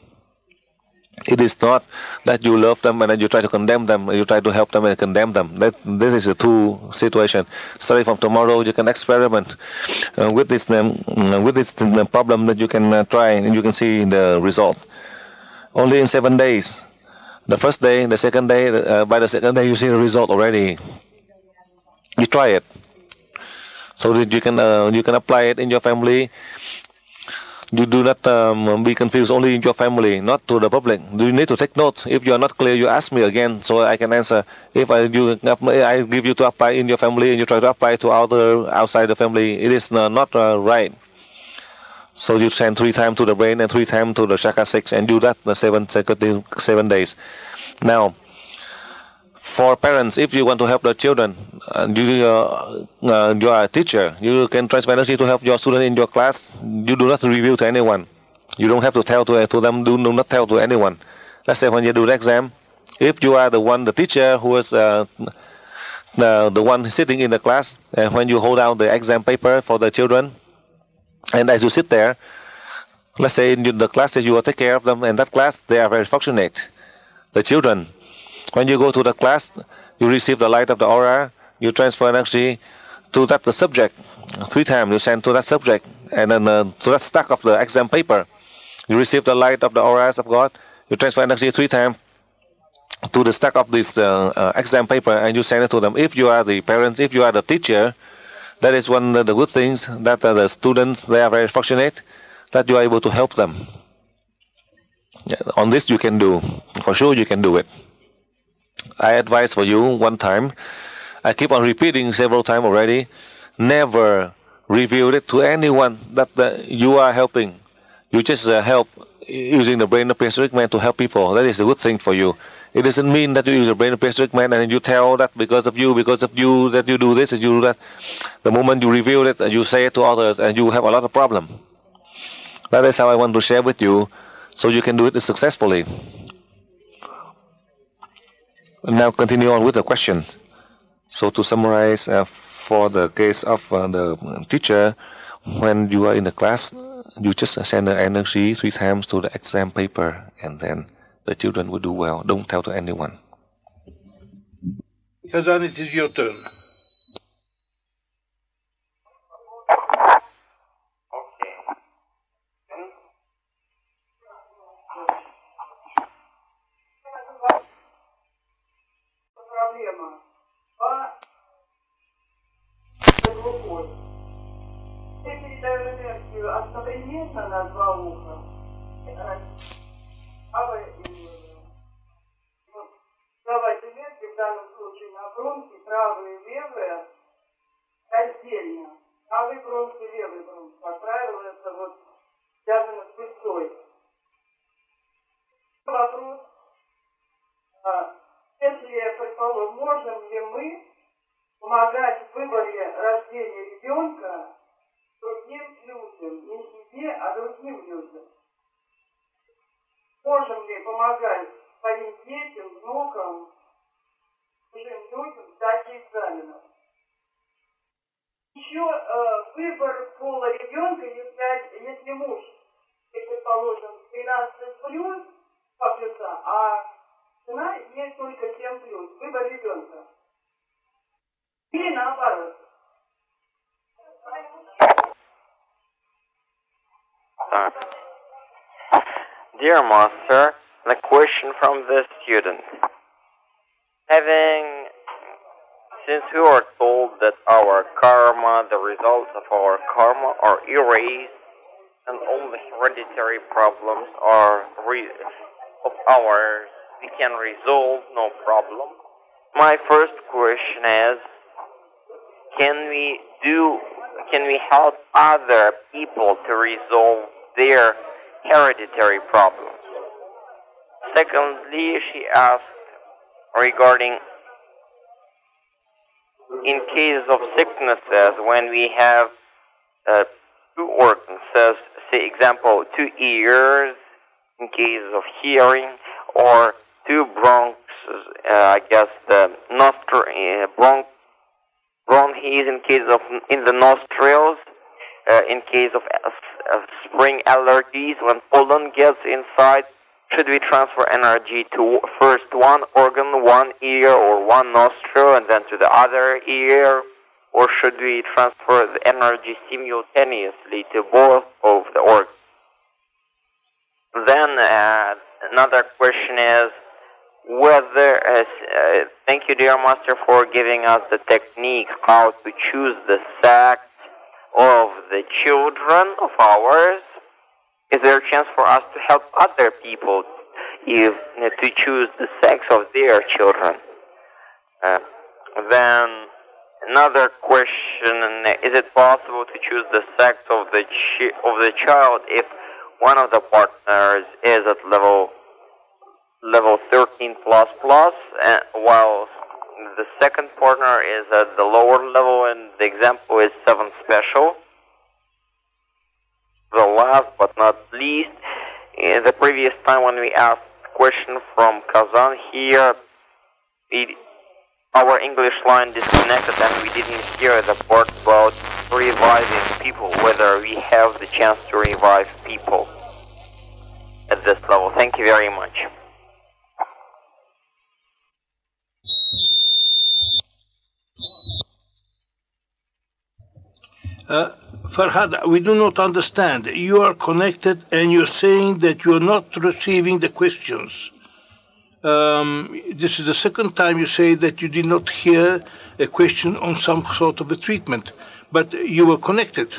It is not that you love them and then you try to condemn them, you try to help them and condemn them. This is a two situation. Starting from tomorrow, you can experiment with this problem that you can try, and you can see the result. Only in 7 days. The first day, the second day, by the second day you see the result already. You try it, so that you can apply it in your family. You do not be confused only in your family, not to the public. You need to take notes. If you are not clear, you ask me again so I can answer. If I give you to apply in your family and you try to apply to outside the family, it is not right. So you send 3 times to the brain and 3 times to the chakra 6 and do that the 7 days. Now, for parents, if you want to help the children, you are a teacher, you can transfer energy to help your students in your class. You do not reveal to anyone. You don't have to tell to them, do not tell to anyone. Let's say when you do the exam, if you are the teacher who is the one sitting in the class, and when you hold out the exam paper for the children, and as you sit there, let's say in the class that you will take care of them, and that class, they are very fortunate. The children, when you go to the class, you receive the light of the aura, you transfer energy to the subject. 3 times you send to that subject, and then to that stack of the exam paper. You receive the light of the auras of God, you transfer energy 3 times to the stack of this exam paper, and you send it to them. If you are the parents, if you are the teacher, that is one of the good things, that the students, they are very fortunate that you are able to help them. Yeah, on this you can do, for sure you can do it. I advise for you one time, I keep on repeating several times already, never reveal it to anyone that you are helping. You just help using the brain of prehistoric man to help people. That is a good thing for you. It doesn't mean that you use the brain of prehistoric man and you tell that because of you that you do this and you do that. The moment you reveal it and you say it to others, and you have a lot of problem. That is how I want to share with you, so you can do it successfully. Now continue on with the question. So to summarize, for the case of the teacher, when you are in the class, you just send the energy 3 times to the exam paper, and then the children will do well. Don't tell to anyone. Kazan, it is your turn. Проблема по глухой. Я передаю энергию одновременно на 2 уха. Правое и левое. Давать энергию в данном случае на бронхи, правое и левое отдельно. Правый бронх и левый бронх. Как правило, это вот связано с пыльцой. Вопрос. Если, предположим, можем ли мы помогать в выборе рождения ребенка другим людям, не себе, а другим людям? Можем ли помогать своим детям, внукам, чужим людям сдать экзаменов? Еще выбор пола ребенка, если муж, предположим, 13 плюс по плюса, а жена имеет только 7 плюс. Выбор ребенка. Или наоборот. Dear Master, the question from the student. Since we are told that our karma, the results of our karma are erased, and all the hereditary problems are of ours, we can resolve, no problem. My first question is, can we help other people to resolve their hereditary problems? Secondly, she asked regarding in case of sicknesses, when we have 2 organs, say example 2 ears in case of hearing, or 2 bronchs, I guess the bronchies in case of in the nostrils, in case of spring allergies, when pollen gets inside, should we transfer energy to first one organ, 1 ear or 1 nostril, and then to the other ear, or should we transfer the energy simultaneously to both of the organs? Then another question is whether, thank you dear Master for giving us the technique how to choose the sex of the children of ours. is there a chance for us to help other people if to choose the sex of their children? Then another question: is it possible to choose the sex of the child if one of the partners is at level 13++, while the second partner is at the lower level, and the example is 7 special? The last but not least, in the previous time when we asked question from Kazan here, our English line disconnected and we didn't hear the part about reviving people, whether we have the chance to revive people at this level. Thank you very much. Farhad, we do not understand. You are connected and you're saying that you're not receiving the questions. This is the second time you say that you did not hear a question on some sort of a treatment, but you were connected.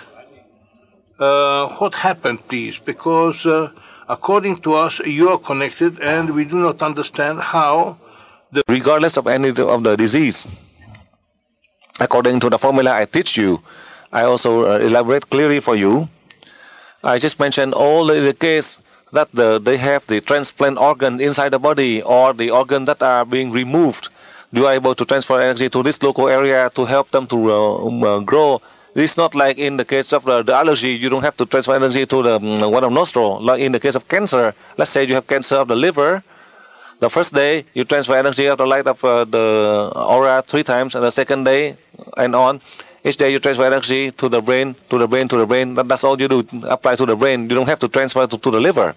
What happened, please? Because according to us, you are connected and we do not understand how. Regardless of any of the disease, according to the formula I teach you, I also elaborate clearly for you. I just mentioned all the case that they have the transplant organ inside the body, or the organ that are being removed. You are able to transfer energy to this local area to help them to grow. It's not like in the case of the allergy, you don't have to transfer energy to the one of nostril. Like in the case of cancer, let's say you have cancer of the liver. The first day, you transfer energy of the light of the aura 3 times, and the second day, and on. Each day you transfer energy to the brain, to the brain, to the brain. That's all you do, apply to the brain. You don't have to transfer to the liver.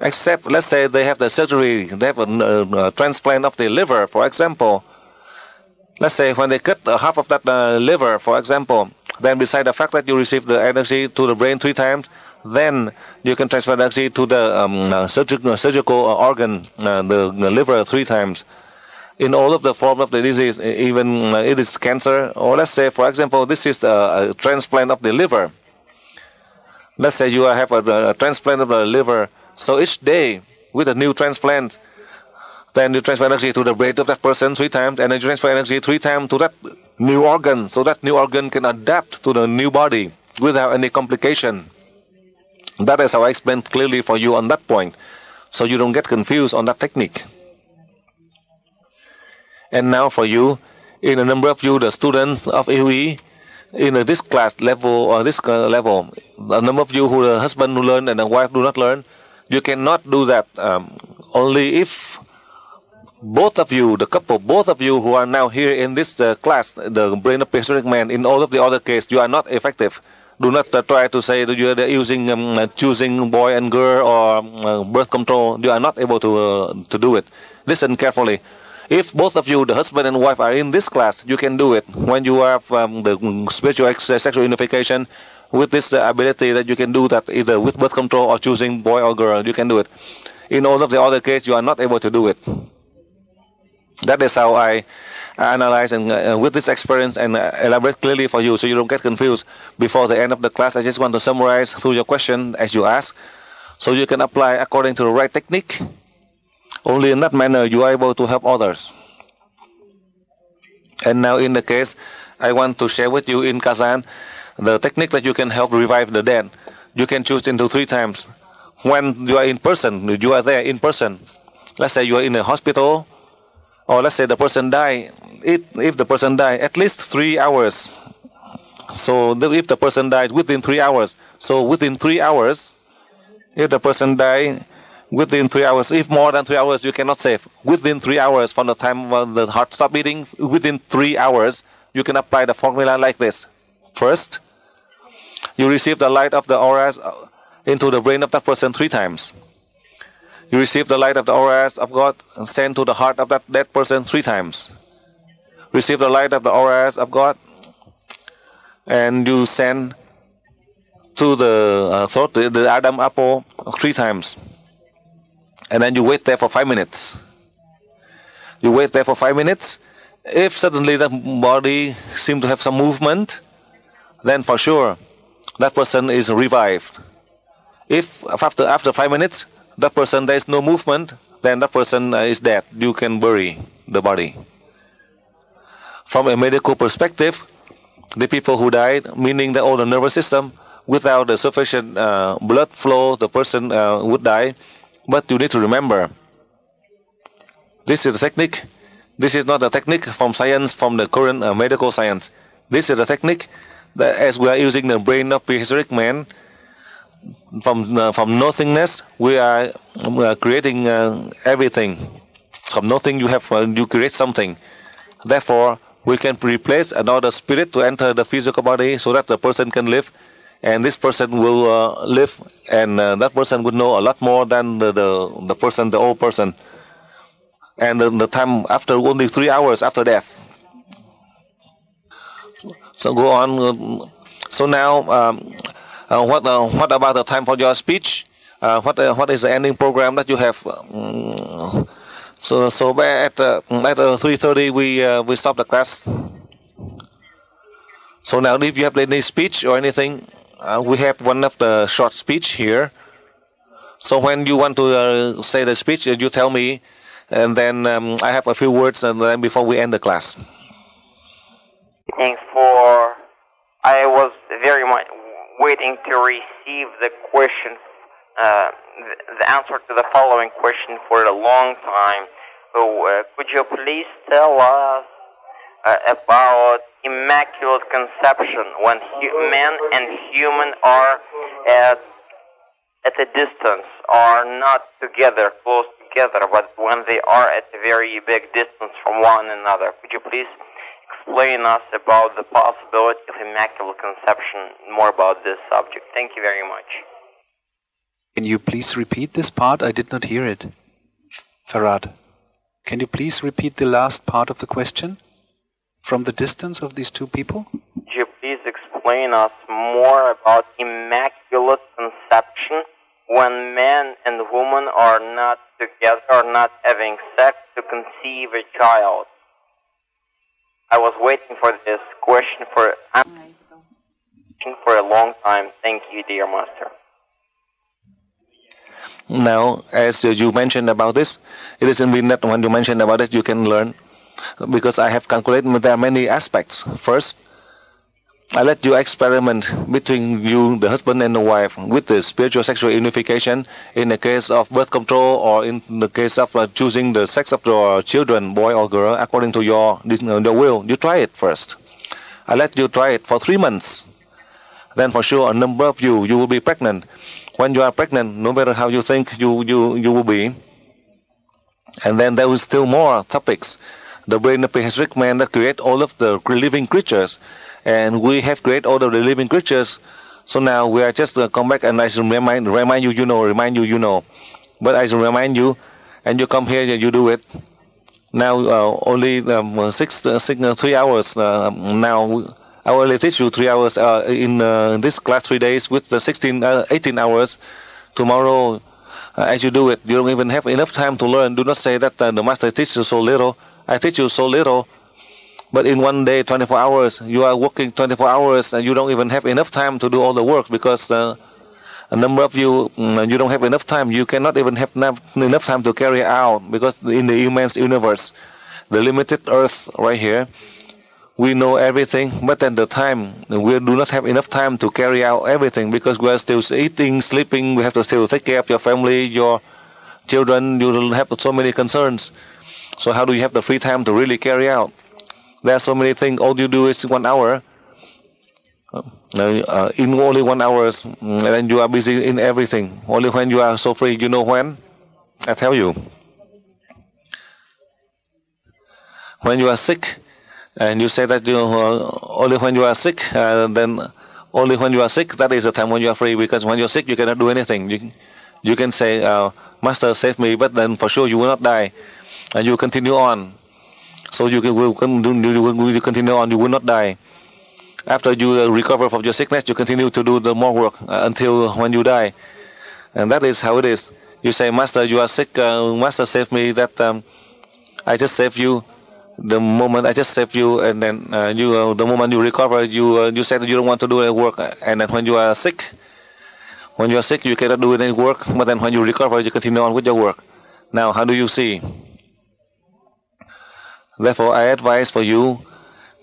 Except, let's say they have the surgery, they have a transplant of the liver, for example. Let's say when they cut half of that liver, for example, then beside the fact that you receive the energy to the brain 3 times, then you can transfer energy to the surgical organ, the liver 3 times. In all of the form of the disease, even it is cancer, or let's say, for example, this is a transplant of the liver. Let's say you have a transplant of the liver, so each day with a new transplant, then you transfer energy to the brain of that person 3 times, and then you transfer energy 3 times to that new organ, so that new organ can adapt to the new body without any complication. That is how I explained clearly for you on that point, so you don't get confused on that technique. And now for you, in a number of you, the students of AOE, in this class level or this level, a number of you who the husband who learn and the wife do not learn, you cannot do that only if both of you, the couple, both of you who are now here in this class, the brain of prehistoric man, in all of the other cases, you are not effective. Do not try to say that you are using choosing boy and girl or birth control. You are not able to do it. Listen carefully. If both of you, the husband and wife, are in this class, you can do it. When you have the spiritual sexual unification, with this ability that you can do that either with birth control or choosing boy or girl, you can do it. In all of the other cases, you are not able to do it. That is how I analyze and with this experience and elaborate clearly for you so you don't get confused. Before the end of the class, I just want to summarize through your question as you ask, so you can apply according to the right technique. Only in that manner you are able to help others. And now in the case, I want to share with you in Kazan the technique that you can help revive the dead. You can choose into 3 times. When you are in person, you are there in person. Let's say you are in a hospital, or let's say the person died. If the person died, at least 3 hours. So if the person died within 3 hours, so within 3 hours, if the person died within 3 hours, if more than 3 hours, you cannot save. Within 3 hours from the time when the heart stopped beating, within 3 hours, you can apply the formula like this. First, you receive the light of the auras into the brain of that person 3 times. You receive the light of the auras of God and send to the heart of that dead person 3 times. Receive the light of the auras of God and you send to the throat, the Adam apple 3 times. And then you wait there for 5 minutes. You wait there for 5 minutes. If suddenly the body seems to have some movement, then for sure that person is revived. If after 5 minutes, that person there is no movement, then that person is dead. You can bury the body. From a medical perspective, the people who died, meaning the all the nervous system, without the sufficient blood flow, the person would die. But you need to remember, this is the technique. This is not a technique from science, from the current medical science. This is a technique that, as we are using the brain of prehistoric man, from nothingness, we are creating everything. From nothing, you create something. Therefore, we can replace another spirit to enter the physical body so that the person can live, and this person will live, and that person would know a lot more than the person, the old person. And the time after only 3 hours after death. So go on. So now, what about the time for your speech? What is the ending program that you have? So at 3:30 we stop the class. So now, if you have any speech or anything, we have one of the short speech here. So when you want to say the speech, you tell me, and then I have a few words, and then before we end the class. Thanks I was very much waiting to receive the question, the answer to the following question for a long time. So could you please tell us about Immaculate Conception, when man and human are at a distance, are not together, close together, but when they are at a very big distance from one another? Could you please explain us about the possibility of Immaculate Conception, more about this subject? Thank you very much. Can you please repeat this part? I did not hear it. Farad, can you please repeat the last part of the question? From the distance of these two people? Could you please explain us more about Immaculate Conception, when man and woman are not together, are not having sex to conceive a child? I was waiting for this question for a long time. Thank you, dear master. Now, as you mentioned about this, it is in that when you mentioned about it, you can learn, because I have calculated there are many aspects. First, I let you experiment between you, the husband and the wife, with the spiritual sexual unification in the case of birth control, or in the case of choosing the sex of your children, boy or girl, according to your will. You try it first. I let you try it for 3 months. Then for sure, a number of you will be pregnant. When you are pregnant, no matter how you think you will be. And then there is still more topics. The brain of prehistoric man that create all of the living creatures. And we have created all of the living creatures. So now we are just come back, and I should remind you, you know. But I should remind you, and you come here and you do it. Now only 3 hours. Now I will only teach you 3 hours in this class 3 days with the 18 hours. Tomorrow, as you do it, you don't even have enough time to learn. Do not say that the master teaches you so little. I teach you so little. But in one day, 24 hours, you are working 24 hours, and you don't even have enough time to do all the work, because a number of you, you don't have enough time. You cannot even have enough time to carry out, because in the immense universe, the limited earth right here, we know everything, but at the time, we do not have enough time to carry out everything, because we are still eating, sleeping, we have to still take care of your family, your children, you have so many concerns. So how do you have the free time to really carry out? There are so many things. All you do is 1 hour. In only 1 hour, and you are busy in everything. Only when you are so free, you know when? I tell you. When you are sick, and you say that only when you are sick, then only when you are sick, that is the time when you are free, because when you're sick, you cannot do anything. You can say, Master, save me, but then for sure you will not die. And you continue on. So you will continue on, you will not die. After you recover from your sickness, you continue to do the more work until when you die. And that is how it is. You say, Master, you are sick, Master, save me, that I just saved you. The moment I just saved you, and then the moment you recover, you said that you don't want to do the work. And then when you are sick, When you are sick, you cannot do any work, but then when you recover, you continue on with your work. Now, how do you see? Therefore, I advise for you,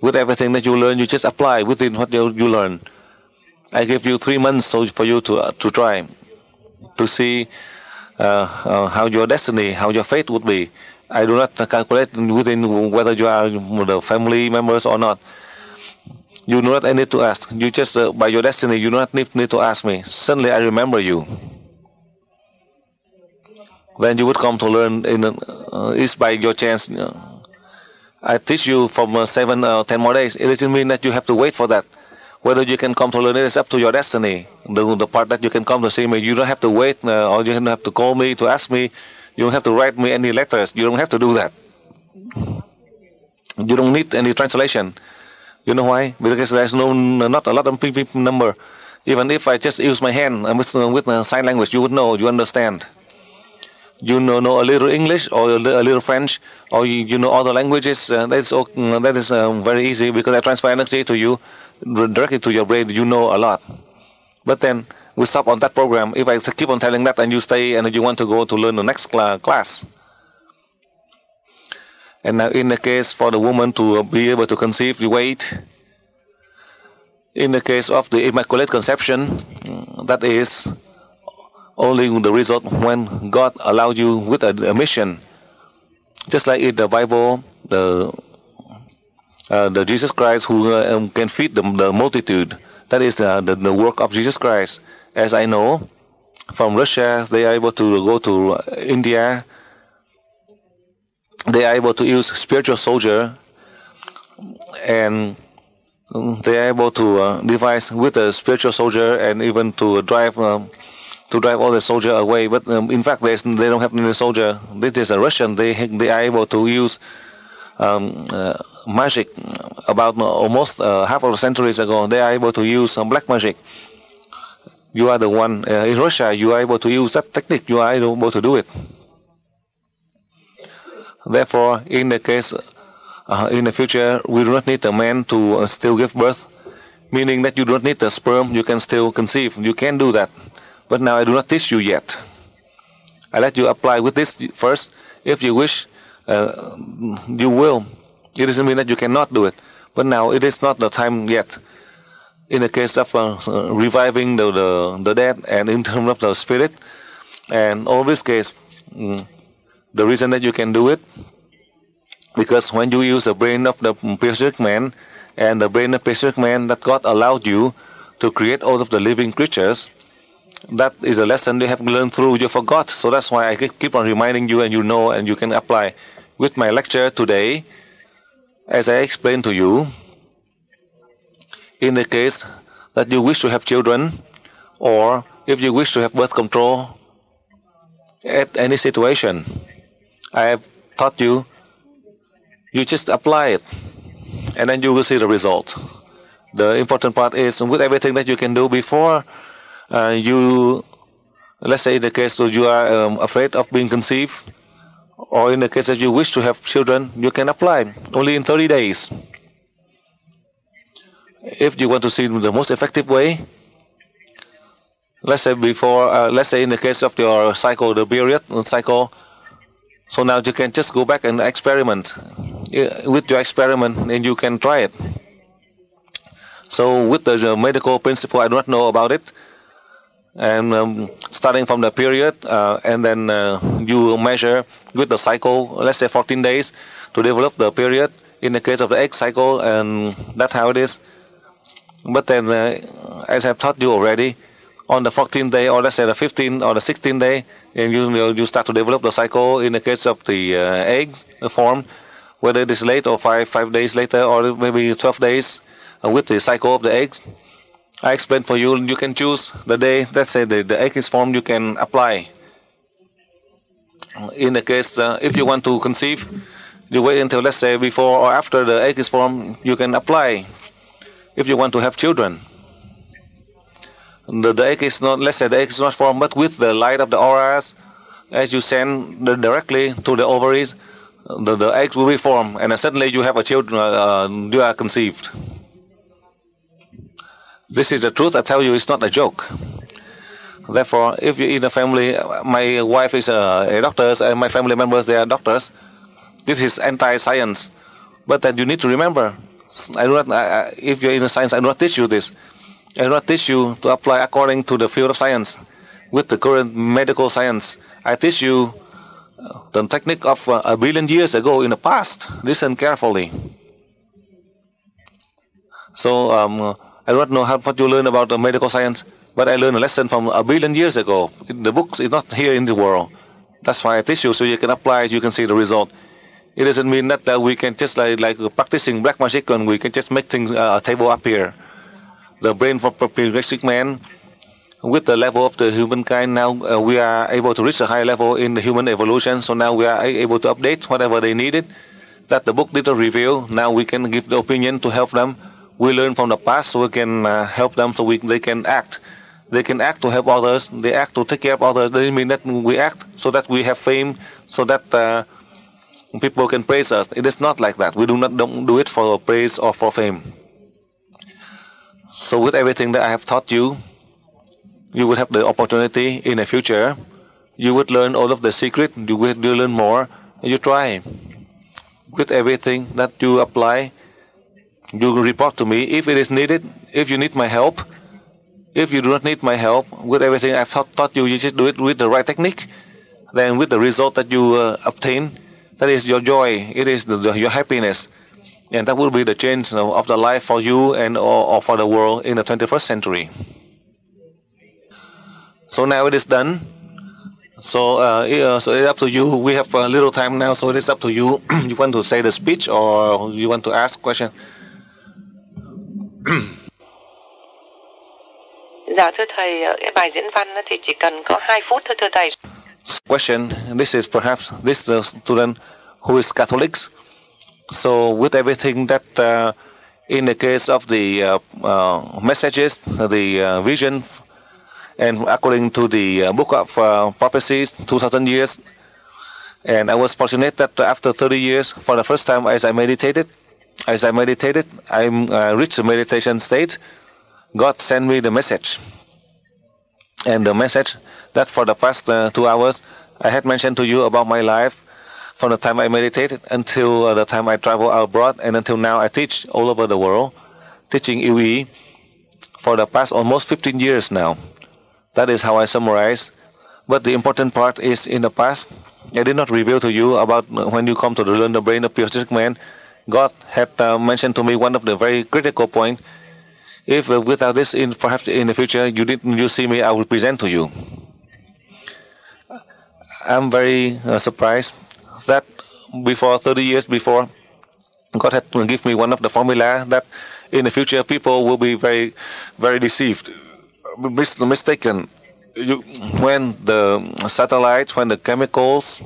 with everything that you learn, you just apply within what you learn. I give you 3 months for you to try, to see how your destiny, how your fate would be. I do not calculate within whether you are the family members or not. You do not need to ask. You just, by your destiny, you do not need to ask me. Suddenly I remember you. Then you would come to learn, it's by your chance. I teach you from 7 or 10 more days. It doesn't mean that you have to wait for that. Whether you can come to learn it is up to your destiny. The part that you can come to see me, you don't have to wait, or you don't have to call me to ask me. You don't have to write me any letters. You don't have to do that. You don't need any translation. You know why? Because there's not a lot of people number. Even if I just use my hand with sign language, you would know, you understand. You know a little English or a little French, or you know other languages. That is very easy, because I transfer energy to you directly to your brain. You know a lot. But then we stop on that program. If I keep on telling that and you stay and you want to go to learn the next class. And now in the case for the woman to be able to conceive, you wait. In the case of the Immaculate Conception, that is only the result when God allowed you with a mission. Just like in the Bible, the Jesus Christ who can feed the multitude. That is the work of Jesus Christ. As I know, from Russia, they are able to go to India. They are able to use spiritual soldier, and they are able to devise with a spiritual soldier, and even to drive all the soldier away. But in fact, they don't have any soldier. This is a Russian. They are able to use magic. About almost half of a centuries ago, they are able to use black magic. You are the one in Russia. You are able to use that technique. You are able to do it. Therefore, in the case, in the future, we do not need a man to still give birth, meaning that you do not need the sperm, you can still conceive. You can do that. But now I do not teach you yet. I let you apply with this first. If you wish, you will. It doesn't mean that you cannot do it. But now it is not the time yet. In the case of reviving the dead, and in terms of the spirit, and all this case, the reason that you can do it, because when you use the brain of the prehistoric man and the brain of prehistoric man that God allowed you to create all of the living creatures, that is a lesson you have learned through, you forgot. So that's why I keep on reminding you, and you know, and you can apply. With my lecture today, as I explained to you, in the case that you wish to have children, or if you wish to have birth control, at any situation, I have taught you, you just apply it, and then you will see the result. The important part is with everything that you can do before you, let's say in the case that you are afraid of being conceived, or in the case that you wish to have children, you can apply only in 30 days. If you want to see the most effective way, let's say before, let's say in the case of your cycle, the period cycle, so now you can just go back and experiment with your experiment, and you can try it. So with the medical principle, I do not know about it. And starting from the period, and then you measure with the cycle, let's say 14 days to develop the period in the case of the egg cycle, and that's how it is. But then, as I've taught you already, on the 14th day, or let's say the 15th or the 16th day, and you start to develop the cycle in the case of the eggs form, whether it is late or five days later, or maybe 12 days with the cycle of the eggs. I explained for you, you can choose the day, let's say the egg is formed, you can apply. In the case, if you want to conceive, you wait until, let's say, before or after the egg is formed, you can apply. If you want to have children, the egg is not, let's say the egg is not formed, but with the light of the auras, as you send directly to the ovaries, the eggs will be formed, and suddenly you have a children, you are conceived. This is the truth. I tell you, it's not a joke. Therefore, if you're in a family, my wife is a doctor, and my family members, they are doctors, this is anti-science. But then you need to remember, if you're in a science, I do not teach you this. I do not teach you to apply according to the field of science. With the current medical science, I teach you the technique of a billion years ago in the past. Listen carefully. So I do not know what you learn about the medical science, but I learned a lesson from a billion years ago. The books is not here in the world. That's why I teach you, so you can apply it, you can see the result. It doesn't mean that we can just like practicing black magic and we can just make things a table appear. The brain for prehistoric man, with the level of the humankind now, we are able to reach a high level in the human evolution. So now we are able to update whatever they needed that the book didn't reveal. Now we can give the opinion to help them. We learn from the past, so we can help them, so they can act. They can act to help others. They act to take care of others. Doesn't mean that we act so that we have fame, so that people can praise us. It is not like that. We don't do it for praise or for fame. So with everything that I have taught you, you would have the opportunity in the future. You would learn all of the secret. You learn more. You try. With everything that you apply, you report to me if it is needed. If you need my help. If you do not need my help, with everything I've taught you, you just do it with the right technique. Then with the result that you obtain, that is your joy. It is your happiness. And that will be the change of the life for you and or for the world in the 21st century. So now it is done. So it's up to you. We have a little time now, so it is up to you. You want to say the speech or you want to ask question? Dạ thưa thầy, cái bài diễn văn thì chỉ cần có 2 phút thôi thưa thầy. Question. This is perhaps this student who is Catholics. So with everything that in the case of the messages, the vision, and according to the book of prophecies, 2,000 years, and I was fortunate that after 30 years, for the first time as I meditated, I reached the meditation state. God sent me the message, and the message that for the past 2 hours I had mentioned to you about my life from the time I meditated until the time I travel abroad, and until now I teach all over the world, teaching UE for the past almost 15 years now. That is how I summarize. But the important part is in the past, I did not reveal to you about when you come to learn the brain of prehistoric man. God had mentioned to me one of the very critical points. If without this, perhaps in the future, you see me, I will present to you. I'm very surprised that before 30 years before, God had given me one of the formula that in the future people will be very, very deceived, mistaken. When the satellites, when the chemicals,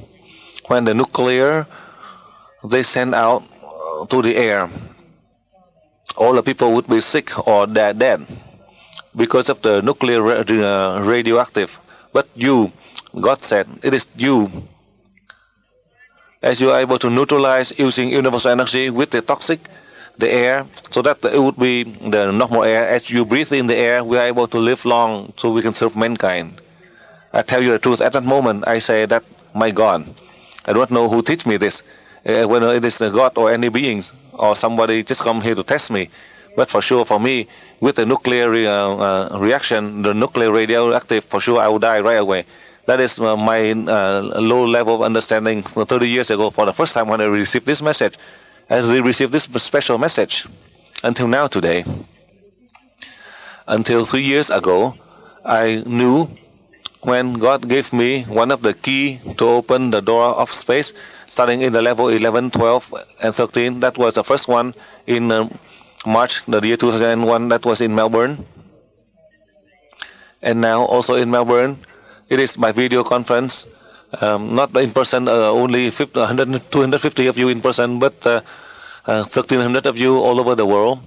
when the nuclear, they send out to the air, all the people would be sick or dead because of the nuclear radioactive. But you, God said, it is you. As you are able to neutralize using universal energy with the toxic, the air, so that it would be the normal air. As you breathe in the air, we are able to live long, so we can serve mankind. I tell you the truth. At that moment, I say that, my God, I don't know who teach me this. Whether it is the God or any beings or somebody just come here to test me. But for sure, for me, with the nuclear reaction, the nuclear radioactive, for sure I will die right away. That is my low level of understanding 30 years ago. For the first time when I received this message, I received this special message. Until now, today. Until 3 years ago, I knew when God gave me one of the key to open the door of space, starting in the level 11, 12, and 13. That was the first one in March, the year 2001. That was in Melbourne. And now also in Melbourne, it is by video conference, not in person, only 250 of you in person, but 1,300 of you all over the world.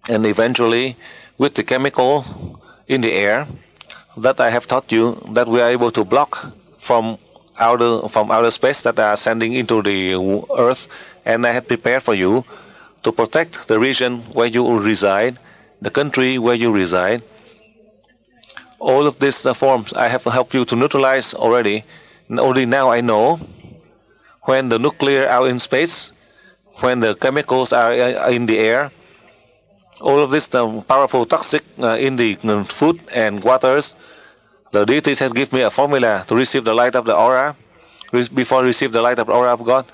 And eventually, with the chemical in the air that I have taught you, that we are able to block from outer space that are sending into the earth, and I have prepared for you to protect the region where you reside, the country where you reside. All of these forms I have helped you to neutralize already. Only now I know when the nuclear are in space, when the chemicals are in the air, all of this powerful toxic in the food and waters, the deities have given me a formula to receive the light of the aura. Before receive the light of the aura of God,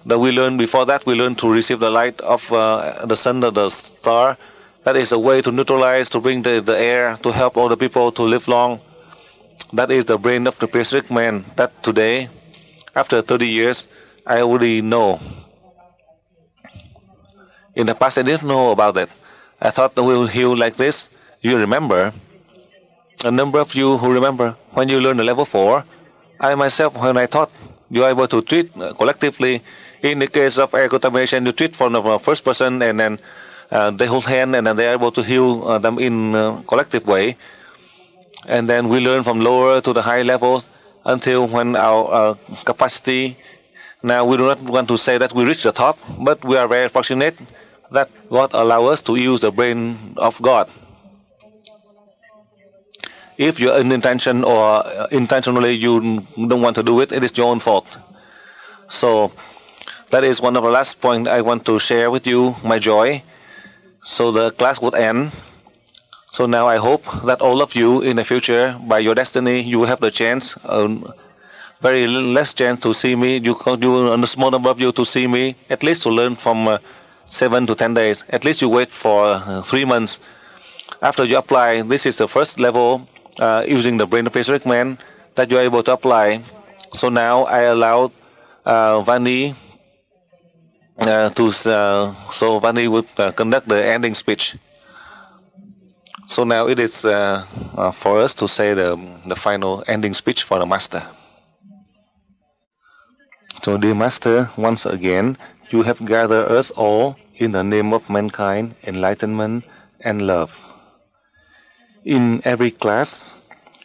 that we learn before that we learn to receive the light of the sun or the star. That is a way to neutralize, to bring the air, to help all the people to live long. That is the brain of the prehistoric man. That today, after 30 years, I already know. In the past, I didn't know about it. I thought that we will heal like this. You remember? A number of you who remember when you learned the level 4, I myself, when I taught, you are able to treat collectively. In the case of air contamination, you treat from the first person, and then they hold hand, and then they are able to heal them in a collective way. And then we learn from lower to the high levels until when our capacity. Now we do not want to say that we reach the top, but we are very fortunate that God allows us to use the brain of God. If you're in intention or intentionally you don't want to do it, it is your own fault. So that is one of the last points I want to share with you, my joy. So the class would end. So now I hope that all of you in the future, by your destiny, you will have the chance, very less chance to see me. You a small number of you to see me, at least to learn from 7 to 10 days. At least you wait for 3 months. After you apply, this is the first level using the brain of prehistoric man that you are able to apply. So now I allowed Vani so Vani would conduct the ending speech. So now it is for us to say the final ending speech for the Master. So dear Master, once again, you have gathered us all in the name of mankind, enlightenment, and love. In every class,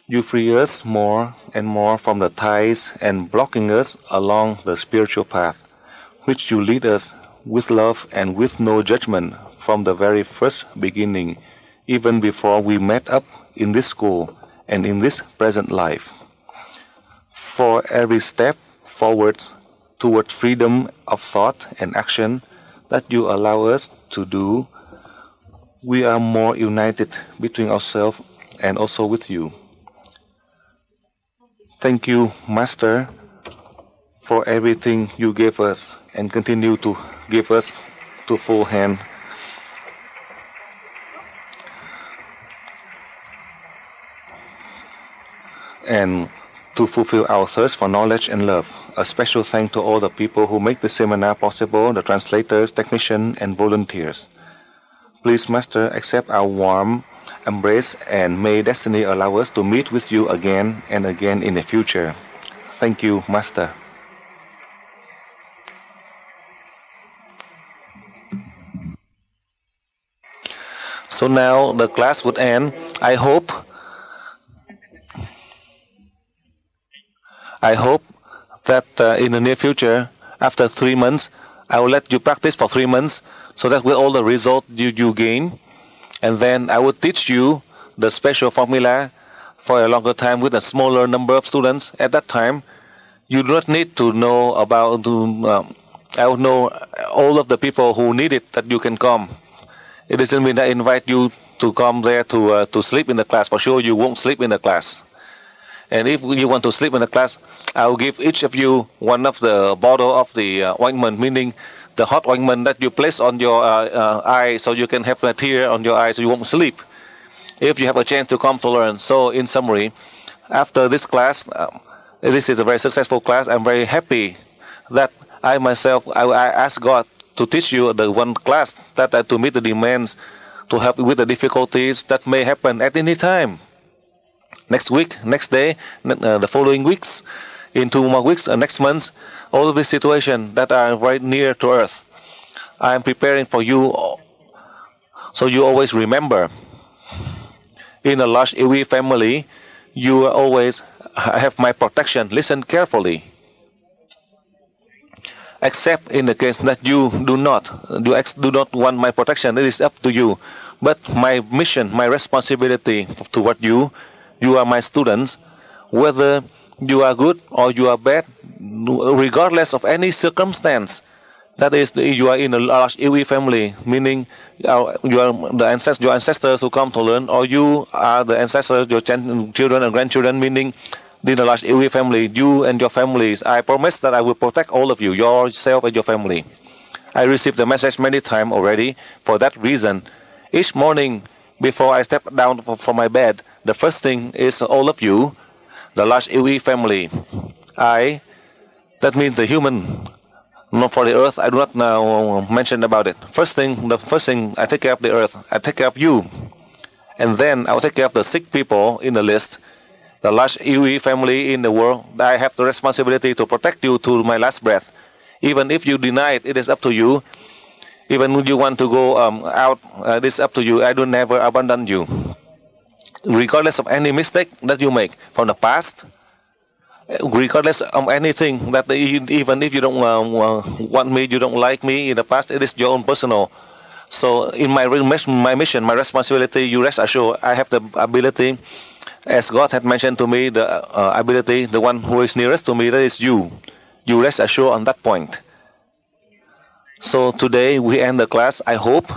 you free us more and more from the ties and blocking us along the spiritual path, which you lead us with love and with no judgment from the very first beginning, even before we met up in this school and in this present life. For every step forward towards freedom of thought and action that you allow us to do, we are more united between ourselves and also with you. Thank you, Master, for everything you gave us and continue to give us to full hand. And to fulfill our thirst for knowledge and love. A special thanks to all the people who make the seminar possible, the translators, technicians, and volunteers. Please, Master, accept our warm embrace, and may destiny allow us to meet with you again and again in the future. Thank you, Master. So now the class would end. I hope that in the near future, after 3 months, I will let you practice for 3 months, so that with all the results you gain, and then I will teach you the special formula for a longer time with a smaller number of students. At that time, you do not need to know about, I will know all of the people who need it, that you can come. It doesn't mean I invite you to come there to sleep in the class. For sure, you won't sleep in the class. And if you want to sleep in the class, I will give each of you one of the bottle of the ointment, meaning the hot ointment that you place on your eye, so you can have a tear on your eye, so you won't sleep. If you have a chance to come to learn. So, in summary, after this class, this is a very successful class. I'm very happy that I myself, I asked God to teach you the one class that to meet the demands, to help with the difficulties that may happen at any time. Next week, next day, the following weeks, in 2 more weeks, next month, all of these situations that are right near to earth, I am preparing for you, so you always remember. In a large Iwi family, you always have my protection. Listen carefully. Except in the case that you do not want my protection, it is up to you. But my mission, my responsibility toward you You are my students, whether you are good or you are bad, regardless of any circumstance. That is, you are in a large LUONG family, meaning you are your ancestors who come to learn, or you are the ancestors, your children and grandchildren, meaning in a large LUONG family, you and your families. I promise that I will protect all of you, yourself and your family. I received the message many times already. For that reason, each morning before I step down from my bed, the first thing is all of you, the large LUONG family. That means the human. Not for the earth, I do not now mention about it. The first thing, I take care of the earth. I take care of you. And then I will take care of the sick people in the list. The large LUONG family in the world. I have the responsibility to protect you to my last breath. Even if you deny it, it is up to you. Even when you want to go out, it is up to you. I do never abandon you. Regardless of any mistake that you make from the past, regardless of anything, that even if you don't want me, you don't like me in the past, it is your own personal. So in my mission, my responsibility, you rest assured, I have the ability, as God had mentioned to me, the ability, the one who is nearest to me, that is you. You rest assured on that point. So today we end the class. I hope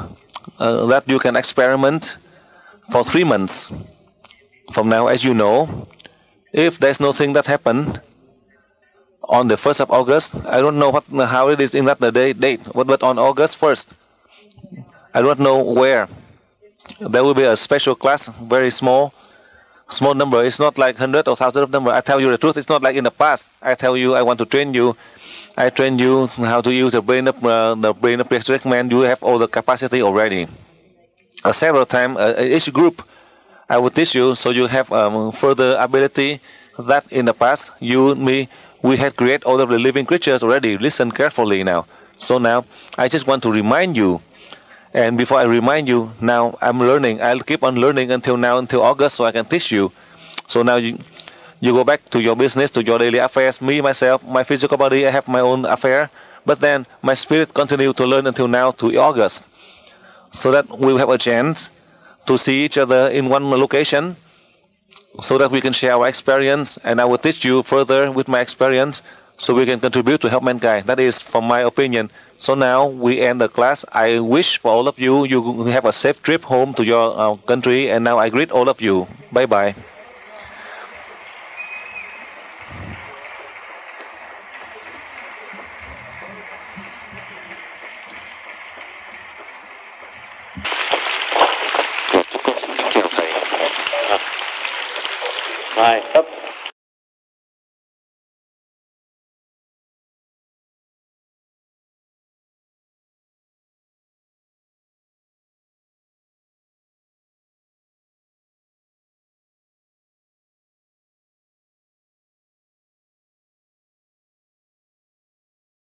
that you can experiment for 3 months from now. As you know, if there's nothing that happened on the 1st of August, I don't know how it is in that date, but on August 1st, I don't know where. There will be a special class, very small number. It's not like hundreds or thousands of numbers. I tell you the truth, it's not like in the past. I tell you, I want to train you. I train you how to use the brain of prehistoric man. You have all the capacity already. Several times, each group, I will teach you, so you have further ability that in the past, you and me, we had created all of the living creatures already. Listen carefully now. So now, I just want to remind you. And before I remind you, now I'm learning. I'll keep on learning until August, so I can teach you. So now you go back to your business, to your daily affairs. Me, myself, my physical body, I have my own affair. But then my spirit continue to learn until now to August. So that we will have a chance to see each other in one location, so that we can share our experience, and I will teach you further with my experience, so we can contribute to help mankind. That is from my opinion. So now we end the class. I wish for all of you, you have a safe trip home to your country, and now I greet all of you. Bye bye. Rồi,